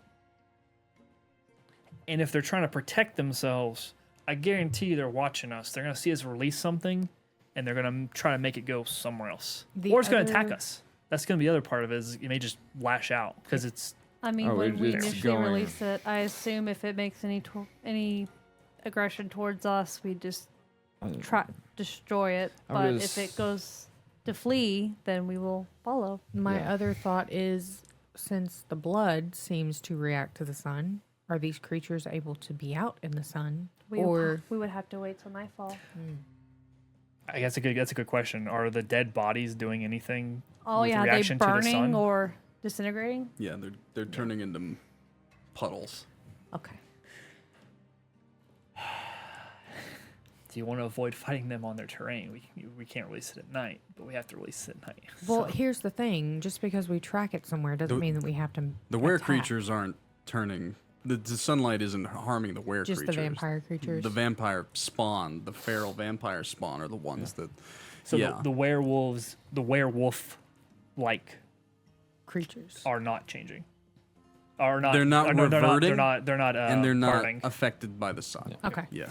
Speaker 4: And if they're trying to protect themselves, I guarantee you they're watching us. They're gonna see us release something, and they're gonna try to make it go somewhere else.
Speaker 2: The
Speaker 4: Or it's gonna attack
Speaker 2: other-
Speaker 4: us. That's gonna be the other part of it, is it may just lash out, because it's...
Speaker 5: I mean,
Speaker 3: Oh,
Speaker 5: when we
Speaker 3: it's
Speaker 5: initially
Speaker 3: going-
Speaker 5: release it, I assume if it makes any aggression towards us, we just try destroy it.
Speaker 3: I
Speaker 5: But
Speaker 3: was-
Speaker 5: if it goes to flee, then we will follow.
Speaker 2: My
Speaker 3: Yeah.
Speaker 2: other thought is, since the blood seems to react to the sun, are these creatures able to be out in the sun?
Speaker 5: We
Speaker 2: Or
Speaker 5: we would have to wait till nightfall.
Speaker 4: I guess that's a good question. Are the dead bodies doing anything
Speaker 5: Oh
Speaker 4: with
Speaker 5: yeah, are they
Speaker 4: reaction to the sun?
Speaker 5: burning or disintegrating?
Speaker 1: yeah, they're turning into puddles.
Speaker 5: Okay.
Speaker 4: Do you want to avoid fighting them on their terrain? We can't release it at night, but we have to release it at night.
Speaker 2: well, here's the thing: just because we track it somewhere doesn't mean that we have to.
Speaker 1: The were
Speaker 2: attack.
Speaker 1: creatures aren't turning. The sunlight isn't harming the were
Speaker 2: Just
Speaker 1: creatures.
Speaker 2: the vampire creatures.
Speaker 1: The vampire spawn, the feral vampire spawn, are the ones that.
Speaker 4: So
Speaker 1: yeah.
Speaker 4: the werewolves, the werewolf-like,
Speaker 2: creatures.
Speaker 4: are not changing. Are not.
Speaker 1: They're not
Speaker 4: are, no,
Speaker 1: reverting,
Speaker 4: They're not.
Speaker 1: and they're not
Speaker 4: burning.
Speaker 1: affected by the sun.
Speaker 2: Okay,
Speaker 1: Yeah.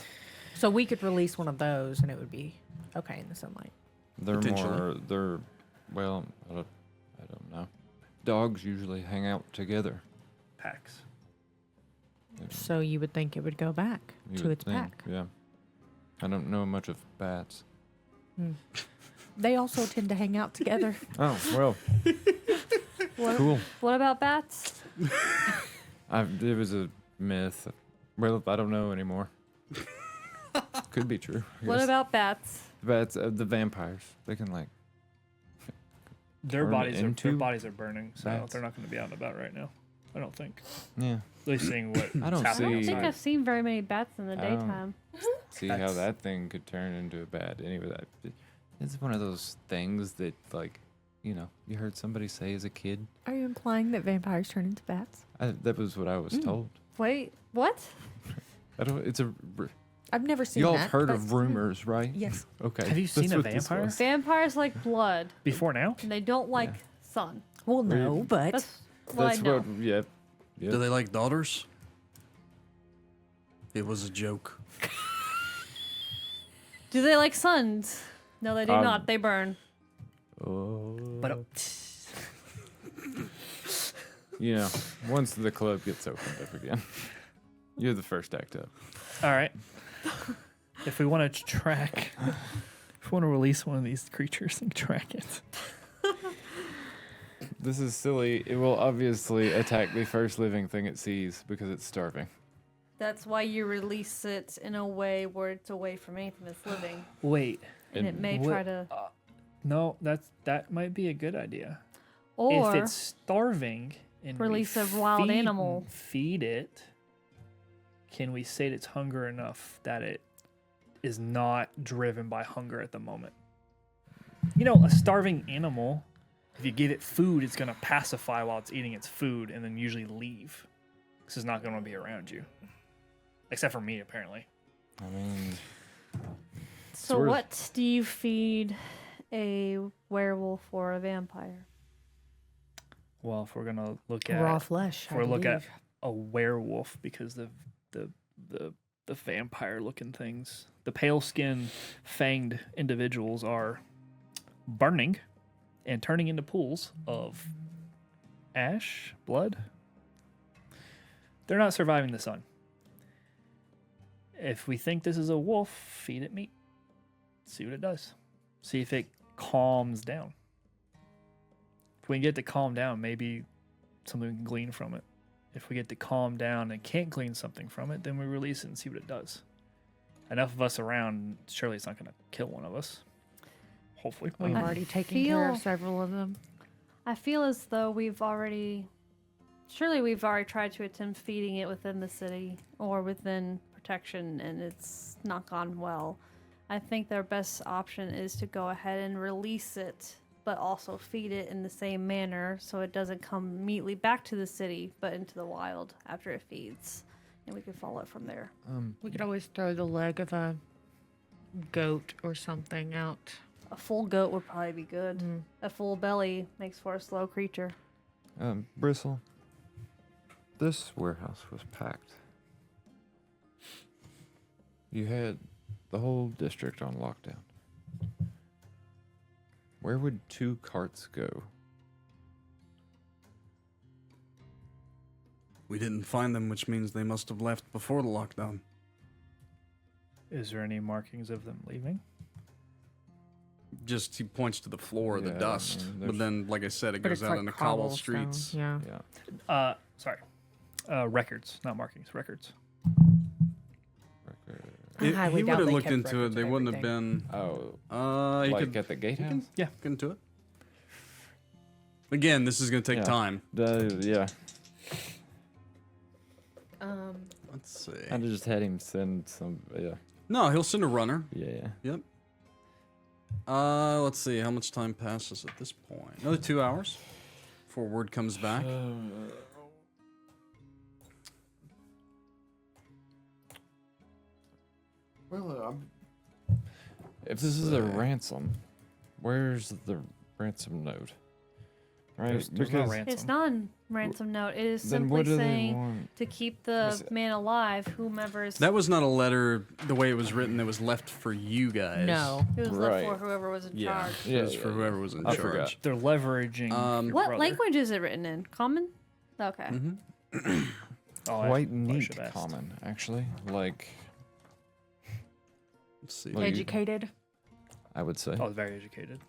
Speaker 2: so we could release one of those, and it would be okay in the sunlight.
Speaker 3: They're
Speaker 1: Potentially.
Speaker 3: more. They're. Well, I don't know. Dogs usually hang out together.
Speaker 4: Packs.
Speaker 2: So you would think it would go back
Speaker 3: You
Speaker 2: to
Speaker 3: would
Speaker 2: its
Speaker 3: think,
Speaker 2: pack.
Speaker 3: Yeah. I don't know much of bats.
Speaker 2: They also tend to hang out together.
Speaker 3: Oh well,
Speaker 5: What,
Speaker 3: cool.
Speaker 5: what about bats?
Speaker 3: It was a myth. Well, I don't know anymore. Could be true. I
Speaker 5: What
Speaker 3: guess.
Speaker 5: about bats?
Speaker 3: bats? The vampires. They can like.
Speaker 4: Their
Speaker 3: Turn
Speaker 4: bodies
Speaker 3: into
Speaker 4: are burning, so
Speaker 3: bats.
Speaker 4: they're not going to be out and about right now. I don't think.
Speaker 3: Yeah.
Speaker 4: At least seeing what.
Speaker 3: I don't
Speaker 5: I don't
Speaker 3: See-
Speaker 5: think I've seen very many bats in the
Speaker 3: I don't-
Speaker 5: daytime.
Speaker 3: See how
Speaker 4: That's-
Speaker 3: that thing could turn into a bat. Anyway, it's one of those things that, like, you know, you heard somebody say as a kid.
Speaker 2: Are you implying that vampires turn into bats?
Speaker 3: That was what I was told.
Speaker 5: Wait, what?
Speaker 3: I don't. It's a.
Speaker 2: I've never seen
Speaker 3: Y'all
Speaker 2: that.
Speaker 3: have heard
Speaker 2: but-
Speaker 3: of rumors, right?
Speaker 2: Yes.
Speaker 3: Okay.
Speaker 4: Have you seen
Speaker 3: that's
Speaker 4: a
Speaker 3: what this
Speaker 4: vampire?
Speaker 3: was.
Speaker 5: Vampires like blood,
Speaker 4: Before now?
Speaker 5: and they don't like
Speaker 3: Yeah.
Speaker 5: sun.
Speaker 2: Well, no, but
Speaker 5: That's what
Speaker 3: That's
Speaker 5: I know.
Speaker 3: what. Yeah.
Speaker 1: Do they like daughters? It was a joke.
Speaker 5: Do they like suns? No, they do
Speaker 3: Um,
Speaker 5: not. They burn.
Speaker 3: Oh.
Speaker 4: But
Speaker 3: You know, once the club gets opened up again, you're the first act up.
Speaker 4: all right. If we want to track, if we want to release one of these creatures and track it,
Speaker 3: This is silly. It will obviously attack the first living thing it sees because it's starving.
Speaker 5: That's why you release it in a way where it's away from anything that's living.
Speaker 4: wait.
Speaker 5: And it may try to.
Speaker 4: No, that might be a good idea.
Speaker 5: Or
Speaker 4: if it's starving and we
Speaker 5: release a wild
Speaker 4: feed-
Speaker 5: animal.
Speaker 4: feed it, can we sate its hunger enough that it is not driven by hunger at the moment? You know, a starving animal, if you give it food, it's going to pacify while it's eating its food and then usually leave. This is not going to be around you. Except for me, apparently.
Speaker 3: I mean,
Speaker 5: So
Speaker 3: sort of.
Speaker 5: what do you feed a werewolf or a vampire?
Speaker 4: Well, if we're going to look at
Speaker 2: Raw flesh.
Speaker 4: if we're look at a werewolf, because the vampire looking things, the pale skin fanged individuals are burning and turning into pools of ash, blood. They're not surviving the sun. If we think this is a wolf, feed it meat. See what it does. See if it calms down. If we can get to calm down, maybe something we can glean from it. If we get to calm down and can't glean something from it, then we release it and see what it does. Enough of us around, surely it's not going to kill one of us. Hopefully.
Speaker 2: We've
Speaker 5: I
Speaker 2: already taken care of
Speaker 5: feel-
Speaker 2: several of them.
Speaker 5: I feel as though surely we've already tried to attempt feeding it within the city or within protection, and it's not gone well. I think their best option is to go ahead and release it, but also feed it in the same manner so it doesn't come immediately back to the city, but into the wild after it feeds, and we can follow it from there.
Speaker 2: We could always throw the leg of a goat or something out.
Speaker 5: A full goat would probably be good. A full belly makes for a slow creature.
Speaker 3: Bristle, this warehouse was packed. You had the whole district on lockdown. Where would 2 carts go?
Speaker 1: We didn't find them, which means they must have left before the lockdown.
Speaker 4: Is there any markings of them leaving?
Speaker 1: Just he points to the floor, the
Speaker 3: Yeah,
Speaker 1: dust.
Speaker 3: and
Speaker 1: But
Speaker 3: there's-
Speaker 1: then, like I said, it
Speaker 2: But
Speaker 1: goes
Speaker 2: it's
Speaker 1: out
Speaker 2: like
Speaker 1: into cobble
Speaker 2: cobblestone,
Speaker 1: streets.
Speaker 2: Yeah.
Speaker 3: Yeah.
Speaker 4: Sorry. Records, not markings. Records.
Speaker 2: I
Speaker 1: He
Speaker 2: highly
Speaker 1: would
Speaker 2: doubt
Speaker 1: have
Speaker 2: they
Speaker 1: looked
Speaker 2: kept
Speaker 1: into it.
Speaker 2: records
Speaker 1: They
Speaker 2: of
Speaker 1: wouldn't have
Speaker 2: everything.
Speaker 1: been.
Speaker 3: Oh,
Speaker 1: He
Speaker 3: like
Speaker 1: could
Speaker 3: at the gatehouse?
Speaker 1: get into it. Again, this is going to take
Speaker 3: Yeah.
Speaker 1: time.
Speaker 3: Yeah.
Speaker 1: Let's see.
Speaker 3: I just had him send some. Yeah.
Speaker 1: No, he'll send a runner.
Speaker 3: Yeah.
Speaker 1: Yep. Let's see. How much time passes at this point? Another 2 hours before word comes back.
Speaker 3: Well, if this is a ransom, where's the ransom note? Right?
Speaker 4: There's no
Speaker 3: Because
Speaker 4: ransom.
Speaker 5: It's not a ransom note. It is
Speaker 3: then
Speaker 5: simply
Speaker 3: what do they
Speaker 5: saying
Speaker 3: want?
Speaker 5: to keep the man alive, whomever is.
Speaker 1: That was not a letter the way it was written. It was left for you guys.
Speaker 2: No.
Speaker 5: It was left for
Speaker 3: Right.
Speaker 5: whoever was in
Speaker 1: Yeah.
Speaker 5: charge.
Speaker 1: It was for whoever was in
Speaker 3: I
Speaker 1: charge.
Speaker 3: forgot.
Speaker 4: They're leveraging. your
Speaker 5: What
Speaker 4: brother.
Speaker 5: language is it written in? Common? Okay.
Speaker 4: Oh, I
Speaker 3: Quite
Speaker 4: probably
Speaker 3: neat
Speaker 4: should have asked.
Speaker 3: common, actually. Like,
Speaker 1: Let's see.
Speaker 3: Like-
Speaker 2: Educated.
Speaker 3: I would say.
Speaker 4: I was very educated.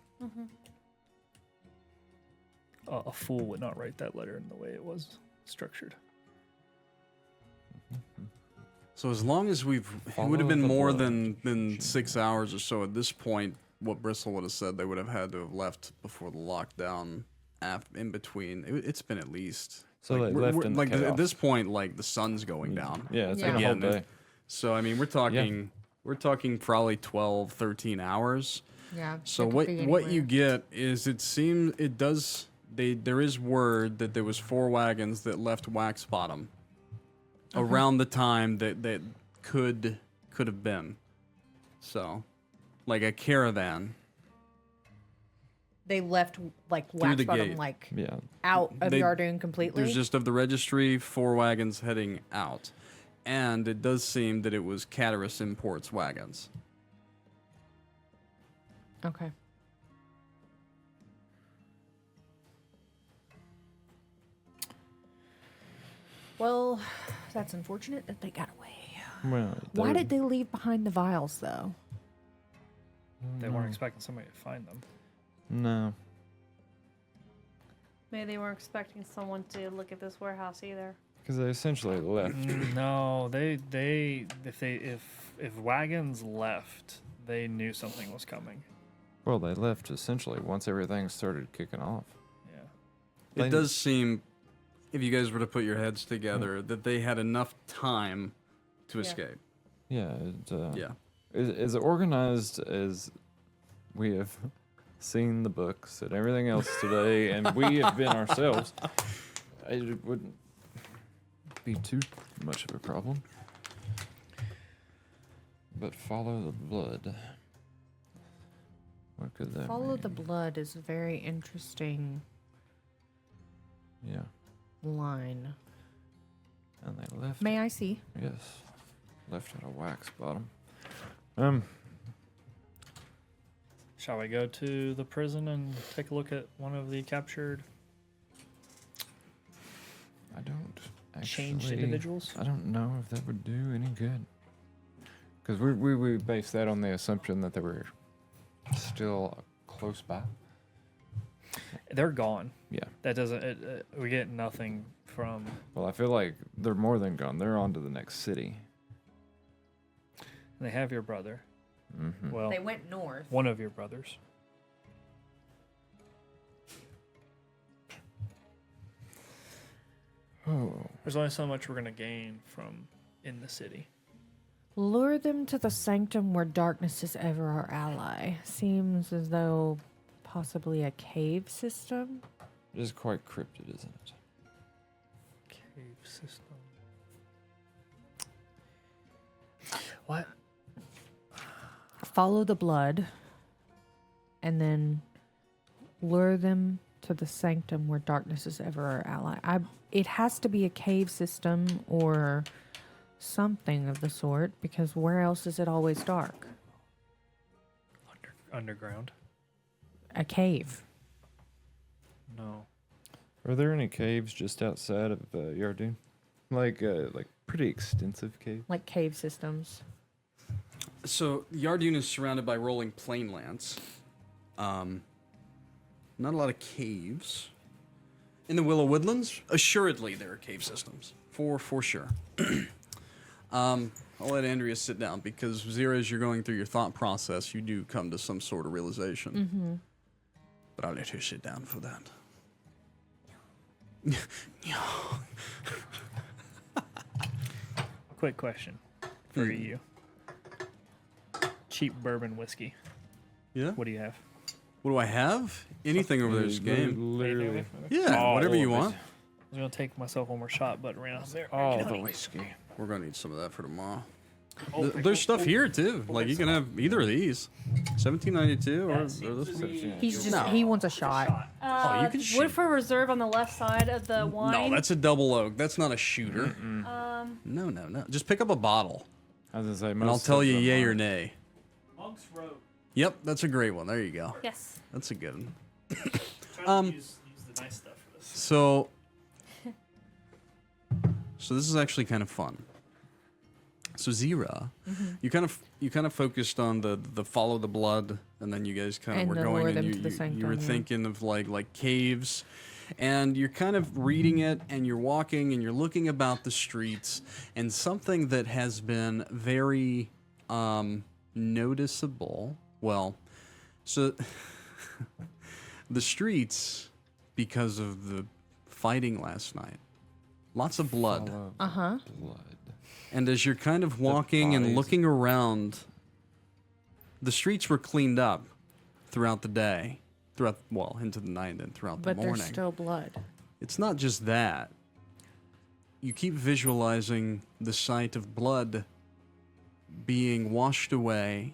Speaker 4: A fool would not write that letter in the way it was structured.
Speaker 1: So as long as it would
Speaker 3: Follow
Speaker 1: have been
Speaker 3: the
Speaker 1: more
Speaker 3: blood.
Speaker 1: than 6 hours or so at this point, what Bristle would have said, they would have had to have left before the lockdown. In between, it's been at least.
Speaker 3: So they left in the
Speaker 1: like at
Speaker 3: chaos.
Speaker 1: this point, like the sun's going down.
Speaker 3: Yeah, it's
Speaker 2: Yeah.
Speaker 3: been a whole
Speaker 1: Again,
Speaker 3: day.
Speaker 1: So I mean, we're talking probably 12, 13 hours.
Speaker 2: Yeah.
Speaker 1: So
Speaker 2: it could
Speaker 1: what
Speaker 2: be
Speaker 1: what you
Speaker 2: anywhere.
Speaker 1: get is there is word that there was 4 wagons that left Wax Bottom around the time that could have been. So, like a caravan.
Speaker 2: They left like
Speaker 1: the
Speaker 2: wax bottom
Speaker 1: gate.
Speaker 2: like
Speaker 3: Yeah.
Speaker 2: out of
Speaker 1: They-
Speaker 2: Yardoon completely.
Speaker 1: There's just of the registry 4 wagons heading out, and it does seem that it was Cataris Imports wagons.
Speaker 2: Okay. Well, that's unfortunate that they got away.
Speaker 3: Well,
Speaker 2: Why did they leave behind the vials, though?
Speaker 4: They weren't expecting somebody to find them.
Speaker 3: No.
Speaker 5: Maybe they weren't expecting someone to look at this warehouse either.
Speaker 3: Because they essentially left.
Speaker 4: No, if wagons left, they knew something was coming.
Speaker 3: Well, they left essentially once everything started kicking off.
Speaker 4: Yeah.
Speaker 1: It does seem, if you guys were to put your heads together, that they had enough time to escape.
Speaker 3: Yeah.
Speaker 1: Yeah.
Speaker 3: As organized as we have seen the books and everything else today, and we have been ourselves, it wouldn't be too much of a problem. But follow the blood. What could that
Speaker 2: Follow
Speaker 3: mean?
Speaker 2: the blood is a very interesting
Speaker 3: Yeah.
Speaker 2: line.
Speaker 3: And they left.
Speaker 2: May I see?
Speaker 3: Yes. Left at a wax bottom.
Speaker 4: Shall we go to the prison and take a look at one of the captured
Speaker 3: I don't actually...
Speaker 4: changed individuals?
Speaker 3: I don't know if that would do any good. Because we based that on the assumption that they were still close by.
Speaker 4: They're gone.
Speaker 3: Yeah.
Speaker 4: That doesn't. We get nothing from.
Speaker 3: Well, I feel like they're more than gone. They're on to the next city.
Speaker 4: They have your brother.
Speaker 3: Mm-hmm.
Speaker 4: Well,
Speaker 2: They went north.
Speaker 4: one of your brothers.
Speaker 3: Oh.
Speaker 4: There's only so much we're gonna gain from in the city.
Speaker 2: Lure them to the sanctum where darkness is ever our ally. Seems as though possibly a cave system.
Speaker 3: It is quite cryptid, isn't it?
Speaker 4: Cave system. What?
Speaker 2: Follow the blood and then lure them to the sanctum where darkness is ever our ally. It has to be a cave system or something of the sort, because where else is it always dark?
Speaker 4: Underground?
Speaker 2: A cave.
Speaker 4: No.
Speaker 3: Are there any caves just outside of Yardoon? Like pretty extensive caves?
Speaker 2: Like cave systems.
Speaker 1: So Yardoon is surrounded by rolling plainlands. Not a lot of caves. In the Willow Woodlands, assuredly there are cave systems. For sure. I'll let Andrea sit down because Xyrra, as you're going through your thought process, you do come to some sort of realization.
Speaker 2: Mm-hmm.
Speaker 1: But I'll let her sit down for that.
Speaker 4: Quick question for you. Cheap bourbon whiskey.
Speaker 1: Yeah?
Speaker 4: What do you have?
Speaker 1: What do I have? Anything over there is game.
Speaker 3: Literally.
Speaker 1: Yeah,
Speaker 4: All
Speaker 1: whatever you
Speaker 3: of it.
Speaker 1: want.
Speaker 4: I was gonna take myself one more shot, but ran out there.
Speaker 3: All the whiskey.
Speaker 1: We're going to need some of that for tomorrow.
Speaker 4: Oh,
Speaker 1: There's stuff here, too. Like, you can have either of these. 1792 or this one.
Speaker 2: He's just
Speaker 1: No.
Speaker 2: he wants a shot.
Speaker 1: you can shoot.
Speaker 5: Wood for reserve on the left side of the wine.
Speaker 1: No, that's a double oak. That's not a shooter. No. Just pick up a bottle,
Speaker 3: I was gonna say,
Speaker 1: and I'll tell you yay or
Speaker 3: nay.
Speaker 1: nay.
Speaker 4: Monk's Road.
Speaker 1: Yep, that's a great one. There you go.
Speaker 5: Yes.
Speaker 1: That's a good one.
Speaker 4: Try to use the nice stuff for this.
Speaker 1: So this is actually kind of fun. So Xyrra, you kind of focused on the follow the blood, and then you guys kind of
Speaker 2: And
Speaker 1: were
Speaker 2: the
Speaker 1: going
Speaker 2: lure
Speaker 1: and
Speaker 2: them
Speaker 1: you
Speaker 2: to the
Speaker 1: you were
Speaker 2: sanctum, yeah.
Speaker 1: thinking of like caves, and you're kind of reading it, and you're walking and you're looking about the streets, and something that has been very noticeable. Well, so the streets, because of the fighting last night, lots of blood.
Speaker 2: Uh-huh.
Speaker 3: Blood.
Speaker 1: And as you're kind of walking and
Speaker 3: bodies.
Speaker 1: looking around, the streets were cleaned up throughout the day, into the night and throughout
Speaker 2: But
Speaker 1: the morning.
Speaker 2: there's still blood.
Speaker 1: It's not just that. You keep visualizing the sight of blood being washed away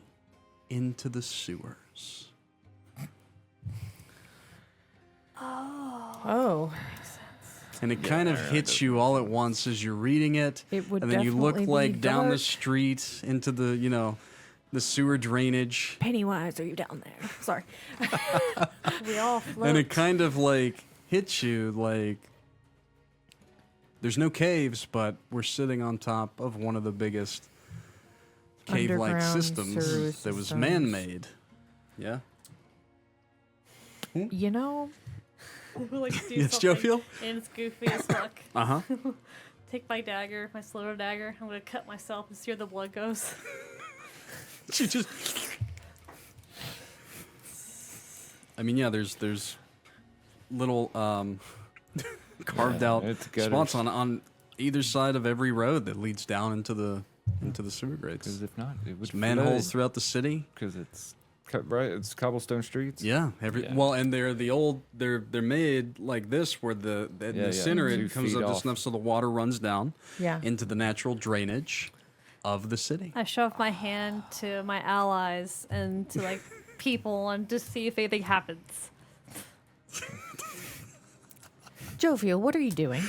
Speaker 1: into the sewers.
Speaker 2: Oh.
Speaker 1: And it kind of hits you all at once as you're reading it.
Speaker 2: It would
Speaker 1: and then you look
Speaker 2: definitely
Speaker 1: like
Speaker 2: be
Speaker 1: down the
Speaker 2: dark.
Speaker 1: street into the, the sewer drainage.
Speaker 2: Pennywise, are you down there? Sorry.
Speaker 5: We all float.
Speaker 1: And it kind of like hits you like there's no caves, but we're sitting on top of one of the biggest cave-like
Speaker 2: Underground
Speaker 1: systems
Speaker 2: sewer
Speaker 1: that was
Speaker 2: systems.
Speaker 1: man-made. Yeah.
Speaker 2: You know,
Speaker 5: like do
Speaker 1: Yes,
Speaker 5: something,
Speaker 1: Jophiel?
Speaker 5: and it's goofy as fuck.
Speaker 1: Uh-huh.
Speaker 5: Take my dagger, my slow dagger. I'm gonna cut myself and see where the blood goes.
Speaker 1: She just... I mean, yeah, there's little carved out
Speaker 3: it's gutters.
Speaker 1: spots on either side of every road that leads down into the sewer grates.
Speaker 3: Because if not, it would
Speaker 1: There's manholes throughout the city.
Speaker 3: Because it's right. It's cobblestone streets.
Speaker 1: Yeah,
Speaker 3: Yeah.
Speaker 1: Well, and they're made like this, where the
Speaker 3: Yeah,
Speaker 1: incinerate
Speaker 3: 2
Speaker 1: comes
Speaker 3: feet
Speaker 1: up
Speaker 3: off.
Speaker 1: just enough so the water runs down
Speaker 2: yeah.
Speaker 1: into the natural drainage of the city.
Speaker 5: I shove my hand to my allies and to like people and just see if anything happens.
Speaker 2: Jophiel, what are you doing?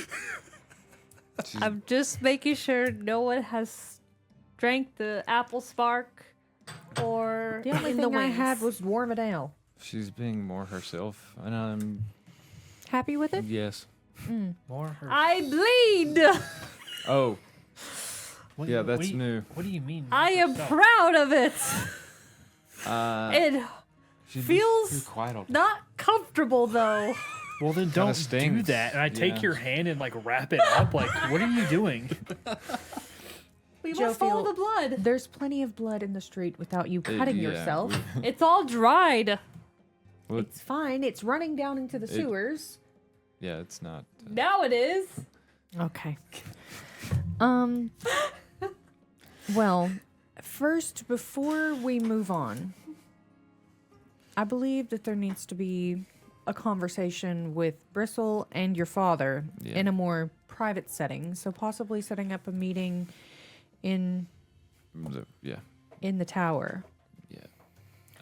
Speaker 5: I'm just making sure no one has drank the apple spark or
Speaker 2: The only
Speaker 5: in the
Speaker 2: thing I
Speaker 5: wings.
Speaker 2: had was warm and ale.
Speaker 3: She's being more herself, and I'm
Speaker 2: Happy with it?
Speaker 3: yes.
Speaker 4: More. Her,
Speaker 5: I bleed.
Speaker 3: Oh,
Speaker 4: what,
Speaker 3: yeah,
Speaker 4: what
Speaker 3: that's
Speaker 4: do you,
Speaker 3: new.
Speaker 4: What do you mean?
Speaker 5: I am
Speaker 4: yourself?
Speaker 5: proud of it. It
Speaker 3: she's
Speaker 5: feels
Speaker 3: too quiet all day.
Speaker 5: not comfortable though.
Speaker 4: Well, then don't do
Speaker 3: stings.
Speaker 4: that. And I take
Speaker 3: Yeah.
Speaker 4: your hand and like wrap it up. Like, what are you doing?
Speaker 5: We must follow
Speaker 2: Jophiel,
Speaker 5: the blood.
Speaker 2: There's plenty of blood in the street without you cutting
Speaker 3: Yeah,
Speaker 2: yourself.
Speaker 5: It's all dried.
Speaker 3: Well,
Speaker 2: It's fine. It's running down into the sewers.
Speaker 3: yeah, it's not.
Speaker 5: Now it is.
Speaker 2: Okay. Well, first, before we move on, I believe that there needs to be a conversation with Bristle and your father
Speaker 3: Yeah.
Speaker 2: in a more private setting. So possibly setting up a meeting in
Speaker 3: Yeah,
Speaker 2: the tower.
Speaker 3: yeah.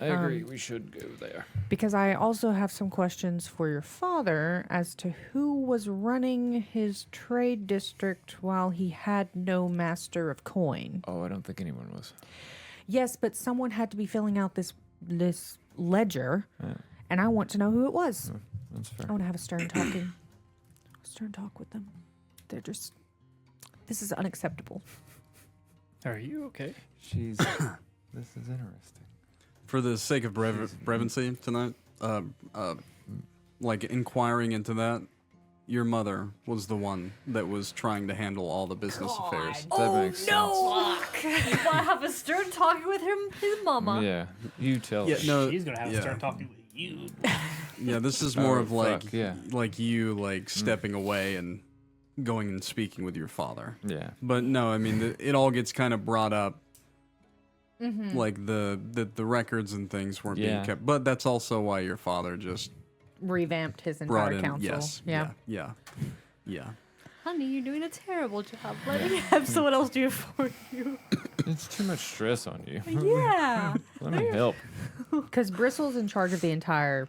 Speaker 3: I agree. We should go there.
Speaker 2: Because I also have some questions for your father as to who was running his trade district while he had no master of coin.
Speaker 3: Oh, I don't think anyone was.
Speaker 2: Yes, but someone had to be filling out this ledger,
Speaker 3: Yeah,
Speaker 2: and I want to know who it was.
Speaker 3: that's fair.
Speaker 2: I want to have a stern talk with them. They're just, this is unacceptable.
Speaker 4: Are you okay?
Speaker 3: She's. This is interesting.
Speaker 1: For the sake of brevancy tonight, like inquiring into that, your mother was the one that was trying to handle all the business affairs.
Speaker 3: That makes
Speaker 5: Fuck. You want to have a stern talking with his mama?
Speaker 3: sense. Yeah, you tell
Speaker 1: Yeah,
Speaker 3: her.
Speaker 1: no,
Speaker 4: She's gonna have
Speaker 1: yeah.
Speaker 4: to start talking with you.
Speaker 1: Yeah, this is more
Speaker 3: Oh,
Speaker 1: of like
Speaker 3: fuck, yeah.
Speaker 1: like you like stepping away and going and speaking with your father.
Speaker 3: Yeah.
Speaker 1: But no, I mean it all gets kind of brought up. Like the records and things weren't being
Speaker 3: Yeah.
Speaker 1: kept, but that's also why your father just
Speaker 2: Revamped his
Speaker 1: brought
Speaker 2: entire
Speaker 1: in.
Speaker 2: council.
Speaker 1: Yes,
Speaker 2: Yeah.
Speaker 1: yeah.
Speaker 5: Honey, you're doing a terrible job. Let me have someone else do it for you.
Speaker 3: It's too much stress on you.
Speaker 5: Yeah.
Speaker 3: Let me help.
Speaker 2: Because Bristle's in charge of the entire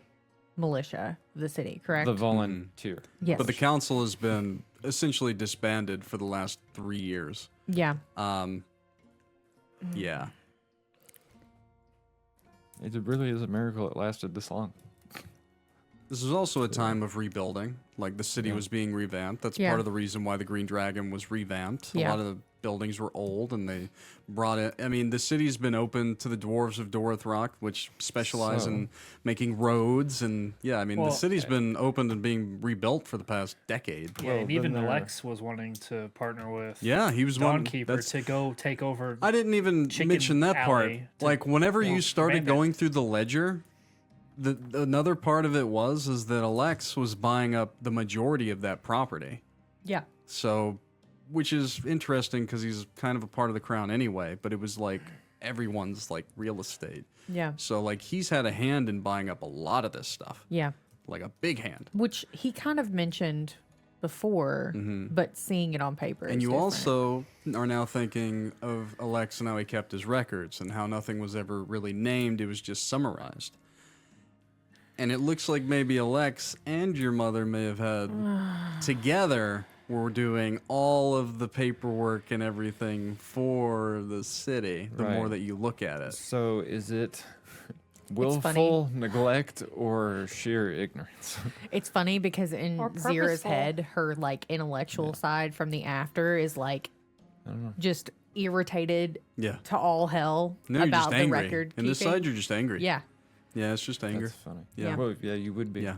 Speaker 2: militia of the city, correct?
Speaker 3: The volunteer.
Speaker 2: Yes.
Speaker 1: But the council has been essentially disbanded for the last 3 years.
Speaker 2: Yeah.
Speaker 1: Yeah.
Speaker 3: It really is a miracle it lasted this long.
Speaker 1: This was also a time of rebuilding. Like the city
Speaker 3: Yeah.
Speaker 1: was being revamped. That's
Speaker 2: Yeah.
Speaker 1: part of the reason why the Green Dragon was revamped.
Speaker 2: Yeah.
Speaker 1: A lot of the buildings were old and they brought it. I mean, the city's been open to the dwarves of Dorith Rock, which specialize
Speaker 3: So-
Speaker 1: in making roads. And yeah, I mean, the
Speaker 4: Well,
Speaker 1: city's been open and being rebuilt for the past decade.
Speaker 4: Yeah,
Speaker 3: Well,
Speaker 4: and even
Speaker 3: then there-
Speaker 4: Alex was wanting to partner with
Speaker 1: Yeah, he was one.
Speaker 4: Dawnkeeper
Speaker 1: That's,
Speaker 4: to go take over.
Speaker 1: I didn't even
Speaker 4: Chicken
Speaker 1: mention that part.
Speaker 4: Alley to-
Speaker 1: Like, whenever you
Speaker 4: well,
Speaker 1: started
Speaker 4: Bandit.
Speaker 1: going through the ledger, another part of it is that Alex was buying up the majority of that property.
Speaker 2: Yeah.
Speaker 1: So, which is interesting because he's kind of a part of the crown anyway, but it was like everyone's like real estate.
Speaker 2: Yeah.
Speaker 1: So, like, he's had a hand in buying up a lot of this stuff,
Speaker 2: Yeah.
Speaker 1: like a big hand.
Speaker 2: Which he kind of mentioned before, but seeing it on paper.
Speaker 1: And
Speaker 2: is
Speaker 1: you
Speaker 2: different.
Speaker 1: also are now thinking of Alex and how he kept his records and how nothing was ever really named, it was just summarized. And it looks like maybe Alex and your mother may have had together were doing all of the paperwork and everything for the city, the more
Speaker 3: Right.
Speaker 1: that you look at it.
Speaker 3: So is it willful neglect or sheer ignorance.
Speaker 2: It's funny because in
Speaker 5: Or
Speaker 2: Xyrra's
Speaker 5: purposeful.
Speaker 2: head, her like intellectual side from the after is like just irritated
Speaker 1: Yeah.
Speaker 2: to all hell
Speaker 1: No, you're
Speaker 2: about
Speaker 1: just
Speaker 2: the
Speaker 1: angry.
Speaker 2: record
Speaker 1: And this
Speaker 2: keeping.
Speaker 1: side, you're just angry.
Speaker 2: Yeah.
Speaker 1: Yeah, it's just anger.
Speaker 3: That's funny.
Speaker 1: Yeah.
Speaker 3: Well, yeah, you would be.
Speaker 1: Yeah.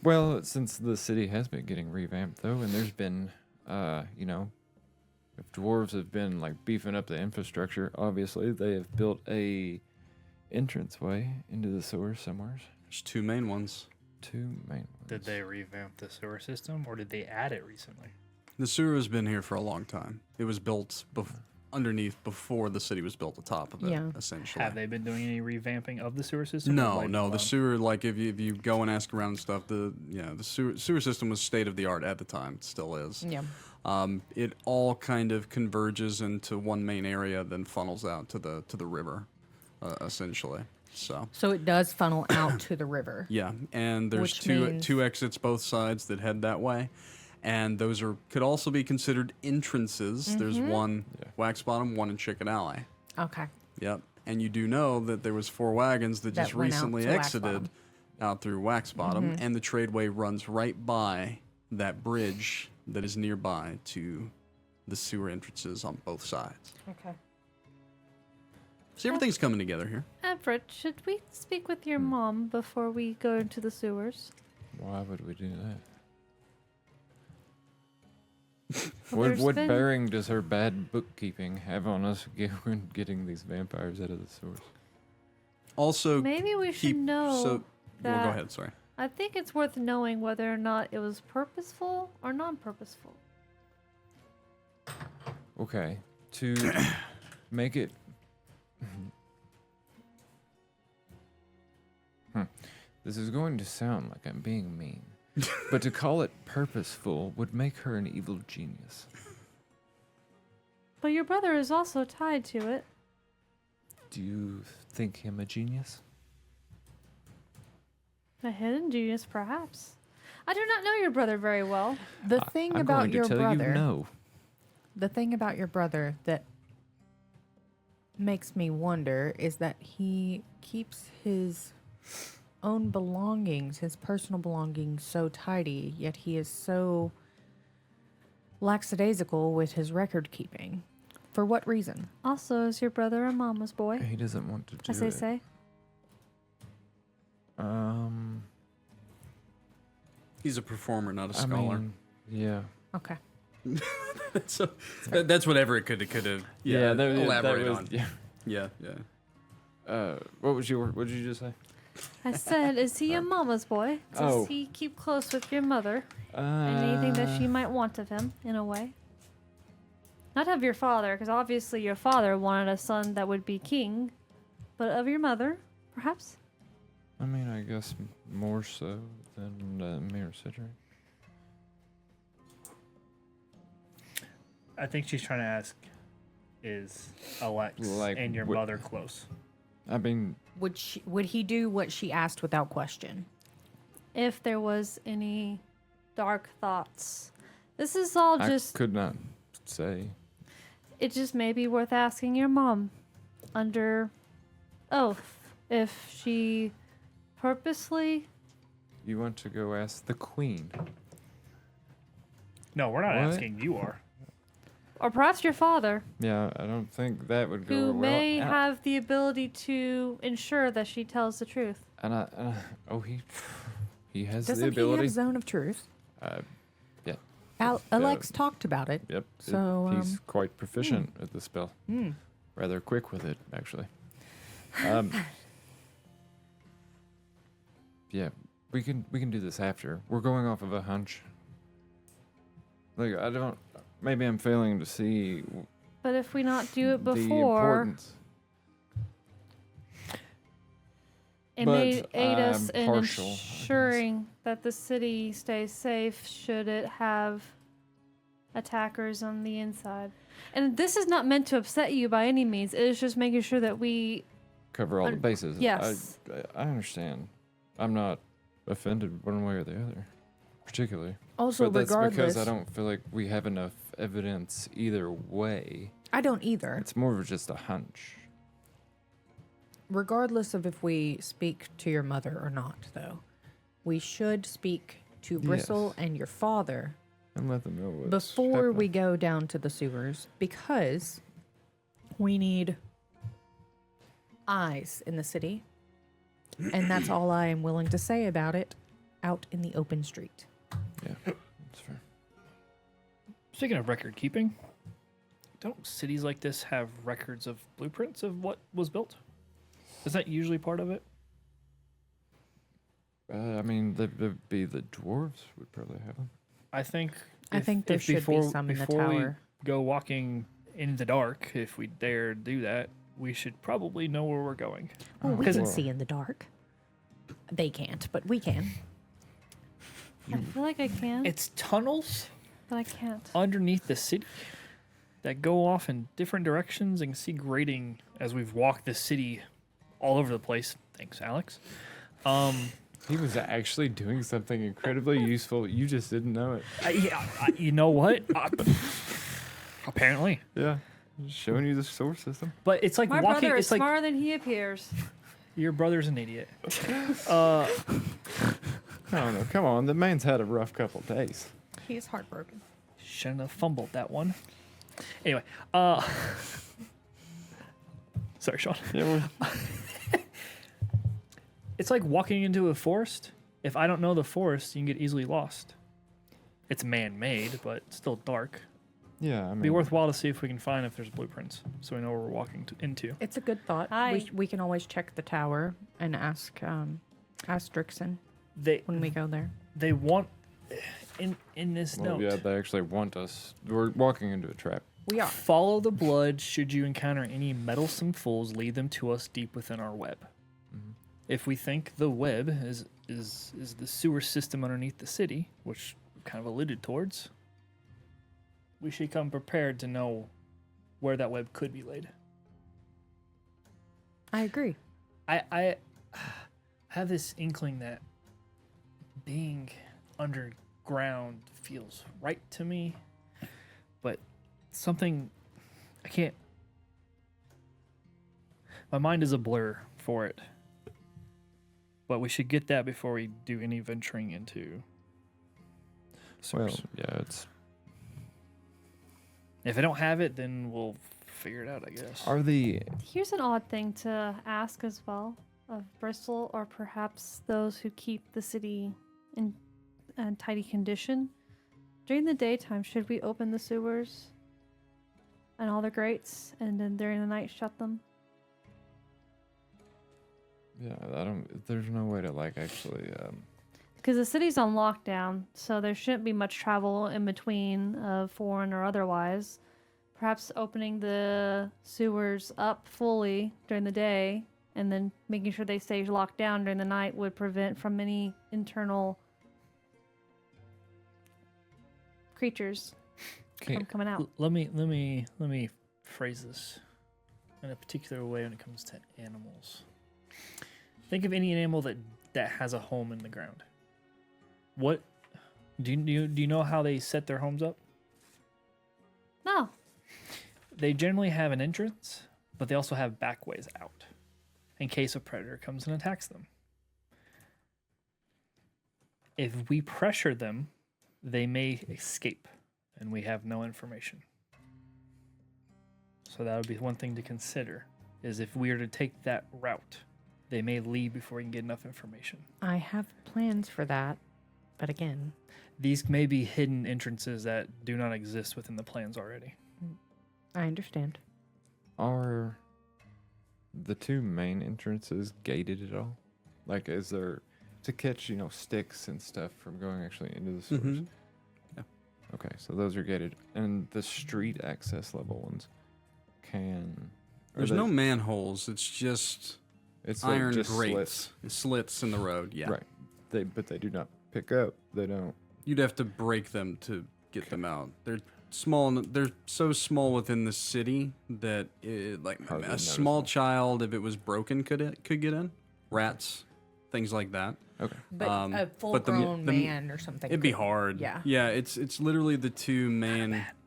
Speaker 3: Well, since the city has been getting revamped, though, and there's been, if dwarves have been like beefing up the infrastructure, obviously they have built a entranceway into the sewer somewhere.
Speaker 1: There's two main ones.
Speaker 3: Two main ones.
Speaker 4: Did they revamp the sewer system, or did they add it recently?
Speaker 1: The sewer has been here for a long time. It was built underneath before the city was built atop of it,
Speaker 2: Yeah.
Speaker 1: essentially.
Speaker 4: Have they been doing any revamping of the sewer system? or
Speaker 1: No,
Speaker 4: leaving it
Speaker 1: no.
Speaker 4: alone?
Speaker 1: The sewer, like if you go and ask around and stuff, the sewer system was state of the art at the time. It still is.
Speaker 2: Yeah.
Speaker 1: It all kind of converges into one main area, then funnels out to the river, essentially. So
Speaker 2: it does funnel out to the river.
Speaker 1: yeah, and there's
Speaker 2: Which
Speaker 1: two
Speaker 2: means-
Speaker 1: two exits both sides that head that way, and those could also be considered entrances. There's one Wax Bottom, one in Chicken Alley.
Speaker 2: Okay.
Speaker 1: Yep, and you do know that there was 4 wagons that
Speaker 2: That
Speaker 1: just
Speaker 2: went out
Speaker 1: recently
Speaker 2: to Wax
Speaker 1: exited
Speaker 2: Bottom.
Speaker 1: out through Wax Bottom, and the tradeway runs right by that bridge that is nearby to the sewer entrances on both sides.
Speaker 2: Okay.
Speaker 1: So everything's coming together here.
Speaker 5: Everett, should we speak with your mom before we go into the sewers?
Speaker 3: Why would we do that?
Speaker 5: Well,
Speaker 3: What
Speaker 5: there's been-
Speaker 3: bearing does her bad bookkeeping have on us getting these vampires out of the sewers?
Speaker 1: Also,
Speaker 5: Maybe we should
Speaker 1: keep
Speaker 5: know
Speaker 1: so. Well,
Speaker 5: that.
Speaker 1: go ahead. Sorry.
Speaker 5: I think it's worth knowing whether or not it was purposeful or non-purposeful.
Speaker 3: Okay, to make it. This is going to sound like I'm being mean, but to call it purposeful would make her an evil genius.
Speaker 5: But your brother is also tied to it.
Speaker 3: Do you think him a genius?
Speaker 5: A hidden genius, perhaps. I do not know your brother very well.
Speaker 2: The thing
Speaker 3: I'm
Speaker 2: about
Speaker 3: going to
Speaker 2: your
Speaker 3: tell
Speaker 2: brother,
Speaker 3: you no.
Speaker 2: the thing about your brother that makes me wonder is that he keeps his own belongings, his personal belongings, so tidy, yet he is so lackadaisical with his record keeping. For what reason?
Speaker 5: Also, is your brother a mama's boy,
Speaker 3: He doesn't want to do
Speaker 5: as they
Speaker 3: it.
Speaker 5: say?
Speaker 1: He's a performer, not a
Speaker 3: I
Speaker 1: scholar.
Speaker 3: mean, yeah.
Speaker 2: Okay.
Speaker 1: so that's what Everett could have elaborated on.
Speaker 3: Yeah.
Speaker 1: Yeah, yeah.
Speaker 3: What did you just say?
Speaker 5: I said, is he a mama's boy? Does
Speaker 3: Oh.
Speaker 5: he keep close with your mother? And anything that she might want of him, in a way? Not of your father, because obviously your father wanted a son that would be king, but of your mother, perhaps?
Speaker 3: I mean, I guess more so than Mirror Cedric.
Speaker 4: I think she's trying to ask, is Alex
Speaker 3: Like,
Speaker 4: and your mother close?
Speaker 3: I mean,
Speaker 2: Would he do what she asked without question?
Speaker 5: If there was any dark thoughts. This is all
Speaker 3: I
Speaker 5: just,
Speaker 3: could not say.
Speaker 5: it just may be worth asking your mom under oath if she purposely.
Speaker 3: You want to go ask the Queen?
Speaker 4: No, we're not
Speaker 3: What?
Speaker 4: asking. You are.
Speaker 5: Or perhaps your father,
Speaker 3: Yeah, I don't think that would go
Speaker 5: who
Speaker 3: well.
Speaker 5: may
Speaker 3: And I-
Speaker 5: have the ability to ensure that she tells the truth.
Speaker 3: And he has
Speaker 2: Doesn't
Speaker 3: the
Speaker 2: he have
Speaker 3: ability.
Speaker 2: zone of truth?
Speaker 3: Yeah.
Speaker 2: Alex talked about it.
Speaker 3: Yep.
Speaker 2: So,
Speaker 3: he's quite proficient at the spell. Rather quick with it, actually. Yeah, we can do this after. We're going off of a hunch. Like maybe I'm failing to see
Speaker 5: But if we not do it
Speaker 3: the
Speaker 5: before,
Speaker 3: importance.
Speaker 5: it
Speaker 3: But
Speaker 5: may aid us
Speaker 3: I'm
Speaker 5: in
Speaker 3: partial, I
Speaker 5: ensuring that the city stays safe should it have attackers on the inside. And this is not meant to upset you by any means. It is just making sure that we.
Speaker 3: Cover all the bases.
Speaker 5: Yes.
Speaker 3: I understand. I'm not offended one way or the other, particularly.
Speaker 2: Also,
Speaker 3: But that's
Speaker 2: regardless,
Speaker 3: because I don't feel like we have enough evidence either way.
Speaker 2: I don't either.
Speaker 3: It's more of just a hunch.
Speaker 2: regardless of if we speak to your mother or not, though, we should speak to Bristle and your father
Speaker 3: and let them know what's
Speaker 2: before
Speaker 3: happening.
Speaker 2: we go down to the sewers, because we need eyes in the city, and that's all I am willing to say about it out in the open street.
Speaker 3: Yeah, that's fair.
Speaker 4: Speaking of record keeping, don't cities like this have records of blueprints of what was built? Is that usually part of it?
Speaker 3: I mean, there'd be the dwarves would probably have them.
Speaker 4: I think
Speaker 2: There should
Speaker 4: before,
Speaker 2: be some in the
Speaker 4: before
Speaker 2: tower.
Speaker 4: we go walking in the dark, if we dare do that, we should probably know where we're going.
Speaker 2: Well, we
Speaker 4: 'Cause
Speaker 2: can
Speaker 4: it-
Speaker 2: see in the dark. They can't, but we can.
Speaker 5: I feel like I can,
Speaker 4: It's tunnels
Speaker 5: but I can't.
Speaker 4: underneath the city that go off in different directions and see grading as we've walked the city all over the place. Thanks, Alex.
Speaker 3: He was actually doing something incredibly useful. You just didn't know it.
Speaker 4: You know what? Apparently.
Speaker 3: Yeah. Just showing you the source system.
Speaker 4: But it's like
Speaker 5: My
Speaker 4: walking.
Speaker 5: brother is
Speaker 4: It's like
Speaker 5: smarter than he appears.
Speaker 4: your brother's an idiot.
Speaker 3: I don't know. Come on. The man's had a rough couple days.
Speaker 2: He's heartbroken.
Speaker 4: Shouldn't have fumbled that one. Anyway, sorry, Shawn.
Speaker 3: Yeah,
Speaker 4: It's like walking into a forest. If I don't know the forest, you can get easily lost. It's man-made, but still dark.
Speaker 3: yeah. I mean,
Speaker 4: It'd be worthwhile to see if we can find if there's blueprints, so we know where we're walking into.
Speaker 2: It's a good thought.
Speaker 5: Aye.
Speaker 2: We can always check the tower and ask Strixon
Speaker 4: They
Speaker 2: when we go there.
Speaker 4: they want in this
Speaker 3: Well,
Speaker 4: note.
Speaker 3: yeah, they actually want us. We're walking into a trap.
Speaker 2: We are.
Speaker 4: Follow the blood. Should you encounter any meddlesome fools, lead them to us deep within our web.
Speaker 3: Mm-hmm.
Speaker 4: If we think the web is the sewer system underneath the city, which we kind of alluded towards, we should come prepared to know where that web could be laid.
Speaker 2: I agree.
Speaker 4: I have this inkling that being underground feels right to me, but something I can't. My mind is a blur for it. But we should get that before we do any venturing into
Speaker 3: Well,
Speaker 4: sewers.
Speaker 3: yeah, it's.
Speaker 4: If I don't have it, then we'll figure it out, I guess.
Speaker 3: Are the
Speaker 5: Here's an odd thing to ask as well of Bristol, or perhaps those who keep the city in tidy condition. During the daytime, should we open the sewers and all the grates, and then during the night shut them?
Speaker 3: Yeah, I don't. There's no way to like actually.
Speaker 5: Because the city's on lockdown, so there shouldn't be much travel in between, foreign or otherwise. Perhaps opening the sewers up fully during the day and then making sure they stay locked down during the night would prevent from any internal creatures from coming out.
Speaker 4: Let me phrase this in a particular way when it comes to animals. Think of any animal that has a home in the ground. What do you know how they set their homes up?
Speaker 5: No.
Speaker 4: They generally have an entrance, but they also have back ways out in case a predator comes and attacks them. If we pressure them, they may escape, and we have no information. So that would be one thing to consider, is if we are to take that route, they may leave before we can get enough information.
Speaker 2: I have plans for that, but again,
Speaker 4: These may be hidden entrances that do not exist within the plans already.
Speaker 2: I understand.
Speaker 3: Are the two main entrances gated at all? Like, is there to catch sticks and stuff from going actually into the sewers?
Speaker 1: Mhm. Yeah.
Speaker 3: Okay, so those are gated, and the street access level ones can. are
Speaker 1: There's
Speaker 3: they-
Speaker 1: no manholes. It's just
Speaker 3: It's like
Speaker 1: iron
Speaker 3: just
Speaker 1: grates, slits in the road. Yeah,
Speaker 3: Right. But they do not pick up. They don't.
Speaker 1: you'd have to break them to get them out. They're small. They're so small within the city that
Speaker 3: Hardly
Speaker 1: a small
Speaker 3: noticeable.
Speaker 1: child, if it was broken, could get in. Rats, things like that.
Speaker 3: Okay.
Speaker 2: But
Speaker 1: Um,
Speaker 2: a
Speaker 1: but
Speaker 2: full-grown
Speaker 1: the-
Speaker 2: man or something.
Speaker 1: It'd be
Speaker 2: could-
Speaker 1: hard.
Speaker 2: Yeah.
Speaker 1: Yeah. It's literally the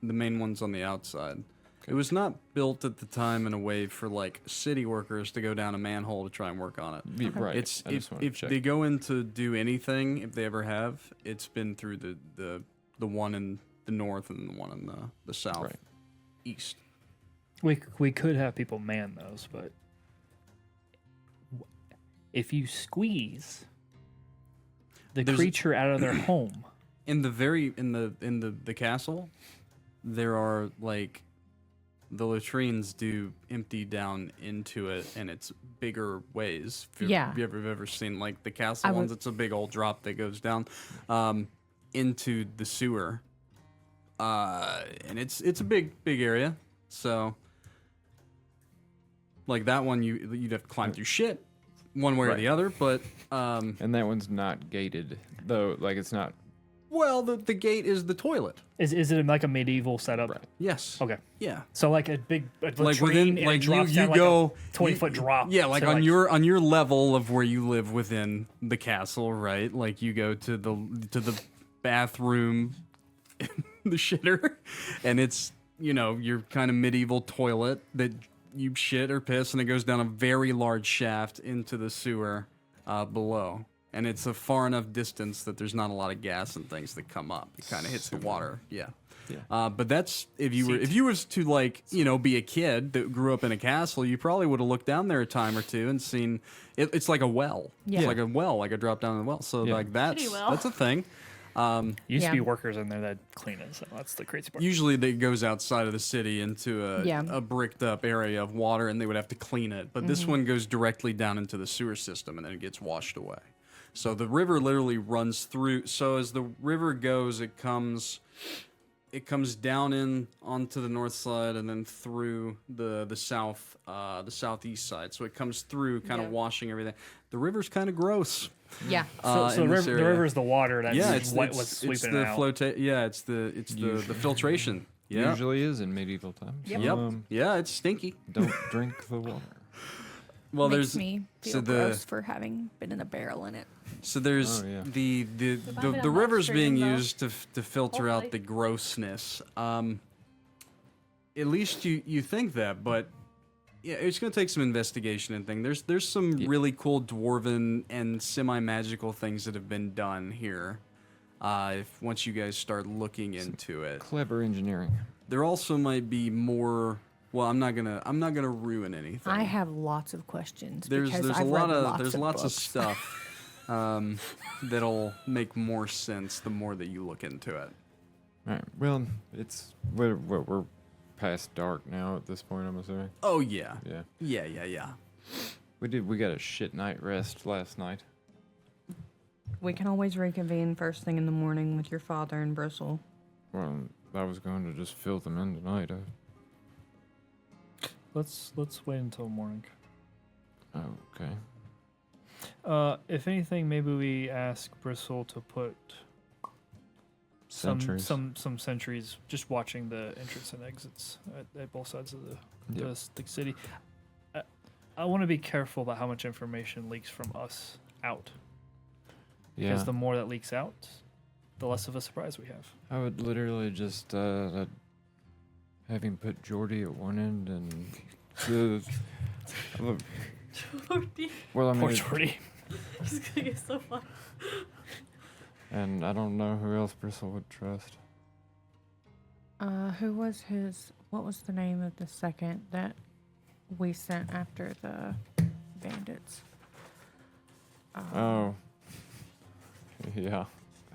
Speaker 1: main ones on the outside. It was not built at the time in a way for like city workers to go down a manhole to try and work on it.
Speaker 3: Right.
Speaker 1: It's
Speaker 3: I just wanted to
Speaker 1: if
Speaker 3: check.
Speaker 1: they go in to do anything, if they ever have, it's been through the one in the north and the one in the south,
Speaker 3: Right.
Speaker 1: east.
Speaker 4: We could have people man those, but if you squeeze the
Speaker 1: There's-
Speaker 4: creature out of their home,
Speaker 1: In the castle, there are like the latrines do empty down into it, and it's bigger ways. If you've ever seen like the castle ones, it's a big old drop that goes down into the sewer, and it's a big area. So like that one, you'd have to climb through shit one way or the other, but
Speaker 3: And that one's not gated, though. Like, it's not.
Speaker 1: well, the gate is the toilet.
Speaker 4: is it like a medieval setup?
Speaker 3: Right.
Speaker 1: Yes.
Speaker 4: Okay.
Speaker 1: Yeah.
Speaker 4: So like a big latrine,
Speaker 1: Like within,
Speaker 4: and it
Speaker 1: like
Speaker 4: drops
Speaker 1: you
Speaker 4: down like
Speaker 1: go
Speaker 4: a 20-foot drop.
Speaker 1: Yeah, like
Speaker 4: to,
Speaker 1: on your level of where you live within the castle, right? Like you go to the bathroom, the shitter, and it's your kind of medieval toilet that you shit or piss, and it goes down a very large shaft into the sewer below. And it's a far enough distance that there's not a lot of gas and things that come up. It kind of hits the water. Yeah. But that's if you was to like be a kid that grew up in a castle, you probably would have looked down there a time or two and seen it's like a well.
Speaker 2: Yeah.
Speaker 1: It's like a well, like a drop down in the well. So
Speaker 3: Yeah.
Speaker 1: like that's
Speaker 5: Shitty well.
Speaker 1: that's a thing.
Speaker 4: Used to be
Speaker 2: Yeah.
Speaker 4: workers in there that clean it, so that's the crazy part.
Speaker 1: Usually that goes outside of the city into
Speaker 2: Yeah.
Speaker 1: a bricked up area of water, and they would have to clean it. But this one goes directly down into the sewer system, and then it gets washed away. So the river literally runs through. So as the river goes, it comes down in onto the north side, and then through the southeast side. So it comes through, kind of washing everything. The river's kind of gross.
Speaker 2: Yeah.
Speaker 4: So
Speaker 1: in this
Speaker 4: the
Speaker 1: area.
Speaker 4: river is the water that
Speaker 1: Yeah,
Speaker 4: was sweeping
Speaker 1: the
Speaker 4: it out.
Speaker 1: it's the filtration. Yeah.
Speaker 3: Usually is in medieval times.
Speaker 1: Yep. Yeah, it's stinky.
Speaker 3: Don't drink the water.
Speaker 1: Well,
Speaker 2: Makes
Speaker 1: there's
Speaker 2: me feel gross for having been in a barrel in it.
Speaker 1: So there's
Speaker 3: Oh, yeah.
Speaker 1: the
Speaker 5: blame it
Speaker 1: the
Speaker 5: on
Speaker 1: river's being
Speaker 5: upstream, though.
Speaker 1: used to filter out
Speaker 5: Hopefully.
Speaker 1: the grossness. At least you think that, but yeah, it's gonna take some investigation and thing. There's some really cool dwarven and semi-magical things that have been done here. If once you guys start looking into it,
Speaker 3: Clever engineering.
Speaker 1: there also might be more. Well, I'm not gonna ruin anything.
Speaker 2: I have lots of questions.
Speaker 1: There's
Speaker 2: because
Speaker 1: a
Speaker 2: I've
Speaker 1: lot
Speaker 2: read
Speaker 1: of there's lots of
Speaker 2: books.
Speaker 1: stuff that'll make more sense the more that you look into it.
Speaker 3: All right. Well, we're past dark now at this point, I'm assuming.
Speaker 1: Oh yeah,
Speaker 3: Yeah.
Speaker 1: yeah.
Speaker 3: We got a shit night rest last night.
Speaker 2: We can always reconvene first thing in the morning with your father in Bristol.
Speaker 3: Well, I was going to just fill them in tonight.
Speaker 4: Let's wait until morning.
Speaker 3: Okay.
Speaker 4: If anything, maybe we ask Bristle to put
Speaker 3: Sentries.
Speaker 4: some sentries just watching the entrance and exits at both sides of the city. I want to be careful about how much information leaks from us out.
Speaker 3: Yeah.
Speaker 4: Because the more that leaks out, the less of a surprise we have.
Speaker 3: I would literally just having put Jordy at one end and well, I mean,
Speaker 4: Poor Jordy.
Speaker 5: He's gonna get so fun.
Speaker 3: and I don't know who else Bristle would trust.
Speaker 2: What was the name of the second that we sent after the bandits?
Speaker 3: Oh. Yeah.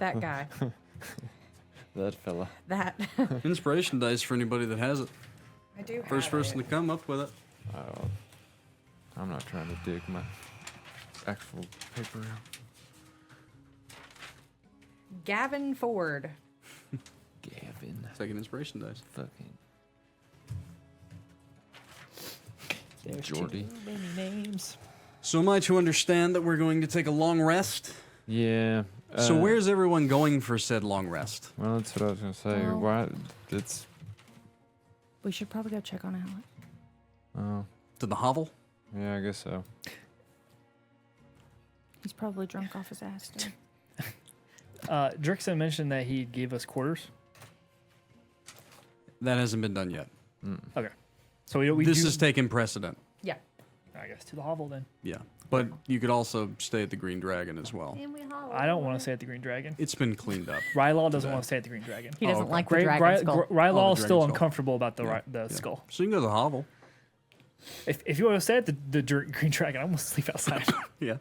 Speaker 2: That guy.
Speaker 3: That fella.
Speaker 2: That.
Speaker 1: Inspiration dice for anybody that has it.
Speaker 2: I do
Speaker 1: First person to come up with it.
Speaker 3: I'm not trying to dig my actual paper out.
Speaker 2: Gavin Ford.
Speaker 3: Gavin.
Speaker 1: Second inspiration dice.
Speaker 3: Fucking
Speaker 4: There's
Speaker 3: Jordy.
Speaker 4: too many names.
Speaker 1: So am I to understand that we're going to take a long rest?
Speaker 3: Yeah.
Speaker 1: So where's everyone going for said long rest?
Speaker 3: Well, that's what I was gonna say.
Speaker 2: Well-
Speaker 3: Why? It's.
Speaker 2: We should probably go check on Alec.
Speaker 3: Oh.
Speaker 1: To the hovel?
Speaker 3: Yeah, I guess so.
Speaker 2: He's probably drunk off his ass still.
Speaker 4: Drixon mentioned that he gave us quarters.
Speaker 1: That hasn't been done yet.
Speaker 4: Okay. So we
Speaker 1: This
Speaker 4: do,
Speaker 1: is taking precedent.
Speaker 2: Yeah.
Speaker 4: I guess to the hovel then.
Speaker 1: Yeah. But you could also stay at the Green Dragon as well.
Speaker 5: And we holler.
Speaker 4: I don't want to stay at the Green Dragon.
Speaker 1: It's been cleaned up.
Speaker 4: Rylal doesn't want to stay at the Green Dragon.
Speaker 2: He doesn't
Speaker 1: okay.
Speaker 2: like the dragon skull.
Speaker 4: Rylal's
Speaker 1: the
Speaker 4: still
Speaker 1: dragon skull.
Speaker 4: uncomfortable about the
Speaker 1: Yeah.
Speaker 4: the skull.
Speaker 1: So you can go to the hovel.
Speaker 4: If you want to stay at the Green Dragon, I'm gonna sleep outside.
Speaker 1: Yeah.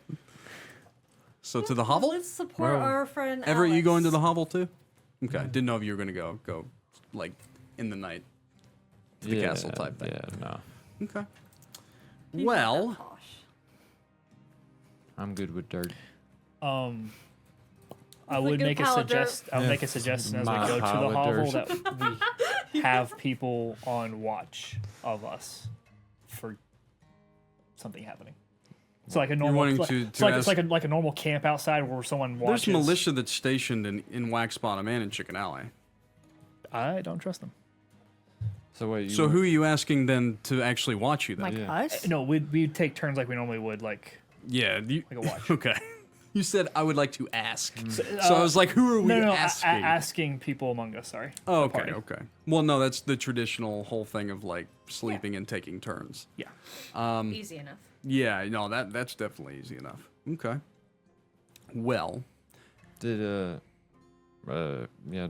Speaker 1: So to the hovel?
Speaker 5: Let's support
Speaker 3: Well,
Speaker 5: our friend.
Speaker 1: Everett, you going to the
Speaker 5: Alex.
Speaker 1: hovel too? Okay. Didn't know if you were going to go like in the night to the castle type thing.
Speaker 3: Yeah, no.
Speaker 1: Okay.
Speaker 5: He's not
Speaker 1: Well,
Speaker 5: that posh.
Speaker 3: I'm good with dirt.
Speaker 4: I
Speaker 5: a
Speaker 4: would
Speaker 5: good
Speaker 4: make a
Speaker 5: pile of dirt.
Speaker 4: I would make a suggestion as we
Speaker 3: My
Speaker 4: go to the
Speaker 3: pile of
Speaker 4: hovel
Speaker 3: dirt.
Speaker 4: that we have people on watch of us for something happening. So like a normal,
Speaker 1: wanting
Speaker 4: like,
Speaker 1: to
Speaker 4: so like,
Speaker 1: ask-
Speaker 4: it's like a normal camp outside where someone watches.
Speaker 1: there's militia that's stationed in Wax Bottom and in Chicken Alley.
Speaker 4: I don't trust them.
Speaker 3: So wait,
Speaker 1: So who are you asking then to actually watch you then?
Speaker 2: Like
Speaker 3: Yeah.
Speaker 2: us?
Speaker 4: No, we'd take turns like we normally would, like
Speaker 1: Yeah. You,
Speaker 4: like a watch.
Speaker 1: okay. You said I would like to ask. So
Speaker 4: uh,
Speaker 1: I was like, who are we
Speaker 4: No,
Speaker 1: asking?
Speaker 4: asking people among us. Sorry.
Speaker 1: Oh,
Speaker 4: The
Speaker 1: okay,
Speaker 4: party.
Speaker 1: okay. Well, no, that's the traditional whole thing of like sleeping and taking turns.
Speaker 4: Yeah.
Speaker 2: Easy enough.
Speaker 1: Yeah, no, that's definitely easy enough. Okay. Well,
Speaker 3: did yeah,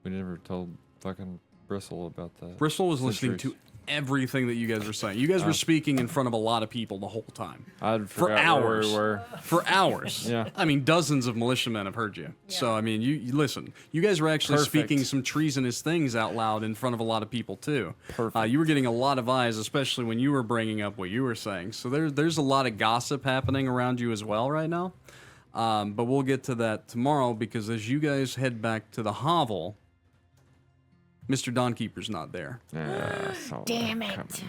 Speaker 3: we never told fucking Bristle about that.
Speaker 1: Bristol was listening to
Speaker 3: Citrus.
Speaker 1: everything that you guys were saying. You guys were speaking in front of a lot of people the whole time.
Speaker 3: I'd
Speaker 1: For
Speaker 3: forgot where
Speaker 1: hours.
Speaker 3: we were.
Speaker 1: For hours.
Speaker 3: Yeah.
Speaker 1: I mean, dozens of militiamen have heard you. So, I mean, you listen. You guys were actually
Speaker 3: Perfect.
Speaker 1: speaking some treasonous things out loud in front of a lot of people, too.
Speaker 3: Perfect.
Speaker 1: You were getting a lot of eyes, especially when you were bringing up what you were saying. So there's a lot of gossip happening around you as well right now. But we'll get to that tomorrow because as you guys head back to the hovel, Mr. Dawnkeeper's not there.
Speaker 3: Yeah,
Speaker 2: Damn it.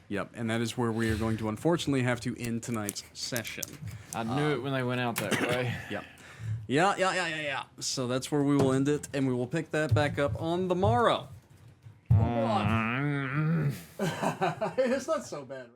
Speaker 1: Yep, and that is where we are going to unfortunately have to end tonight's session.
Speaker 3: I knew it when they went out that way.
Speaker 1: Yep. Yeah. So that's where we will end it, and we will pick that back up on the morrow. It's not so bad.